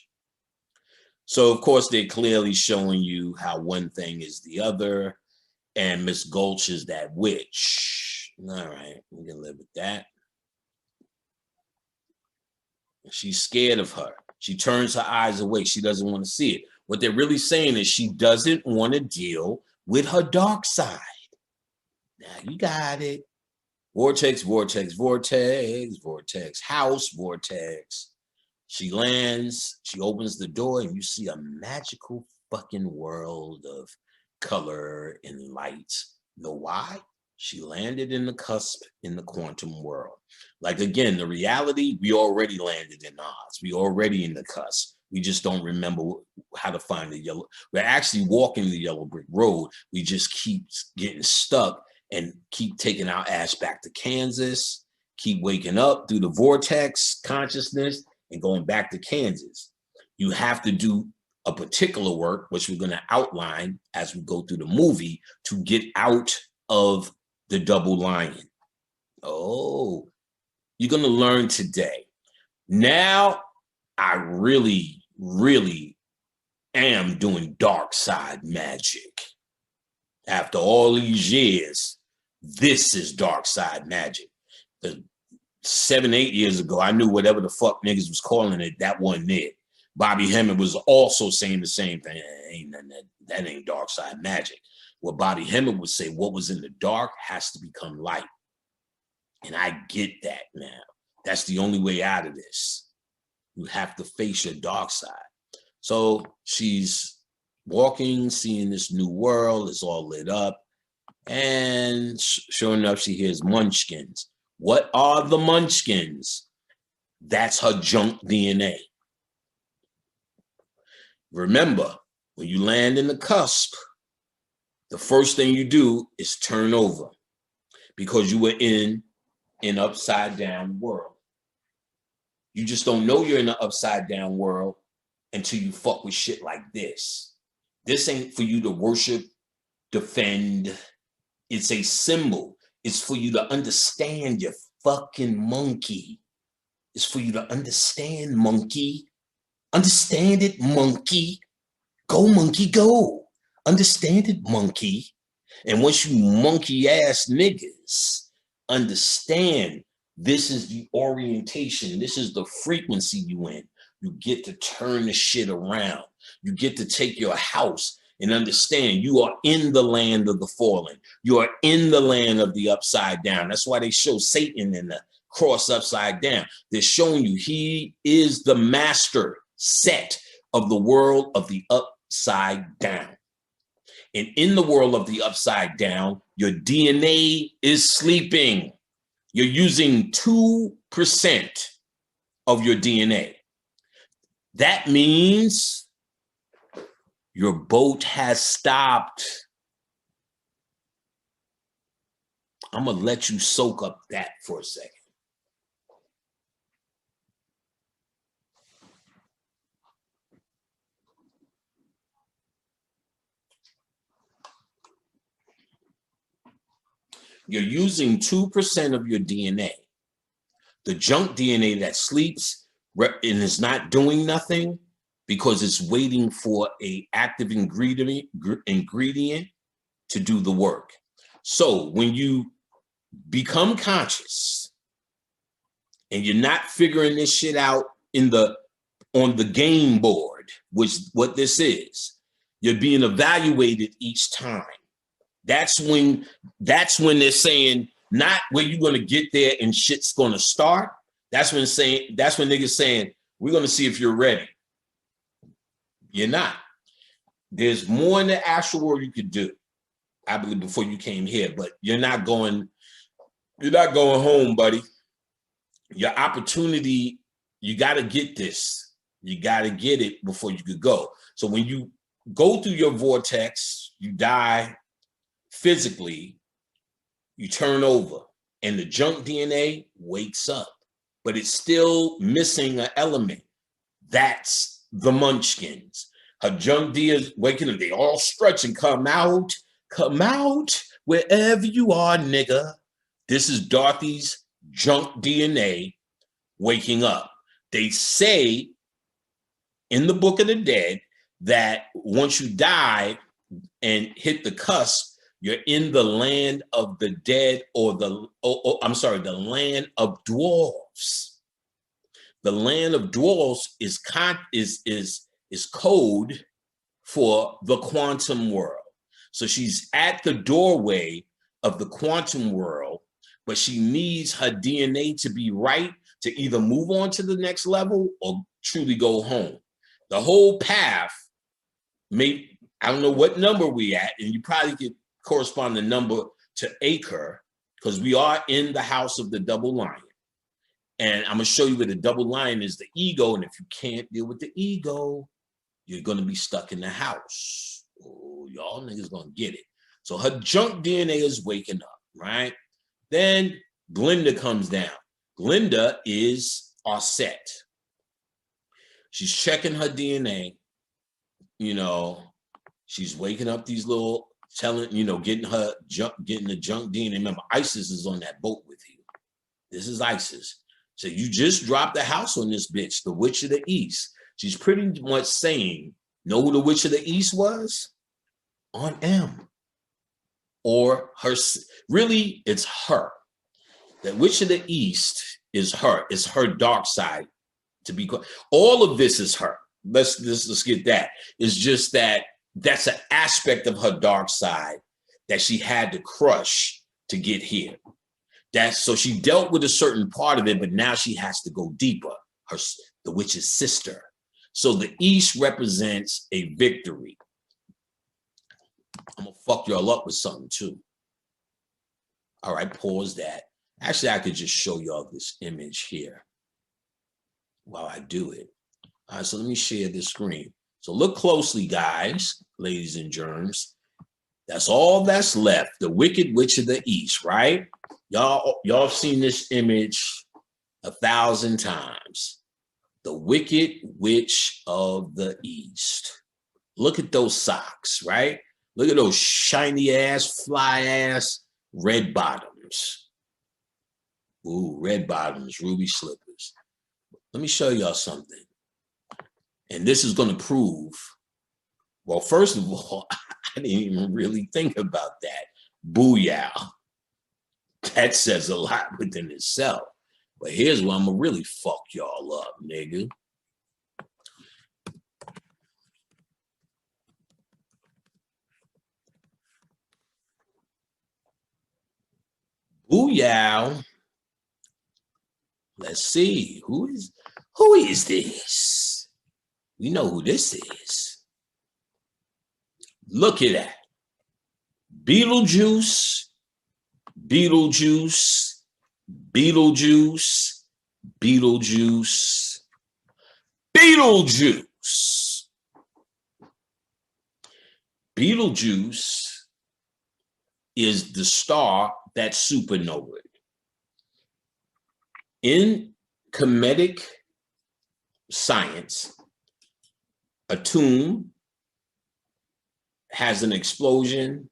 So, of course, they're clearly showing you how one thing is the other. And Miss Gulch is that witch. All right, we can live with that. She's scared of her. She turns her eyes away. She doesn't want to see it. What they're really saying is she doesn't want to deal with her dark side. Now you got it. Vortex, vortex, vortex, vortex, house, vortex. She lands, she opens the door, and you see a magical fucking world of color and light. You know why? She landed in the cusp in the quantum world. Like, again, the reality, we already landed in Oz. We already in the cusp. We just don't remember how to find the yellow. We're actually walking the yellow brick road. We just keep getting stuck and keep taking our ass back to Kansas, keep waking up through the vortex consciousness and going back to Kansas. You have to do a particular work, which we're going to outline as we go through the movie, to get out of the double lion. Oh, you're going to learn today. Now, I really, really am doing dark side magic. After all these years, this is dark side magic. 7, 8 years ago, I knew whatever the fuck niggas was calling it, that wasn't it. Bobby Hemmett was also saying the same thing. Ain't nothing that ain't dark side magic. What Bobby Hemmett would say, what was in the dark has to become light. And I get that now. That's the only way out of this. You have to face your dark side. So she's walking, seeing this new world. It's all lit up. And sure enough, she hears munchkins. What are the munchkins? That's her junk DNA. Remember, when you land in the cusp, the first thing you do is turn over because you were in an upside down world. You just don't know you're in an upside down world until you fuck with shit like this. This ain't for you to worship, defend. It's a symbol. It's for you to understand, you fucking monkey. It's for you to understand, monkey. Understand it, monkey. Go, monkey, go. Understand it, monkey. And once you monkey ass niggas understand this is the orientation, this is the frequency you in, you get to turn the shit around. You get to take your house and understand you are in the land of the fallen. You are in the land of the upside down. That's why they show Satan in the cross upside down. They're showing you he is the master set of the world of the upside down. And in the world of the upside down, your DNA is sleeping. You're using 2% of your DNA. That means your boat has stopped. I'm gonna let you soak up that for a second. You're using 2% of your DNA. The junk DNA that sleeps and is not doing nothing because it's waiting for an active ingredient to do the work. So when you become conscious and you're not figuring this shit out on the game board, which what this is, you're being evaluated each time. That's when they're saying, not when you're gonna get there and shit's gonna start. That's when niggas saying, we're gonna see if you're ready. You're not. There's more in the actual world you could do, I believe, before you came here, but you're not going home, buddy. Your opportunity, you gotta get this. You gotta get it before you could go. So when you go through your vortex, you die physically, you turn over and the junk DNA wakes up, but it's still missing an element. That's the munchkins. Her junk DNA is waking up. They all stretch and come out wherever you are, nigga. This is Dorothy's junk DNA waking up. They say in the Book of the Dead that once you die and hit the cusp, you're in the land of the dead, or the land of dwarves. The land of dwarves is code for the quantum world. So she's at the doorway of the quantum world, but she needs her DNA to be right to either move on to the next level or truly go home. The whole path, I don't know what number we at, and you probably could correspond the number to acre, because we are in the house of the double lion. And I'm gonna show you where the double lion is the ego, and if you can't deal with the ego, you're gonna be stuck in the house. Oh, y'all niggas gonna get it. So her junk DNA is waking up. right? Then Glinda comes down. Glinda is Arsette. She's checking her DNA, you know, she's waking up these little, telling, you know, getting the junk DNA. Remember, Isis is on that boat with you. This is Isis. So you just dropped the house on this bitch, the Witch of the East. She's pretty much saying, know who the Witch of the East was? Aunt M. Or her, really, it's her. The Witch of the East is her. It's her dark side. To be all of this is her. Let's get that. It's just that that's an aspect of her dark side that she had to crush to get here. So she dealt with a certain part of it, but now she has to go deeper. The witch's sister. So the East represents a victory. I'm gonna fuck y'all up with something too. All right, pause that. Actually, I could just show y'all this image here while I do it. All right, so let me share this screen. So look closely, guys, ladies and germs. That's all that's left. The Wicked Witch of the East, right? Y'all have seen this image 1,000 times. The Wicked Witch of the East. Look at those socks, right? Look at those shiny ass, fly ass red bottoms. Ooh, red bottoms, ruby slippers. Let me show y'all something. And this is going to prove, well, first of all, I didn't even really think about that. Booyah. That says a lot within itself. But here's where I'm going to really fuck y'all up, nigga. Booyah. Let's see. Who is this? We know who this is. Look at that. Beetlejuice, Beetlejuice, Beetlejuice, Beetlejuice, Beetlejuice. Beetlejuice is the star that's supernovaed. In comedic science, a tomb has an explosion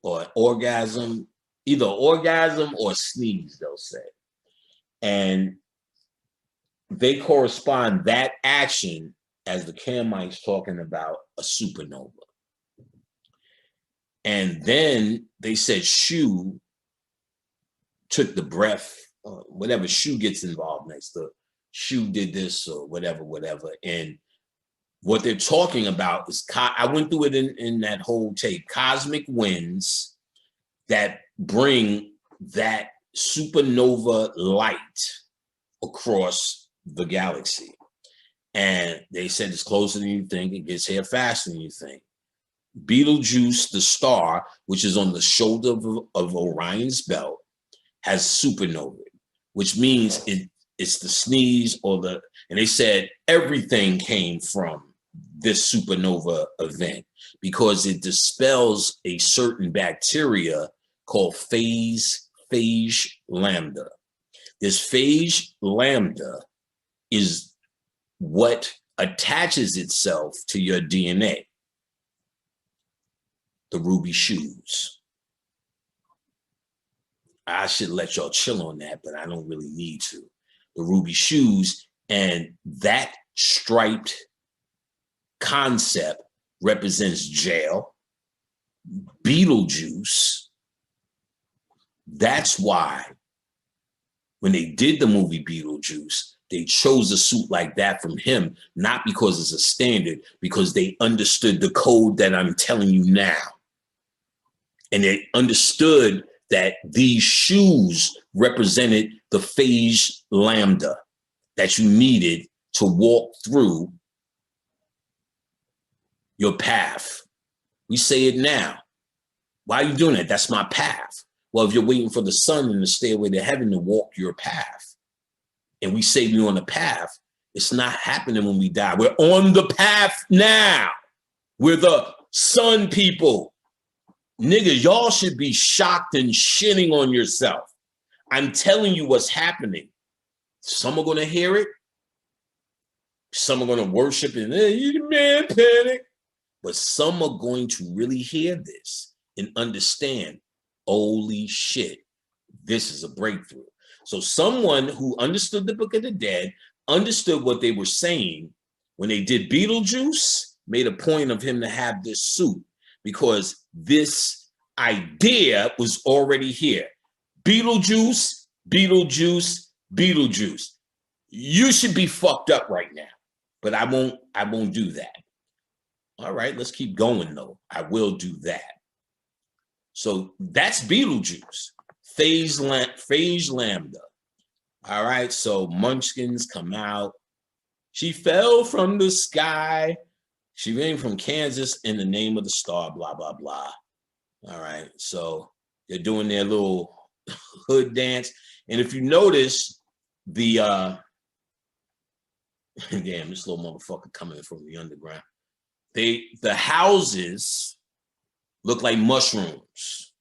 or an orgasm, either orgasm or sneeze, they'll say. And they correspond that action as the Kamites talking about a supernova. And then they said Shu took the breath, whatever, Shu gets involved next to Shu did this or whatever. And what they're talking about is, I went through it in that whole tape, cosmic winds that bring that supernova light across the galaxy. And they said it's closer than you think, it gets here faster than you think. Betelgeuse, the star, which is on the shoulder of Orion's belt, has supernovae, which means it's the sneeze or the, and they said everything came from this supernova event because it dispels a certain bacteria called phage lambda. This phage lambda is what attaches itself to your DNA. The ruby shoes. I should let y'all chill on that, but I don't really need to. The ruby shoes, and that striped concept represents jail. Beetlejuice. That's why when they did the movie Beetlejuice, they chose a suit like that from him, not because it's a standard, because they understood the code that I'm telling you now. And they understood that these shoes represented the phage lambda that you needed to walk through your path. We say it now. Why are you doing that? That's my path. Well, if you're waiting for the sun and the stairway to heaven to walk your path, and we say we're on the path, it's not happening when we die. We're on the path now. We're the sun people. Niggas, y'all should be shocked and shitting on yourself. I'm telling you what's happening. Some are going to hear it. Some are going to worship it. Hey, you the man, panic. But some are going to really hear this and understand, holy shit, this is a breakthrough. So someone who understood the Book of the Dead, understood what they were saying when they did Beetlejuice, made a point of him to have this suit because this idea was already here. Beetlejuice, Beetlejuice, Beetlejuice. You should be fucked up right now, but I won't do that. All right, let's keep going though. I will do that. So that's Beetlejuice, Phage Lambda. All right, so Munchkins come out. She fell from the sky. She came from Kansas in the name of the star, blah, blah, blah. All right, so they're doing their little hood dance. And if you notice, the, damn, this little motherfucker coming from the underground. The houses look like mushrooms.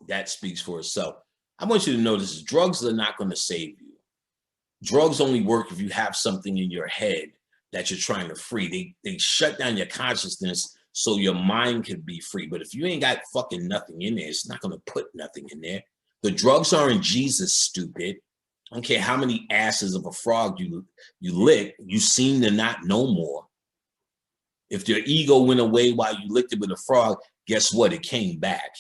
That speaks for itself. I want you to notice drugs are not going to save you. Drugs only work if you have something in your head that you're trying to free. They shut down your consciousness so your mind can be free. But if you ain't got fucking nothing in there, it's not going to put nothing in there. The drugs aren't Jesus, stupid. I don't care how many asses of a frog you lick, you seem to not know more. If your ego went away while you licked it with a frog, guess what? It came back.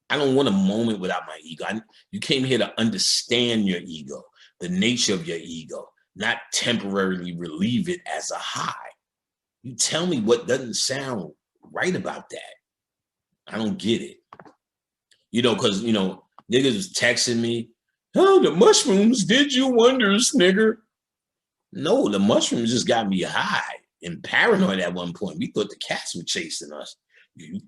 I don't want a moment without my ego. You came here to understand your ego, the nature of your ego, not temporarily relieve it as a high. You tell me what doesn't sound right about that. I don't get it. Because, niggas was texting me, oh, the mushrooms did you wonders, nigger. No, the mushrooms just got me high and paranoid at one point. We thought the cats were chasing us.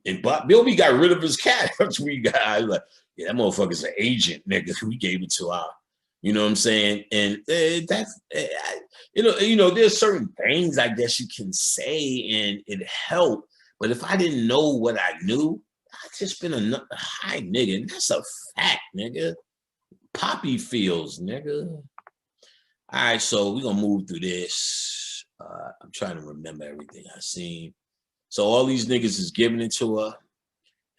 And Bilby got rid of his cat after we got like, yeah, that motherfucker's an agent, nigga. We gave it to our, you know what I'm saying? And that's, there's certain things I guess you can say and it helped. But if I didn't know what I knew, I'd just been a high nigga. And that's a fact, nigga. Poppy feels, nigga. All right, so we're going to move through this. I'm trying to remember everything I seen. So all these niggas is giving it to her.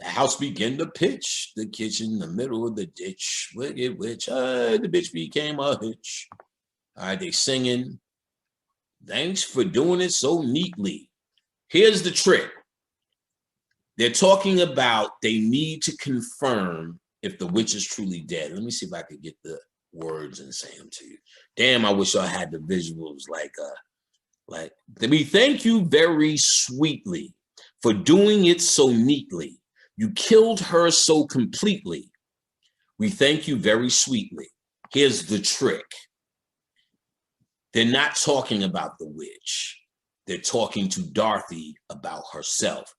The house began to pitch. The kitchen in the middle of the ditch. Wicked witch. The bitch became a hitch. All right, they singing. Thanks for doing it so neatly. Here's the trick. They're talking about they need to confirm if the witch is truly dead. Let me see if I could get the words and say them to you. Damn, I wish I had the visuals like we thank you very sweetly for doing it so neatly. You killed her so completely. We thank you very sweetly. Here's the trick. They're not talking about the witch. They're talking to Dorothy about herself.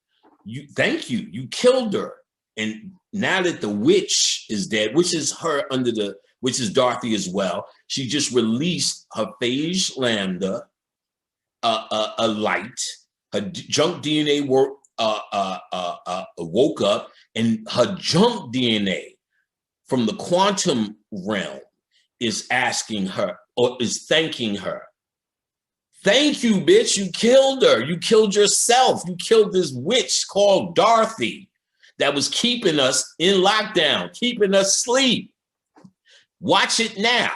Thank you. You killed her. And now that the witch is dead, which is Dorothy as well, she just released her phage lambda, a light. Her junk DNA woke up, and her junk DNA from the quantum realm is asking her or is thanking her. Thank you, bitch. You killed her. You killed yourself. You killed this witch called Dorothy that was keeping us in lockdown, keeping us asleep. Watch it now.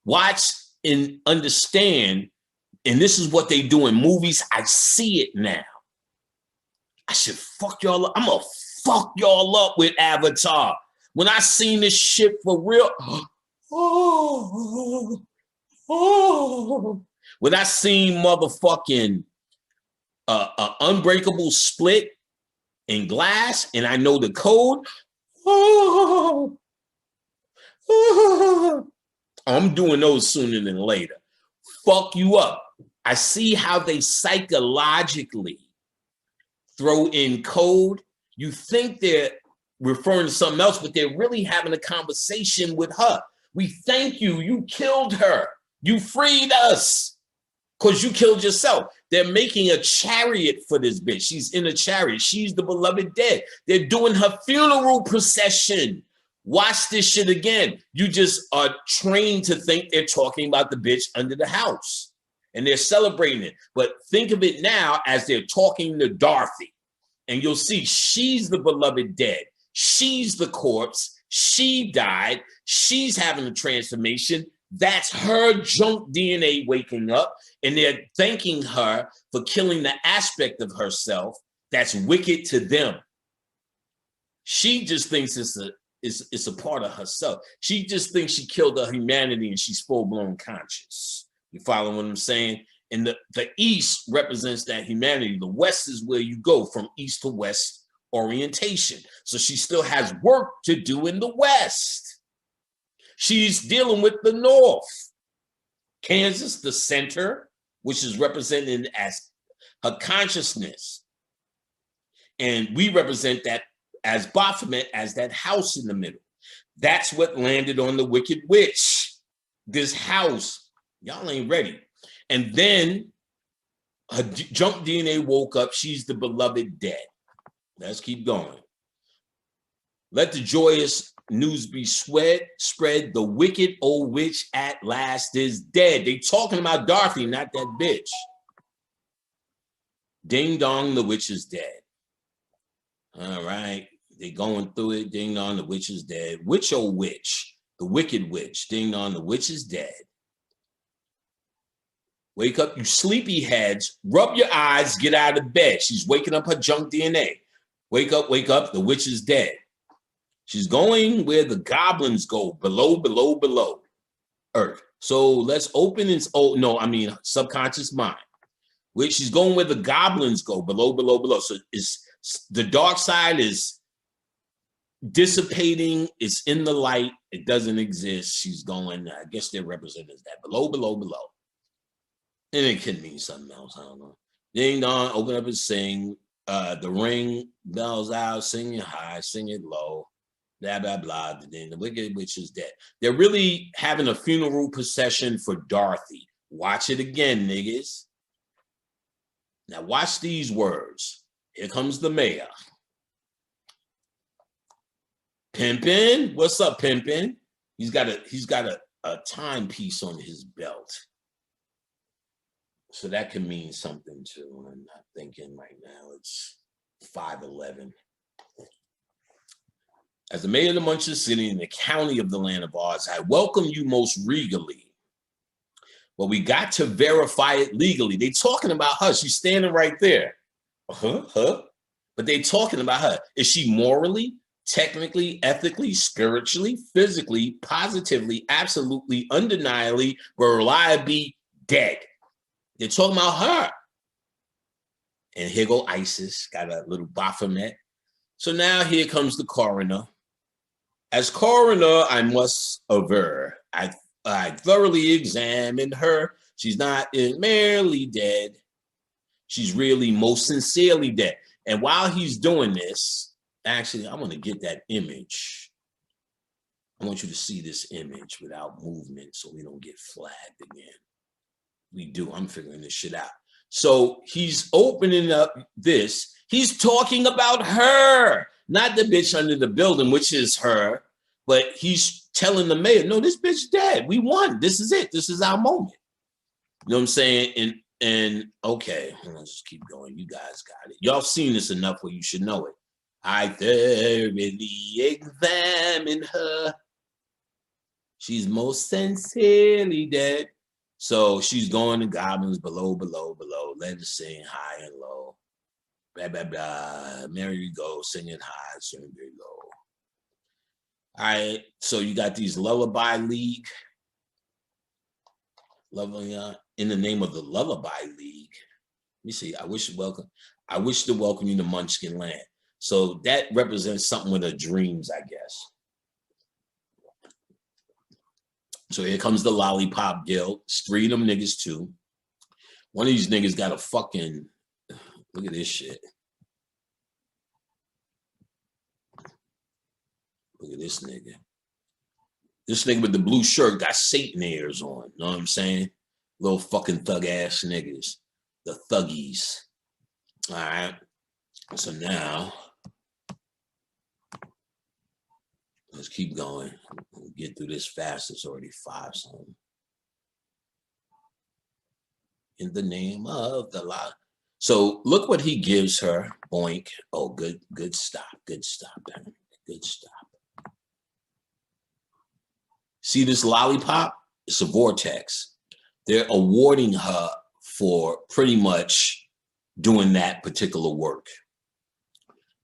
Watch and understand. And this is what they do in movies. I see it now. I should fuck y'all up. I'm gonna fuck y'all up with Avatar. When I seen this shit for real, when I seen motherfucking Unbreakable Split in glass, and I know the code, I'm doing those sooner than later. Fuck you up. I see how they psychologically throw in code. You think they're referring to something else, but they're really having a conversation with her. We thank you. You killed her. You freed us. because you killed yourself. They're making a chariot for this bitch. She's in a chariot. She's the beloved dead. They're doing her funeral procession. Watch this shit again. You just are trained to think they're talking about the bitch under the house and they're celebrating it. But think of it now as they're talking to Dorothy, and you'll see she's the beloved dead. She's the corpse. She died. She's having a transformation. That's her junk DNA waking up, and they're thanking her for killing the aspect of herself that's wicked to them. She just thinks it's a part of herself. She just thinks she killed her humanity and she's full-blown conscious. You follow what I'm saying? And the East represents that humanity. The West is where you go from East to West orientation. So she still has work to do in the West. She's dealing with the North. Kansas, the center, which is represented as her consciousness. And we represent that as Baphomet, as that house in the middle. That's what landed on the Wicked Witch. This house, y'all ain't ready. And then her junk DNA woke up. She's the beloved dead. Let's keep going. Let the joyous news be spread. The wicked old witch at last is dead. They talking about Dorothy, not that bitch. Ding dong, the witch is dead. All right. They going through it. Ding dong, the witch is dead. Witch, oh witch. The wicked witch. Ding dong, the witch is dead. Wake up, you sleepy heads. Rub your eyes. Get out of bed. She's waking up her junk DNA. Wake up, the witch is dead. She's going where the goblins go, below Earth. So let's open its, subconscious mind. Where she's going where the goblins go, below. So it's the dark side is dissipating. It's in the light. It doesn't exist. She's going, I guess they're represented as that, below. And it could mean something else. I don't know. Ding dong, open up and sing. The ring bells out, sing it high, sing it low. Blah, blah, blah. Then the wicked witch is dead. They're really having a funeral procession for Dorothy. Watch it again, niggas. Now watch these words. Here comes the mayor. Pimpin', what's up, Pimpin'? He's got a timepiece on his belt. So that can mean something too. I'm not thinking right now. It's 5:11. As the mayor of the Muncher City in the county of the land of Oz, I welcome you most regally. But we got to verify it legally. They talking about her. She's standing right there. But they talking about her. Is she morally, technically, ethically, spiritually, physically, positively, absolutely, undeniably, reliably dead? They're talking about her. And here go Isis, got a little Baphomet. So now here comes the coroner. As coroner, I must aver, I thoroughly examined her. She's not merely dead. She's really most sincerely dead. And while he's doing this, actually, I want to get that image. I want you to see this image without movement so we don't get flagged again. We do. I'm figuring this shit out. So he's opening up this. He's talking about her, not the bitch under the building, which is her, but he's telling the mayor, no, this bitch dead. We won. This is it. This is our moment. You know what I'm saying? And okay, let's just keep going. You guys got it. Y'all seen this enough where you should know it. I thoroughly examine her. She's most sincerely dead. So she's going to goblins below. Let us sing high and low. Blah, blah, blah. Merry you go, singing high, singing low. All right, so you got these Lullaby League. In the name of the Lullaby League. Let me see. I wish to welcome you to Munchkin Land. So that represents something with her dreams, I guess. So here comes the Lollipop Guild. It's 3 of them niggas too. One of these niggas got a fucking, look at this shit. Look at this nigga. This nigga with the blue shirt got Satan ears on. Know what I'm saying? Little fucking thug ass niggas. The thuggies. All right. So now, let's keep going. We'll get through this fast. It's already 5 something. In the name of the law. So look what he gives her. Boink. Oh, good stop. Good stop, man. Good stop. See this lollipop? It's a vortex. They're awarding her for pretty much doing that particular work.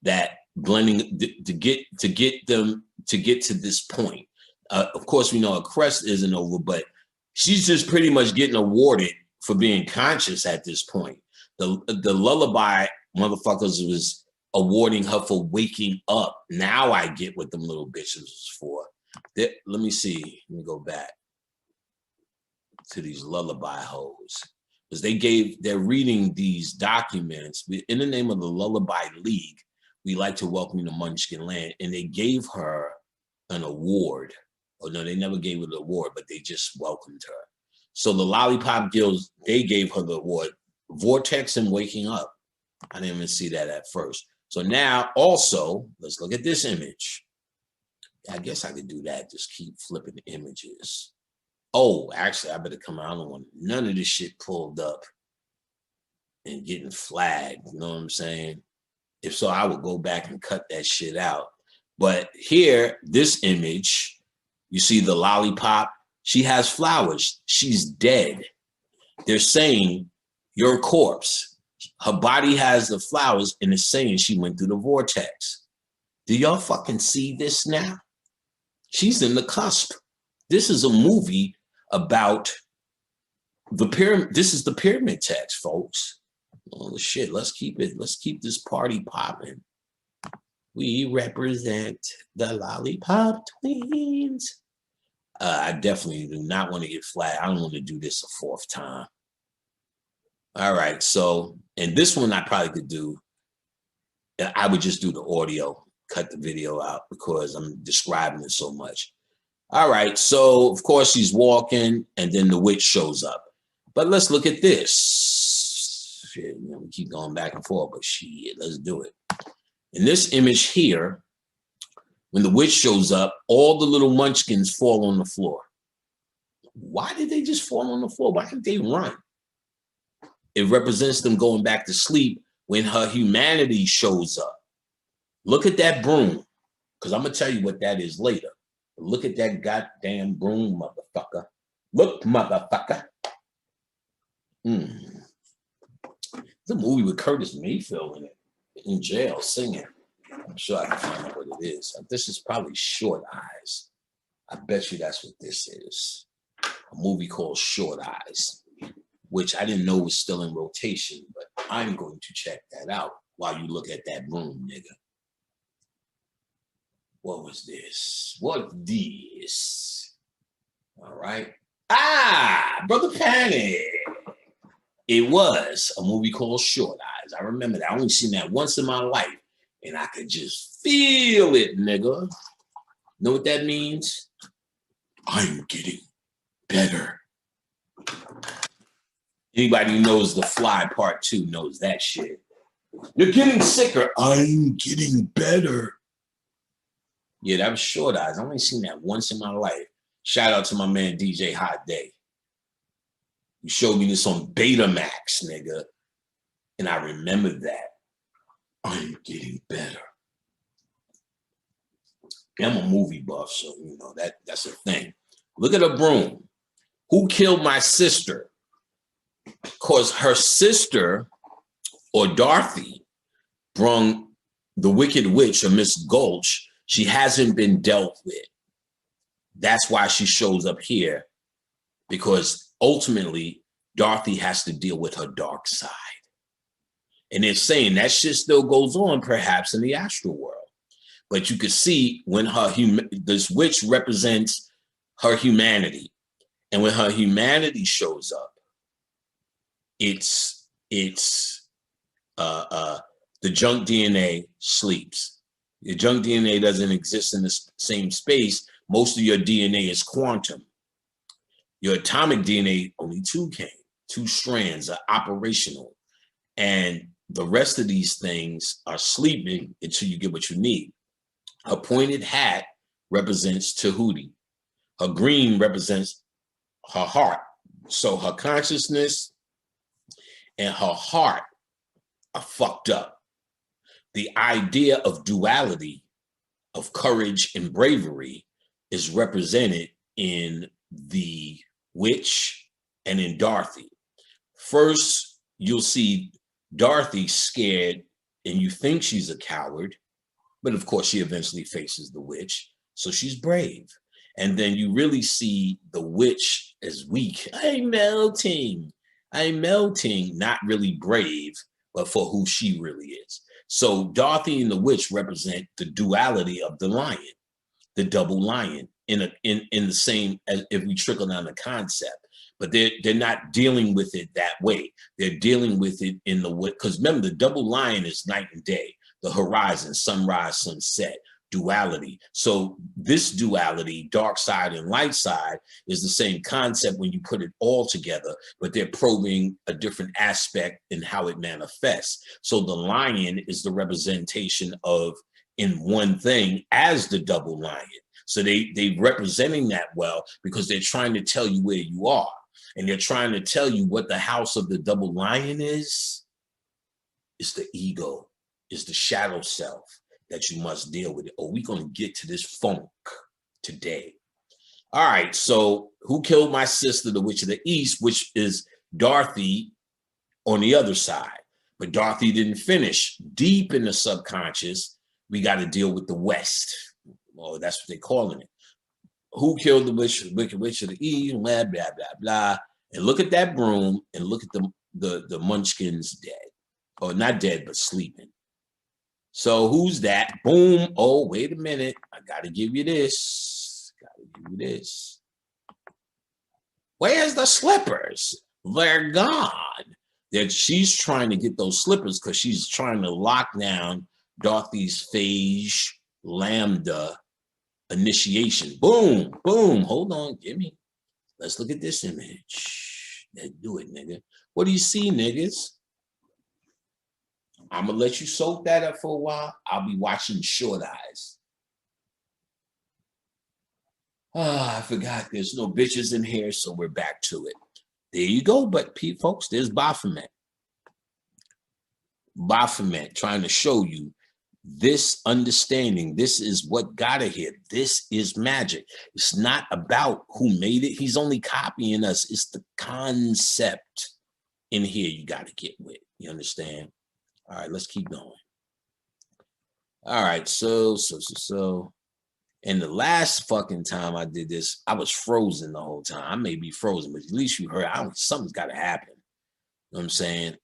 That blending to get to this point. Of course, we know her crest isn't over, but she's just pretty much getting awarded for being conscious at this point. The lullaby motherfuckers was awarding her for waking up. Now I get what them little bitches was for. Let me see. Let me go back to these lullaby hoes. Because they're reading these documents. In the name of the Lullaby League, we like to welcome you to Munchkin Land. And they gave her an award. Oh no, they never gave her the award, but they just welcomed her. So the Lollipop Guilds, they gave her the award, Vortex and Waking Up. I didn't even see that at first. So now also, let's look at this image. I guess I could do that. Just keep flipping the images. Oh, actually, I better come out. I don't want none of this shit pulled up and getting flagged. You know what I'm saying? If so, I would go back and cut that shit out. But here, this image, you see the lollipop. She has flowers. She's dead. They're saying, you're a corpse. Her body has the flowers, and it's saying she went through the vortex. Do y'all fucking see this now? She's in the cusp. This is a movie about the pyramid. This is the pyramid text, folks. Oh shit, let's keep this party popping. We represent the Lollipop Twins. I definitely do not want to get flagged. I don't want to do this a 4th time. All right, so, and this one I probably could do. I would just do the audio, cut the video out because I'm describing it so much. All right, so of course she's walking and then the witch shows up. But let's look at this. Shit, you know, we keep going back and forth, but shit, let's do it. In this image here, when the witch shows up, all the little munchkins fall on the floor. Why did they just fall on the floor? Why didn't they run? It represents them going back to sleep when her humanity shows up. Look at that broom, because I'm going to tell you what that is later. Look at that goddamn broom, motherfucker. Look, motherfucker. It's a movie with Curtis Mayfield in it, in jail, singing. I'm sure I can find out what it is. This is probably Short Eyes. I bet you that's what this is. A movie called Short Eyes, which I didn't know was still in rotation, but I'm going to check that out while you look at that broom, nigga. What was this? What this? All right. Ah, Brother Panic. It was a movie called Short Eyes. I remember that. I only seen that once in my life, and I could just feel it, nigga. Know what that means? I'm getting better. Anybody who knows The Fly Part 2 knows that shit. You're getting sicker. I'm getting better. Yeah, that was Short Eyes. I only seen that once in my life. Shout out to my man DJ Hot Day. You showed me this on Betamax, nigga. And I remember that. I'm getting better. I'm a movie buff, so you know that's a thing. Look at a broom. Who killed my sister? Because her sister, or Dorothy, brung the Wicked Witch, or Miss Gulch. She hasn't been dealt with. That's why she shows up here, because ultimately Dorothy has to deal with her dark side. And they're saying that shit still goes on perhaps in the astral world. But you could see when this witch represents her humanity. And when her humanity shows up, it's the junk DNA sleeps. Your junk DNA doesn't exist in the same space. Most of your DNA is quantum. Your atomic DNA, only two came. 2 strands are operational. And the rest of these things are sleeping until you get what you need. Her pointed hat represents Tahuti. Her green represents her heart. So her consciousness and her heart are fucked up. The idea of duality, of courage and bravery, is represented in the witch and in Dorothy. First, you'll see Dorothy scared and you think she's a coward, but of course she eventually faces the witch, so she's brave. And then you really see the witch as weak. I'm melting, not really brave, but for who she really is. So Dorothy and the witch represent the duality of the lion, the double lion, in the same, as if we trickle down the concept. But they're not dealing with it that way. They're dealing with it in the way, because remember, the double lion is night and day, the horizon, sunrise, sunset, duality. So this duality, dark side and light side, is the same concept when you put it all together, but they're probing a different aspect in how it manifests. So the lion is the representation of in one thing as the double lion. So they representing that well, because they're trying to tell you where you are. And they're trying to tell you what the house of the double lion is. It's the ego, is the shadow self that you must deal with. Oh, we're going to get to this funk today. All right, so who killed my sister, the Witch of the East, which is Dorothy on the other side. But Dorothy didn't finish. Deep in the subconscious, we got to deal with the West. Well, that's what they're calling it. Who killed the wicked witch of the East, blah, blah, blah, blah. And look at that broom and look at the munchkins dead. Or not dead, but sleeping. So who's that? Boom. Oh, wait a minute. I got to give you this. Where's the slippers? They're gone. That she's trying to get those slippers because she's trying to lock down Dorothy's phage lambda initiation. Boom, boom. Hold on, give me. Let's look at this image. Let's do it, nigga. What do you see, niggas? I'm gonna let you soak that up for a while. I'll be watching Short Eyes. Ah, I forgot there's no bitches in here, so we're back to it. There you go, but folks, there's Baphomet. Baphomet trying to show you this understanding. This is what got it here. This is magic. It's not about who made it. He's only copying us. It's the concept in here you got to get with. You understand? All right, let's keep going. All right, so. And the last fucking time I did this, I was frozen the whole time. I may be frozen, but at least you heard, something's got to happen. You know what I'm saying?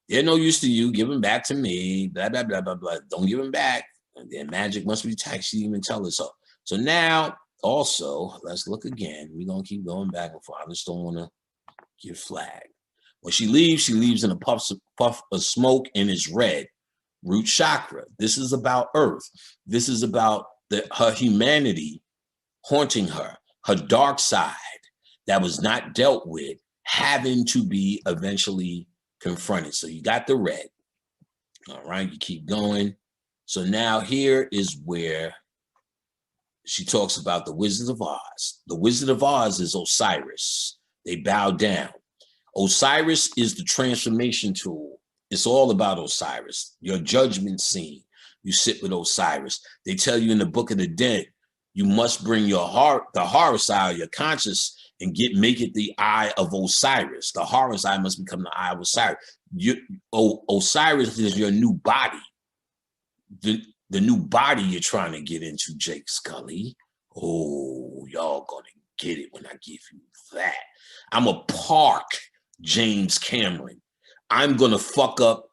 They're no use to you. Give them back to me. Blah, blah, blah, blah, blah. Don't give them back. And then magic must be taxed. She didn't even tell us so. So now, also, let's look again. We're going to keep going back and forth. I just don't want to get flagged. When she leaves in a puff of smoke and it's red. Root chakra. This is about Earth. This is about her humanity haunting her dark side that was not dealt with, having to be eventually confronted. So you got the red. All right, you keep going. So now here is where she talks about the Wizard of Oz. The Wizard of Oz is Osiris. They bow down. Osiris is the transformation tool. It's all about Osiris, your judgment scene. You sit with Osiris. They tell you in the Book of the Dead, you must bring your heart, the Horus eye, your conscious, and make it the eye of Osiris. The Horus eye must become the eye of Osiris. Osiris is your new body. The new body you're trying to get into, Jake Scully. Oh, y'all gonna get it when I give you that. I'm a park James Cameron. I'm gonna fuck up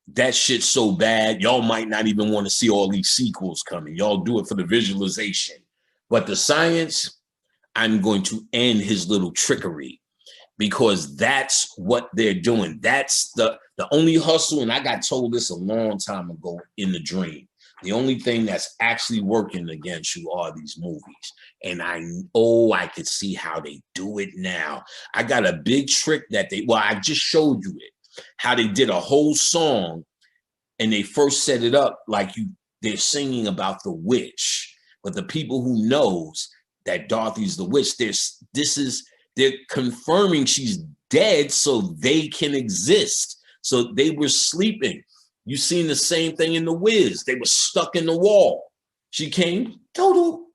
that shit so bad, y'all might not even want to see all these sequels coming. Y'all do it for the visualization. But the science, I'm going to end his little trickery, because that's what they're doing. That's the only hustle, and I got told this a long time ago in the dream. The only thing that's actually working against you are these movies. And I could see how they do it now. I got a big trick that I just showed you it, how they did a whole song and they first set it up like they're singing about the witch. But the people who knows that Dorothy's the witch, they're confirming she's dead so they can exist. So they were sleeping. You seen the same thing in The Wiz. They were stuck in the wall. She came, total.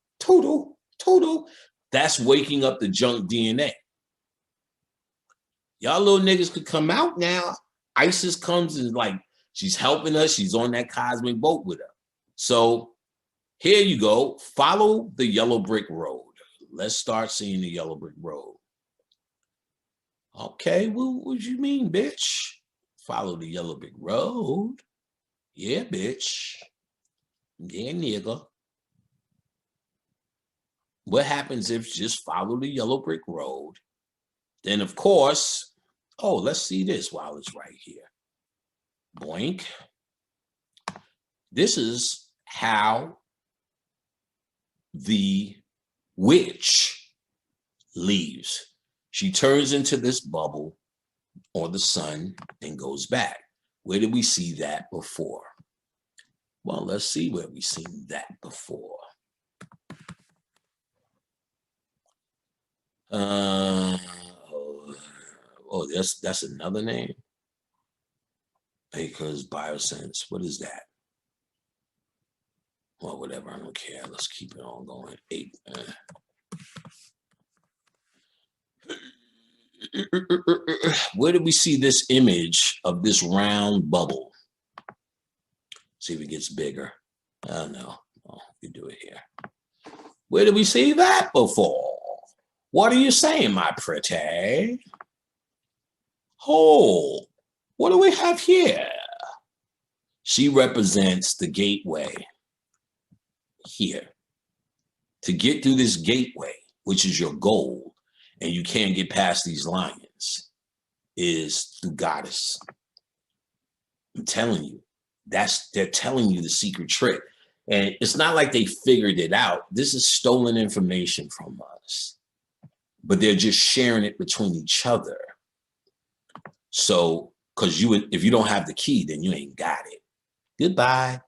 That's waking up the junk DNA. Y'all little niggas could come out now. Isis comes and like, she's helping us. She's on that cosmic boat with her. So here you go. Follow the yellow brick road. Let's start seeing the yellow brick road. Okay, well, what you mean, bitch? Follow the yellow brick road. Yeah, bitch. Yeah, nigga. What happens if you just follow the yellow brick road? Then, of course, let's see this while it's right here. Boink. This is how the witch leaves. She turns into this bubble or the sun and goes back. Where did we see that before? Well, let's see where we've seen that before. That's another name. Because Biosense, what is that? Well, whatever, I don't care. Let's keep it on going. 8. Where do we see this image of this round bubble? See if it gets bigger. Oh, no. You do it here. Where did we see that before? What are you saying, my pretty? Oh, what do we have here? She represents the gateway here. To get through this gateway, which is your goal, and you can't get past these lions, is the goddess. I'm telling you, they're telling you the secret trick. And it's not like they figured it out. This is stolen information from us, but they're just sharing it between each other. So, because if you don't have the key, then you ain't got it. Goodbye.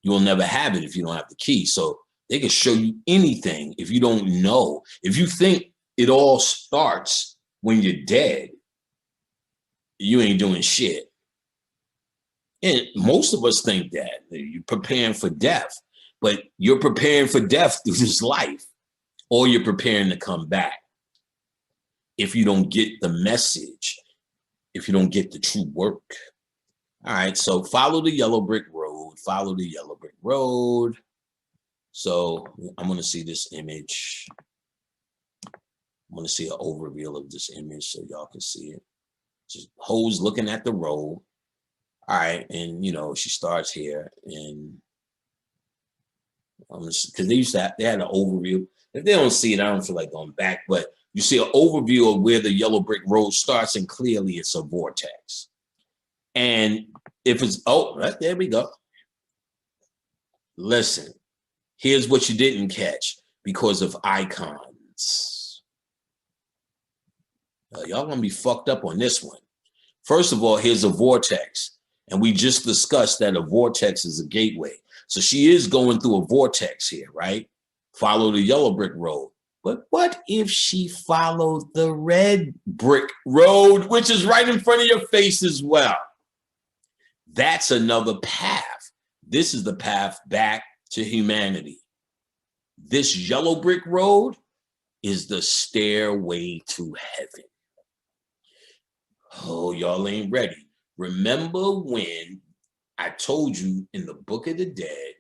You will never have it if you don't have the key. So they can show you anything if you don't know. If you think it all starts when you're dead, you ain't doing shit. And most of us think that you're preparing for death, but you're preparing for death through this life, or you're preparing to come back. If you don't get the message, if you don't get the true work. All right, so follow the yellow brick road, follow the yellow brick road. So I'm gonna see this image. I'm gonna see an overview of this image so y'all can see it. Just hoes looking at the road. All right, and she starts here, and because they had an overview. If they don't see it, I don't feel like going back, but you see an overview of where the yellow brick road starts, and clearly it's a vortex. And if it's, there we go. Listen, here's what you didn't catch because of icons. Y'all gonna be fucked up on this one. First of all, here's a vortex. And we just discussed that a vortex is a gateway. So she is going through a vortex here, right? Follow the yellow brick road. But what if she followed the red brick road, which is right in front of your face as well? That's another path. This is the path back to humanity. This yellow brick road is the stairway to heaven. Oh, y'all ain't ready. Remember when I told you in the Book of the Dead,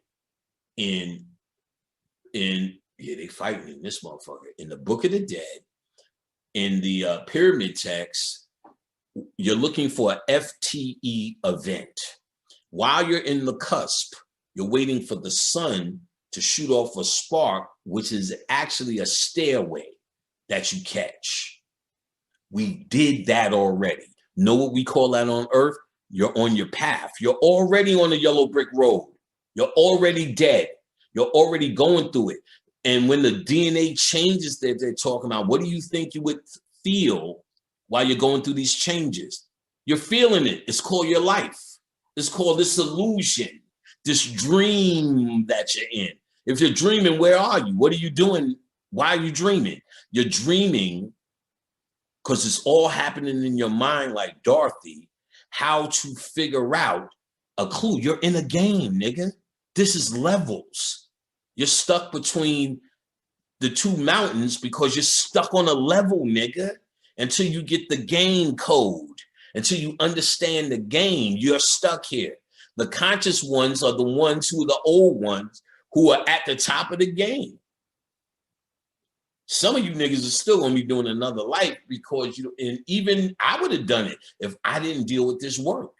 they fighting in this motherfucker. In the Book of the Dead, in the pyramid text, you're looking for an FTE event. While you're in the cusp, you're waiting for the sun to shoot off a spark, which is actually a stairway that you catch. We did that already. Know what we call that on Earth? you're on your path. You're already on the yellow brick road. You're already dead. You're already going through it. And when the DNA changes that they're talking about, what do you think you would feel while you're going through these changes? You're feeling it. It's called your life. It's called this illusion, this dream that you're in. If you're dreaming, where are you? What are you doing? Why are you dreaming? You're dreaming because it's all happening in your mind like Dorothy, how to figure out a clue. You're in a game, nigga. This is levels. You're stuck between the two mountains because you're stuck on a level, nigga, until you get the game code, until you understand the game. You're stuck here. The conscious ones are the ones who are the old ones who are at the top of the game. Some of you niggas are still gonna be doing another life because and even I would have done it if I didn't deal with this work.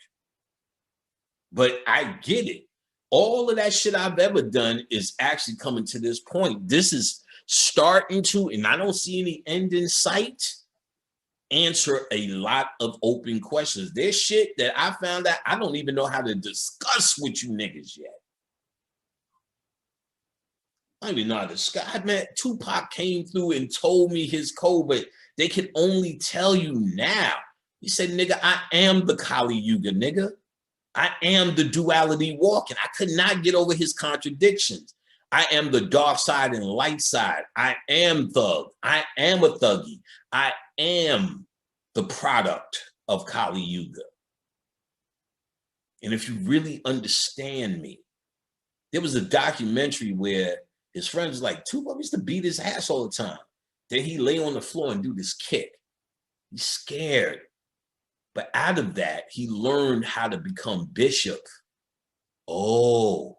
But I get it. All of that shit I've ever done is actually coming to this point. This is starting to, and I don't see any end in sight, answer a lot of open questions. There's shit that I found out I don't even know how to discuss with you niggas yet. I don't even know how to discuss. Man, Tupac came through and told me his code, but they can only tell you now. He said, nigga, I am the Kali Yuga, nigga. I am the duality walking. I could not get over his contradictions. I am the dark side and light side. I am thug. I am a thuggy. I am the product of Kali Yuga. And if you really understand me, there was a documentary where his friend was like, Tupac used to beat his ass all the time. Then he lay on the floor and do this kick. He's scared. But out of that, he learned how to become bishop. Oh,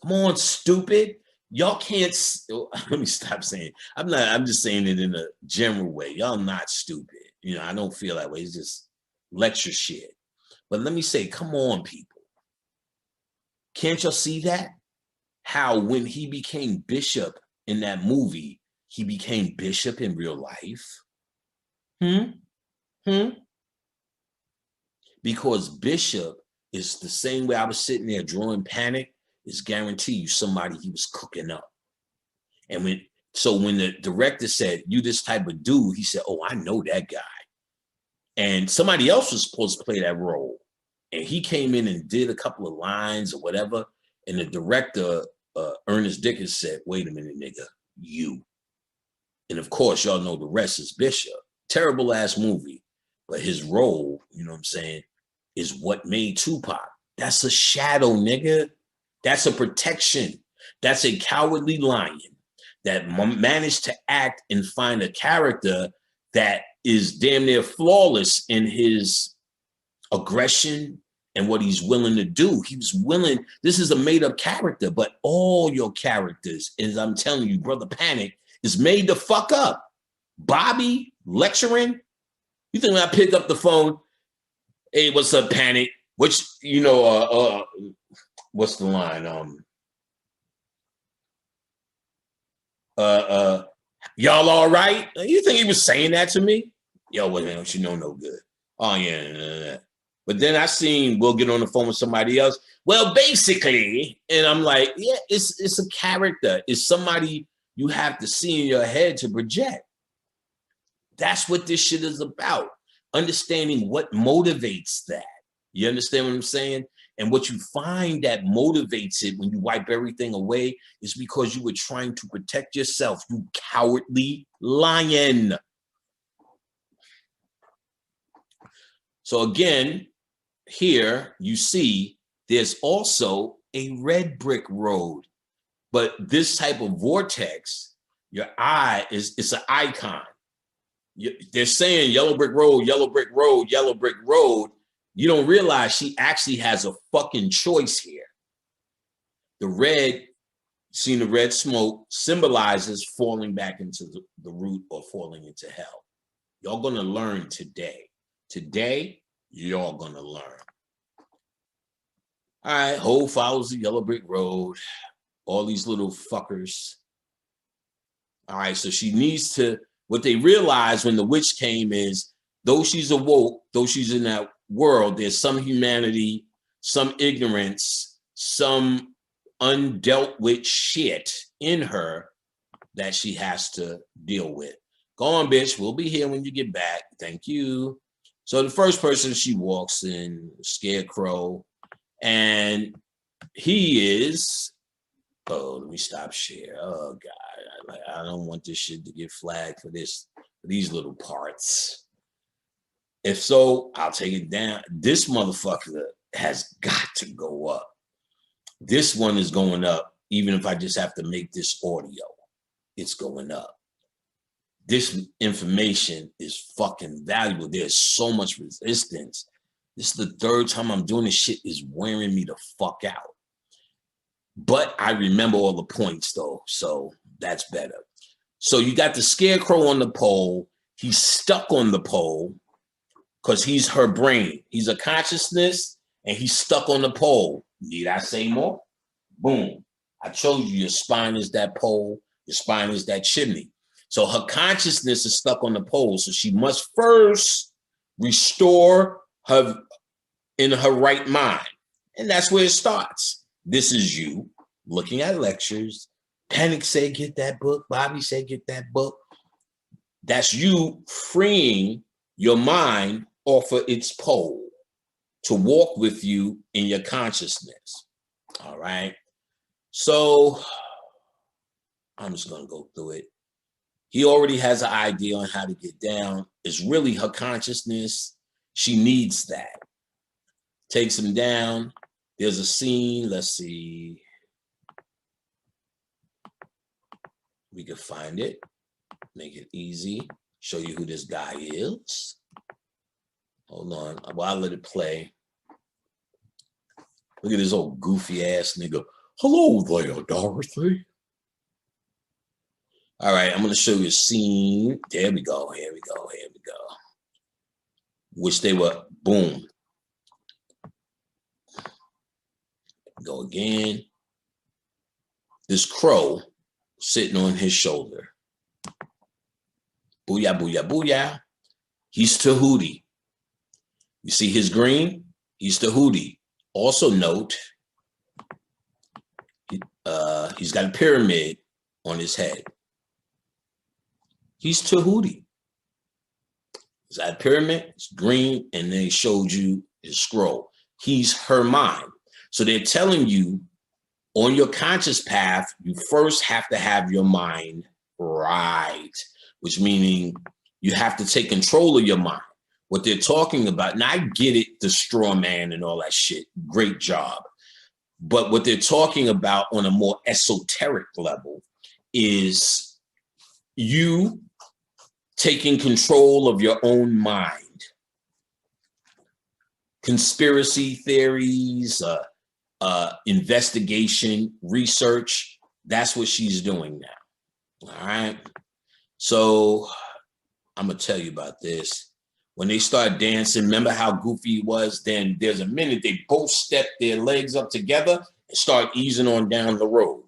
come on, stupid. Y'all can't, let me stop saying, I'm just saying it in a general way. Y'all not stupid. You know, I don't feel that way. It's just lecture shit. But let me say, come on, people. Can't y'all see that? How when he became bishop in that movie, he became bishop in real life? Because bishop is the same way I was sitting there drawing Panic, is guarantee you somebody he was cooking up. And when the director said, you this type of dude, he said, oh, I know that guy. And somebody else was supposed to play that role. And he came in and did a couple of lines or whatever. And the director, Ernest Dickens, said, wait a minute, nigga, you. And of course, y'all know the rest is Bishop. Terrible ass movie. But his role, you know what I'm saying, is what made Tupac. That's a shadow, nigga. That's a protection. That's a cowardly lion that managed to act and find a character that is damn near flawless in his aggression and what he's willing to do. He was willing, this is a made-up character, but all your characters, as I'm telling you, Brother Panic, is made to fuck up. Bobby lecturing. You think when I pick up the phone, hey, what's up, Panic? Which, you know, what's the line? Y'all all right? You think he was saying that to me? Yo, wait a minute, don't you know no good? Oh, yeah. But then I seen we'll get on the phone with somebody else. Well, basically, and I'm like, yeah, it's a character. It's somebody you have to see in your head to project. That's what this shit is about. Understanding what motivates that. You understand what I'm saying? And what you find that motivates it when you wipe everything away is because you were trying to protect yourself, you cowardly lion. So again, here you see there's also a red brick road, but this type of vortex, your eye it's an icon. They're saying yellow brick road, yellow brick road, yellow brick road. You don't realize she actually has a fucking choice here. The red, seeing the red smoke symbolizes falling back into the root or falling into hell. Y'all gonna learn today. Today, y'all gonna learn. All right, Ho follows the yellow brick road. All these little fuckers. All right, so she needs to, what they realized when the witch came is, though she's awoke, though she's in that world, there's some humanity, some ignorance, some undealt with shit in her that she has to deal with. Go on, bitch. We'll be here when you get back. Thank you. So the first person she walks in, Scarecrow, and he is, oh, let me stop share. Oh God, I don't want this shit to get flagged for these little parts. If so, I'll take it down. This motherfucker has got to go up. This one is going up, even if I just have to make this audio. It's going up. This information is fucking valuable. There's so much resistance. This is the third time I'm doing this shit. Is wearing me the fuck out. But I remember all the points though, so that's better. So you got the Scarecrow on the pole. He's stuck on the pole because he's her brain. He's a consciousness and he's stuck on the pole. Need I say more? Boom. I told you your spine is that pole. Your spine is that chimney. So her consciousness is stuck on the pole. So she must first restore her in her right mind. And that's where it starts. This is you looking at lectures. Panic said, get that book. Bobby said, get that book. That's you freeing your mind off of its pole to walk with you in your consciousness. All right. So I'm just going to go through it. He already has an idea on how to get down. It's really her consciousness. She needs that. Takes him down. There's a scene. Let's see. We can find it. Make it easy. Show you who this guy is. Hold on. Well, I'll let it play. Look at this old goofy ass nigga. Hello there, Dorothy. All right, I'm going to show you a scene. There we go. Here we go. Here we go. Which they were, boom. Go again. This crow sitting on his shoulder. Booyah, booyah, booyah. He's Tahuti. You see his green? He's Tahuti. Also note, he's got a pyramid on his head. He's Tahuti. Is that pyramid? It's green, and they showed you his scroll. He's her mind. So they're telling you on your conscious path, you first have to have your mind right, which meaning you have to take control of your mind. What they're talking about, and I get it, the straw man and all that shit. Great job. But what they're talking about on a more esoteric level is you taking control of your own mind. Conspiracy theories, investigation, research, that's what she's doing now. All right. So I'm going to tell you about this. When they start dancing, remember how goofy he was? Then there's a minute they both step their legs up together and start easing on down the road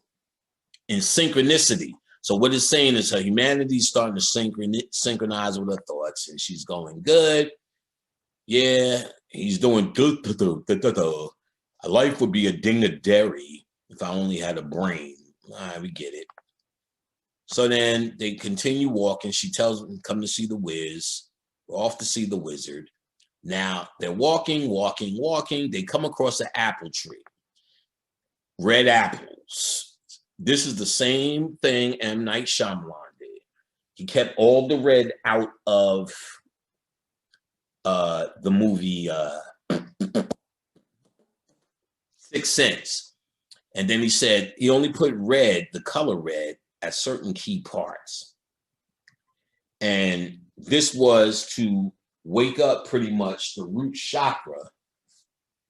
in synchronicity. So what it's saying is her humanity is starting to synchronize with her thoughts, and she's going good. Yeah, he's doing a life would be a ding-a-dairy if I only had a brain. All right, we get it. So then they continue walking. She tells them, come to see the Wiz. We're off to see the wizard. Now they're walking. They come across an apple tree. Red apples. This is the same thing M. Night Shyamalan did. He kept all the red out of the movie Sixth Sense. And then he said he only put red, the color red, at certain key parts. And this was to wake up pretty much the root chakra.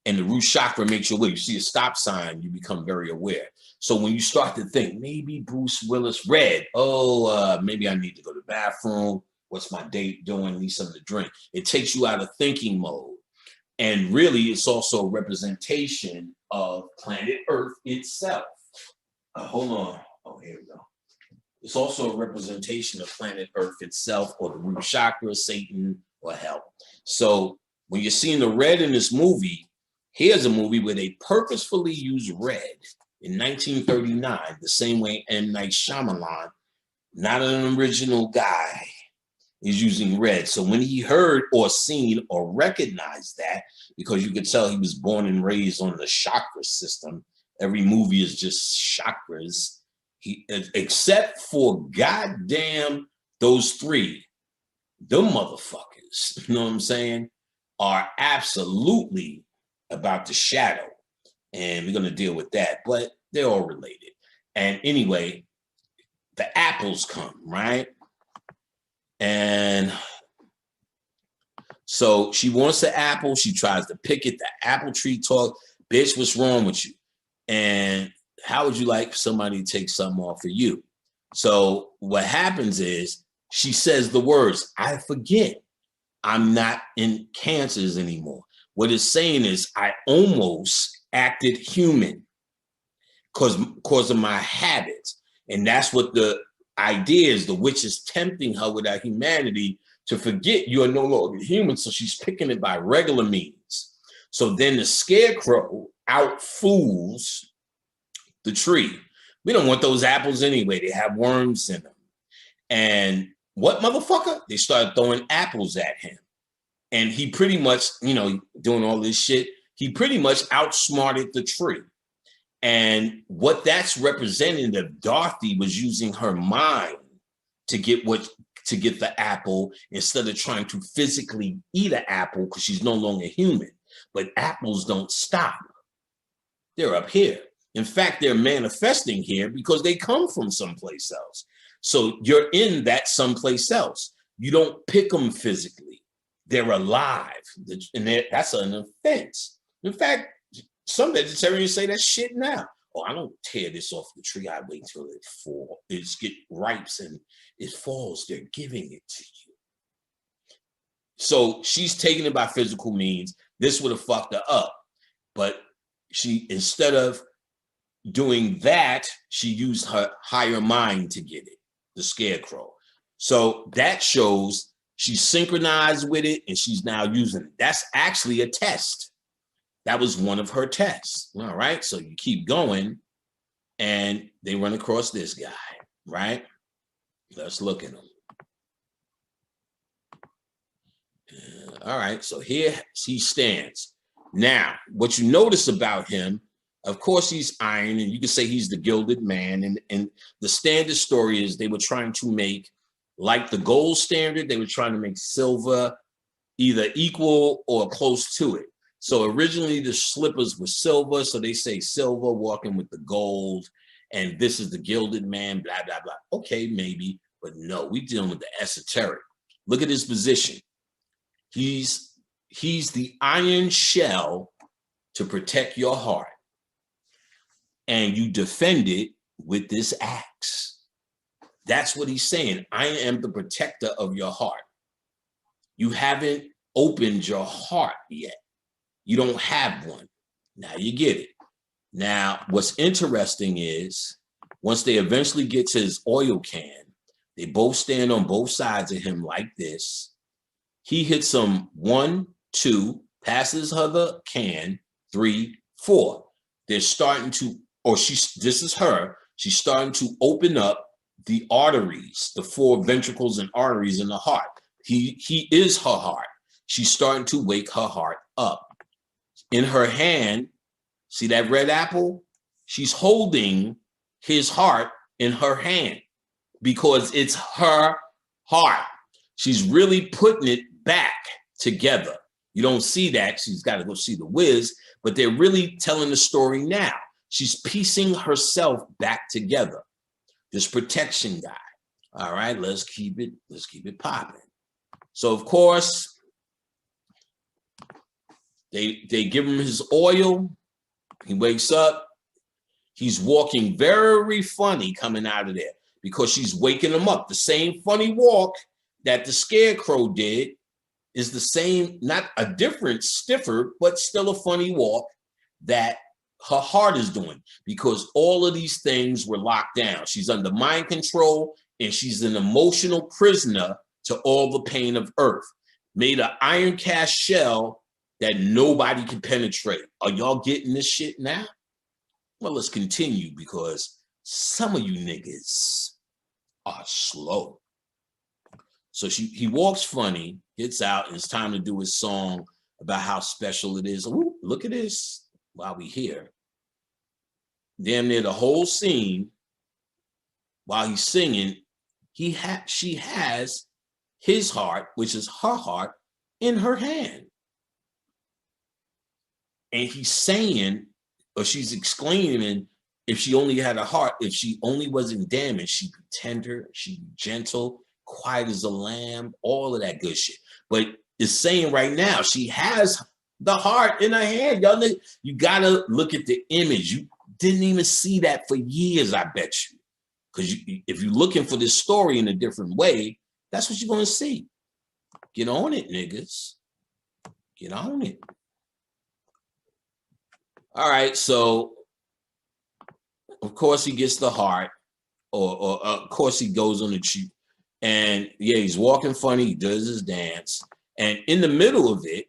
And the root chakra makes you aware. You see a stop sign, you become very aware. So when you start to think, maybe Bruce Willis red, maybe I need to go to the bathroom. What's my date doing? Need something to drink. It takes you out of thinking mode. And really, it's also a representation of planet Earth itself. Hold on. Oh, here we go. It's also a representation of planet Earth itself, or the root chakra, Satan, or hell. So when you're seeing the red in this movie, here's a movie where they purposefully use red in 1939, the same way M. Night Shyamalan, not an original guy, is using red. So when he heard or seen or recognized that, because you could tell he was born and raised on the chakra system, every movie is just chakras, except for goddamn those three, them motherfuckers, you know what I'm saying, are absolutely about the shadow. And we're going to deal with that, but they're all related. And anyway, the apples come, right? And so she wants the apple. She tries to pick it. The apple tree talk, bitch, what's wrong with you? And how would you like somebody to take something off of you? So what happens is she says the words, I forget I'm not in cancers anymore. What it's saying is I almost acted human because of my habits. And that's what the idea is. The witch is tempting her with her humanity to forget you are no longer human. So she's picking it by regular means. So then the scarecrow outfools the tree. We don't want those apples anyway. They have worms in them. And what motherfucker? They started throwing apples at him. And he pretty much, you know, doing all this shit, he pretty much outsmarted the tree. And what that's representative, Dorothy was using her mind to get the apple instead of trying to physically eat an apple because she's no longer human. But apples don't stop. They're up here. In fact, they're manifesting here because they come from someplace else. So you're in that someplace else. You don't pick them physically. They're alive. And that's an offense. In fact, some vegetarians say that shit now. Oh, I don't tear this off the tree. I wait till it falls. It ripes and it falls. They're giving it to you. So she's taking it by physical means. This would have fucked her up. But she, instead of doing that, she used her higher mind to get it, the scarecrow. So that shows she's synchronized with it and she's now using it. That's actually a test. That was one of her tests. All right. So you keep going and they run across this guy, right? Let's look at him. All right. So here he stands. Now, what you notice about him, of course, he's iron, and you can say he's the gilded man. And the standard story is they were trying to make, like the gold standard, they were trying to make silver either equal or close to it. So originally the slippers were silver, so they say silver walking with the gold, and this is the gilded man, blah, blah, blah. Okay, maybe, but no, we're dealing with the esoteric. Look at his position. He's the iron shell to protect your heart. And you defend it with this axe. That's what he's saying. I am the protector of your heart. You haven't opened your heart yet. You don't have one. Now you get it. Now, what's interesting is once they eventually get to his oil can, they both stand on both sides of him like this. He hits them 1, 2, passes her the can, 3, 4. They're starting to, this is her. She's starting to open up the arteries, the 4 ventricles and arteries in the heart. He is her heart. She's starting to wake her heart up. In her hand, see that red apple? She's holding his heart in her hand because it's her heart. She's really putting it back together. You don't see that. She's got to go see the Wiz, but they're really telling the story now. She's piecing herself back together. This protection guy. All right, let's keep it popping. So of course, they give him his oil. He wakes up. He's walking very funny coming out of there because she's waking him up. The same funny walk that the scarecrow did is the same, not a different, stiffer, but still a funny walk that her heart is doing because all of these things were locked down. She's under mind control and she's an emotional prisoner to all the pain of earth. Made an iron cast shell that nobody can penetrate. Are y'all getting this shit now? Well, let's continue because some of you niggas are slow. So he walks funny, gets out, and it's time to do his song about how special it is. Ooh, look at this while we here. Damn near the whole scene, while he's singing, she has his heart, which is her heart, in her hand. And he's saying, or she's exclaiming, if she only had a heart, if she only wasn't damaged, she'd be tender, she'd be gentle, quiet as a lamb, all of that good shit. But it's saying right now, she has the heart in her hand. Y'all, you gotta look at the image. You didn't even see that for years, I bet you. Because if you're looking for this story in a different way, that's what you're gonna see. Get on it, niggas. Get on it. All right, so of course he gets the heart, or of course he goes on the cheek, and yeah, he's walking funny. He does his dance, and in the middle of it,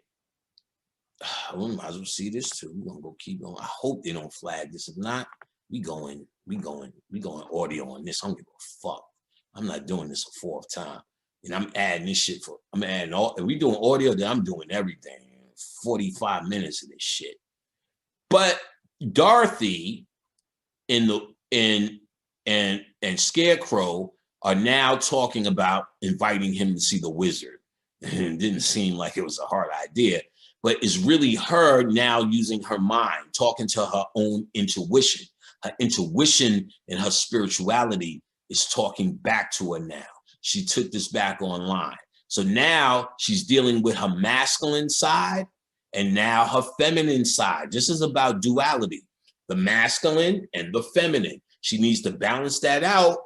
we might as well see this too. We're gonna go keep going. I hope they don't flag this. If not, we going audio on this. I don't give a fuck. I'm not doing this a fourth time, and I'm adding this shit I'm adding all. If we doing audio, then I'm doing everything. 45 minutes of this shit. But Dorothy and Scarecrow are now talking about inviting him to see the wizard. And it didn't seem like it was a hard idea, but it's really her now using her mind, talking to her own intuition. Her intuition and her spirituality is talking back to her now. She took this back online. So now she's dealing with her masculine side and now her feminine side. This is about duality, the masculine and the feminine. She needs to balance that out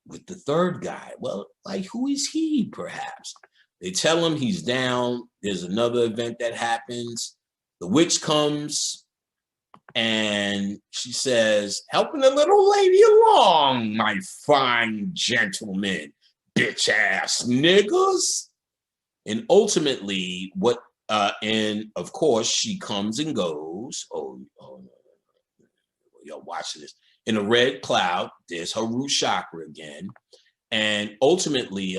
with the third guy. Well, like, who is he, perhaps? They tell him he's down. There's another event that happens. The witch comes and she says, helping the little lady along, my fine gentleman, bitch ass niggas. And ultimately, and of course, she comes and goes. Oh, y'all watching this. In a red cloud, there's her root chakra again. And ultimately,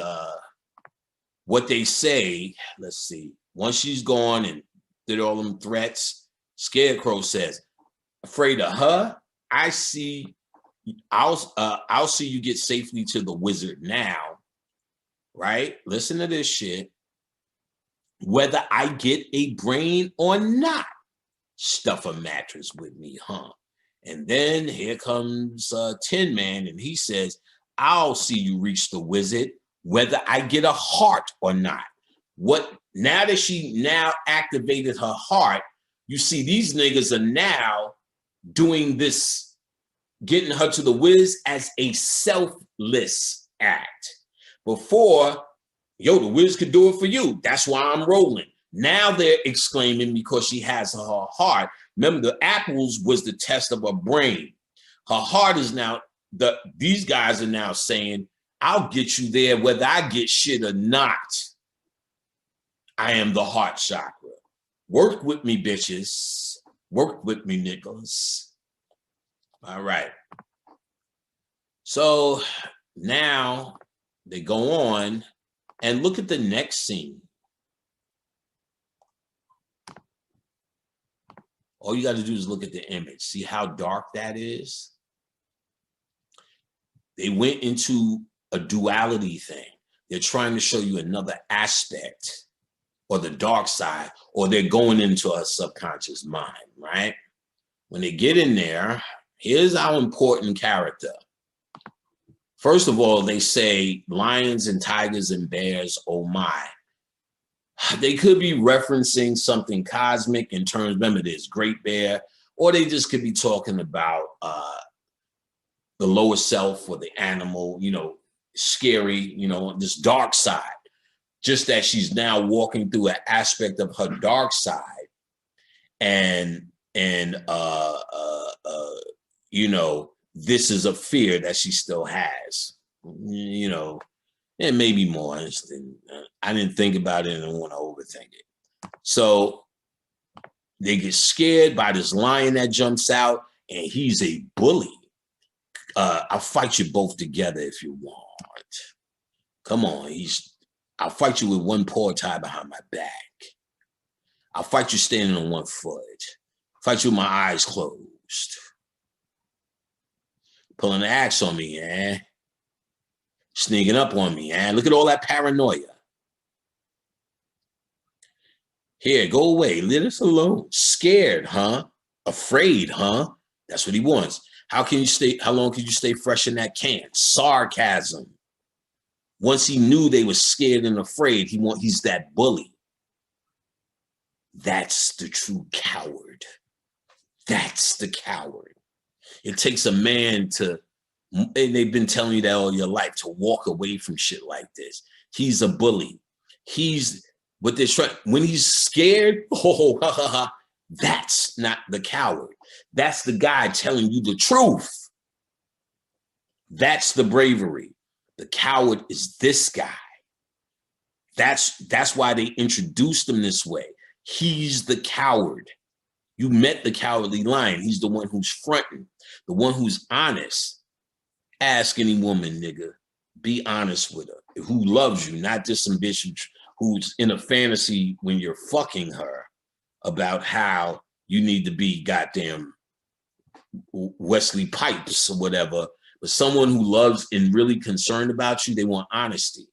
what they say, let's see, once she's gone and did all them threats, Scarecrow says, afraid of her? I'll see you get safely to the wizard now, right? Listen to this shit. Whether I get a brain or not, stuff a mattress with me, huh? And then here comes Tin Man, and he says, I'll see you reach the wizard, whether I get a heart or not. Now that she now activated her heart, you see these niggas are now doing this, getting her to the whiz as a selfless act. Before, yo, the whiz could do it for you. That's why I'm rolling. Now they're exclaiming because she has her heart. Remember, the apples was the test of her brain. Her heart is now, these guys are now saying, I'll get you there whether I get shit or not. I am the heart chakra. Work with me, bitches. Work with me, niggas. All right. So now they go on and look at the next scene. All you got to do is look at the image. See how dark that is? They went into a duality thing. They're trying to show you another aspect or the dark side, or they're going into a subconscious mind, right? When they get in there, here's our important character. First of all, they say lions and tigers and bears, oh my. They could be referencing something cosmic in terms, remember there's Great Bear, or they just could be talking about the lower self or the animal, you know, scary, you know, this dark side. Just that she's now walking through an aspect of her dark side, and you know, this is a fear that she still has, you know, and maybe more. I didn't think about it and I don't want to overthink it. So They get scared by this lion that jumps out, and he's a bully. I'll fight you both together if you want. Come on, I'll fight you with one paw tied behind my back. I'll fight you standing on one foot. Fight you with my eyes closed. Pulling the axe on me, eh? Sneaking up on me, eh? Look at all that paranoia. Here, go away. Let us alone. Scared, huh? Afraid, huh? That's what he wants. How long can you stay fresh in that can? Sarcasm. Once he knew they were scared and afraid, he's that bully. That's the true coward. That's the coward. It takes a man and they've been telling you that all your life, to walk away from shit like this. He's a bully. What they're trying, when he's scared, that's not the coward. That's the guy telling you the truth. That's the bravery. The coward is this guy. That's why they introduced him this way. He's the coward. You met the cowardly lion. He's the one who's fronting, the one who's honest. Ask any woman, nigga. Be honest with her. Who loves you, not just some bitch who's in a fantasy when you're fucking her about how you need to be goddamn Wesley Pipes or whatever. But someone who loves and really concerned about you, they want honesty.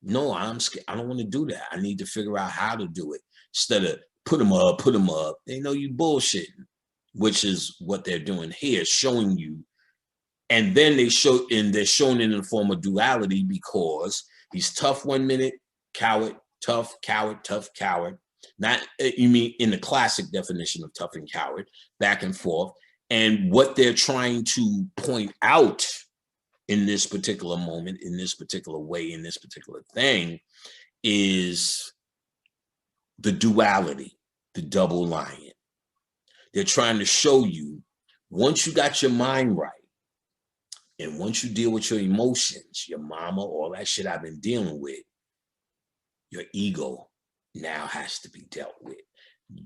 No, I'm scared. I don't want to do that. I need to figure out how to do it instead of put them up. They know you bullshitting, which is what they're doing here, showing you. And then they're showing it in the form of duality, because he's tough 1 minute, coward, tough, coward. Not, you mean in the classic definition of tough and coward, back and forth. And what they're trying to point out in this particular moment, in this particular way, in this particular thing, is the duality, the double lion. They're trying to show you, once you got your mind right, and once you deal with your emotions, your mama, all that shit I've been dealing with, your ego now has to be dealt with.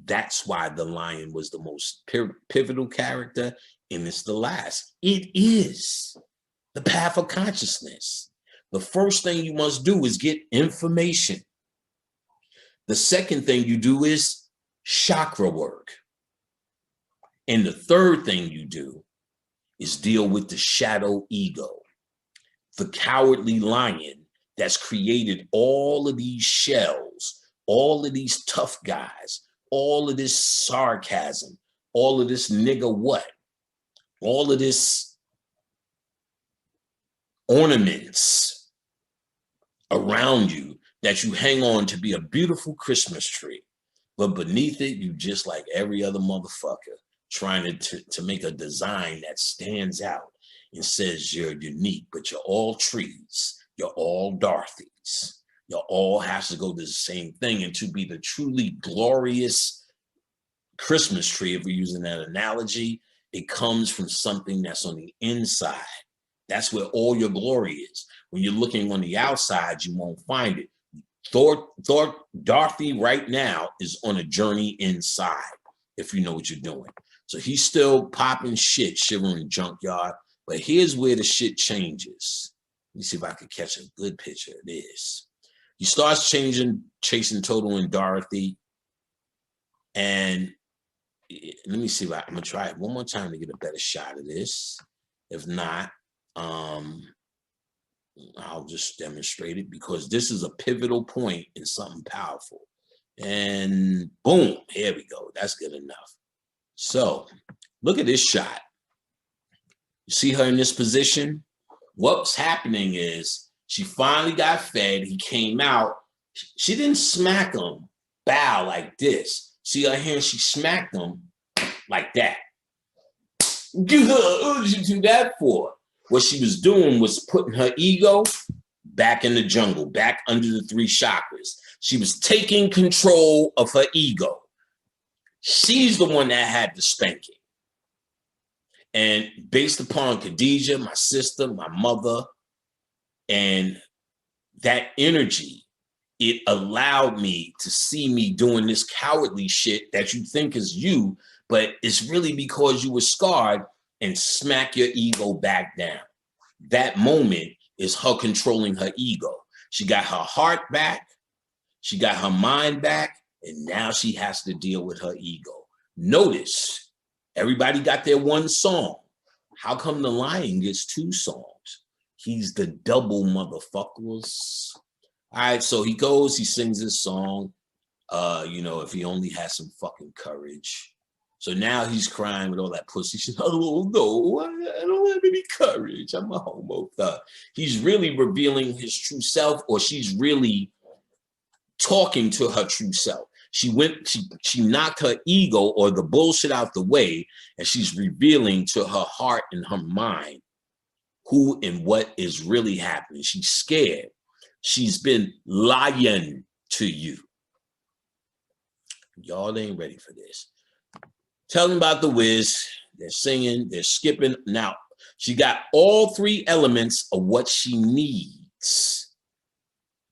That's why the lion was the most pivotal character, and it's the last. It is the path of consciousness. The first thing you must do is get information. The second thing you do is chakra work. And the third thing you do is deal with the shadow ego, the cowardly lion that's created all of these shells, all of these tough guys, all of this sarcasm, all of this nigga what, all of this ornaments around you that you hang on to be a beautiful Christmas tree. But beneath it, you just like every other motherfucker trying to make a design that stands out and says you're unique, but you're all trees. You're all Dorothy's. You all have to go to the same thing. And to be the truly glorious Christmas tree, if we're using that analogy, it comes from something that's on the inside. That's where all your glory is. When you're looking on the outside, you won't find it. Dorothy right now is on a journey inside, if you know what you're doing. So he's still popping shit, shivering junkyard. But here's where the shit changes. Let me see if I can catch a good picture of this. He starts chasing Toto and Dorothy. And let me see if I'm gonna try it one more time to get a better shot of this. If not, I'll just demonstrate it, because this is a pivotal point in something powerful. And boom, here we go. That's good enough. So look at this shot. You see her in this position? What's happening is she finally got fed. He came out. She didn't smack him, bow like this. See her hand? She smacked him like that. What did you do that for? What she was doing was putting her ego back in the jungle, back under the 3 chakras. She was taking control of her ego. She's the one that had the spanking. And based upon Khadijah, my sister, my mother, and that energy it allowed me to see me doing this cowardly shit that you think is you, but it's really because you were scarred, and smack your ego back down. That moment is her controlling her ego. She got her heart back, she got her mind back, and now she has to deal with her ego. Notice, everybody got their one song. How come the lion gets two songs? He's the double motherfuckers. All right, so he goes, he sings his song. You know, if he only has some fucking courage. So now he's crying with all that pussy. She's, oh no, I don't have any courage. I'm a homo thug. He's really revealing his true self, or she's really talking to her true self. She knocked her ego or the bullshit out the way, and she's revealing to her heart and her mind who and what is really happening. She's scared. She's been lying to you. Y'all ain't ready for this. Tell them about the Wiz. They're singing, they're skipping. Now, she got all three elements of what she needs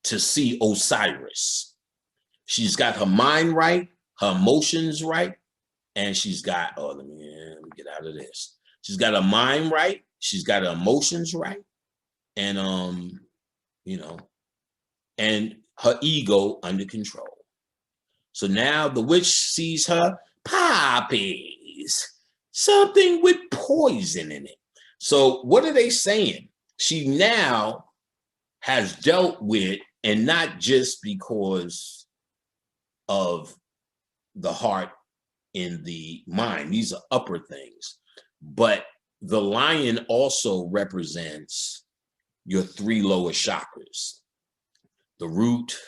to see Osiris. She's got her mind right, her emotions right, and she's got, let me get out of this. She's got her mind right, she's got her emotions right, and you know, and her ego under control. So now the witch sees her poppies, something with poison in it. So what are they saying? She now has dealt with, and not just because of the heart and the mind, these are upper things, but the lion also represents your three lower chakras, the root,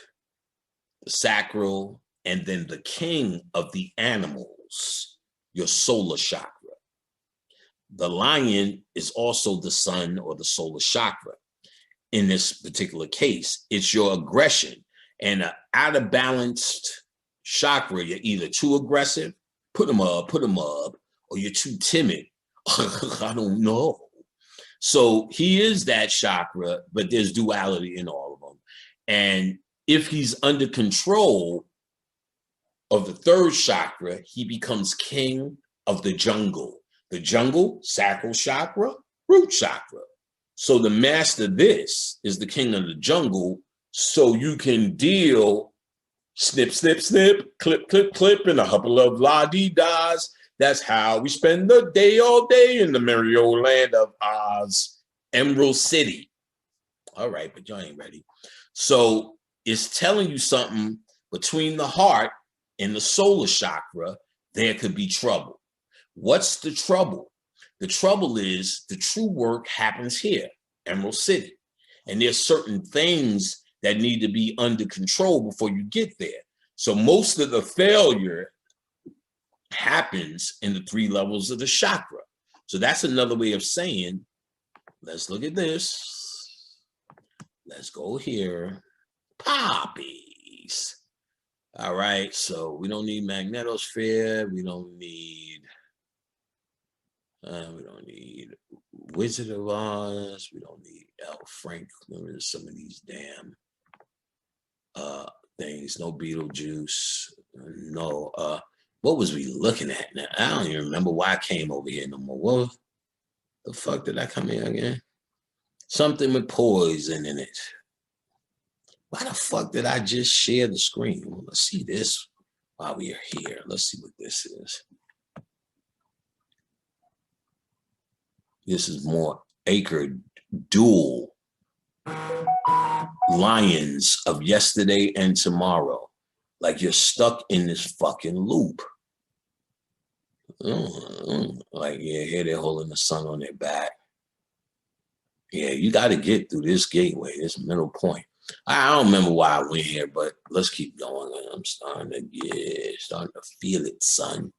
the sacral, and then the king of the animals, your solar chakra. The lion is also the sun or the solar chakra. In this particular case, it's your aggression. And an out of balanced chakra, you're either too aggressive, put them up, or you're too timid. I don't know. So he is that chakra, but there's duality in all of them. And if he's under control of the third chakra, he becomes king of the jungle. The jungle, sacral chakra, root chakra. So the master this is the king of the jungle, so you can deal snip, snip, snip, clip, clip, clip, and a couple of la-dee-das. That's how we spend the day all day in the merry old land of Oz, Emerald City. All right, but y'all ain't ready. So it's telling you something between the heart and the solar chakra, there could be trouble. What's the trouble? The trouble is the true work happens here, Emerald City. And there's certain things that need to be under control before you get there. So most of the failure happens in the three levels of the chakra. So that's another way of saying, let's look at this. Let's go here. Poppies. All right, so we don't need magnetosphere. We don't need Wizard of Oz. We don't need L. Frank. Remember some of these damn things. No Beetlejuice. No. What was we looking at now? I don't even remember why I came over here no more. What the fuck did I come here again? Something with poison in it. Why the fuck did I just share the screen? Well, let's see this while we are here. Let's see what this is. This is more Acre dual lions of yesterday and tomorrow. Like you're stuck in this fucking loop. Like, yeah, here they're holding the sun on their back. Yeah, you got to get through this gateway, this middle point. I don't remember why I went here, but let's keep going. I'm starting to feel it, son.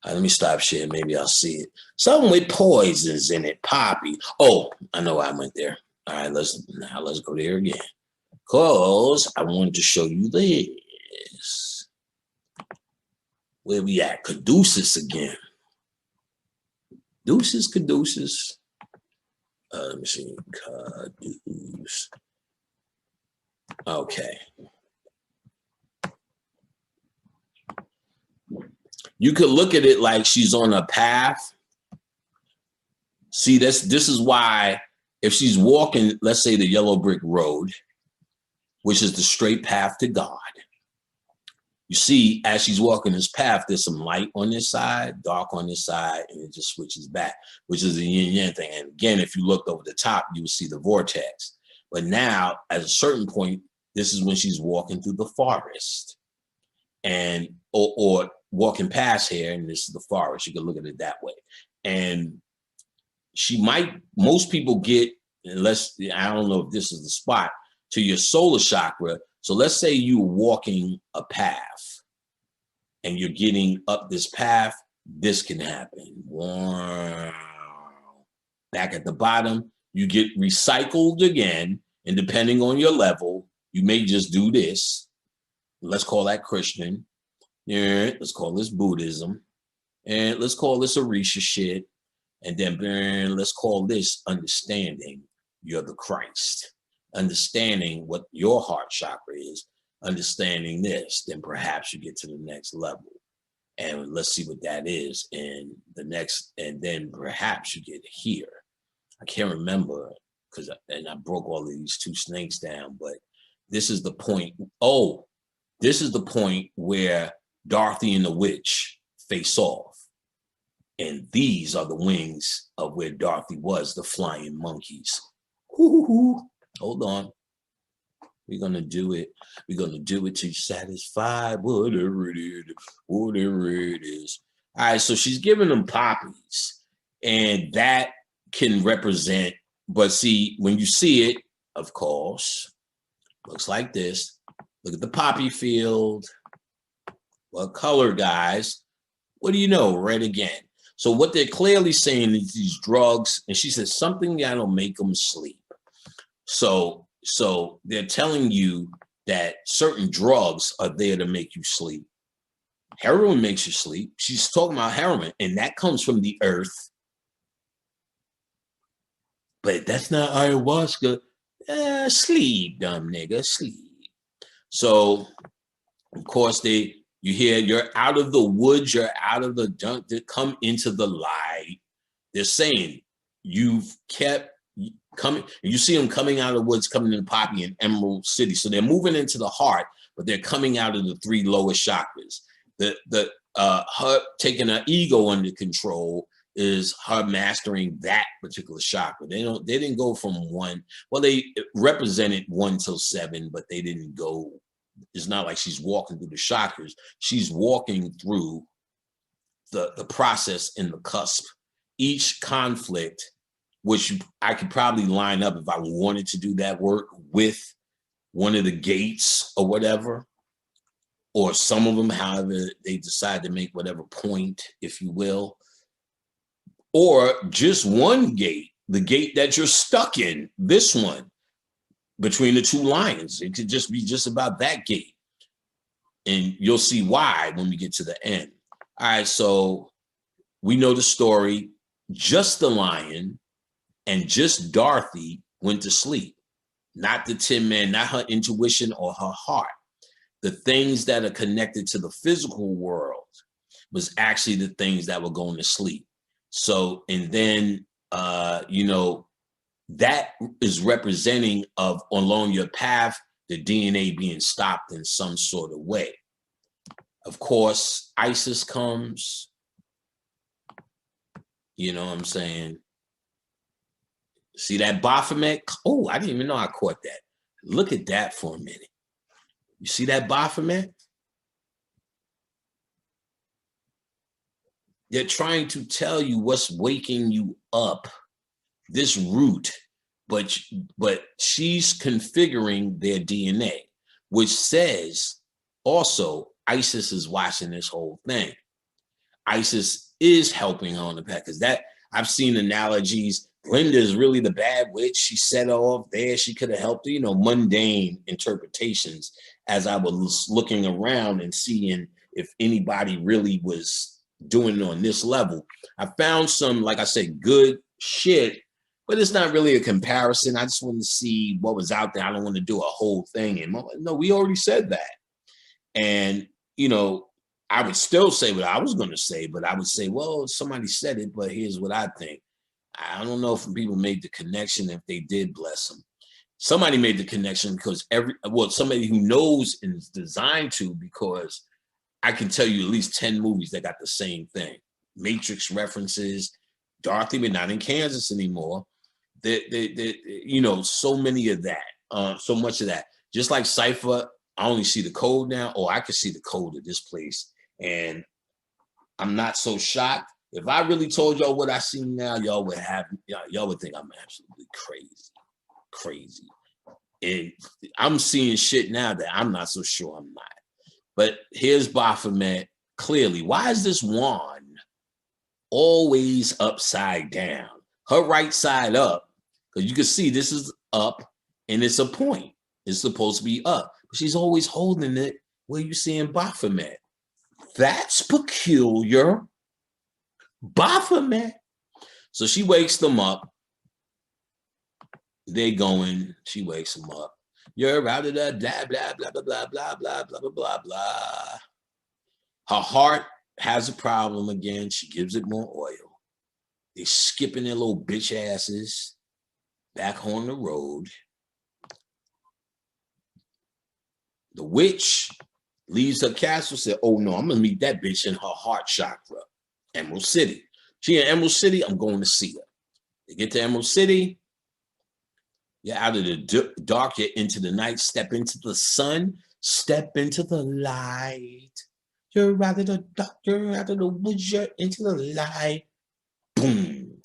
Right, let me stop sharing. Maybe I'll see it. Something with poisons in it, poppy. Oh, I know why I went there. All right, let's go there again. Cause I wanted to show you this. Where we at? Caduceus again. Caduceus. Let me see. Caduceus. Okay. You could look at it like she's on a path. See, this is why if she's walking, let's say the yellow brick road, which is the straight path to God, you see, as she's walking this path, there's some light on this side, dark on this side, and it just switches back, which is the yin-yang thing. And again, if you looked over the top, you would see the vortex. But now, at a certain point, this is when she's walking through the forest, and or walking past here, and this is the forest. You can look at it that way. And she might, most people get, unless, I don't know if this is the spot, to your solar chakra. So let's say you're walking a path and you're getting up this path, this can happen. Wow. Back at the bottom, you get recycled again, and depending on your level, you may just do this. Let's call that Christian. Yeah, let's call this Buddhism. And let's call this Orisha shit. And then let's call this understanding you're the Christ. Understanding what your heart chakra is, understanding this, then perhaps you get to the next level. And let's see what that is. And the next, and then perhaps you get here. I can't remember because I broke all of these two snakes down, but this is the point. Oh, this is the point where Dorothy and the witch face off. And these are the wings of where Dorothy was, the flying monkeys. Hoo-hoo-hoo. Hold on. We're going to do it. We're going to do it to satisfy whatever it is. Whatever it is. All right, so she's giving them poppies. And that can represent, but see, when you see it, of course, looks like this. Look at the poppy field. What color, guys? What do you know? Red again. So what they're clearly saying is these drugs, and she says something that'll make them sleep. So they're telling you that certain drugs are there to make you sleep. Heroin makes you sleep. She's talking about heroin, and that comes from the earth. But that's not ayahuasca. Sleep, dumb nigga, sleep. So, of course, you hear you're out of the woods, you're out of the junk, to come into the light. They're saying you've kept coming, and you see them coming out of the woods, coming in Poppy and Emerald City. So they're moving into the heart, but they're coming out of the three lowest chakras. Her taking her ego under control is her mastering that particular chakra. They didn't go from one. Well, they represented 1 till 7, but they didn't go. It's not like she's walking through the chakras. She's walking through the process in the cusp. Each conflict, which I could probably line up if I wanted to do that work with one of the gates or whatever, or some of them, however they decide to make whatever point, if you will, or just one gate, the gate that you're stuck in, this one, between the two lions. It could just be just about that gate. And you'll see why when we get to the end. All right, so we know the story. Just the lion and just Dorothy went to sleep. Not the Tin Man, not her intuition or her heart. The things that are connected to the physical world was actually the things that were going to sleep. So, and then, that is representing of along your path, the DNA being stopped in some sort of way. Of course, Isis comes, you know what I'm saying? See that Baphomet? Oh, I didn't even know I caught that. Look at that for a minute. You see that Baphomet? They're trying to tell you what's waking you up, this root, but she's configuring their DNA, which says also Isis is watching this whole thing. Isis is helping her on the path, because that I've seen analogies. Glinda is really the bad witch. She set her off there. She could have helped her, mundane interpretations as I was looking around and seeing if anybody really was doing it on this level. I found some, like I said, good shit, but it's not really a comparison. I just wanted to see what was out there. I don't want to do a whole thing. And no, we already said that. And, I would still say what I was going to say, but I would say, well, somebody said it, but here's what I think. I don't know if people made the connection. If they did, bless them. Somebody made the connection because somebody who knows and is designed to, because I can tell you at least 10 movies that got the same thing. Matrix references, Dorothy, but not in Kansas anymore. So many of that, so much of that. Just like Cypher, I only see the code now, or I can see the code of this place. And I'm not so shocked. If I really told y'all what I see now, y'all would think I'm absolutely crazy. And I'm seeing shit now that I'm not so sure I'm not. But here's Baphomet. Clearly, why is this wand always upside down? Her right side up, because you can see this is up and it's a point. It's supposed to be up. But she's always holding it where you see in Baphomet. That's peculiar. Baphomet. So she wakes them up. They going. She wakes them up. You're out of the blah, blah, blah, blah, blah, blah, blah, blah, blah, blah, blah. Her heart has a problem again. She gives it more oil. They skipping their little bitch asses back on the road. The witch leaves her castle, said, oh no, I'm gonna meet that bitch in her heart chakra, Emerald City. She in Emerald City, I'm going to see her. They get to Emerald City. You're out of the dark, you're into the night, step into the sun, step into the light. You're out of the dark, you're out of the woods, you're into the light. Boom.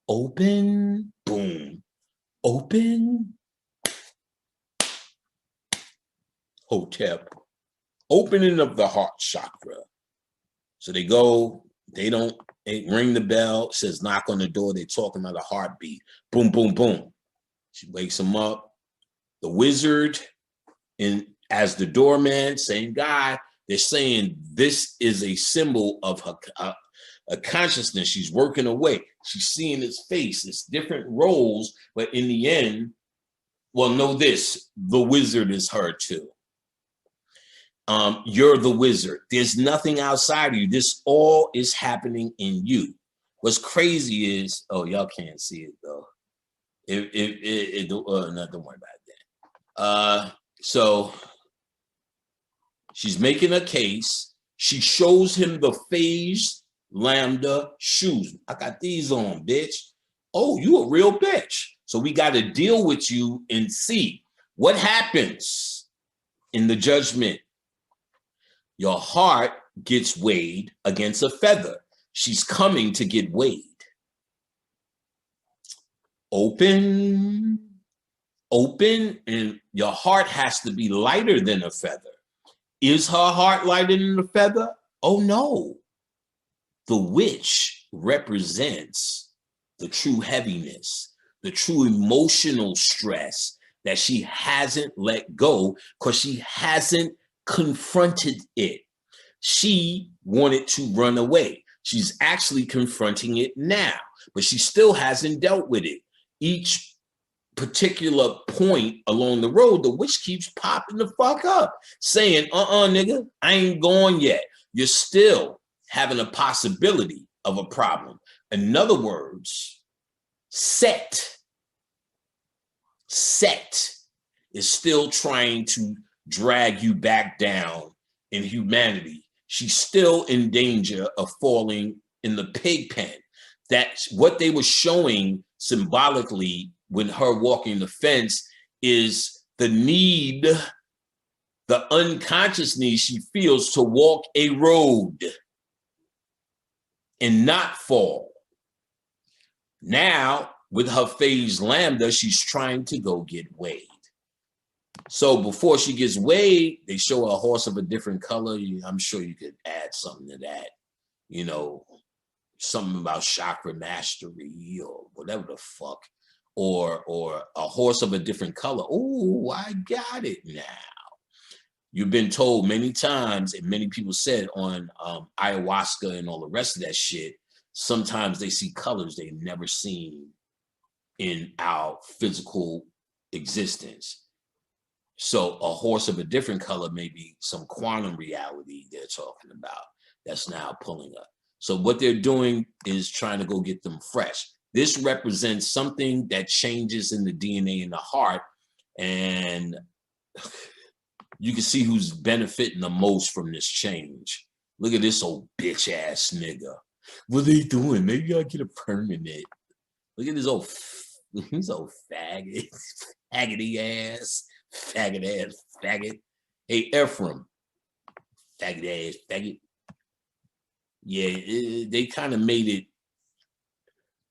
Open, boom. Open. Hotep. Opening of the heart chakra. So they go, they ring the bell, says knock on the door, they talking about a heartbeat. Boom, boom, boom. She wakes him up. The wizard, and as the doorman, same guy, they're saying this is a symbol of her a consciousness. She's working away. She's seeing his face. It's different roles, but in the end, well, know this, the wizard is her too. You're the wizard. There's nothing outside of you. This all is happening in you. What's crazy is, oh, y'all can't see it though. No, don't worry about that. So she's making a case. She shows him the phase lambda shoes. I got these on, bitch. Oh, you a real bitch. So we got to deal with you and see what happens in the judgment. Your heart gets weighed against a feather. She's coming to get weighed. Open, and your heart has to be lighter than a feather. Is her heart lighter than a feather? Oh no. The witch represents the true heaviness, the true emotional stress that she hasn't let go because she hasn't confronted it. She wanted to run away. She's actually confronting it now, but she still hasn't dealt with it. Each particular point along the road, the witch keeps popping the fuck up, saying, nigga, I ain't going yet. You're still having a possibility of a problem. In other words, Set is still trying to drag you back down in humanity. She's still in danger of falling in the pig pen. That's what they were showing symbolically when her walking the fence is the need, the unconscious need she feels to walk a road and not fall. Now, with her phase lambda, she's trying to go get weighed. So before she gets weighed, they show a horse of a different color. I'm sure you could add something to that, something about chakra mastery or whatever the fuck, or a horse of a different color. Oh, I got it now. You've been told many times, and many people said on ayahuasca and all the rest of that shit, sometimes they see colors they've never seen in our physical existence. So a horse of a different color may be some quantum reality they're talking about that's now pulling up. So what they're doing is trying to go get them fresh. This represents something that changes in the DNA in the heart, and you can see who's benefiting the most from this change. Look at this old bitch ass nigga. What are they doing? Maybe I'll get a permanent. Look at this old faggot, faggoty ass, faggot. Hey, Ephraim, faggot ass, faggot. Yeah, they kind of made it.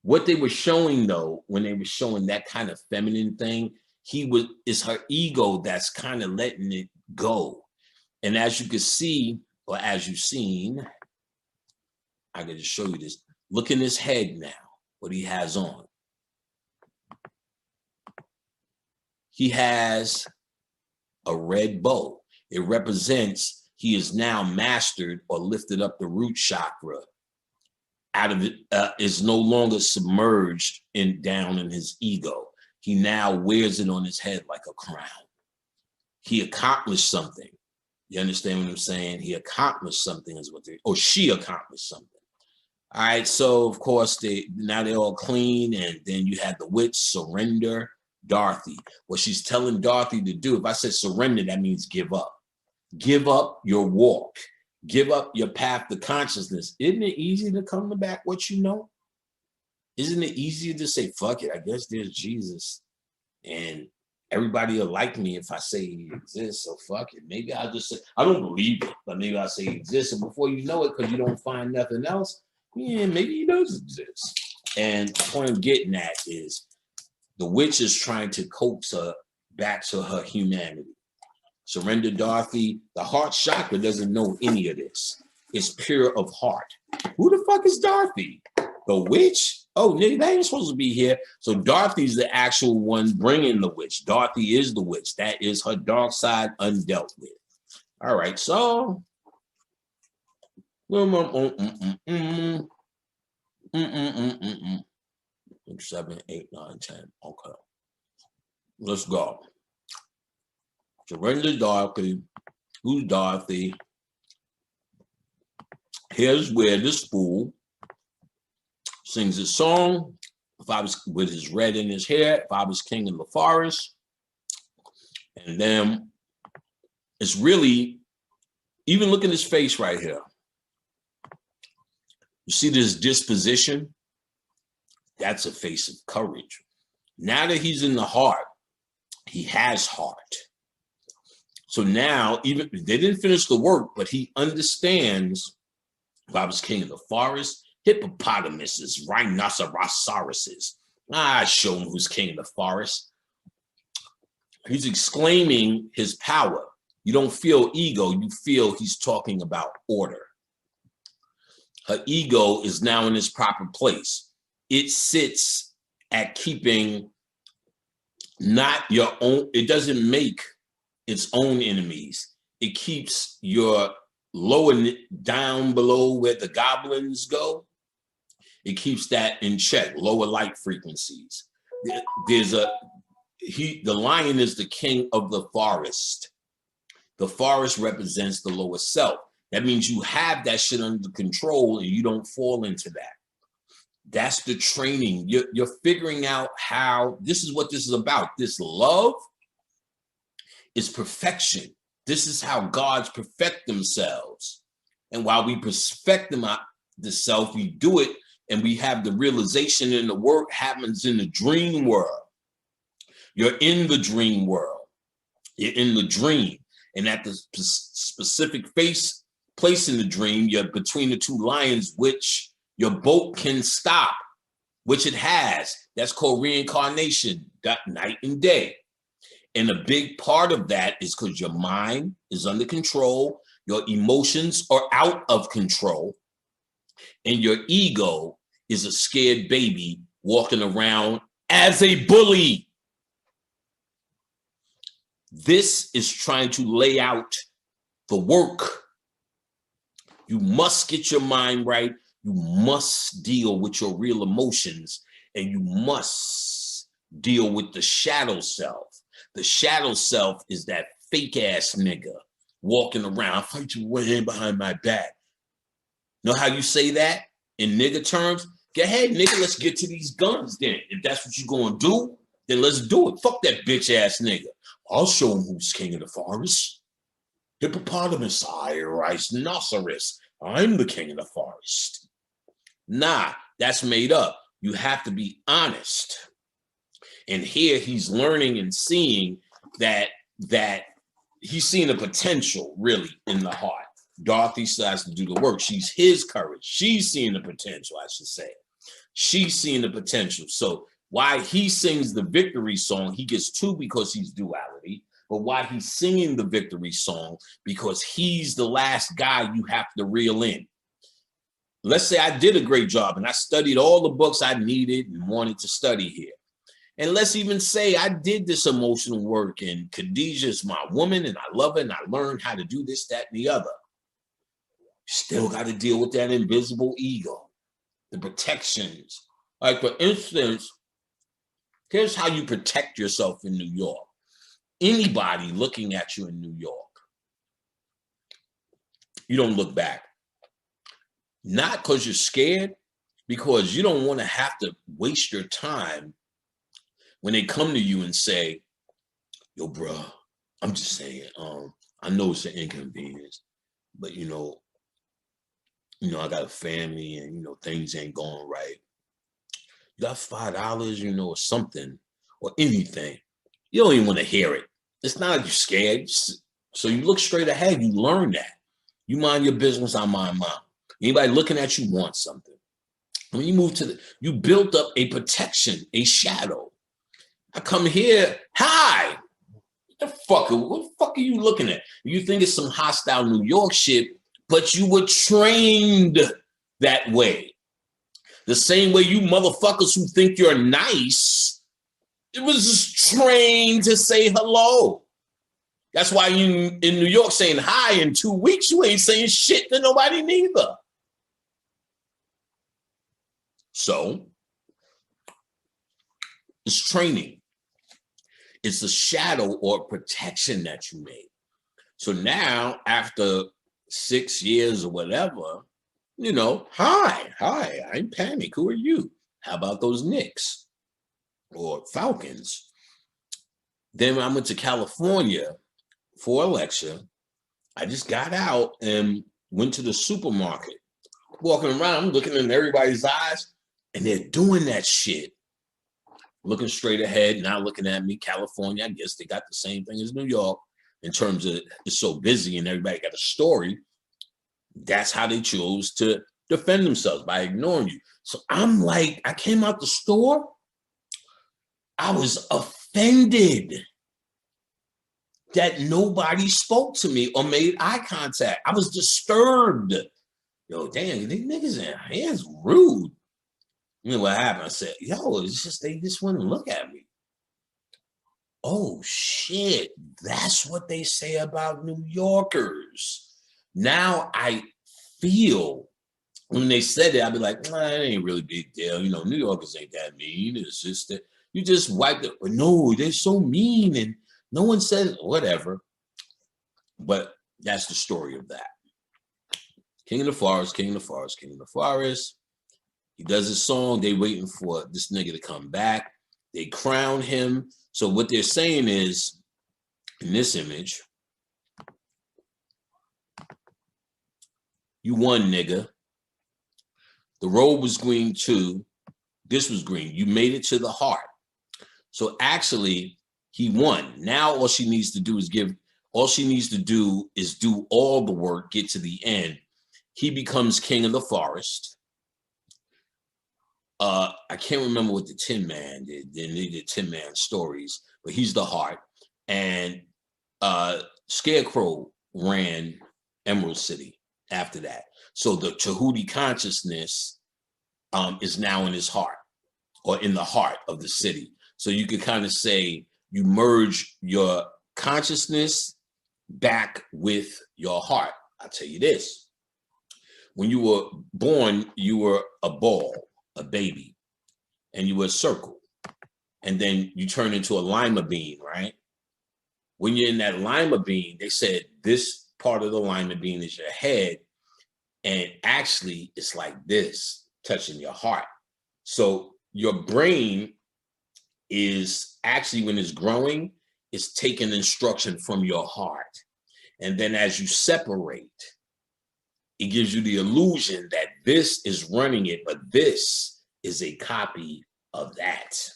What they were showing though, when they were showing that kind of feminine thing, it's her ego that's kind of letting it go. And as you can see, or as you've seen, I can just show you this. Look in his head now, what he has on. He has a red bow. It represents he is now mastered or lifted up the root chakra. Out of it is no longer submerged down in his ego. He now wears it on his head like a crown. He accomplished something. You understand what I'm saying? He accomplished something is what she accomplished something. All right, so of course now they're all clean, and then you have the witch surrender Dorothy. What she's telling Dorothy to do, if I said surrender, that means give up. Give up your walk. Give up your path to consciousness. Isn't it easy to come back what you know? Isn't it easier to say, fuck it, I guess there's Jesus, and everybody will like me if I say he exists, so fuck it. Maybe I'll just say, I don't believe it, but maybe I'll say he exists, and before you know it, because you don't find nothing else, yeah, maybe he does exist. And the point I'm getting at is the witch is trying to coax her back to her humanity. Surrender Dorothy. The heart chakra doesn't know any of this. It's pure of heart. Who the fuck is Dorothy? The witch? Oh, nigga, that ain't supposed to be here. So Dorothy's the actual one bringing the witch. Dorothy is the witch. That is her dark side undealt with. All right, so 7, 8, 9, 10. Okay, let's go. Surrender Dorothy. Who's Dorothy? Here's where this fool sings his song. If I was with his red in his hair, if I was king of the forest. And then it's really, even look at his face right here. You see this disposition? That's a face of courage. Now that he's in the heart, he has heart. So now, even they didn't finish the work, but he understands if I was king of the forest, hippopotamuses, rhinoceroses. Show him who's king of the forest. He's exclaiming his power. You don't feel ego, you feel he's talking about order. Her ego is now in its proper place. It sits at keeping not your own, it doesn't make its own enemies. It keeps your lower down below where the goblins go. It keeps that in check, lower light frequencies. The lion is the king of the forest. The forest represents the lower self. That means you have that shit under control and you don't fall into that. That's the training. You're figuring out how, this is what this is about. This love is perfection. This is how gods perfect themselves. And while we perfect the self, we do it and we have the realization, and the work happens in the dream world. You're in the dream world. You're in the dream. And at the specific place in the dream, you're between the two lions, which your boat can stop, which it has. That's called reincarnation, night and day. And a big part of that is because your mind is under control, your emotions are out of control, and your ego is a scared baby walking around as a bully. This is trying to lay out the work. You must get your mind right. You must deal with your real emotions, and you must deal with the shadow self. The shadow self is that fake ass nigga walking around, fight you with him behind my back. Know how you say that in nigga terms? Go ahead, nigga, let's get to these guns then. If that's what you gonna do, then let's do it. Fuck that bitch ass nigga. I'll show him who's king of the forest. Hippopotamus, rhinoceros. I'm the king of the forest. Nah, that's made up. You have to be honest. And here he's learning and seeing that he's seeing the potential really in the heart. Dorothy still has to do the work. She's his courage. She's seeing the potential, I should say. She's seeing the potential. So why he sings the victory song, he gets two because he's duality. But why he's singing the victory song, because he's the last guy you have to reel in. Let's say I did a great job and I studied all the books I needed and wanted to study here. And let's even say I did this emotional work and Khadijah's my woman and I love her and I learned how to do this, that, and the other. Still got to deal with that invisible ego, the protections. Like for instance, here's how you protect yourself in New York. Anybody looking at you in New York, you don't look back. Not because you're scared, because you don't want to have to waste your time when they come to you and say, yo, bro, I'm just saying, I know it's an inconvenience, but you know, I got a family and, things ain't going right. You got $5, or something or anything. You don't even want to hear it. It's not like you're scared. So you look straight ahead. You learn that. You mind your business, I mind mine. Anybody looking at you wants something. When you move you built up a protection, a shadow. I come here, hi. What the fuck are you looking at? You think it's some hostile New York shit, but you were trained that way. The same way you motherfuckers who think you're nice, it was just trained to say hello. That's why you in New York saying hi in 2 weeks, you ain't saying shit to nobody neither. So it's training. It's a shadow or protection that you made. So now after 6 years or whatever, hi, I ain't panic. Who are you? How about those Knicks? Or Falcons. Then I went to California for a lecture. I just got out and went to the supermarket. Walking around, I'm looking in everybody's eyes, and they're doing that shit. Looking straight ahead, not looking at me. California, I guess they got the same thing as New York in terms of it's so busy and everybody got a story. That's how they chose to defend themselves, by ignoring you. So I'm like, I came out the store, I was offended that nobody spoke to me or made eye contact. I was disturbed. Yo, damn, these niggas in here is rude. You know what happened? I said, yo, it's just they just wouldn't look at me. Oh shit, that's what they say about New Yorkers. Now I feel when they said it, I'd be like, nah, it ain't really big deal. New Yorkers ain't that mean. It's just that you just wiped it. But no, they're so mean and no one says whatever. But that's the story of that. King of the forest, king of the forest, king of the forest. He does his song. They waiting for this nigga to come back. They crown him. So what they're saying is, in this image, you won, nigga. The robe was green too. This was green. You made it to the heart. So actually, he won. Now all she needs to do is do all the work, get to the end. He becomes king of the forest. I can't remember what the Tin Man did. They did Tin Man stories, but he's the heart. And Scarecrow ran Emerald City after that. So the Tahuti consciousness is now in his heart, or in the heart of the city. So you could kind of say you merge your consciousness back with your heart. I'll tell you this. When you were born, you were a ball, a baby, and you were a circle. And then you turn into a lima bean, right? When you're in that lima bean, they said this part of the lima bean is your head, and actually it's like this, touching your heart. So your brain is actually, when it's growing, it's taking instruction from your heart. And then as you separate, it gives you the illusion that this is running it, but this is a copy of that.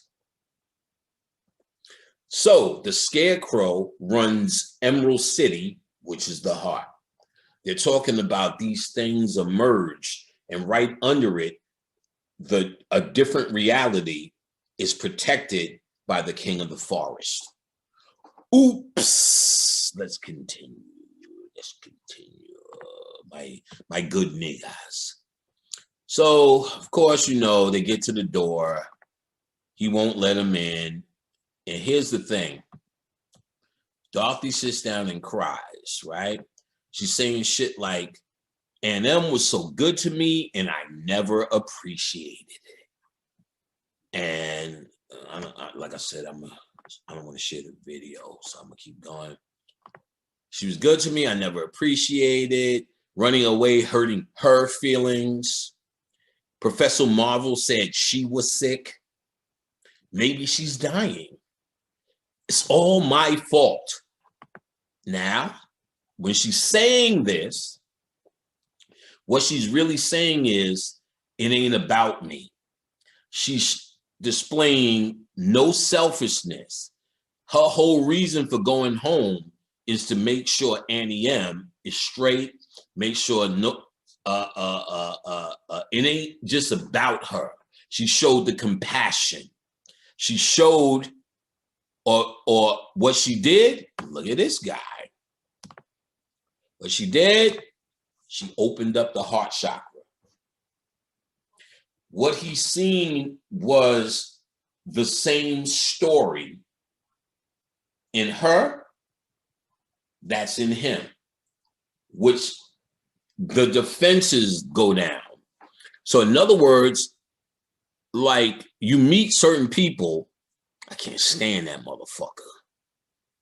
So the Scarecrow runs Emerald City, which is the heart. They're talking about these things emerged, and right under it, a different reality is protected by the king of the forest. Oops. Let's continue. My good niggas. So, of course, you know, they get to the door. He won't let him in. And here's the thing. Dorothy sits down and cries, right? She's saying shit like, and M was so good to me, and I never appreciated it. And like I said, I don't want to share the video, so I'm gonna keep going. She was good to me, I never appreciated. Running away, hurting her feelings. Professor Marvel said she was sick. Maybe she's dying. It's all my fault. Now, when she's saying this, what she's really saying is, it ain't about me. She's displaying no selfishness. Her whole reason for going home is to make sure Annie M is straight, make sure it ain't just about her. She showed the compassion. She showed, or what she did, look at this guy. What she did, she opened up the heart chakra. What he seen was the same story in her that's in him, which the defenses go down. So in other words, like, you meet certain people, I can't stand that motherfucker.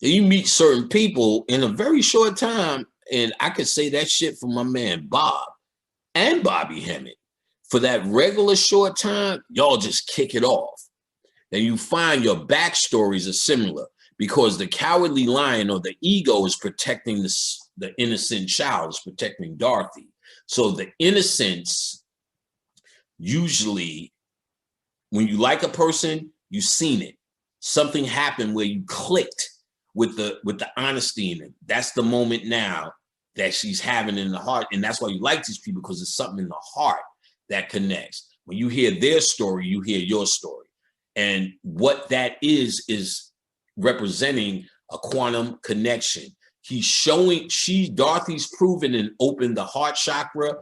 You meet certain people in a very short time, and I could say that shit for my man Bob and Bobby Hemmett. For that regular short time, y'all just kick it off. And you find your backstories are similar, because the cowardly lion, or the ego, is protecting the innocent child, is protecting Dorothy. So the innocence, usually, when you like a person, you've seen it. Something happened where you clicked with the honesty in it. That's the moment now that she's having in the heart. And that's why you like these people, because there's something in the heart that connects. When you hear their story, you hear your story. And what that is representing a quantum connection. Dorothy's proven and opened the heart chakra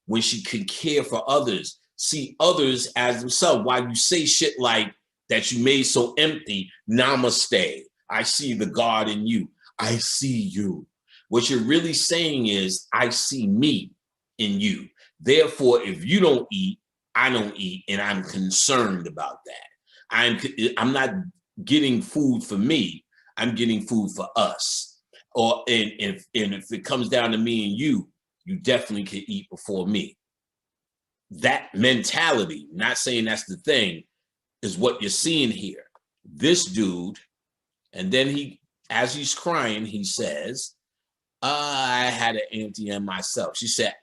when she can care for others, see others as themselves. Why you say shit like that you made so empty, namaste, I see the God in you, I see you. What you're really saying is, I see me in you. Therefore, if you don't eat, I don't eat, and I'm concerned about that. I'm not getting food for me, I'm getting food for us. And if it comes down to me and you definitely can eat before me. That mentality, not saying that's the thing, is what you're seeing here. This dude, and then as he's crying, he says, I had an Auntie M myself. She said,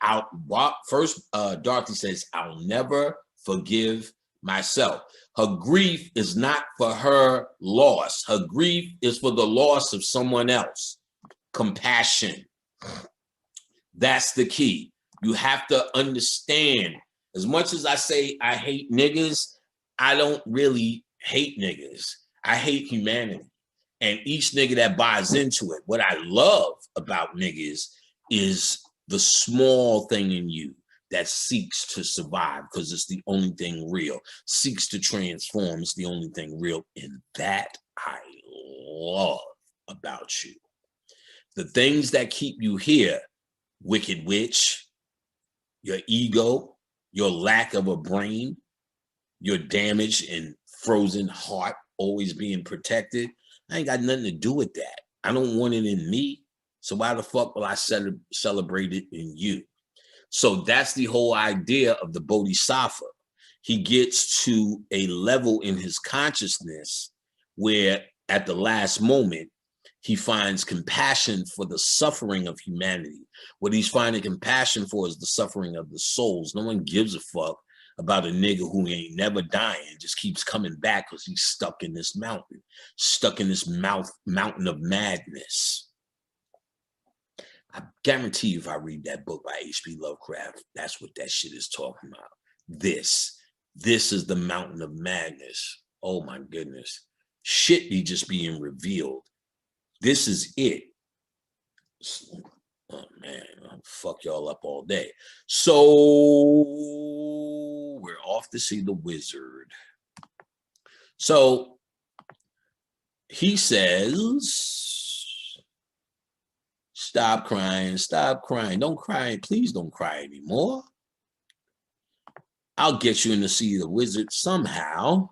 Dorothy says, I'll never forgive myself. Her grief is not for her loss. Her grief is for the loss of someone else. Compassion. That's the key. You have to understand, as much as I say I hate niggas, I don't really hate niggas. I hate humanity. And each nigga that buys into it. What I love about niggas is the small thing in you that seeks to survive, because it's the only thing real. Seeks to transform, it's the only thing real. And that I love about you. The things that keep you here, Wicked Witch, your ego, your lack of a brain, your damaged and frozen heart always being protected, I ain't got nothing to do with that. I don't want it in me. So why the fuck will I celebrate it in you? So that's the whole idea of the Bodhisattva. He gets to a level in his consciousness where at the last moment, he finds compassion for the suffering of humanity. What he's finding compassion for is the suffering of the souls. No one gives a fuck about a nigga who ain't never dying, just keeps coming back because he's stuck in this mountain, stuck in this mountain of madness. I guarantee you if I read that book by H.P. Lovecraft, that's what that shit is talking about. This is the mountain of madness. Oh my goodness. Shit be just being revealed. This is it. Oh man, I'll fuck y'all up all day. So we're off to see the wizard. So he says, stop crying, stop crying. Don't cry, please don't cry anymore. I'll get you in to see the wizard somehow.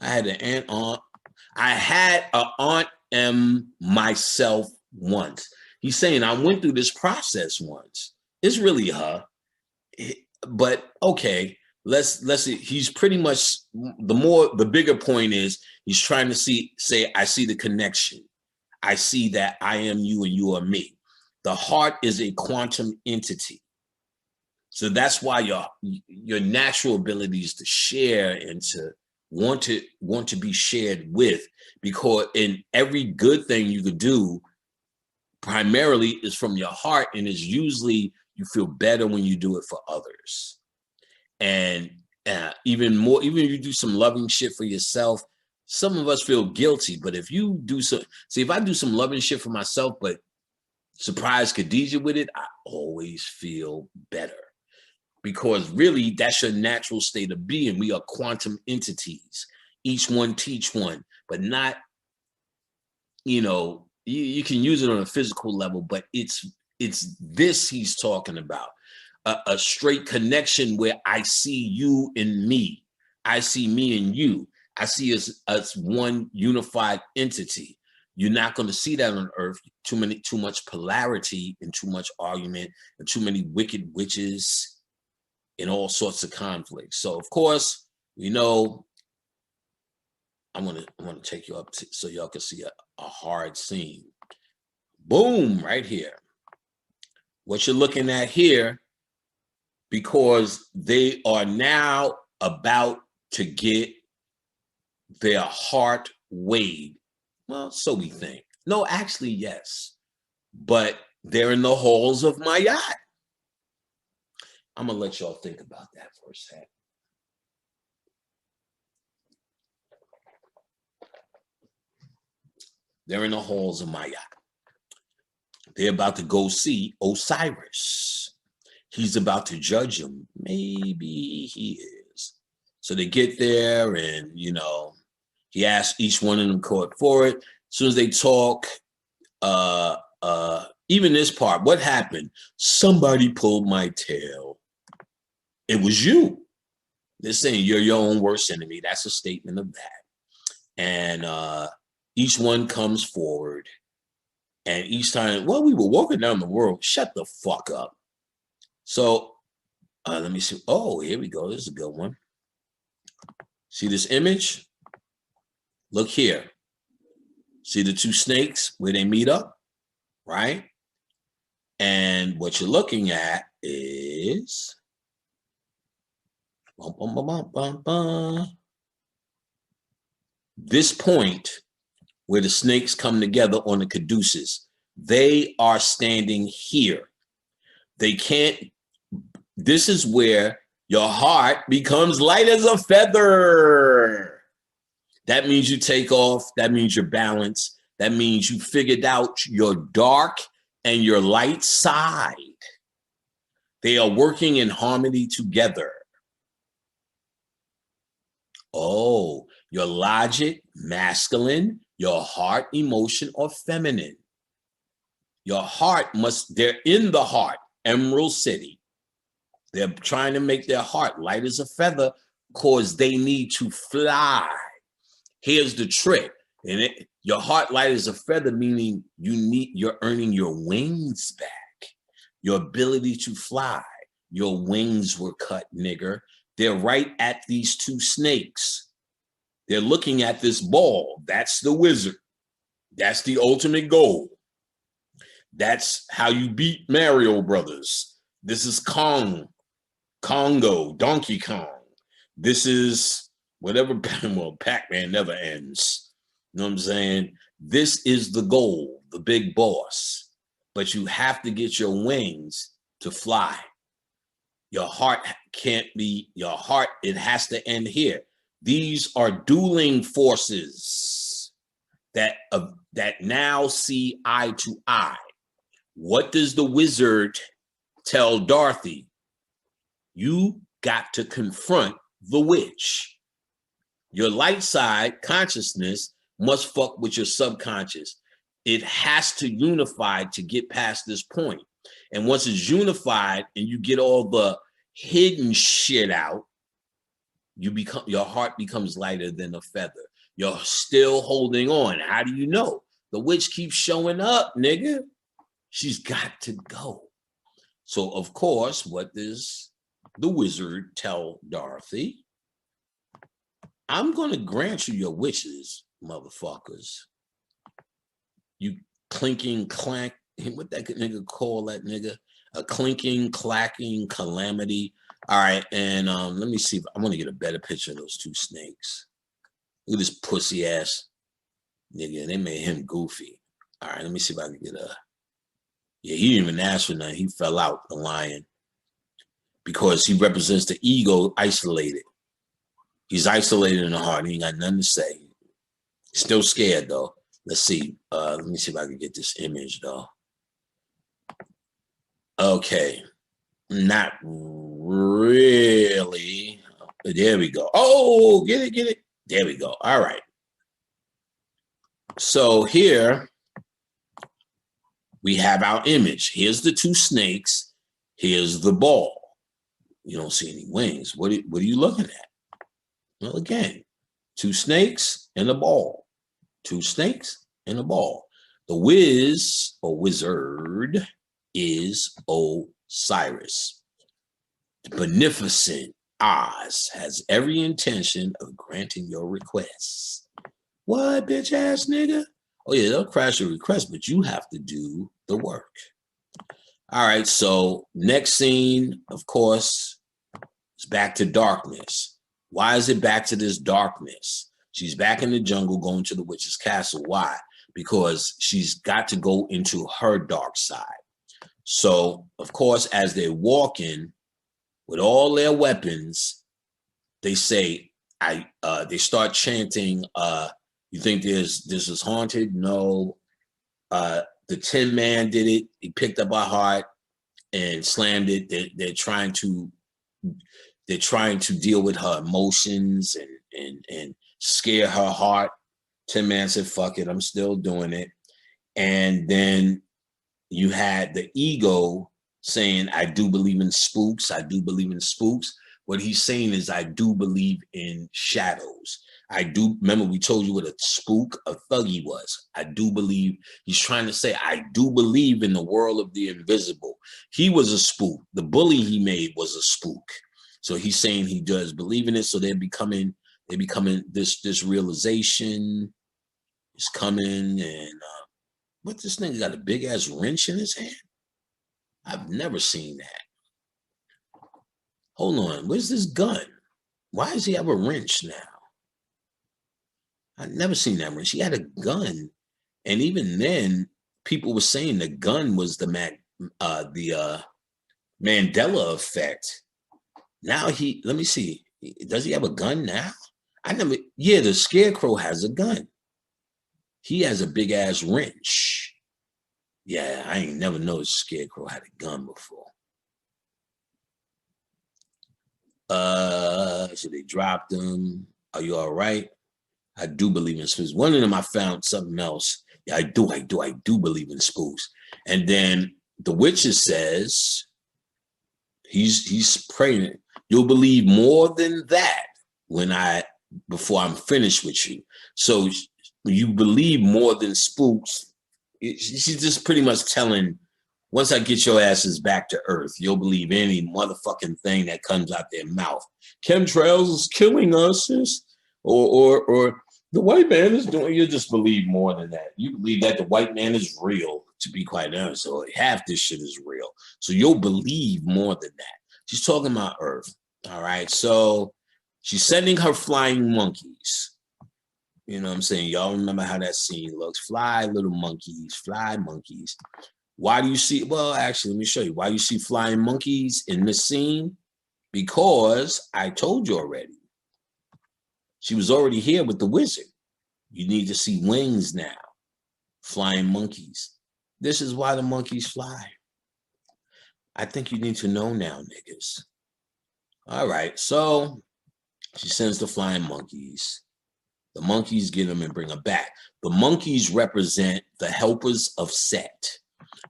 I had an Aunt M myself once. He's saying I went through this process once. It's really her, but okay. Let's see. He's pretty much the bigger point is he's trying to say I see the connection. I see that I am you and you are me. The heart is a quantum entity. So that's why your natural abilities to share and to want to be shared with, because in every good thing you could do primarily is from your heart, and it's usually you feel better when you do it for others. And even if you do some loving shit for yourself, some of us feel guilty, but if you do if I do some loving shit for myself but surprise Khadijah with it, I always feel better. Because really, that's your natural state of being. We are quantum entities. Each one teach one, but not, you can use it on a physical level, but it's this he's talking about. A straight connection where I see you in me. I see me in you. I see us as one unified entity. You're not going to see that on earth. Too much polarity and too much argument and too many wicked witches in all sorts of conflicts. So of course, I'm gonna take you up so y'all can see a hard scene. Boom, right here. What you're looking at here, because they are now about to get their heart weighed. Well, so we think. No, actually, yes. But they're in the halls of my yacht. I'm going to let y'all think about that for a sec. They're in the halls of my yacht. They're about to go see Osiris. He's about to judge them. Maybe he is. So they get there and, he asks each one of them court for it. As soon as they talk, even this part, what happened? Somebody pulled my tail. It was you. They're saying you're your own worst enemy. That's a statement of that. And each one comes forward. And each time, well, we were walking down the world. Shut the fuck up. So let me see. Oh, here we go. This is a good one. See this image? Look here. See the two snakes where they meet up, right? And what you're looking at is this point where the snakes come together on the caduceus. They are standing here. They can't. This is where your heart becomes light as a feather. That means you take off. That means you're balanced. That means you figured out your dark and your light side. They are working in harmony together. Oh, your logic, masculine, your heart, emotion, or feminine. Your heart they're in the heart, Emerald City. They're trying to make their heart light as a feather because they need to fly. Here's the trick. And your heart light as a feather, meaning you're earning your wings back, your ability to fly. Your wings were cut, nigger. They're right at these two snakes. They're looking at this ball. That's the wizard. That's the ultimate goal. That's how you beat Mario Brothers. This is Congo, Donkey Kong. This is whatever, well, Pac-Man never ends. You know what I'm saying? This is the goal, the big boss. But you have to get your wings to fly. Your heart can't be, your heart, it has to end here. These are dueling forces that now see eye to eye. What does the wizard tell Dorothy? You got to confront the witch. Your light side consciousness must fuck with your subconscious. It has to unify to get past this point. And once it's unified and you get all the hidden shit out, your heart becomes lighter than a feather. You're still holding on. How do you know? The witch keeps showing up, nigga. She's got to go. So, of course, what does the wizard tell Dorothy? I'm going to grant you your wishes, motherfuckers. You clinking, clank, what that nigga call that nigga? A clinking, clacking calamity. All right, and let me see. I want to get a better picture of those two snakes. Look at this pussy ass nigga. They made him goofy. All right, let me see if I can get a. Yeah, he didn't even ask for nothing. He fell out, the lion, because he represents the ego isolated. He's isolated in the heart. He ain't got nothing to say. Still scared, though. Let's see. Let me see if I can get this image, though. Okay. Not really. There we go. Oh, get it. There we go. All right. So here we have our image. Here's the two snakes. Here's the ball. You don't see any wings. What are you looking at? Well, again, two snakes and a ball. Two snakes and a ball. The whiz or wizard is Osiris. The beneficent Oz has every intention of granting your requests. What, bitch ass nigga? Oh yeah, they'll crash your request, but you have to do the work. All right, so next scene, of course, is back to darkness. Why is it back to this darkness? She's back in the jungle going to the witch's castle. Why? Because she's got to go into her dark side. So, of course, as they're walking with all their weapons, they say, they start chanting, you think this is haunted? No. The Tin Man did it. He picked up our heart and slammed it. They're trying to deal with her emotions and scare her heart. Tin Man said, fuck it, I'm still doing it. And then you had the ego saying, I do believe in spooks. I do believe in spooks. What he's saying is, I do believe in shadows. I do, remember we told you what a spook, a thuggy was. I do believe, he's trying to say, I do believe in the world of the invisible. He was a spook. The bully he made was a spook. So he's saying he does believe in it. So they're becoming this realization is coming. And what, this nigga got a big ass wrench in his hand? I've never seen that. Hold on, where's this gun? Why does he have a wrench now? I've never seen that wrench. He had a gun. And even then, people were saying the gun was the Mandela effect. Now let me see. Does he have a gun now? Yeah, the Scarecrow has a gun. He has a big ass wrench. Yeah, I ain't never noticed Scarecrow had a gun before. So they dropped him. Are you all right? I do believe in spooks. One of them I found something else. Yeah, I do believe in spooks. And then the witches says, he's praying, you'll believe more than that before I'm finished with you. So you believe more than spooks. She's just pretty much telling, once I get your asses back to Earth, you'll believe any motherfucking thing that comes out their mouth. Chemtrails is killing us, or the white man is doing. You just believe more than that. You believe that the white man is real, to be quite honest. So half this shit is real. So you'll believe more than that. She's talking about Earth. All right. So she's sending her flying monkeys. You know what I'm saying? Y'all remember how that scene looks. Fly, little monkeys, fly monkeys. Why do you see, well, actually, let me show you. Why you see flying monkeys in this scene? Because I told you already. She was already here with the wizard. You need to see wings now. Flying monkeys. This is why the monkeys fly. I think you need to know now, niggas. All right, so she sends the flying monkeys. The monkeys get them and bring them back. The monkeys represent the helpers of Set,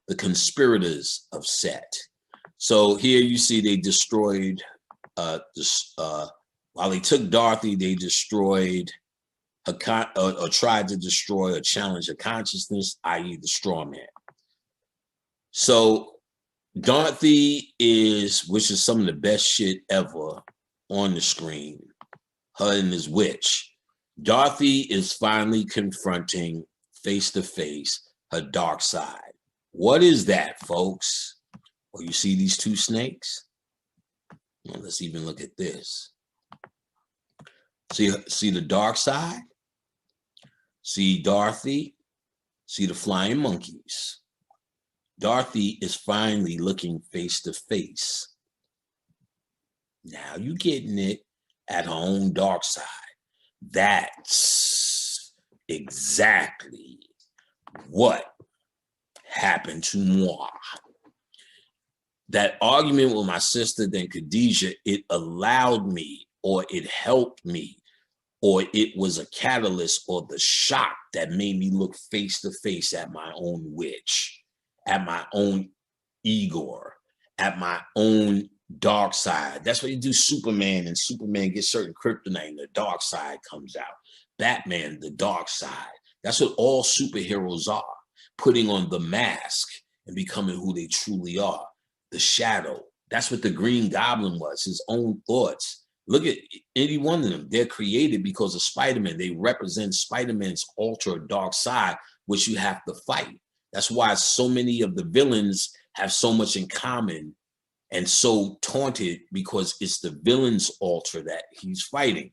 the conspirators of Set. So here you see they destroyed, while they took Dorothy, they destroyed her, or tried to destroy or challenge her consciousness, i.e. the straw man. So Dorothy which is some of the best shit ever on the screen, her and this witch. Dorothy is finally confronting face to face her dark side. What is that, folks? Well, you see these two snakes? Well, let's even look at this. See the dark side? See Dorothy? See the flying monkeys? Dorothy is finally looking face to face. Now you getting it at her own dark side. That's exactly what happened to moi. That argument with my sister, then Khadijah, it allowed me, or it helped me, or it was a catalyst or the shock that made me look face to face at my own witch, at my own Igor, at my own dark side. That's what you do Superman, and Superman gets certain kryptonite and the dark side comes out. Batman, the dark side. That's what all superheroes are, putting on the mask and becoming who they truly are. The shadow. That's what the Green Goblin was, his own thoughts. Look at any one of them. They're created because of Spider-Man. They represent Spider-Man's alter dark side, which you have to fight. That's why so many of the villains have so much in common and so taunted, because it's the villain's altar that he's fighting.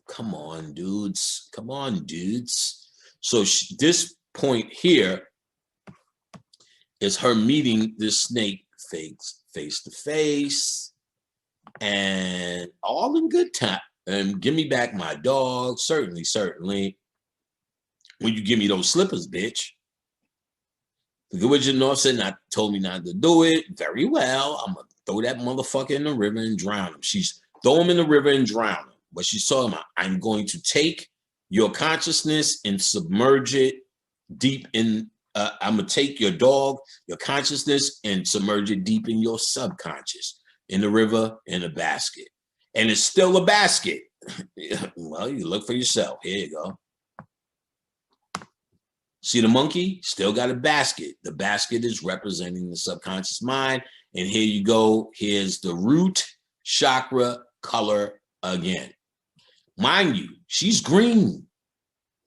Come on, dudes. Come on, dudes. So this point here is her meeting this snake face to face, and all in good time. And give me back my dog. Certainly, certainly. When you give me those slippers, bitch. The Wizard North said told me not to do it. Very well. I'm gonna throw that motherfucker in the river and drown him. She's throw him in the river and drown him. What she's talking about, I'm going to take your consciousness and submerge it deep in. I'm gonna take your dog, your consciousness, and submerge it deep in your subconscious, in the river, in a basket. And it's still a basket. Well, you look for yourself. Here you go. See the monkey? Still got a basket. The basket is representing the subconscious mind. And here you go. Here's the root chakra color again. Mind you, she's green,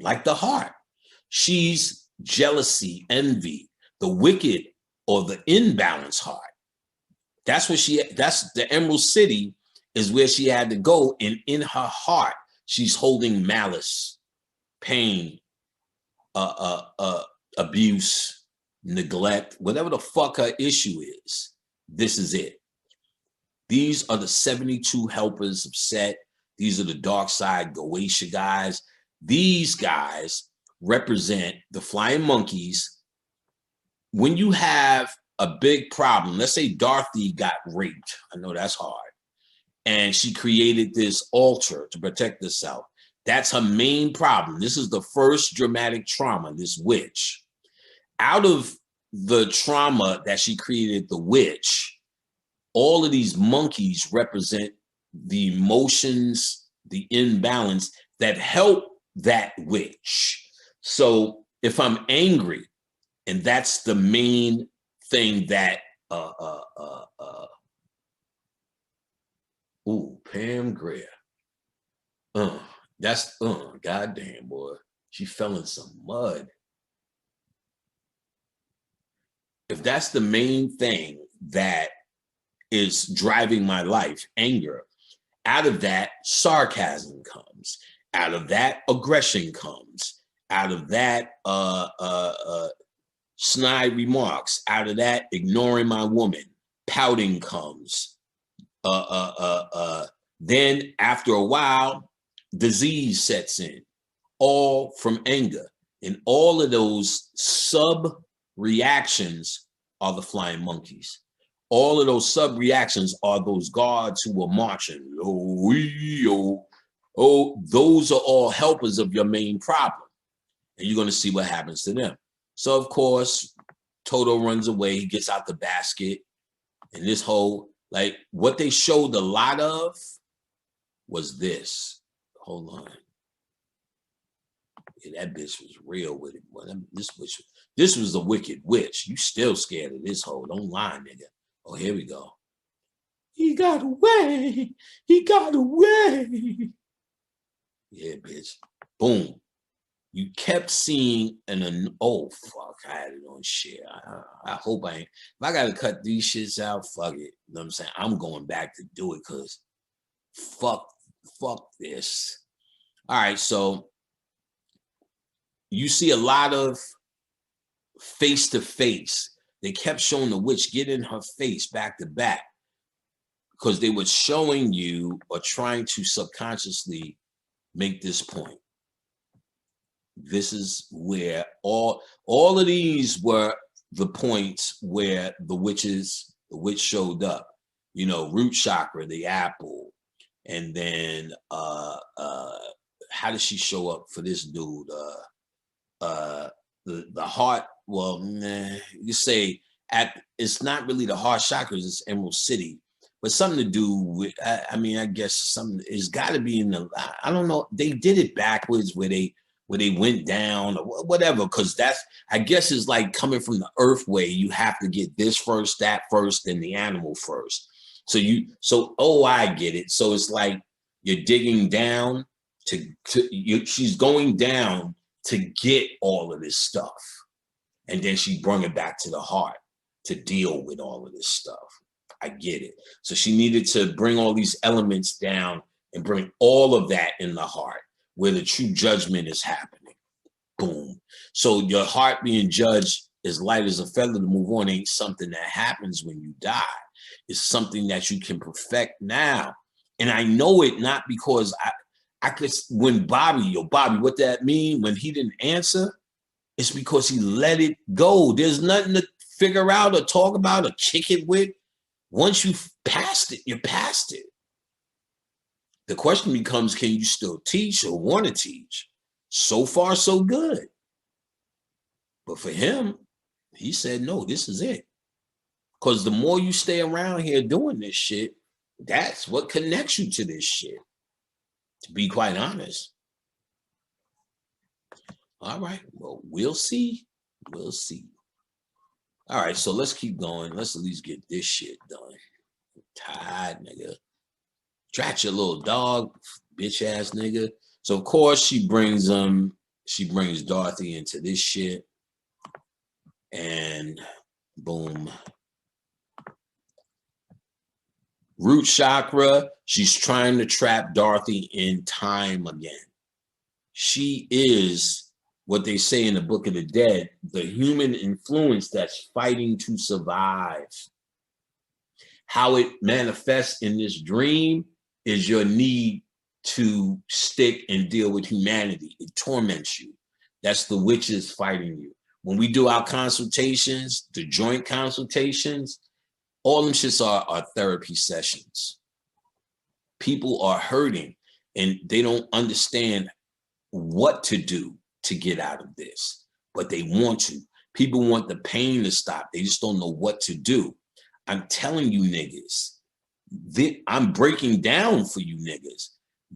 like the heart. She's jealousy, envy, the wicked or the imbalanced heart. That's the Emerald City is where she had to go. And in her heart, she's holding malice, pain, abuse, neglect, whatever the fuck her issue is. This is it. These are the 72 helpers of Set. These are the dark side Goetia guys. These guys represent the flying monkeys. When you have a big problem, let's say Dorothy got raped. I know that's hard. And she created this altar to protect herself. That's her main problem. This is the first dramatic trauma, this witch. Out of the trauma that she created, the witch, all of these monkeys represent the emotions, the imbalance that help that witch. So if I'm angry, and that's the main thing that Pam Grier. That's goddamn boy. She fell in some mud. If that's the main thing that is driving my life, anger, out of that sarcasm comes, out of that aggression comes, out of that snide remarks, out of that ignoring my woman, pouting comes. Then after a while, disease sets in, all from anger. And all of those sub reactions are the flying monkeys. All of those sub reactions are those guards who were marching. Those are all helpers of your main problem. And you're going to see what happens to them. So, of course, Toto runs away. He gets out the basket. And this whole, like, what they showed a lot of was this. Hold on. Yeah, that bitch was real with it. Boy. This was a wicked witch. You still scared of this hoe. Don't lie, nigga. Oh, here we go. He got away. He got away. Yeah, bitch. Boom. You kept seeing oh, fuck. I had it on share. I hope I ain't. If I got to cut these shits out, fuck it. You know what I'm saying? I'm going back to do it because fuck this. All right, so you see a lot of face-to-face. They kept showing the witch get in her face back to back because they were showing you or trying to subconsciously make this point. This is where all of these were the points where the witch showed up. You know, root chakra, the apple, and then how does she show up for this dude? The heart. Well, you say it's not really the heart chakras, it's Emerald City, but something to do with, I mean, I guess something, it's got to be in the, I don't know, they did it backwards where they went down or whatever, because that's, I guess it's like coming from the earth way, you have to get this first, that first, then the animal first. So I get it. So it's like you're digging down she's going down to get all of this stuff. And then she brought it back to the heart to deal with all of this stuff. I get it. So she needed to bring all these elements down and bring all of that in the heart where the true judgment is happening. Boom. So your heart being judged as light as a feather to move on ain't something that happens when you die. It's something that you can perfect now. And I know it not because I could, when Bobby, what that mean? When he didn't answer, it's because he let it go. There's nothing to figure out or talk about or kick it with. Once you've passed it, you're past it. The question becomes, can you still teach or want to teach? So far, so good. But for him, he said, no, this is it. Because the more you stay around here doing this shit, that's what connects you to this shit, to be quite honest. All right, well, we'll see. We'll see. All right, so let's keep going. Let's at least get this shit done. I'm tired, nigga. Drat your little dog, bitch ass nigga. So of course she brings Dorothy into this shit. And boom. Root chakra, she's trying to trap Dorothy in time again. She is what they say in the Book of the Dead, the human influence that's fighting to survive. How it manifests in this dream is your need to stick and deal with humanity. It torments you. That's the witches fighting you. When we do our consultations, the joint consultations, all them shits are therapy sessions. People are hurting and they don't understand what to do to get out of this, but they want to. People want the pain to stop. They just don't know what to do. I'm telling you niggas, I'm breaking down for you niggas.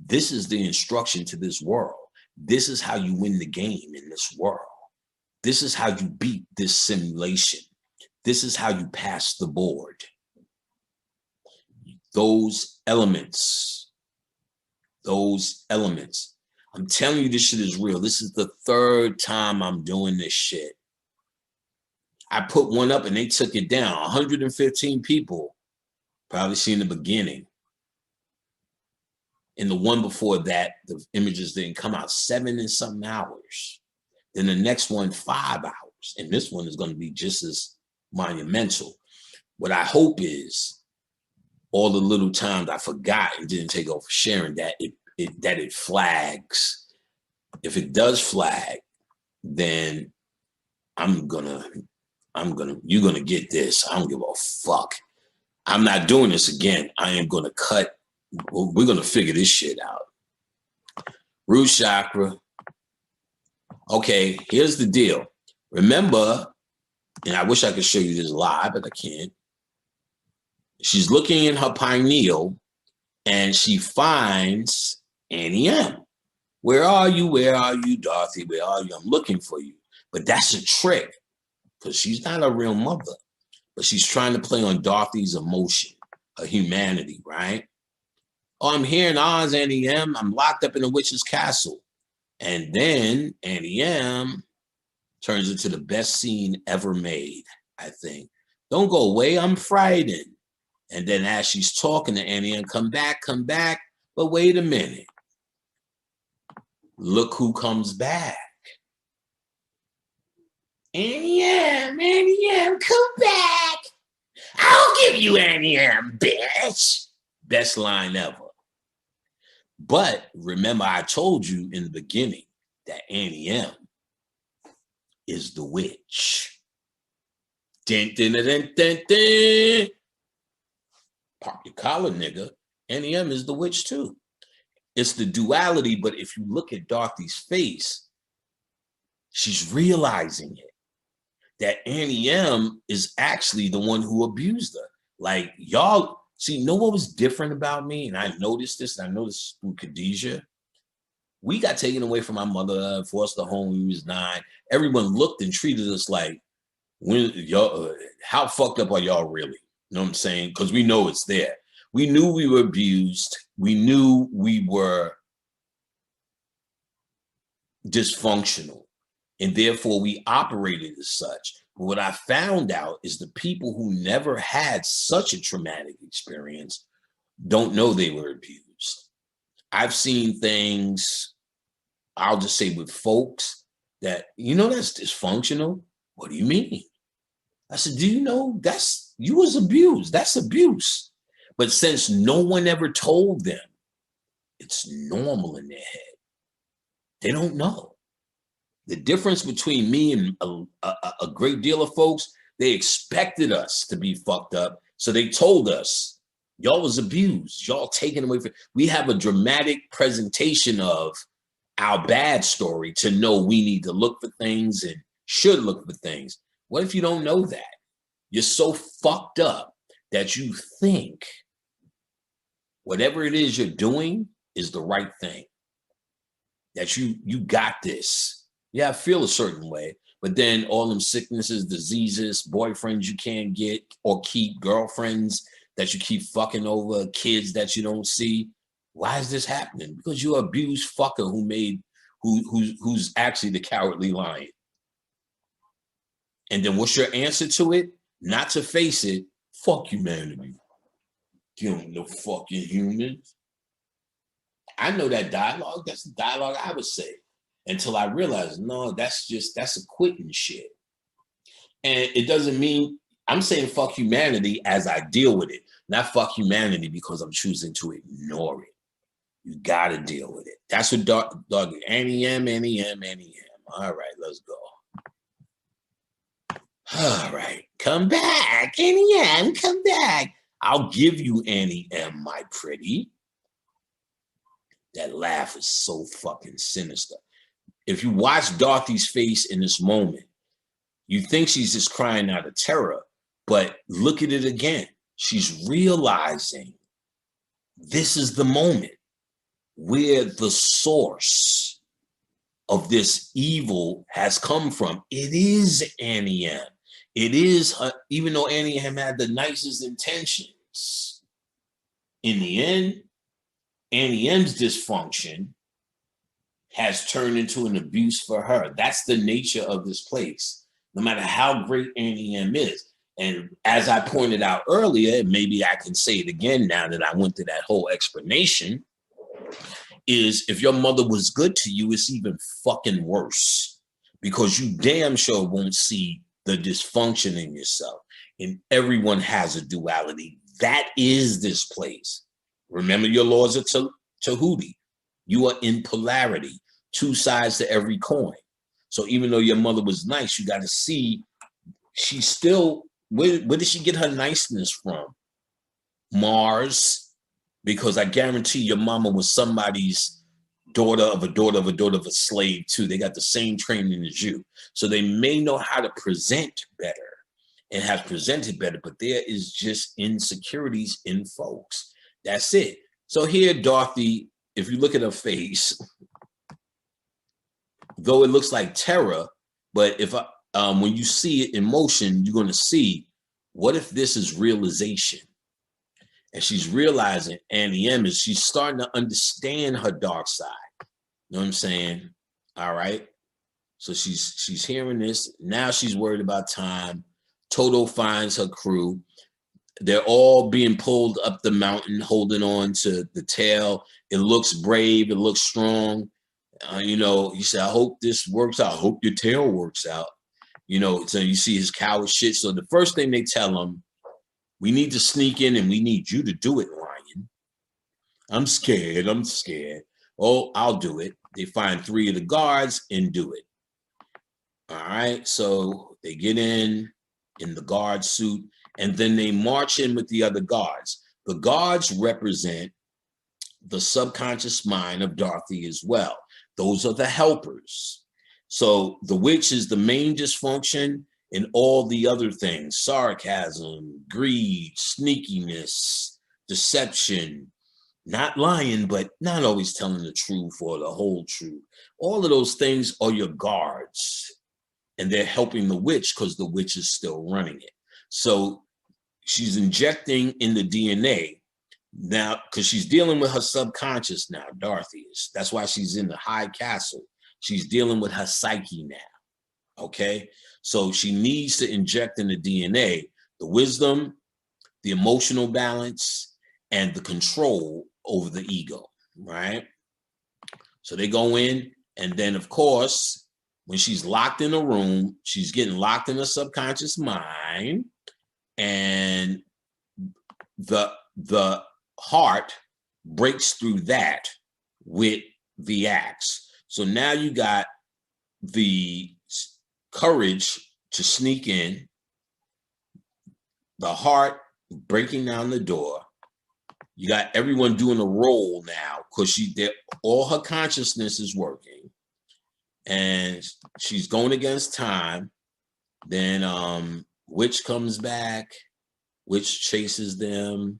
This is the instruction to this world. This is how you win the game in this world. This is how you beat this simulation. This is how you pass the board. Those elements. I'm telling you, this shit is real. This is the 3rd time I'm doing this shit. I put one up and they took it down. 115 people probably seen the beginning. And the one before that, the images didn't come out 7 and something hours. Then the next one, 5 hours. And this one is going to be just as monumental. What I hope is all the little times I forgot and didn't take over sharing that it flags. If it does flag, then you're gonna get this. I don't give a fuck. I'm not doing this again. I am gonna cut. We're gonna figure this shit out. Root chakra. Okay, here's the deal. Remember, and I wish I could show you this live, but I can't. She's looking in her pineal and she finds Annie M. Where are you? Where are you, Dorothy? Where are you? I'm looking for you. But that's a trick because she's not a real mother, but she's trying to play on Dorothy's emotion, her humanity, right? Oh, I'm here in Oz, Annie M. I'm locked up in the witch's castle. And then Annie M turns into the best scene ever made, I think. Don't go away, I'm frightened. And then as she's talking to Annie M, come back, but wait a minute. Look who comes back. Annie M, come back. I'll give you Annie M, bitch. Best line ever. But remember, I told you in the beginning that Annie M is the witch. Dun, dun, dun, dun, dun, dun. Pop your collar, nigga. Annie M is the witch too. It's the duality, but if you look at Dorothy's face, she's realizing it. That Annie M is actually the one who abused her. Like, y'all, see, know what was different about me? And I noticed this, and I noticed through Khadijah. We got taken away from our mother, forced to home when we was 9. Everyone looked and treated us like, when y'all, how fucked up are y'all really? You know what I'm saying? Because we know it's there. We knew we were abused. We knew we were dysfunctional. And therefore, we operated as such. But what I found out is the people who never had such a traumatic experience don't know they were abused. I've seen things, I'll just say with folks that, you know, that's dysfunctional. What do you mean? I said, do you know you was abused? That's abuse. But since no one ever told them, it's normal in their head. They don't know. The difference between me and a great deal of folks, they expected us to be fucked up. So they told us, y'all was abused. Y'all taken away from. We have a dramatic presentation of our bad story to know we need to look for things and should look for things. What if you don't know that? You're so fucked up that you think whatever it is you're doing is the right thing. That you got this. Yeah, I feel a certain way, but then all them sicknesses, diseases, boyfriends you can't get or keep, girlfriends that you keep fucking over, kids that you don't see. Why is this happening? Because you're an abused fucker who's actually the cowardly lion. And then what's your answer to it? Not to face it. Fuck humanity. You don't know fucking humans. I know that dialogue. That's the dialogue I would say. Until I realized, no, that's a quitting shit. And it doesn't mean, I'm saying fuck humanity as I deal with it, not fuck humanity because I'm choosing to ignore it. You gotta deal with it. That's what dog Annie M. All right, let's go. All right, come back, Annie M, come back. I'll give you Annie M, my pretty. That laugh is so fucking sinister. If you watch Dorothy's face in this moment, you think she's just crying out of terror, but look at it again. She's realizing this is the moment where the source of this evil has come from. It is Annie M. It is her, even though Annie M had the nicest intentions. In the end, Annie M's dysfunction has turned into an abuse for her. That's the nature of this place, no matter how great Annie M is. And as I pointed out earlier, maybe I can say it again now that I went through that whole explanation, is if your mother was good to you, it's even fucking worse, because you damn sure won't see the dysfunction in yourself. And everyone has a duality. That is this place. Remember your laws of Tahuti. You are in polarity, two sides to every coin. So even though your mother was nice, you got to see she's still, where did she get her niceness from? Mars. Because I guarantee your mama was somebody's daughter of a daughter of a daughter of a slave too. They got the same training as you. So they may know how to present better and have presented better, but there is just insecurities in folks. That's it. So here, Dorothy, if you look at her face, though it looks like terror, but if when you see it in motion, you're going to see, what if this is realization? And she's realizing, Annie M, is she's starting to understand her dark side. You know what I'm saying? All right. So she's hearing this. Now she's worried about time. Toto finds her crew. They're all being pulled up the mountain, holding on to the tail. It looks brave. It looks strong. You know, he said, I hope this works out. I hope your tail works out. You know, so you see his coward shit. So the first thing they tell him, we need to sneak in and we need you to do it, Lion. I'm scared. I'm scared. Oh, I'll do it. They find 3 of the guards and do it. All right. So they get in the guard suit, and then they march in with the other guards. The guards represent the subconscious mind of Dorothy as well. Those are the helpers. So the witch is the main dysfunction, and all the other things, sarcasm, greed, sneakiness, deception, not lying, but not always telling the truth or the whole truth. All of those things are your guards, and they're helping the witch because the witch is still running it. So she's injecting in the DNA now because she's dealing with her subconscious now, Dorothy is. That's why she's in the high castle. She's dealing with her psyche now. Okay, so she needs to inject in the DNA the wisdom, the emotional balance, and the control over the ego, right? So they go in, and then of course, when she's locked in a room, she's getting locked in her subconscious mind, and the heart breaks through that with the axe. So now you got the courage to sneak in, the heart breaking down the door. You got everyone doing a roll now because all her consciousness is working, and she's going against time. Then witch comes back, witch chases them.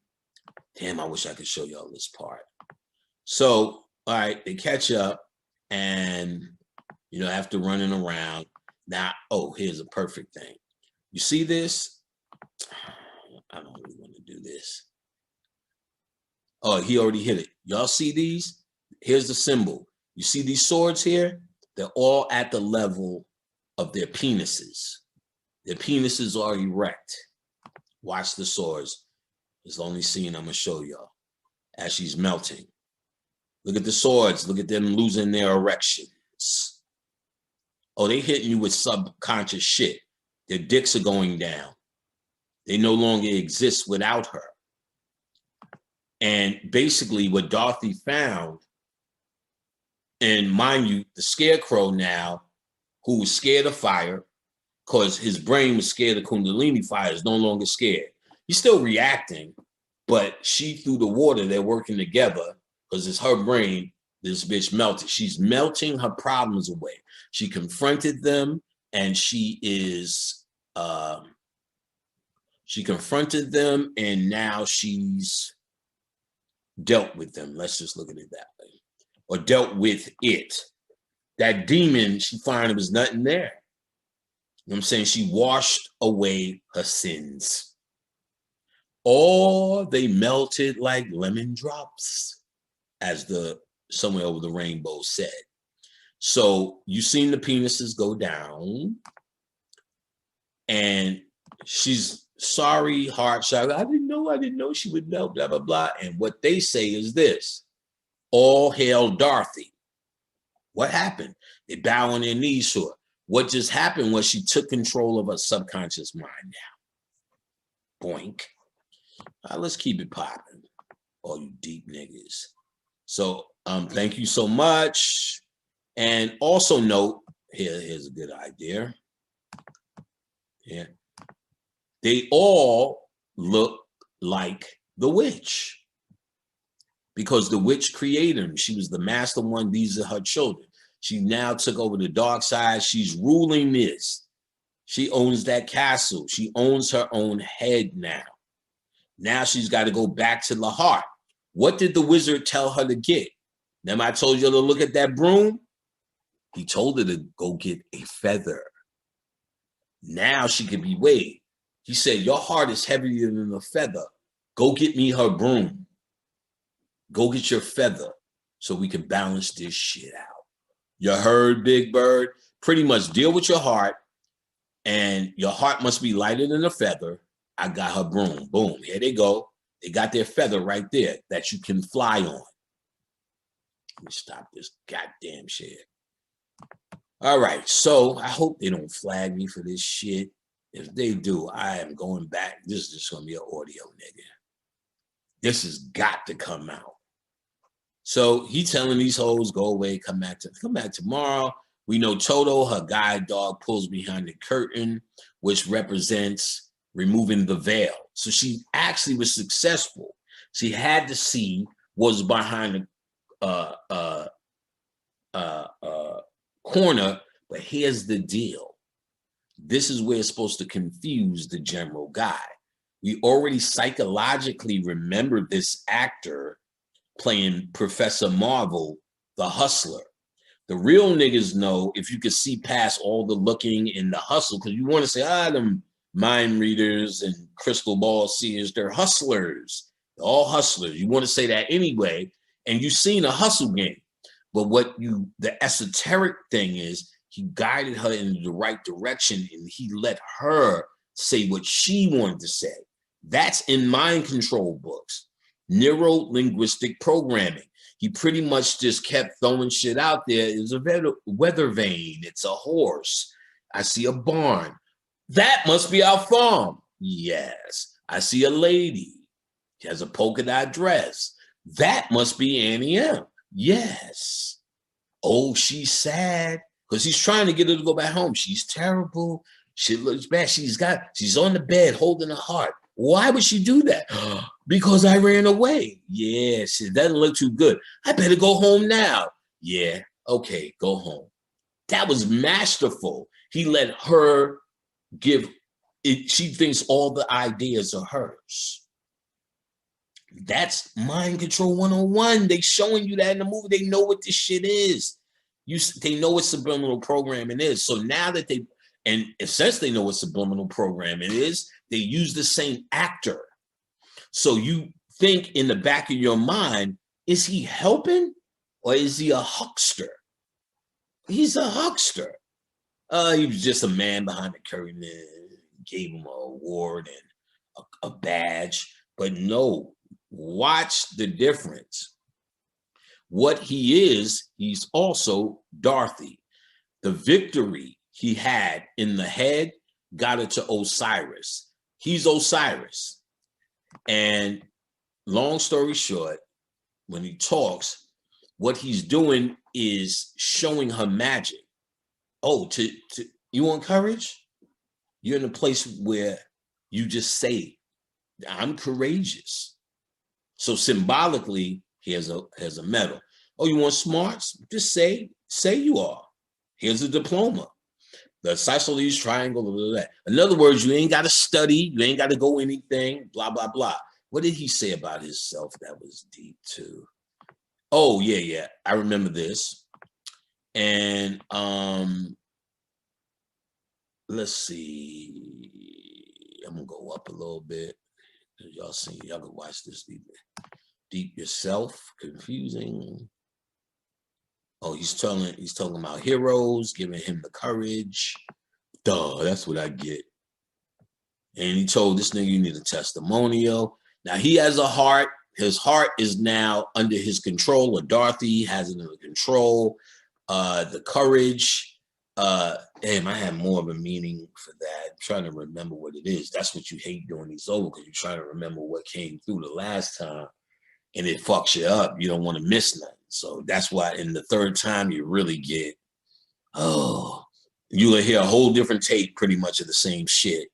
Damn, I wish I could show y'all this part. So, all right, they catch up, and after running around. Now, oh, here's a perfect thing. You see this? I don't really want to do this. Oh, he already hit it. Y'all see these? Here's the symbol. You see these swords here? They're all at the level of their penises. Their penises are erect. Watch the swords. It's the only scene I'm going to show y'all as she's melting. Look at the swords. Look at them losing their erections. Oh, they hitting you with subconscious shit. Their dicks are going down. They no longer exist without her. And basically what Dorothy found, and mind you, the scarecrow now, who was scared of fire, because his brain was scared of Kundalini fire, is no longer scared. He's still reacting, but she through the water, they're working together, because it's her brain, this bitch melted. She's melting her problems away. She confronted them, and she confronted them, and now she's dealt with them. Let's just look at it that way. Or dealt with it. that demon, she found there was nothing there. You know what I'm saying? She washed away her sins. Or they melted like lemon drops, as the Somewhere Over the Rainbow said. So you seen the penises go down, and she's sorry, heart shot. I didn't know she would melt, blah, blah, blah. And what they say is this: all hail Dorothy. What happened? They bow on their knees to her. What just happened was she took control of her subconscious mind now. Boink. Let's keep it popping, all you deep niggas. So thank you so much. And also note, here's a good idea. Yeah. They all look like the witch, because the witch created them. She was the master one. These are her children. She now took over the dark side. She's ruling this. She owns that castle. She owns her own head now. Now she's got to go back to the heart. What did the wizard tell her to get? Remember I told you to look at that broom? He told her to go get a feather. Now she can be weighed. He said, your heart is heavier than a feather. Go get me her broom. Go get your feather so we can balance this shit out. You heard, Big Bird? Pretty much deal with your heart, and your heart must be lighter than a feather. I got her broom. Boom. Here they go. They got their feather right there that you can fly on. Let me stop this goddamn shit. All right. So I hope they don't flag me for this shit. If they do, I am going back. This is just going to be an audio, nigga. This has got to come out. So he telling these hoes, go away, come back tomorrow. We know Toto, her guide dog, pulls behind the curtain, which represents removing the veil. So she actually was successful. She had to see what was behind the corner, but here's the deal. This is where it's supposed to confuse the general guy. We already psychologically remember this actor playing Professor Marvel, the hustler. The real niggas know if you could see past all the looking and the hustle, because you want to say, them mind readers and crystal ball seers, they're hustlers. They're all hustlers. You want to say that anyway, and you've seen a hustle game. But the esoteric thing is, he guided her in the right direction, and he let her say what she wanted to say. That's in mind control books. Neuro-linguistic programming. He pretty much just kept throwing shit out there. It's a weather vane. It's a horse. I see a barn. That must be our farm. Yes. I see a lady. She has a polka dot dress. That must be Annie M. Yes. Oh, she's sad. Because he's trying to get her to go back home. She's terrible. She looks bad. She's on the bed holding her heart. Why would she do that? Because I ran away. Yes, it doesn't look too good. I better go home now. Yeah, okay, go home. That was masterful. He let her give it. She thinks all the ideas are hers. That's mind control 101. They showing you that in the movie. They know what this shit is. They know what subliminal programming is. So now that since they know what subliminal programming is, they use the same actor. So you think in the back of your mind, is he helping or is he a huckster? He's a huckster. He was just a man behind the curtain and gave him an award and a badge. But no, watch the difference. What he is, he's also Dorothy. The victory he had in the head got it to Osiris. He's Osiris. And long story short, when he talks, what he's doing is showing her magic. Oh, you want courage? You're in a place where you just say, I'm courageous. So symbolically, here's a medal. Oh, you want smarts? Just say you are. Here's a diploma. The isosceles triangle, blah, blah, blah. In other words, you ain't got to study. You ain't got to go anything, blah, blah, blah. What did he say about himself that was deep too? Oh, yeah. I remember this. And let's see. I'm gonna go up a little bit. Y'all see, y'all can watch this deep yourself. Confusing. Oh, he's talking about heroes, giving him the courage. Duh, that's what I get. And he told this nigga, you need a testimonial. Now he has a heart. His heart is now under his control, or Dorothy has it under control. The courage. Damn, I have more of a meaning for that. I'm trying to remember what it is. That's what you hate doing these over, because you're trying to remember what came through the last time, and it fucks you up. You don't want to miss nothing. So that's why in the third time you really get, you will hear a whole different take pretty much of the same shit.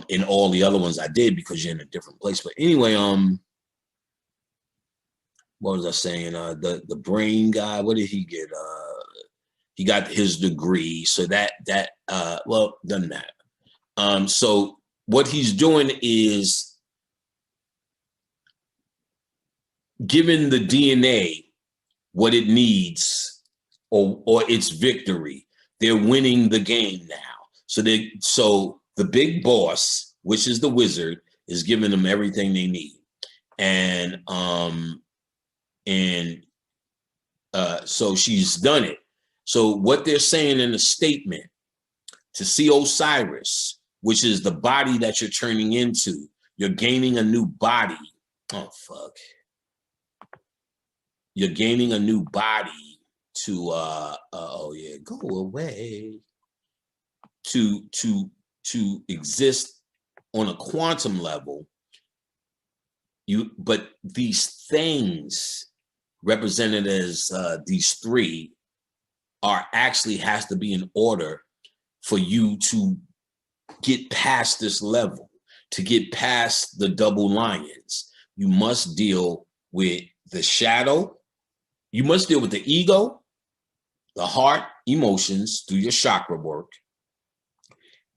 In all the other ones I did, because you're in a different place. But anyway, what was I saying? The brain guy, what did he get? He got his degree, so that well, doesn't matter. So what he's doing is giving the DNA what it needs, or its victory. They're winning the game now. So the big boss, which is the wizard, is giving them everything they need. And so she's done it. So what they're saying in the statement, to see Osiris, which is the body that you're turning into, you're gaining a new body. Oh, fuck. You're gaining a new body to, oh yeah, go away. To exist on a quantum level. But these things represented as these three are actually has to be in order for you to get past this level, to get past the double lions. You must deal with the shadow. You must deal with the ego, the heart, emotions through your chakra work,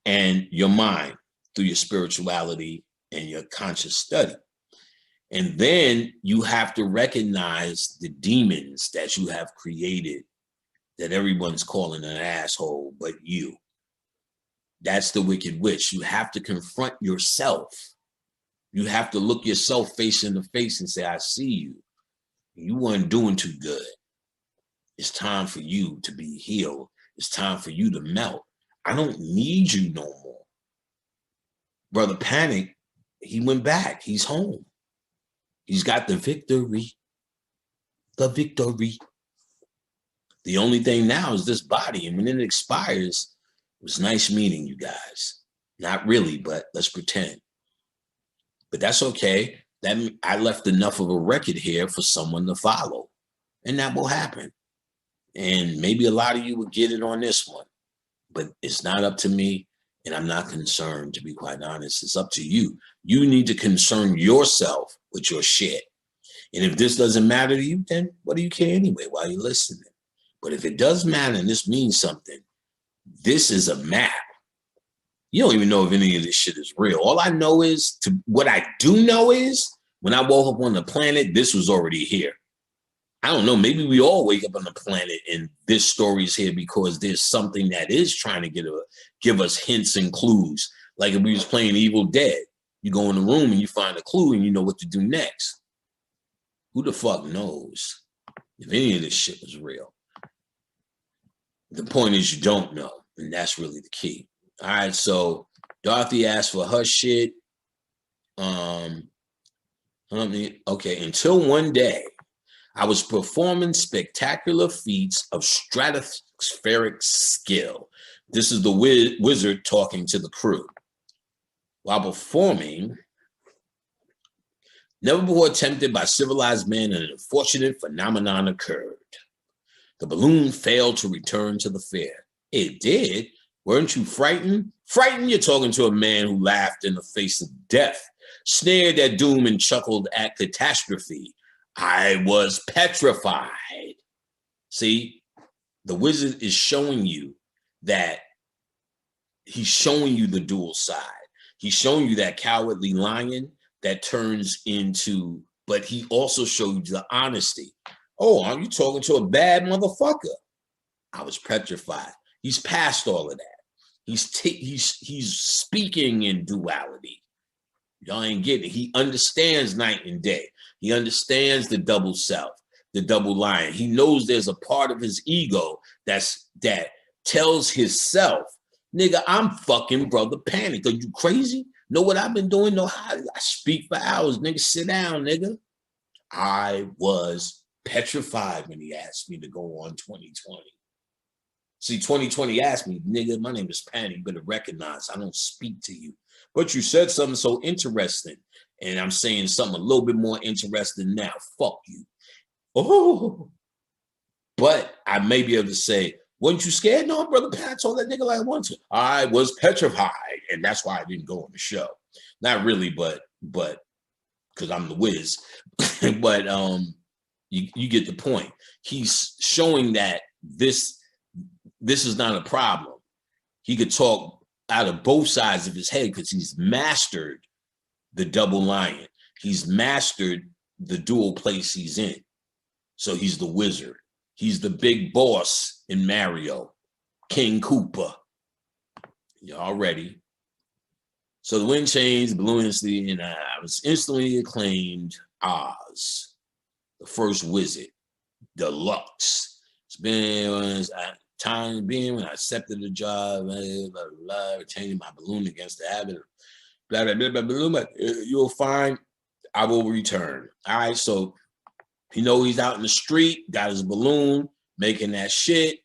and your mind through your spirituality and your conscious study. And then you have to recognize the demons that you have created, that everyone's calling an asshole but you. That's the wicked witch. You have to confront yourself. You have to look yourself face in the face and say, I see you. You weren't doing too good. It's time for you to be healed. It's time for you to melt. I don't need you no more. Brother Panic, he went back. He's home. He's got the victory. The victory. The only thing now is this body. And when it expires, it was nice meeting you guys. Not really, but let's pretend. But that's okay. I left enough of a record here for someone to follow. And that will happen. And maybe a lot of you will get it on this one. But it's not up to me. And I'm not concerned, to be quite honest. It's up to you. You need to concern yourself with your shit. And if this doesn't matter to you, then what do you care anyway while you're listening? But if it does matter and this means something, this is a map. You don't even know if any of this shit is real. All I know is, what I do know is, when I woke up on the planet, this was already here. I don't know, maybe we all wake up on the planet and this story's here because there's something that is trying to give us hints and clues. Like if we was playing Evil Dead, you go in the room and you find a clue and you know what to do next. Who the fuck knows if any of this shit was real? The point is you don't know, and that's really the key. All right, so Dorothy asked for her shit. Okay, until one day, I was performing spectacular feats of stratospheric skill. This is the wizard talking to the crew. While performing, never before attempted by civilized man, an unfortunate phenomenon occurred. The balloon failed to return to the fair. It did? Weren't you frightened? Frightened? You're talking to a man who laughed in the face of death, sneered at doom, and chuckled at catastrophe. I was petrified. See, the wizard is showing you that he's showing you the dual side. He's showing you that cowardly lion that turns into, but he also showed you the honesty. Oh, are you talking to a bad motherfucker? I was petrified. He's past all of that. He's speaking in duality. Y'all ain't getting it. He understands night and day. He understands the double self, the double lion. He knows there's a part of his ego that tells his self, nigga, I'm fucking Brother Panic. Are you crazy? Know what I've been doing? Know how I speak for hours, nigga. Sit down, nigga. I was petrified when he asked me to go on 2020. See, 2020 asked me, nigga, my name is Panic. You better recognize I don't speak to you. But you said something so interesting. And I'm saying something a little bit more interesting now. Fuck you. Oh. But I may be able to say, weren't you scared? No, Brother Pat told that nigga like I wanted to. I was petrified. And that's why I didn't go on the show. Not really, but because I'm the whiz. But you get the point. He's showing that this is not a problem. He could talk out of both sides of his head because he's mastered the double lion. He's mastered the dual place he's in. So he's the wizard. He's the big boss in Mario, King Koopa. Y'all ready? So the wind changed, blew instantly, and I was instantly acclaimed Oz, the first wizard, deluxe. It's been time being when I accepted the job, retaining my balloon against the habit. Blah, blah, blah, blah, blah, blah. You'll find I will return. All right, so you know he's out in the street, got his balloon, making that shit,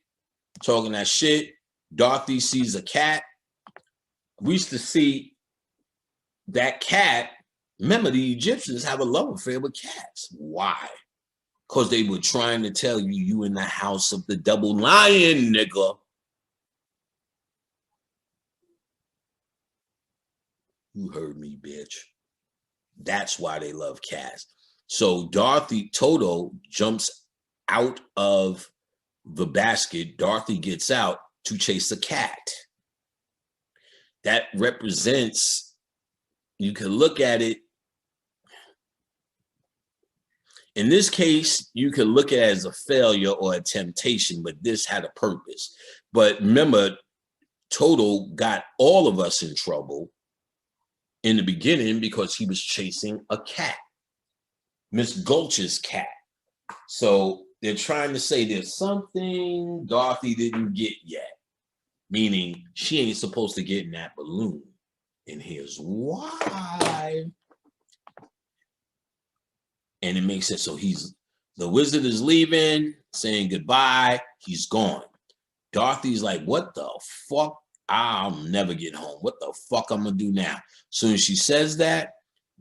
talking that shit. Dorothy sees a cat. We used to see that cat. Remember, the Egyptians have a love affair with cats. Why? Because they were trying to tell you, you in the house of the double lion, nigga. You heard me, bitch. That's why they love cats. So Toto jumps out of the basket. Dorothy gets out to chase a cat. That represents, you can look at it. In this case, you could look at it as a failure or a temptation, but this had a purpose. But remember, Toto got all of us in trouble in the beginning because he was chasing a cat, Miss Gulch's cat. So they're trying to say there's something Dorothy didn't get yet, meaning she ain't supposed to get in that balloon. And here's why. And it makes sense. So the wizard is leaving, saying goodbye. He's gone. Dorothy's like, what the fuck? I'll never get home. What the fuck I'm gonna do now? Soon as she says that,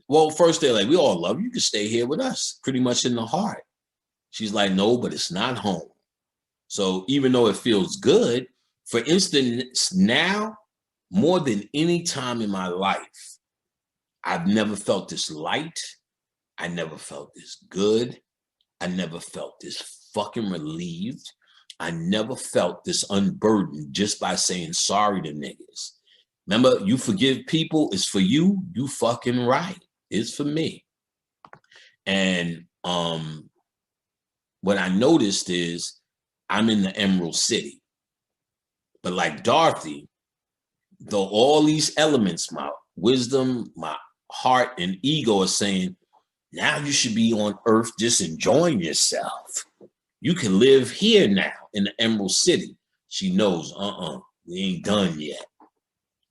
well, first they're like, we all love you. You can stay here with us, pretty much in the heart. She's like, no, but it's not home. So even though it feels good, for instance, now, more than any time in my life, I've never felt this light. I never felt this good. I never felt this fucking relieved. I never felt this unburdened just by saying sorry to niggas. Remember, you forgive people, it's for you. You fucking right. It's for me. And what I noticed is I'm in the Emerald City. But like Dorothy, though all these elements, my wisdom, my heart, and ego are saying, now you should be on Earth just enjoying yourself. You can live here now in the Emerald City. She knows, we ain't done yet.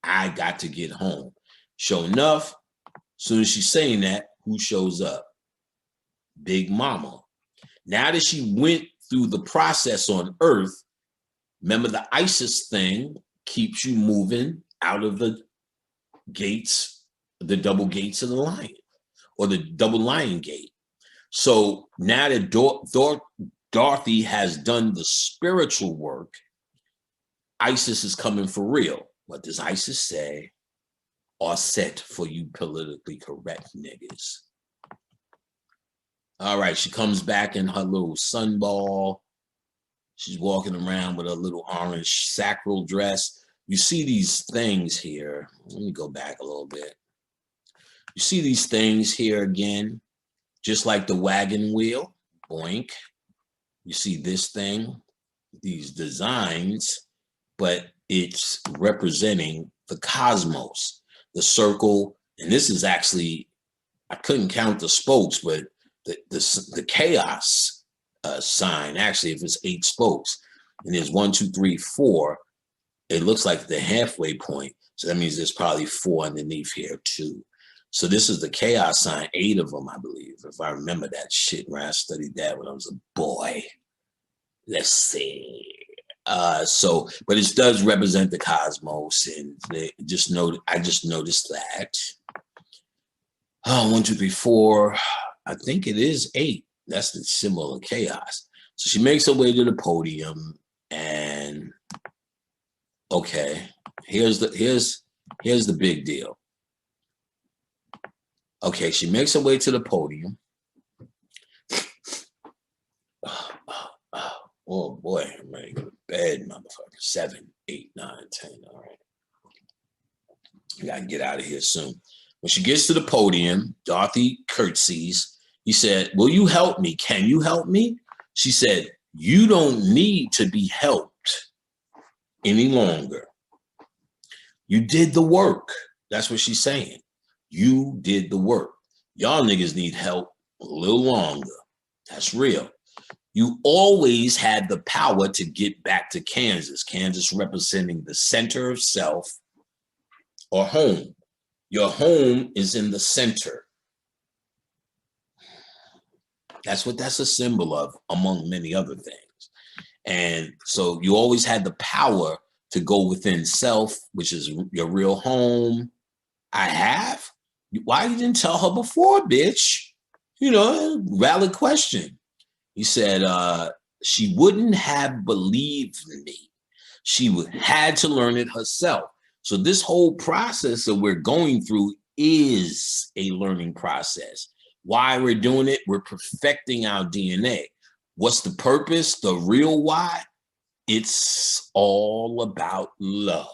I got to get home. Sure enough, as soon as she's saying that, who shows up? Big Mama. Now that she went through the process on Earth, remember the ISIS thing keeps you moving out of the gates, the double gates of the lion, or the double lion gate. So now that Dorothy has done the spiritual work, ISIS is coming for real. What does ISIS say? Or set for you politically correct niggas. All right, she comes back in her little sunball. She's walking around with a little orange sacral dress. You see these things here. Let me go back a little bit. You see these things here again, just like the wagon wheel. Boink. You see this thing, these designs, but it's representing the cosmos, the circle. And this is actually, I couldn't count the spokes, but the chaos sign, actually, if it's 8 spokes, and there's 1, 2, 3, 4, it looks like the halfway point. So that means there's probably 4 underneath here too. So this is the chaos sign, 8 of them, I believe, if I remember that shit, right? I studied that when I was a boy. Let's see. But it does represent the cosmos, and I just noticed that. 1, 2, 3, 4. I think it is 8. That's the symbol of chaos. So she makes her way to the podium, and okay, here's the big deal. Okay, she makes her way to the podium. Oh boy, I'm ready to go to bed, motherfucker. 7, 8, 9, 10. All right. I gotta get out of here soon. When she gets to the podium, Dorothy curtsies. He said, "Will you help me? Can you help me?" She said, "You don't need to be helped any longer. You did the work." That's what she's saying. You did the work. Y'all niggas need help a little longer. That's real. You always had the power to get back to Kansas. Kansas representing the center of self or home. Your home is in the center. That's what that's a symbol of, among many other things. And so you always had the power to go within self, which is your real home. I have? Why you didn't tell her before, bitch? You know, valid question. He said, she wouldn't have believed me. She had to learn it herself. So this whole process that we're going through is a learning process. Why we're doing it? We're perfecting our DNA. What's the purpose? The real why? It's all about love.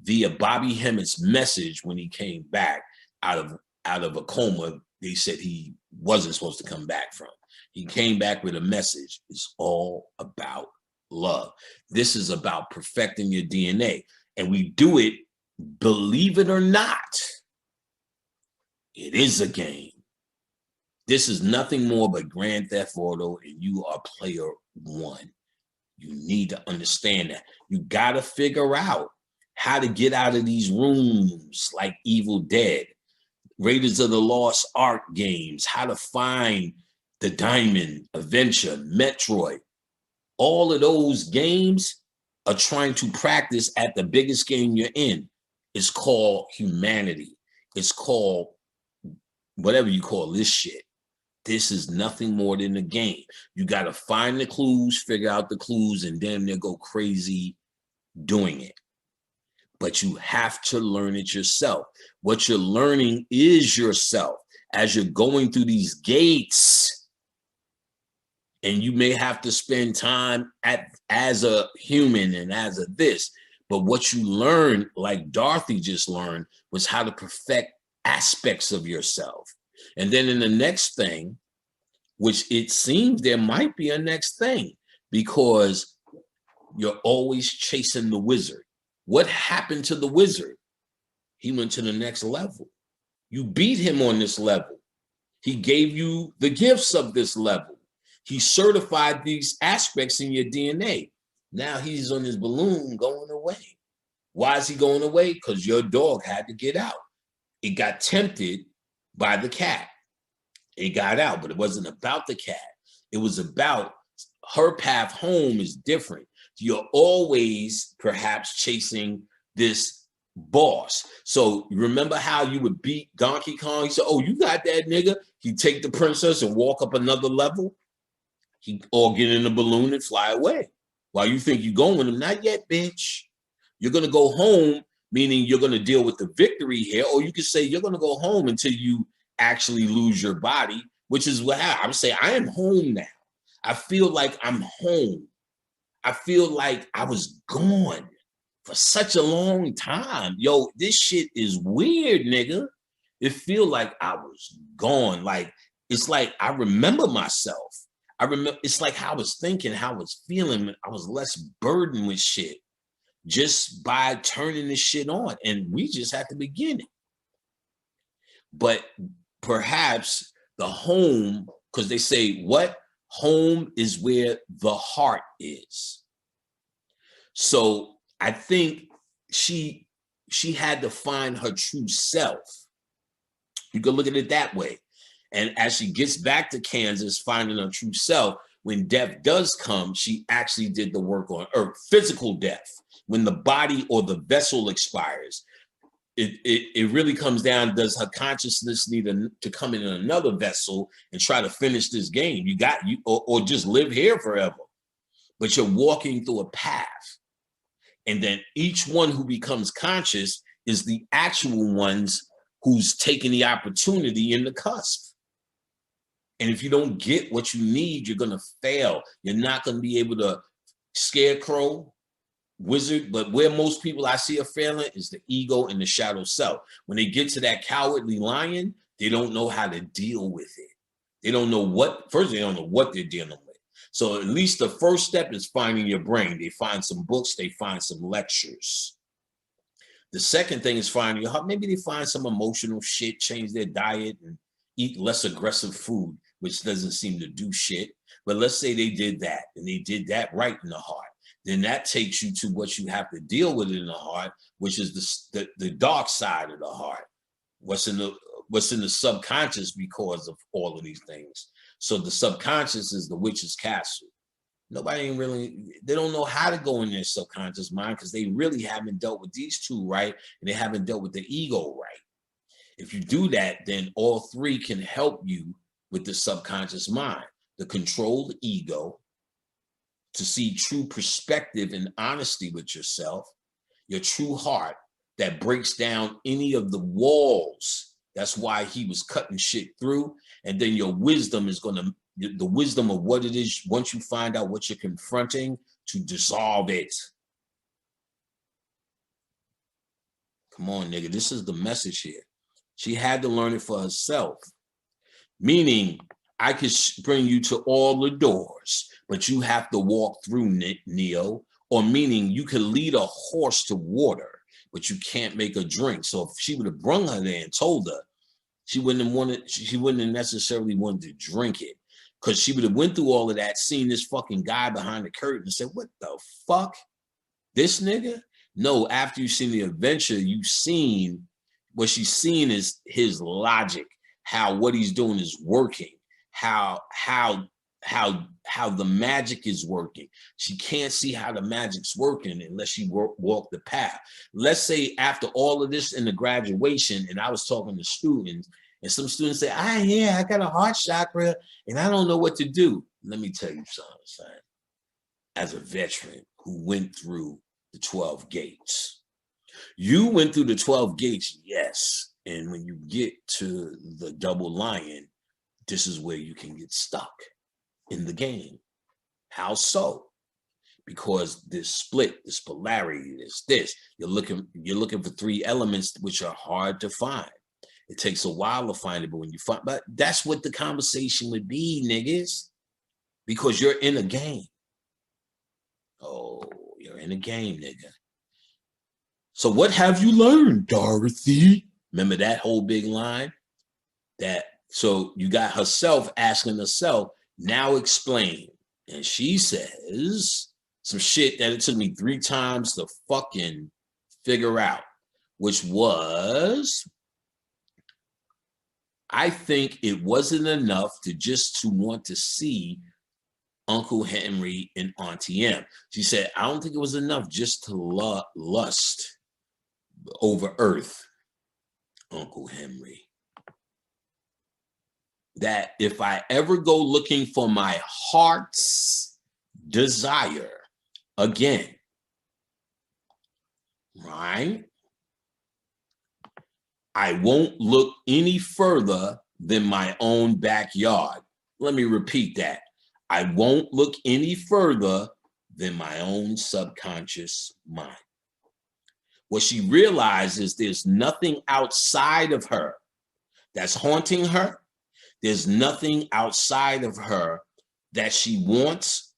Via Bobby Hemmitt's message when he came back out of a coma, they said he wasn't supposed to come back from. He came back with a message. It's all about love. This is about perfecting your DNA. And we do it, believe it or not, it is a game. This is nothing more but Grand Theft Auto, and you are player 1. You need to understand that. You got to figure out how to get out of these rooms like Evil Dead, Raiders of the Lost Ark games, how to find the Diamond, Adventure, Metroid. All of those games are trying to practice at the biggest game you're in. It's called humanity. It's called whatever you call this shit. This is nothing more than a game. You got to find the clues, figure out the clues, and damn near go crazy doing it. But you have to learn it yourself. What you're learning is yourself. As you're going through these gates, and you may have to spend time as a human and as a this, but what you learn, like Dorothy just learned, was how to perfect aspects of yourself. And then in the next thing, which it seems there might be a next thing, because you're always chasing the wizard. What happened to the wizard? He went to the next level. You beat him on this level. He gave you the gifts of this level. He certified these aspects in your DNA. Now he's on his balloon going away. Why is he going away? Because your dog had to get out. It got tempted by the cat. It got out, but it wasn't about the cat. It was about her path home is different. You're always perhaps chasing this boss. So remember how you would beat Donkey Kong? He said, "Oh, you got that, nigga." He'd take the princess and walk up another level. Or get in a balloon and fly away. While you think you're going with him, not yet, bitch. You're going to go home, meaning you're going to deal with the victory here, or you could say you're going to go home until you actually lose your body, which is what I would say. I am home now. I feel like I'm home. I feel like I was gone for such a long time. Yo, this shit is weird, nigga. It feel like I was gone. Like, it's like I remember myself. I remember it's like how I was thinking, how I was feeling. I was less burdened with shit just by turning this shit on. And we just had to begin it. But perhaps the home, because they say, what? Home is where the heart is. So I think she had to find her true self. You can look at it that way. And as she gets back to Kansas, finding her true self, when death does come, she actually did the work on earth, physical death. When the body or the vessel expires, it really comes down, does her consciousness need to come in another vessel and try to finish this game? Or just live here forever. But you're walking through a path. And then each one who becomes conscious is the actual ones who's taking the opportunity in the cusp. And if you don't get what you need, you're going to fail. You're not going to be able to scarecrow, wizard. But where most people I see are failing is the ego and the shadow self. When they get to that cowardly lion, they don't know how to deal with it. They don't know first, they don't know what they're dealing with. So at least the first step is finding your brain. They find some books, they find some lectures. The second thing is finding your heart. Maybe they find some emotional shit, change their diet and eat less aggressive food, which doesn't seem to do shit. But let's say they did that and they did that right in the heart. Then that takes you to what you have to deal with in the heart, which is the dark side of the heart. What's in the subconscious because of all of these things. So the subconscious is the witch's castle. They don't know how to go in their subconscious mind because they really haven't dealt with these two right, and they haven't dealt with the ego right. If you do that, then all three can help you with the subconscious mind, the controlled ego, to see true perspective and honesty with yourself, your true heart that breaks down any of the walls. That's why he was cutting shit through. And then your wisdom is the wisdom of what it is, once you find out what you're confronting, to dissolve it. Come on, nigga, this is the message here. She had to learn it for herself. Meaning, I could bring you to all the doors, but you have to walk through, Neo. Or meaning, you could lead a horse to water, but you can't make her drink. So if she would have brung her there and told her, she wouldn't have necessarily wanted to drink it. Because she would have went through all of that, seen this fucking guy behind the curtain and said, what the fuck? This nigga? No, after you've seen the adventure, you've seen, what she's seen is his logic, how what he's doing is working, how the magic is working. She can't see how the magic's working unless she walk the path. Let's say after all of this in the graduation, and I was talking to students, and some students say, I got a heart chakra, and I don't know what to do. Let me tell you something, son. As a veteran who went through the 12 gates, you went through the 12 gates, yes. And when you get to the double lion, this is where you can get stuck in the game. How so? Because this split, this polarity, this. You're looking for three elements which are hard to find. It takes a while to find it, but when you find, but that's what the conversation would be, niggas. Because you're in a game. Oh, you're in a game, nigga. So what have you learned, Dorothy? Remember that whole big line? So you got herself asking herself, now explain. And she says some shit that it took me 3 times to fucking figure out, which was, I think it wasn't enough to want to see Uncle Henry and Auntie M. She said, I don't think it was enough just to lust over earth, Uncle Henry. That if I ever go looking for my heart's desire again, right? I won't look any further than my own backyard. Let me repeat that. I won't look any further than my own subconscious mind. What she realizes, there's nothing outside of her that's haunting her. There's nothing outside of her that she wants.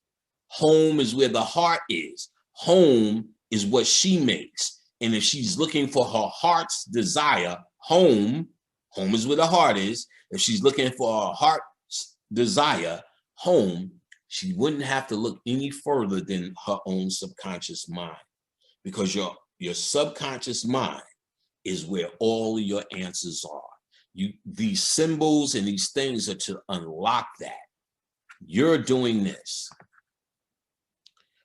Home is where the heart is. Home is what she makes. And if she's looking for her heart's desire, home is where the heart is. If she's looking for her heart's desire, home, she wouldn't have to look any further than her own subconscious mind, because your subconscious mind is where all of your answers are. These symbols and these things are to unlock that. You're doing this.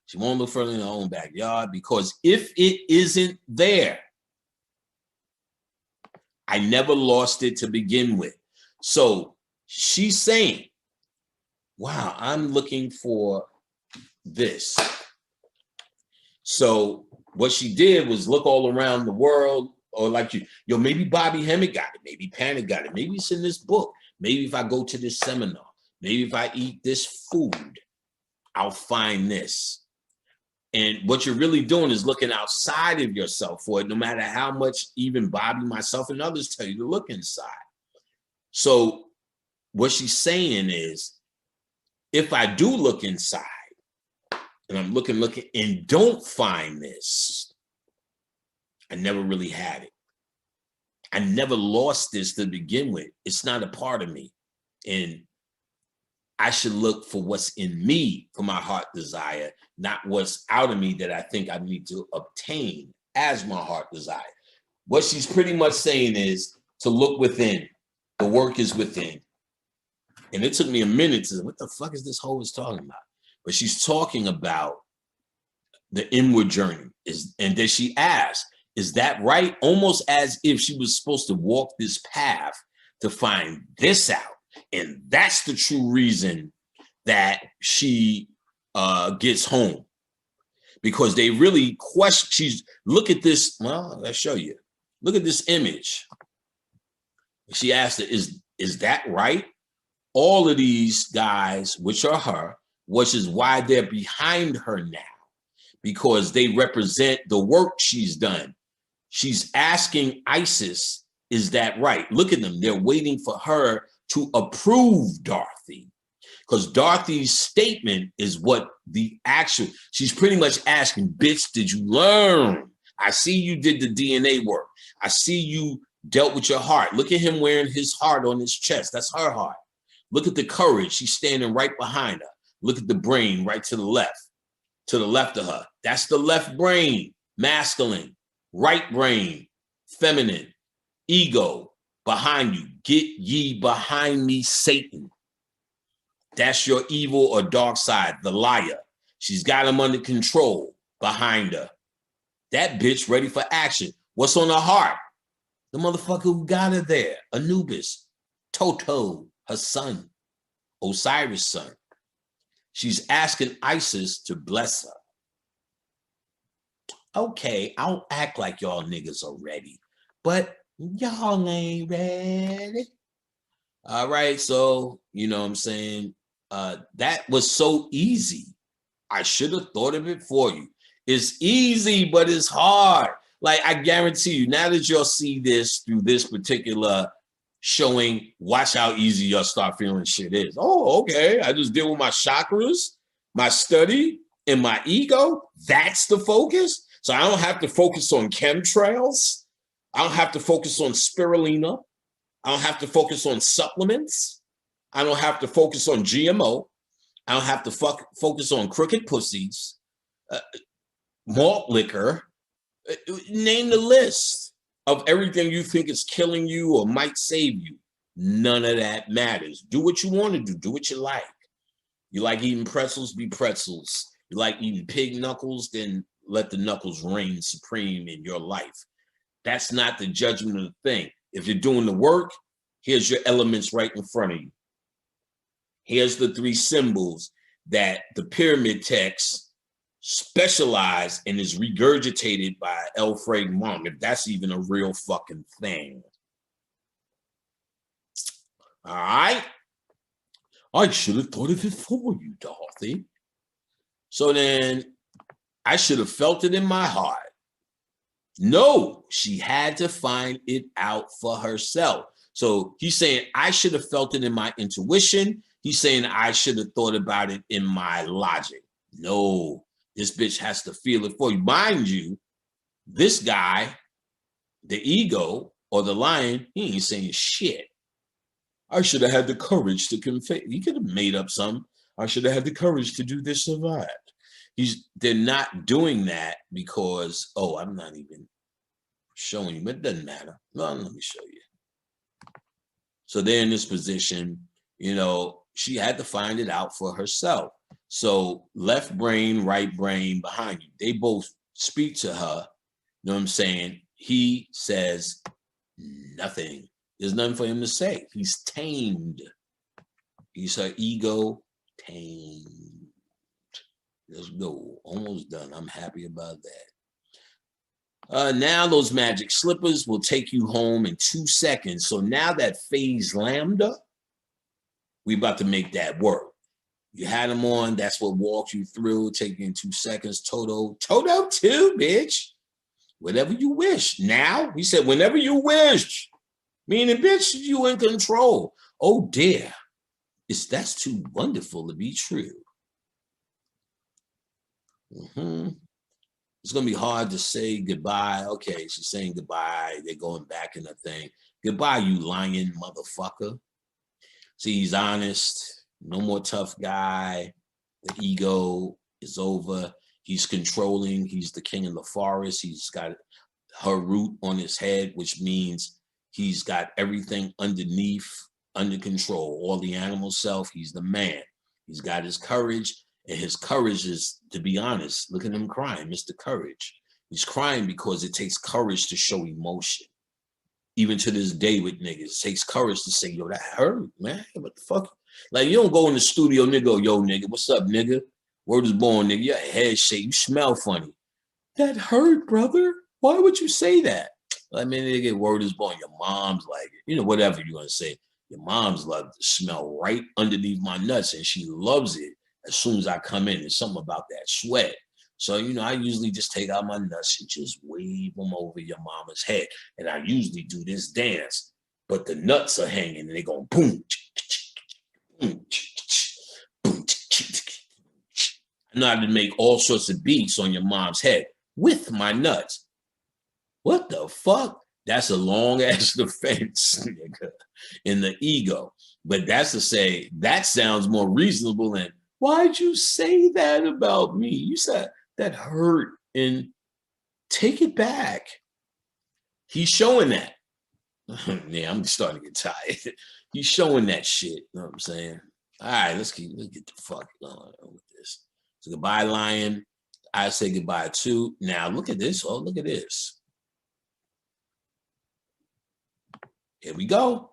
She won't look further in her own backyard, because if it isn't there, I never lost it to begin with. So she's saying, wow, I'm looking for this. So what she did was look all around the world, or like maybe Bobby Hemmett got it, maybe Panic got it, maybe it's in this book, maybe if I go to this seminar, maybe if I eat this food, I'll find this. And what you're really doing is looking outside of yourself for it, no matter how much even Bobby, myself, and others tell you to look inside. So what she's saying is, if I do look inside and I'm looking and don't find this, I never really had it. I never lost this to begin with. It's not a part of me. And I should look for what's in me for my heart desire, not what's out of me that I think I need to obtain as my heart desire. What she's pretty much saying is to look within. The work is within. And it took me a minute to say, what the fuck is this hoe is talking about? But she's talking about the inward journey. And then she asked, is that right? Almost as if she was supposed to walk this path to find this out. And that's the true reason that she gets home. Because they really question, look at this, well, I'll show you. Look at this image. She asked her, is that right? All of these guys, which are her, which is why they're behind her now, because they represent the work she's done. She's asking Isis, is that right? Look at them. They're waiting for her to approve Dorothy, because Dorothy's statement is what the actual, she's pretty much asking, bitch, did you learn? I see you did the DNA work. I see you dealt with your heart. Look at him wearing his heart on his chest. That's her heart. Look at the courage. She's standing right behind her. Look at the brain right to the left of her. That's the left brain, masculine, right brain, feminine, ego, behind you. Get ye behind me, Satan. That's your evil or dark side, the liar. She's got him under control behind her. That bitch ready for action. What's on her heart? The motherfucker who got her there, Anubis, Toto, her son, Osiris' son. She's asking Isis to bless her. Okay, I'll act like y'all niggas are ready, but y'all ain't ready. All right, so, you know what I'm saying? That was so easy. I should have thought of it for you. It's easy, but it's hard. Like, I guarantee you, now that you'll see this through this particular showing, watch how easy you'll start feeling shit is. Oh, okay, I just deal with my chakras, my study, and my ego. That's the focus. So I don't have to focus on chemtrails. I don't have to focus on spirulina. I don't have to focus on supplements. I don't have to focus on GMO. I don't have to focus on crooked pussies, malt liquor. Name the list of everything you think is killing you or might save you. None of that matters. Do what you want to do. Do what you like. You like eating pretzels, be pretzels. You like eating pig knuckles, then let the knuckles reign supreme in your life. That's not the judgment of the thing. If you're doing the work, here's your elements right in front of you. Here's the three symbols that the pyramid text specialize and is regurgitated by L. Frank Monk, if that's even a real fucking thing. All right. I should have thought of it for you, Dorothy. So then I should have felt it in my heart. No, she had to find it out for herself. So he's saying, I should have felt it in my intuition. He's saying I should have thought about it in my logic. No, this bitch has to feel it for you. Mind you, this guy, the ego or the lion, he ain't saying shit. I should have had the courage to confess. He could have made up some. I should have had the courage to do this or that. They're not doing that because, oh, I'm not even showing you, but it doesn't matter. No, let me show you. So they're in this position, you know, she had to find it out for herself. So left brain, right brain behind you, they both speak to her. You know what I'm saying? He says nothing. There's nothing for him to say. He's tamed. He's her ego tamed. Let's go. Almost done. I'm happy about that. Now those magic slippers will take you home in 2 seconds. So now that phase lambda, we about to make that work. You had them on. That's what walked you through. Take you in 2 seconds. Toto 2, bitch. Whatever you wish. Now, he said, whenever you wish. Meaning, bitch, you in control. Oh, dear. That's too wonderful to be true. It's going to be hard to say goodbye. Okay, she's saying goodbye. They're going back in the thing. Goodbye, you lying motherfucker. See, he's honest. No more tough guy. The ego is over. He's controlling. He's the king of the forest. He's got her root on his head, which means he's got everything underneath, under control. All the animal self, he's the man. He's got his courage, and his courage is, to be honest, look at him crying, Mr. Courage. He's crying because it takes courage to show emotion. Even to this day with niggas, it takes courage to say, yo, that hurt, man. What the fuck? Like, you don't go in the studio, nigga, yo, nigga, what's up, nigga? Word is born, nigga. Your head shake. You smell funny. That hurt, brother. Why would you say that? I mean, nigga, word is born. Your mom's like it. You know, whatever you're going to say. Your mom's love to smell right underneath my nuts, and she loves it as soon as I come in. There's something about that sweat. So, you know, I usually just take out my nuts and just wave them over your mama's head. And I usually do this dance, but the nuts are hanging, and they go boom, boom, boom. I know how to make all sorts of beats on your mom's head with my nuts. What the fuck? That's a long ass defense, nigga, in the ego. But that's to say, that sounds more reasonable than, why'd you say that about me? You said that hurt, and take it back. He's showing that. Yeah, I'm starting to get tired. He's showing that shit. You know what I'm saying? All right, let's get the fuck going with this. So goodbye, lion. I say goodbye too. Now look at this. Oh, look at this. Here we go.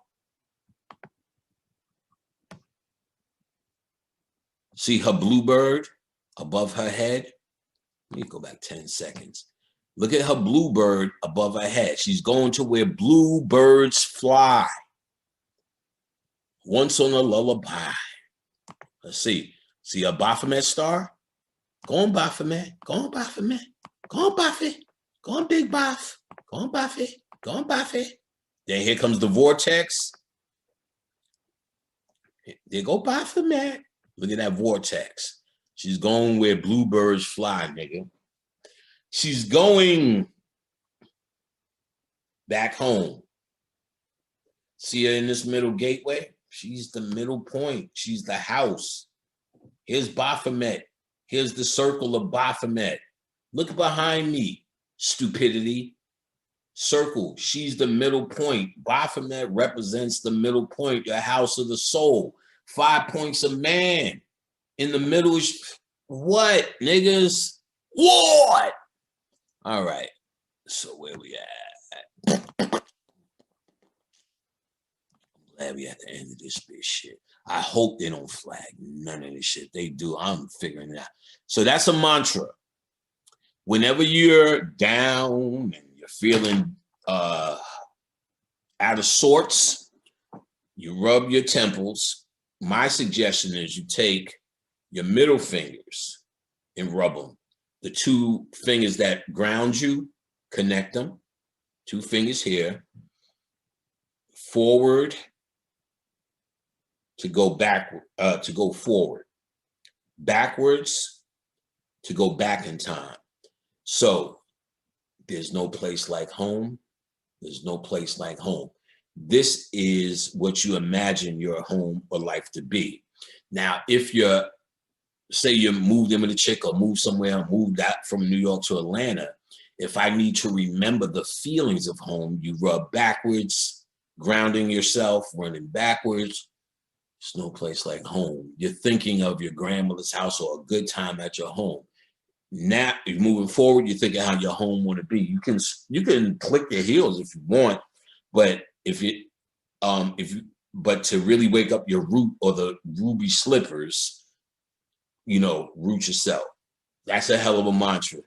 See her bluebird above her head? Let me go back 10 seconds. Look at her bluebird above her head. She's going to where bluebirds fly. Once on a lullaby. Let's see. See a Baphomet star? Go on, Baphomet. Go on, Baphomet. Go on, Buffy. Go on, Big Buff. Go on, Buffy. Go on, Buffy. Then here comes the vortex. There go Baphomet. Look at that vortex. She's going where bluebirds fly, nigga. She's going back home. See her in this middle gateway? She's the middle point. She's the house. Here's Baphomet. Here's the circle of Baphomet. Look behind me, stupidity. Circle, she's the middle point. Baphomet represents the middle point, your house of the soul. 5 points of man. In the middle is what, niggas? What? All right, so where we at? I'm glad we at the end of this bitch shit. I hope they don't flag none of this shit. They do, I'm figuring it out. So that's a mantra. Whenever you're down and you're feeling out of sorts, you rub your temples. My suggestion is you take your middle fingers and rub them. The 2 fingers that ground you, connect them. 2 fingers here. Forward to go back, to go forward, backwards to go back in time. So there's no place like home. There's no place like home. This is what you imagine your home or life to be. Now, if you're, say you moved in with a chick or moved somewhere or moved out from New York to Atlanta, if I need to remember the feelings of home, you rub backwards, grounding yourself, running backwards. There's no place like home. You're thinking of your grandmother's house or a good time at your home. Now, if you're moving forward, you're thinking how your home want to be. You can click your heels if you want, but but to really wake up your root or the ruby slippers, root yourself. That's a hell of a mantra.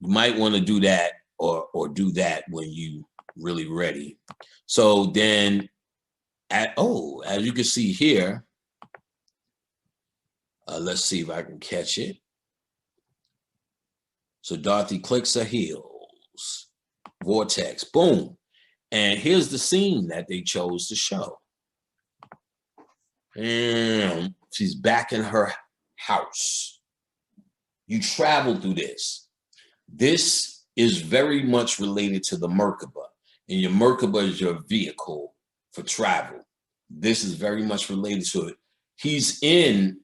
You might want to do that or do that when you really ready. So then as you can see here, let's see if I can catch it. So Dorothy clicks her heels, vortex, boom. And here's the scene that they chose to show. And she's back in her house. You travel through this. This is very much related to the Merkaba. And your Merkaba is your vehicle for travel. This is very much related to it. He's in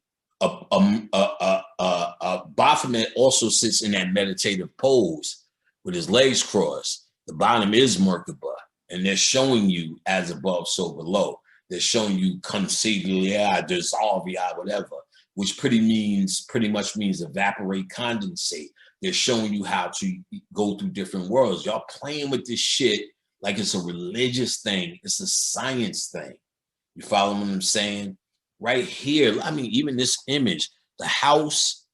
Baphomet also sits in that meditative pose with his legs crossed. The bottom is Merkaba, and they're showing you as above, so below. They're showing you concealia, dissolve, whatever, which pretty much means evaporate, condensate. They're showing you how to go through different worlds. Y'all playing with this shit like it's a religious thing. It's a science thing. You follow what I'm saying? Right here, I mean, even this image, the house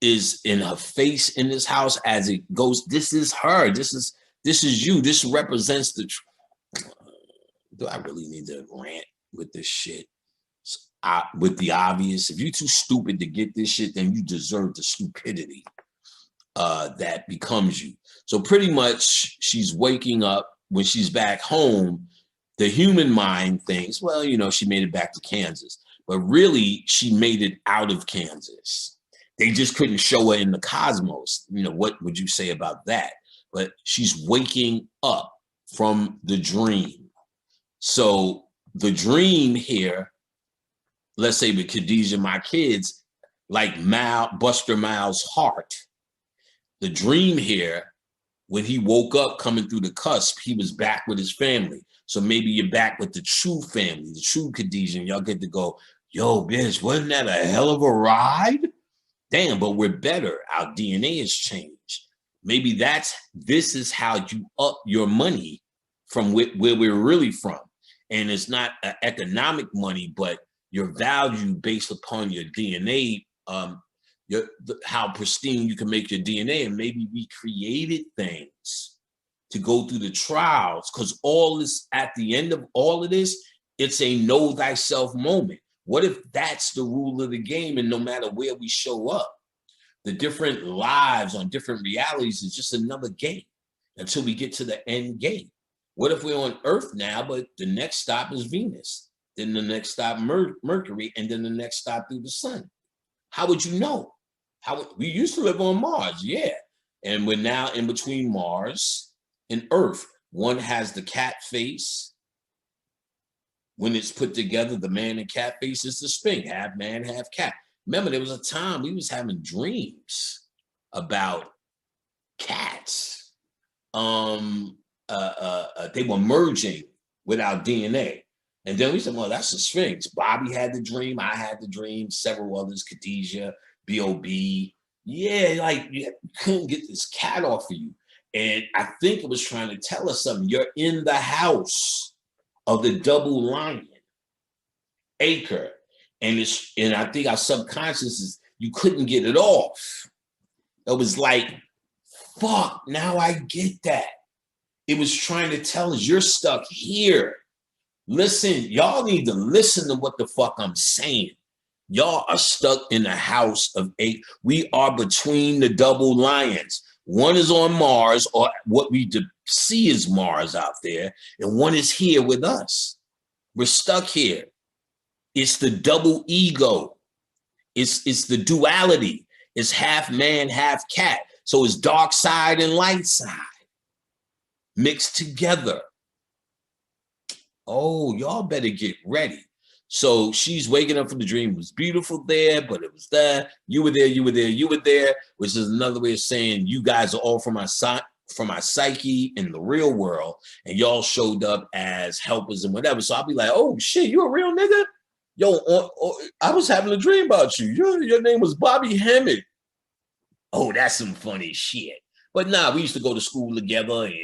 is in her face in this house as it goes. This is her. This is you. This represents the. Do I really need to rant with this shit? With the obvious, if you're too stupid to get this shit, then you deserve the stupidity that becomes you. So pretty much, she's waking up when she's back home. The human mind thinks, well, she made it back to Kansas, but really she made it out of Kansas. They just couldn't show her in the cosmos. What would you say about that? But she's waking up from the dream. So the dream here, let's say with Khadijah, my kids, like Buster Miles' heart, the dream here, when he woke up coming through the cusp, he was back with his family. So maybe you're back with the true family, the true Khadijah, and y'all get to go, yo, bitch, wasn't that a hell of a ride? Damn, but we're better. Our DNA has changed. Maybe this is how you up your money from where we're really from. And it's not economic money, but your value based upon your DNA, how pristine you can make your DNA. And maybe we created things to go through the trials, because all this, at the end of all of this, it's a know thyself moment. What if that's the rule of the game, and no matter where we show up, the different lives on different realities is just another game until we get to the end game? What if we're on Earth now, but the next stop is Venus, then the next stop Mercury, and then the next stop through the sun? How would you know? We used to live on Mars, yeah. And we're now in between Mars and Earth. One has the cat face. When it's put together, the man and cat face is the Sphinx, half man, half cat. Remember, there was a time we was having dreams about cats. They were merging with our DNA. And then we said, well, that's the Sphinx. Bobby had the dream, I had the dream, several others, Khadijah, B.O.B. Yeah, like you couldn't get this cat off of you. And I think it was trying to tell us something. You're in the house of the double lion, Acre. And I think our subconscious is, you couldn't get it off. It was like, fuck, now I get that. It was trying to tell us, you're stuck here. Listen, y'all need to listen to what the fuck I'm saying. Y'all are stuck in the house of eight. We are between the double lions. One is on Mars, or what we see is Mars out there, and one is here with us. We're stuck here. It's the double ego. It's the duality. It's half man, half cat. So it's dark side and light side mixed together. Oh, y'all better get ready. So she's waking up from the dream. It was beautiful there, but it was there. You were there, you were there, you were there, which is another way of saying you guys are all from my psyche in the real world, and y'all showed up as helpers and whatever. So I'll be like, oh shit, you a real nigga? Yo, I was having a dream about you. Your name was Bobby Hammond. Oh, that's some funny shit. But nah, we used to go to school together, and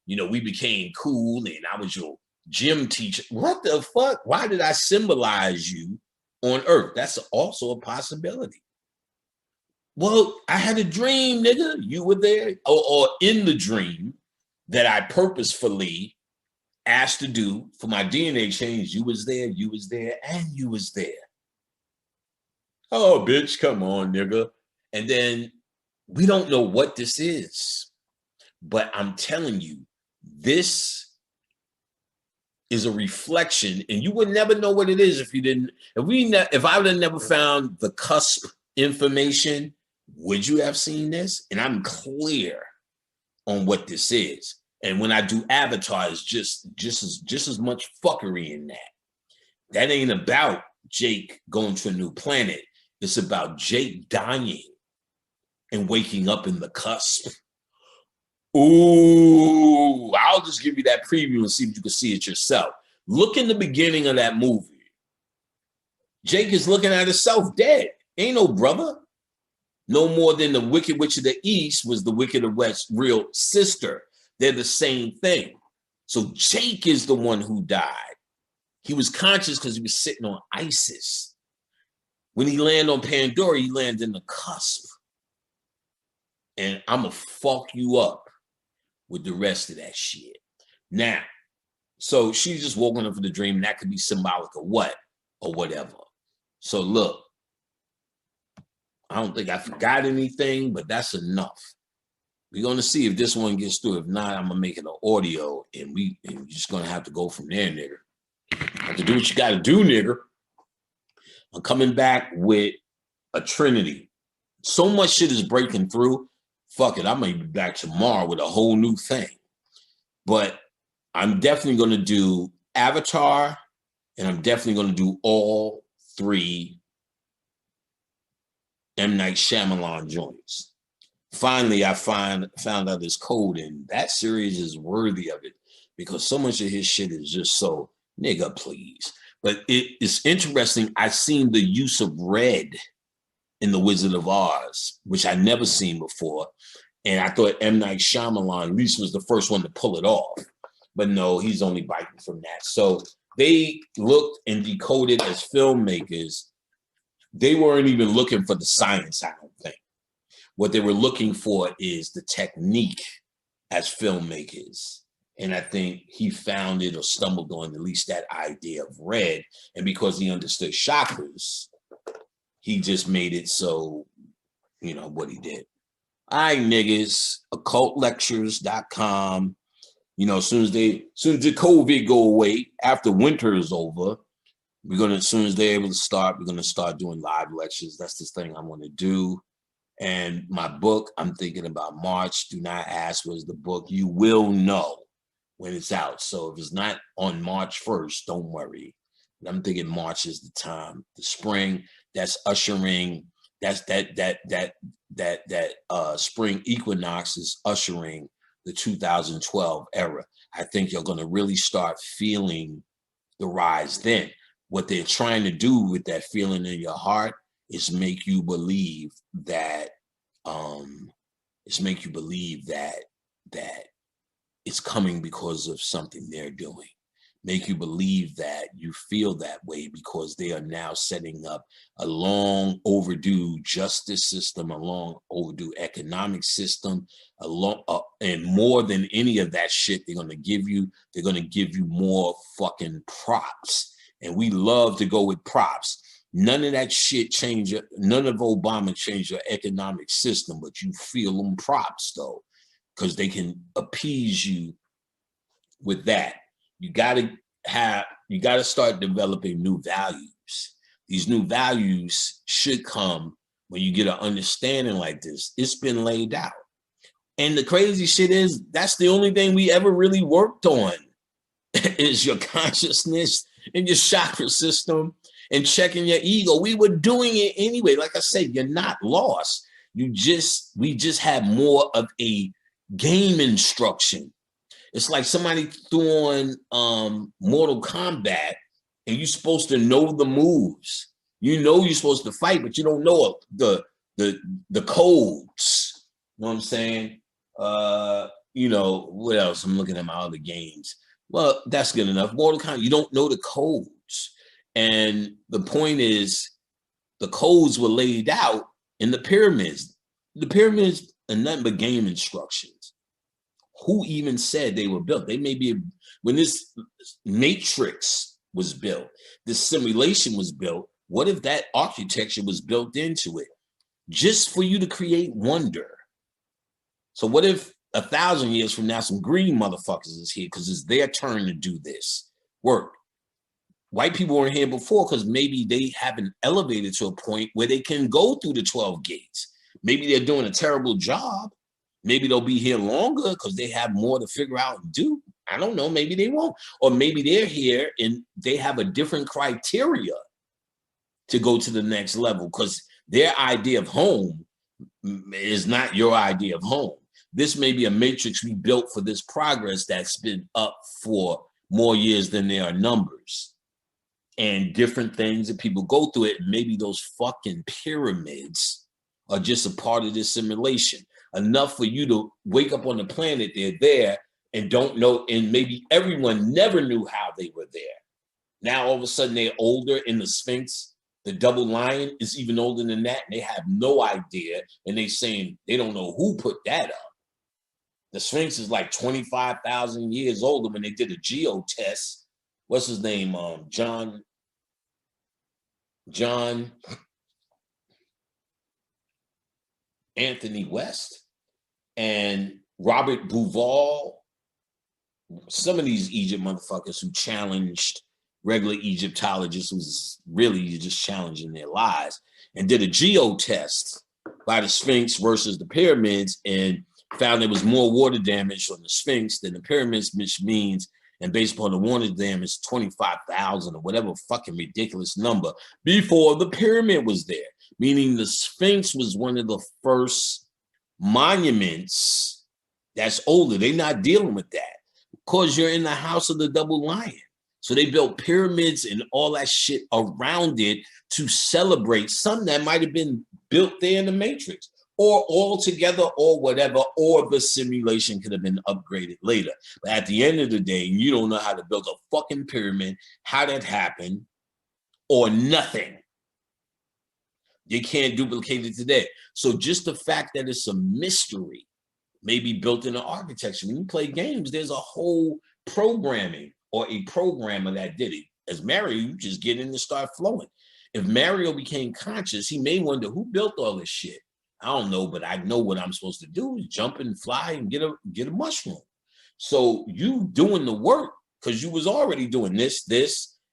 you know, we became cool, and I was your gym teacher. What the fuck? Why did I symbolize you on Earth? That's also a possibility. Well, I had a dream, nigga. You were there, or in the dream that I purposefully asked to do for my DNA change. You was there, and you was there. Oh, bitch, come on, nigga. And then we don't know what this is, but I'm telling you, this is a reflection, and you would never know what it is if you didn't. If I would have never found the cusp information, would you have seen this? And I'm clear on what this is. And when I do Avatar, it's just as much fuckery in that. That ain't about Jake going to a new planet. It's about Jake dying and waking up in the cusp. Ooh, I'll just give you that preview and see if you can see it yourself. Look in the beginning of that movie. Jake is looking at himself dead. Ain't no brother. No more than the Wicked Witch of the East was the Wicked of West real sister. They're the same thing. So Jake is the one who died. He was conscious because he was sitting on Isis. When he landed on Pandora, he landed in the cusp. And I'm going to fuck you up with the rest of that shit. Now, so she's just woken up from the dream, and that could be symbolic of what or whatever. So look, I don't think I forgot anything, but that's enough. We're going to see if this one gets through. If not, I'm going to make it an audio, and you're just going to have to go from there, nigga. Have to do what you got to do, nigga. I'm coming back with a Trinity. So much shit is breaking through. Fuck it, I may be back tomorrow with a whole new thing. But I'm definitely going to do Avatar, and I'm definitely going to do all 3 M. Night Shyamalan joints. Finally, I found out this code, and that series is worthy of it because so much of his shit is just so, nigga, please. But it is interesting. I've seen the use of red in The Wizard of Oz, which I never seen before. And I thought M. Night Shyamalan at least was the first one to pull it off. But no, he's only biting from that. So they looked and decoded as filmmakers. They weren't even looking for the science, I don't think. What they were looking for is the technique as filmmakers. And I think he found it or stumbled on at least that idea of red. And because he understood chakras, he just made it so, you know, what he did. All right, niggas, occultlectures.com. You know, as soon as the COVID go away, after winter is over, as soon as they're able to start, we're gonna start doing live lectures. That's the thing I want to do. And my book, I'm thinking about March. Do not ask where's the book. You will know when it's out. So if it's not on March 1st, don't worry. I'm thinking March is the time. The spring, that's ushering. That's that spring equinox is ushering the 2012 era. I think you're going to really start feeling the rise then. What they're trying to do with that feeling in your heart is make you believe that that it's coming because of something they're doing. Make you believe that you feel that way because they are now setting up a long overdue justice system, a long overdue economic system, and more than any of that shit they're going to give you more fucking props. And we love to go with props. None of that shit none of Obama changed your economic system, but you feel them props though, because they can appease you with that. You got to got to start developing new values. These new values should come when you get an understanding like this. It's been laid out. And the crazy shit is that's the only thing we ever really worked on is your consciousness and your chakra system and checking your ego. We were doing it anyway. Like I said, you're not lost. We just have more of a game instruction. It's like somebody threw on Mortal Kombat and you're supposed to know the moves. You know you're supposed to fight, but you don't know the codes. You know what I'm saying? You know, what else? I'm looking at my other games. Well, that's good enough. Mortal Kombat, you don't know the codes. And the point is, the codes were laid out in the pyramids. The pyramids are nothing but game instructions. Who even said they were built? They may be, when this matrix was built, this simulation was built, what if that architecture was built into it? Just for you to create wonder. So what if 1,000 years from now, some green motherfuckers is here because it's their turn to do this work? White people weren't here before because maybe they haven't elevated to a point where they can go through the 12 gates. Maybe they're doing a terrible job. Maybe they'll be here longer because they have more to figure out and do. I don't know. Maybe they won't. Or maybe they're here and they have a different criteria to go to the next level because their idea of home is not your idea of home. This may be a matrix we built for this progress that's been up for more years than there are numbers. And different things that people go through it. Maybe those fucking pyramids are just a part of this simulation. Enough for you to wake up on the planet, they're there and don't know. And maybe everyone never knew how they were there. Now, all of a sudden, they're older in the Sphinx. The double lion is even older than that. And they have no idea. And they saying they don't know who put that up. The Sphinx is like 25,000 years older when they did a geo test. What's his name? John Anthony West and Robert Bouval. Some of these Egypt motherfuckers who challenged regular Egyptologists was really just challenging their lives and did a geo test by the Sphinx versus the pyramids and found there was more water damage on the Sphinx than the pyramids, which means, and based upon the water damage, 25,000 or whatever fucking ridiculous number before the pyramid was there. Meaning the Sphinx was one of the first monuments that's older. They're not dealing with that because you're in the house of the double lion. So they built pyramids and all that shit around it to celebrate something that might have been built there in the Matrix or all together or whatever, or the simulation could have been upgraded later. But at the end of the day, you don't know how to build a fucking pyramid, how that happened, or nothing. You can't duplicate it today. So just the fact that it's a mystery may be built in the architecture. When you play games, there's a whole programming or a programmer that did it. As Mario, you just get in and start flowing. If Mario became conscious, he may wonder who built all this shit. I don't know, but I know what I'm supposed to do is jump and fly and get a mushroom. So you doing the work because you was already doing this,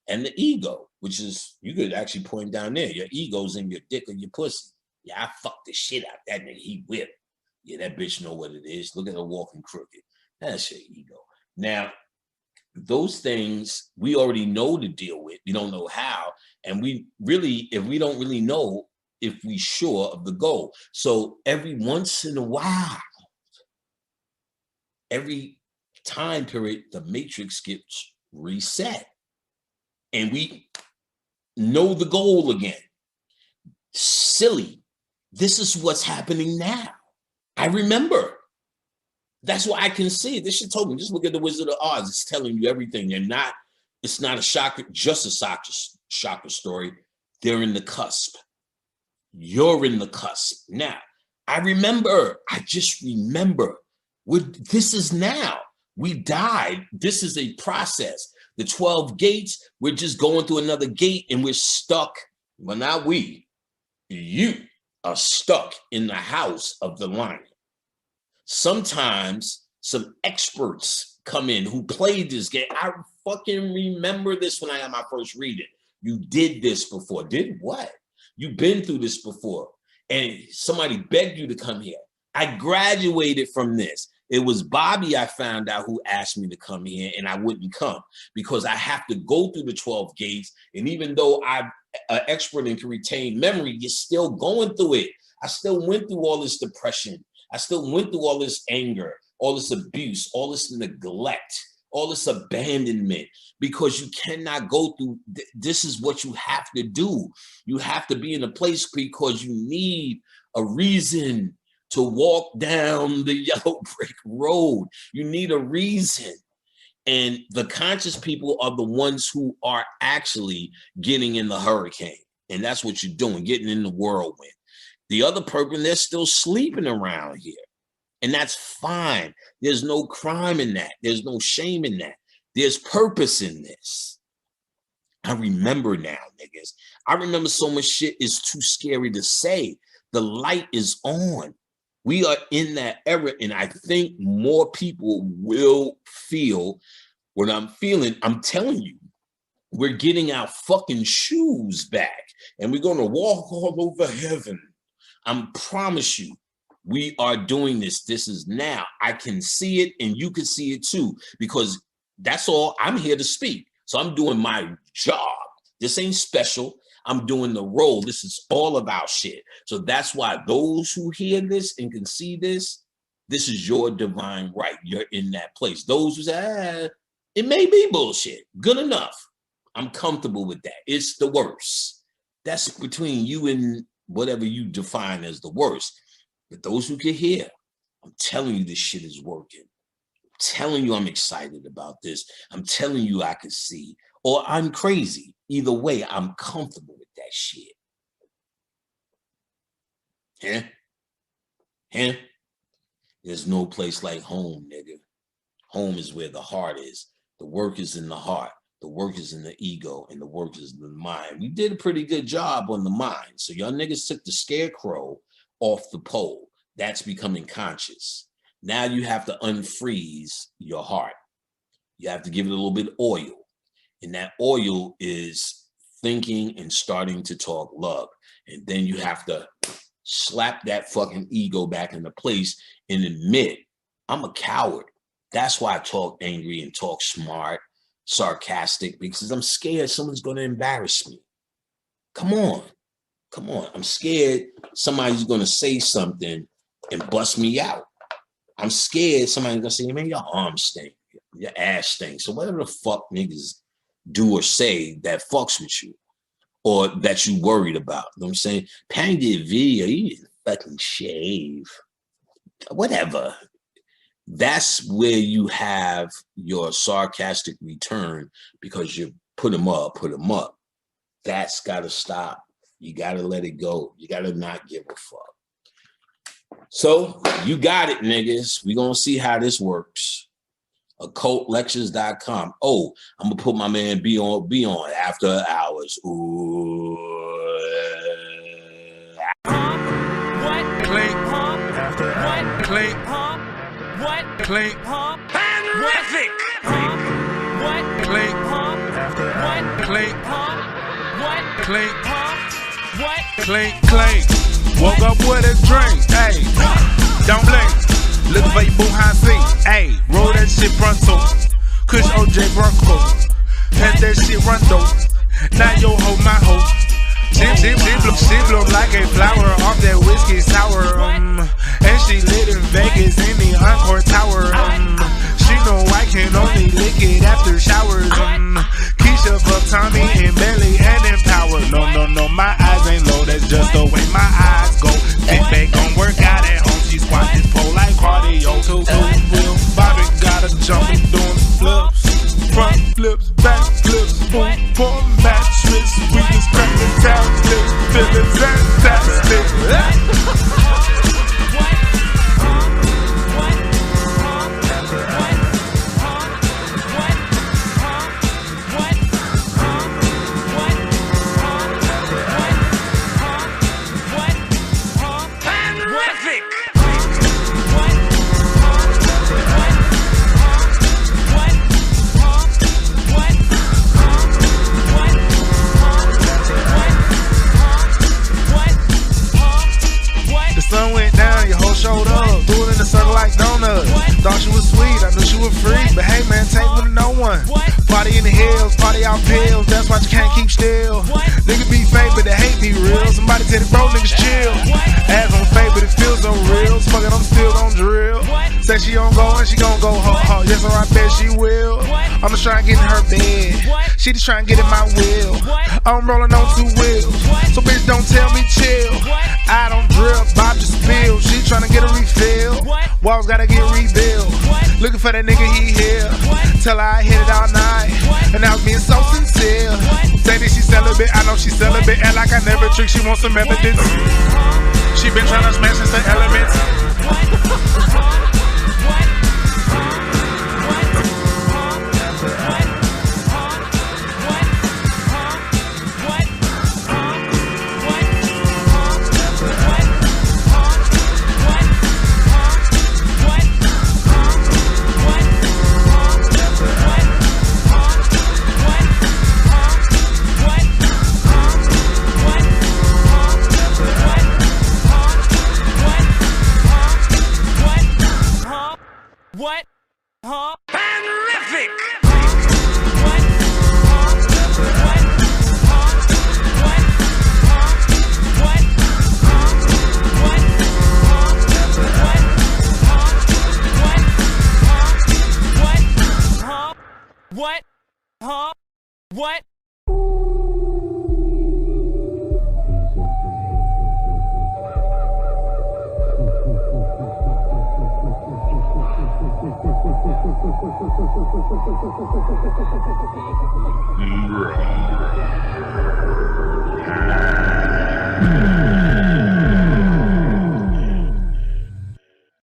and the ego, which is, you could actually point down there, your ego's in your dick or your pussy. Yeah, I fucked the shit out that nigga, he whipped. Yeah, that bitch know what it is. Look at her walking crooked. That's your ego. Now, those things we already know to deal with. We don't know how. And we really, if we don't really know, if we sure of the goal. So every once in a while, every time period, the matrix gets reset. And we know the goal again. Silly. This is what's happening now. I remember. That's why I can see it. This shit told me, just look at the Wizard of Oz. It's telling you everything. It's not a chakra, just a chakra story. They're in the cusp. You're in the cusp. Now, I just remember. This is now. We died. This is a process. The 12 gates, we're just going through another gate and we're stuck. Well, not we. You are stuck in the house of the lion. Sometimes some experts come in who played this game. I fucking remember this when I got my first reading. You did this before. Did what? You've been through this before. And somebody begged you to come here. I graduated from this. It was Bobby, I found out, who asked me to come here, and I wouldn't come because I have to go through the 12 gates. And even though I'm an expert and can retain memory, you're still going through it. I still went through all this depression. I still went through all this anger, all this abuse, all this neglect, all this abandonment, because you cannot go through. This is what you have to do. You have to be in a place because you need a reason to walk down the yellow brick road. You need a reason. And the conscious people are the ones who are actually getting in the hurricane. And that's what you're doing, getting in the whirlwind. The other person, they're still sleeping around here. And that's fine. There's no crime in that. There's no shame in that. There's purpose in this. I remember now, niggas. I remember so much shit is too scary to say. The light is on. We are in that era, and I think more people will feel what I'm feeling. I'm telling you, we're getting our fucking shoes back, and we're going to walk all over heaven. I promise you, we are doing this. This is now. I can see it, and you can see it too, because that's all. I'm here to speak. So I'm doing my job. This ain't special. I'm doing the role. This is all about shit. So that's why those who hear this and can see this, this is your divine right. You're in that place. Those who say, it may be bullshit. Good enough. I'm comfortable with that. It's the worst. That's between you and whatever you define as the worst. But those who can hear, I'm telling you this shit is working. I'm telling you I'm excited about this. I'm telling you I can see. Or I'm crazy. Either way, I'm comfortable with that shit. There's no place like home, nigga. Home is where the heart is. The work is in the heart. The work is in the ego, and the work is in the mind. We did a pretty good job on the mind. So y'all niggas took the scarecrow off the pole. That's becoming conscious. Now you have to unfreeze your heart. You have to give it a little bit of oil. And that oil is thinking and starting to talk love. And then you have to slap that fucking ego back into place and admit, I'm a coward. That's why I talk angry and talk smart, sarcastic, because I'm scared someone's going to embarrass me. Come on. Come on. I'm scared somebody's going to say something and bust me out. I'm scared somebody's going to say, man, your arms stink, your ass stinks. So whatever the fuck niggas do or say that fucks with you or that you worried about. You know what I'm saying? Pang did a video, he didn't fucking shave. Whatever. That's where you have your sarcastic return because you put them up. That's got to stop. You got to let it go. You got to not give a fuck. So you got it, niggas. We're going to see how this works. OccultLectures.com. Oh, I'm gonna put my man B on after hours. Ooh. What? Clink. After what? Clink. What? Clink. Terrific. What? Clink. After what? Clink. What? Clink. What? Clink. Clink. Woke up with a drink. Hey, don't blink. Looking for your boo high seat. Ayy, roll that shit pronto. Kush OJ Bronco. Pass that shit rondo. Now yo ho, my ho. She bloom like a flower off that whiskey sour. And she lit in Vegas in the Encore Tower. She know I can only lick it after showers. Keisha fuck Tommy and Belly and Empower. No, my eyes ain't low. That's just the way my eyes go. Sit back, gon' work out at home. She squat this pole like cardio. Two wheel. Bobby got a jump and doing flips. Front flips, back flips. Boom, for mattress. We just crack the town flips. Feeling fantastic. sweet, I knew she was free. But hey man, take one to no one. Party in the hills, party out pills, that's why you can't keep still. Niggas be fake, but the hate be real. Somebody tell the bro niggas chill. Ass on fake, but it feels so real. Fuck it, I'm still gon' drill. Say she gon' go and she gon' go hard. Yes, or I bet she will. I'm just trying to get in her bed. She just trying to get in my wheel. I'm rolling on 2 wheels. So bitch, don't tell me chill. I don't drip, Bob just spill. She trying to get a refill. Walls gotta get rebuilt. Looking for that nigga, he here. Tell her I hit it all night. And I was being so sincere. Say that she celibate, I know she celibate. And like I never trick, she wants some evidence. She been trying to smash us the elements. What? Huh? Fanrific! What? Huh? What? Yeah.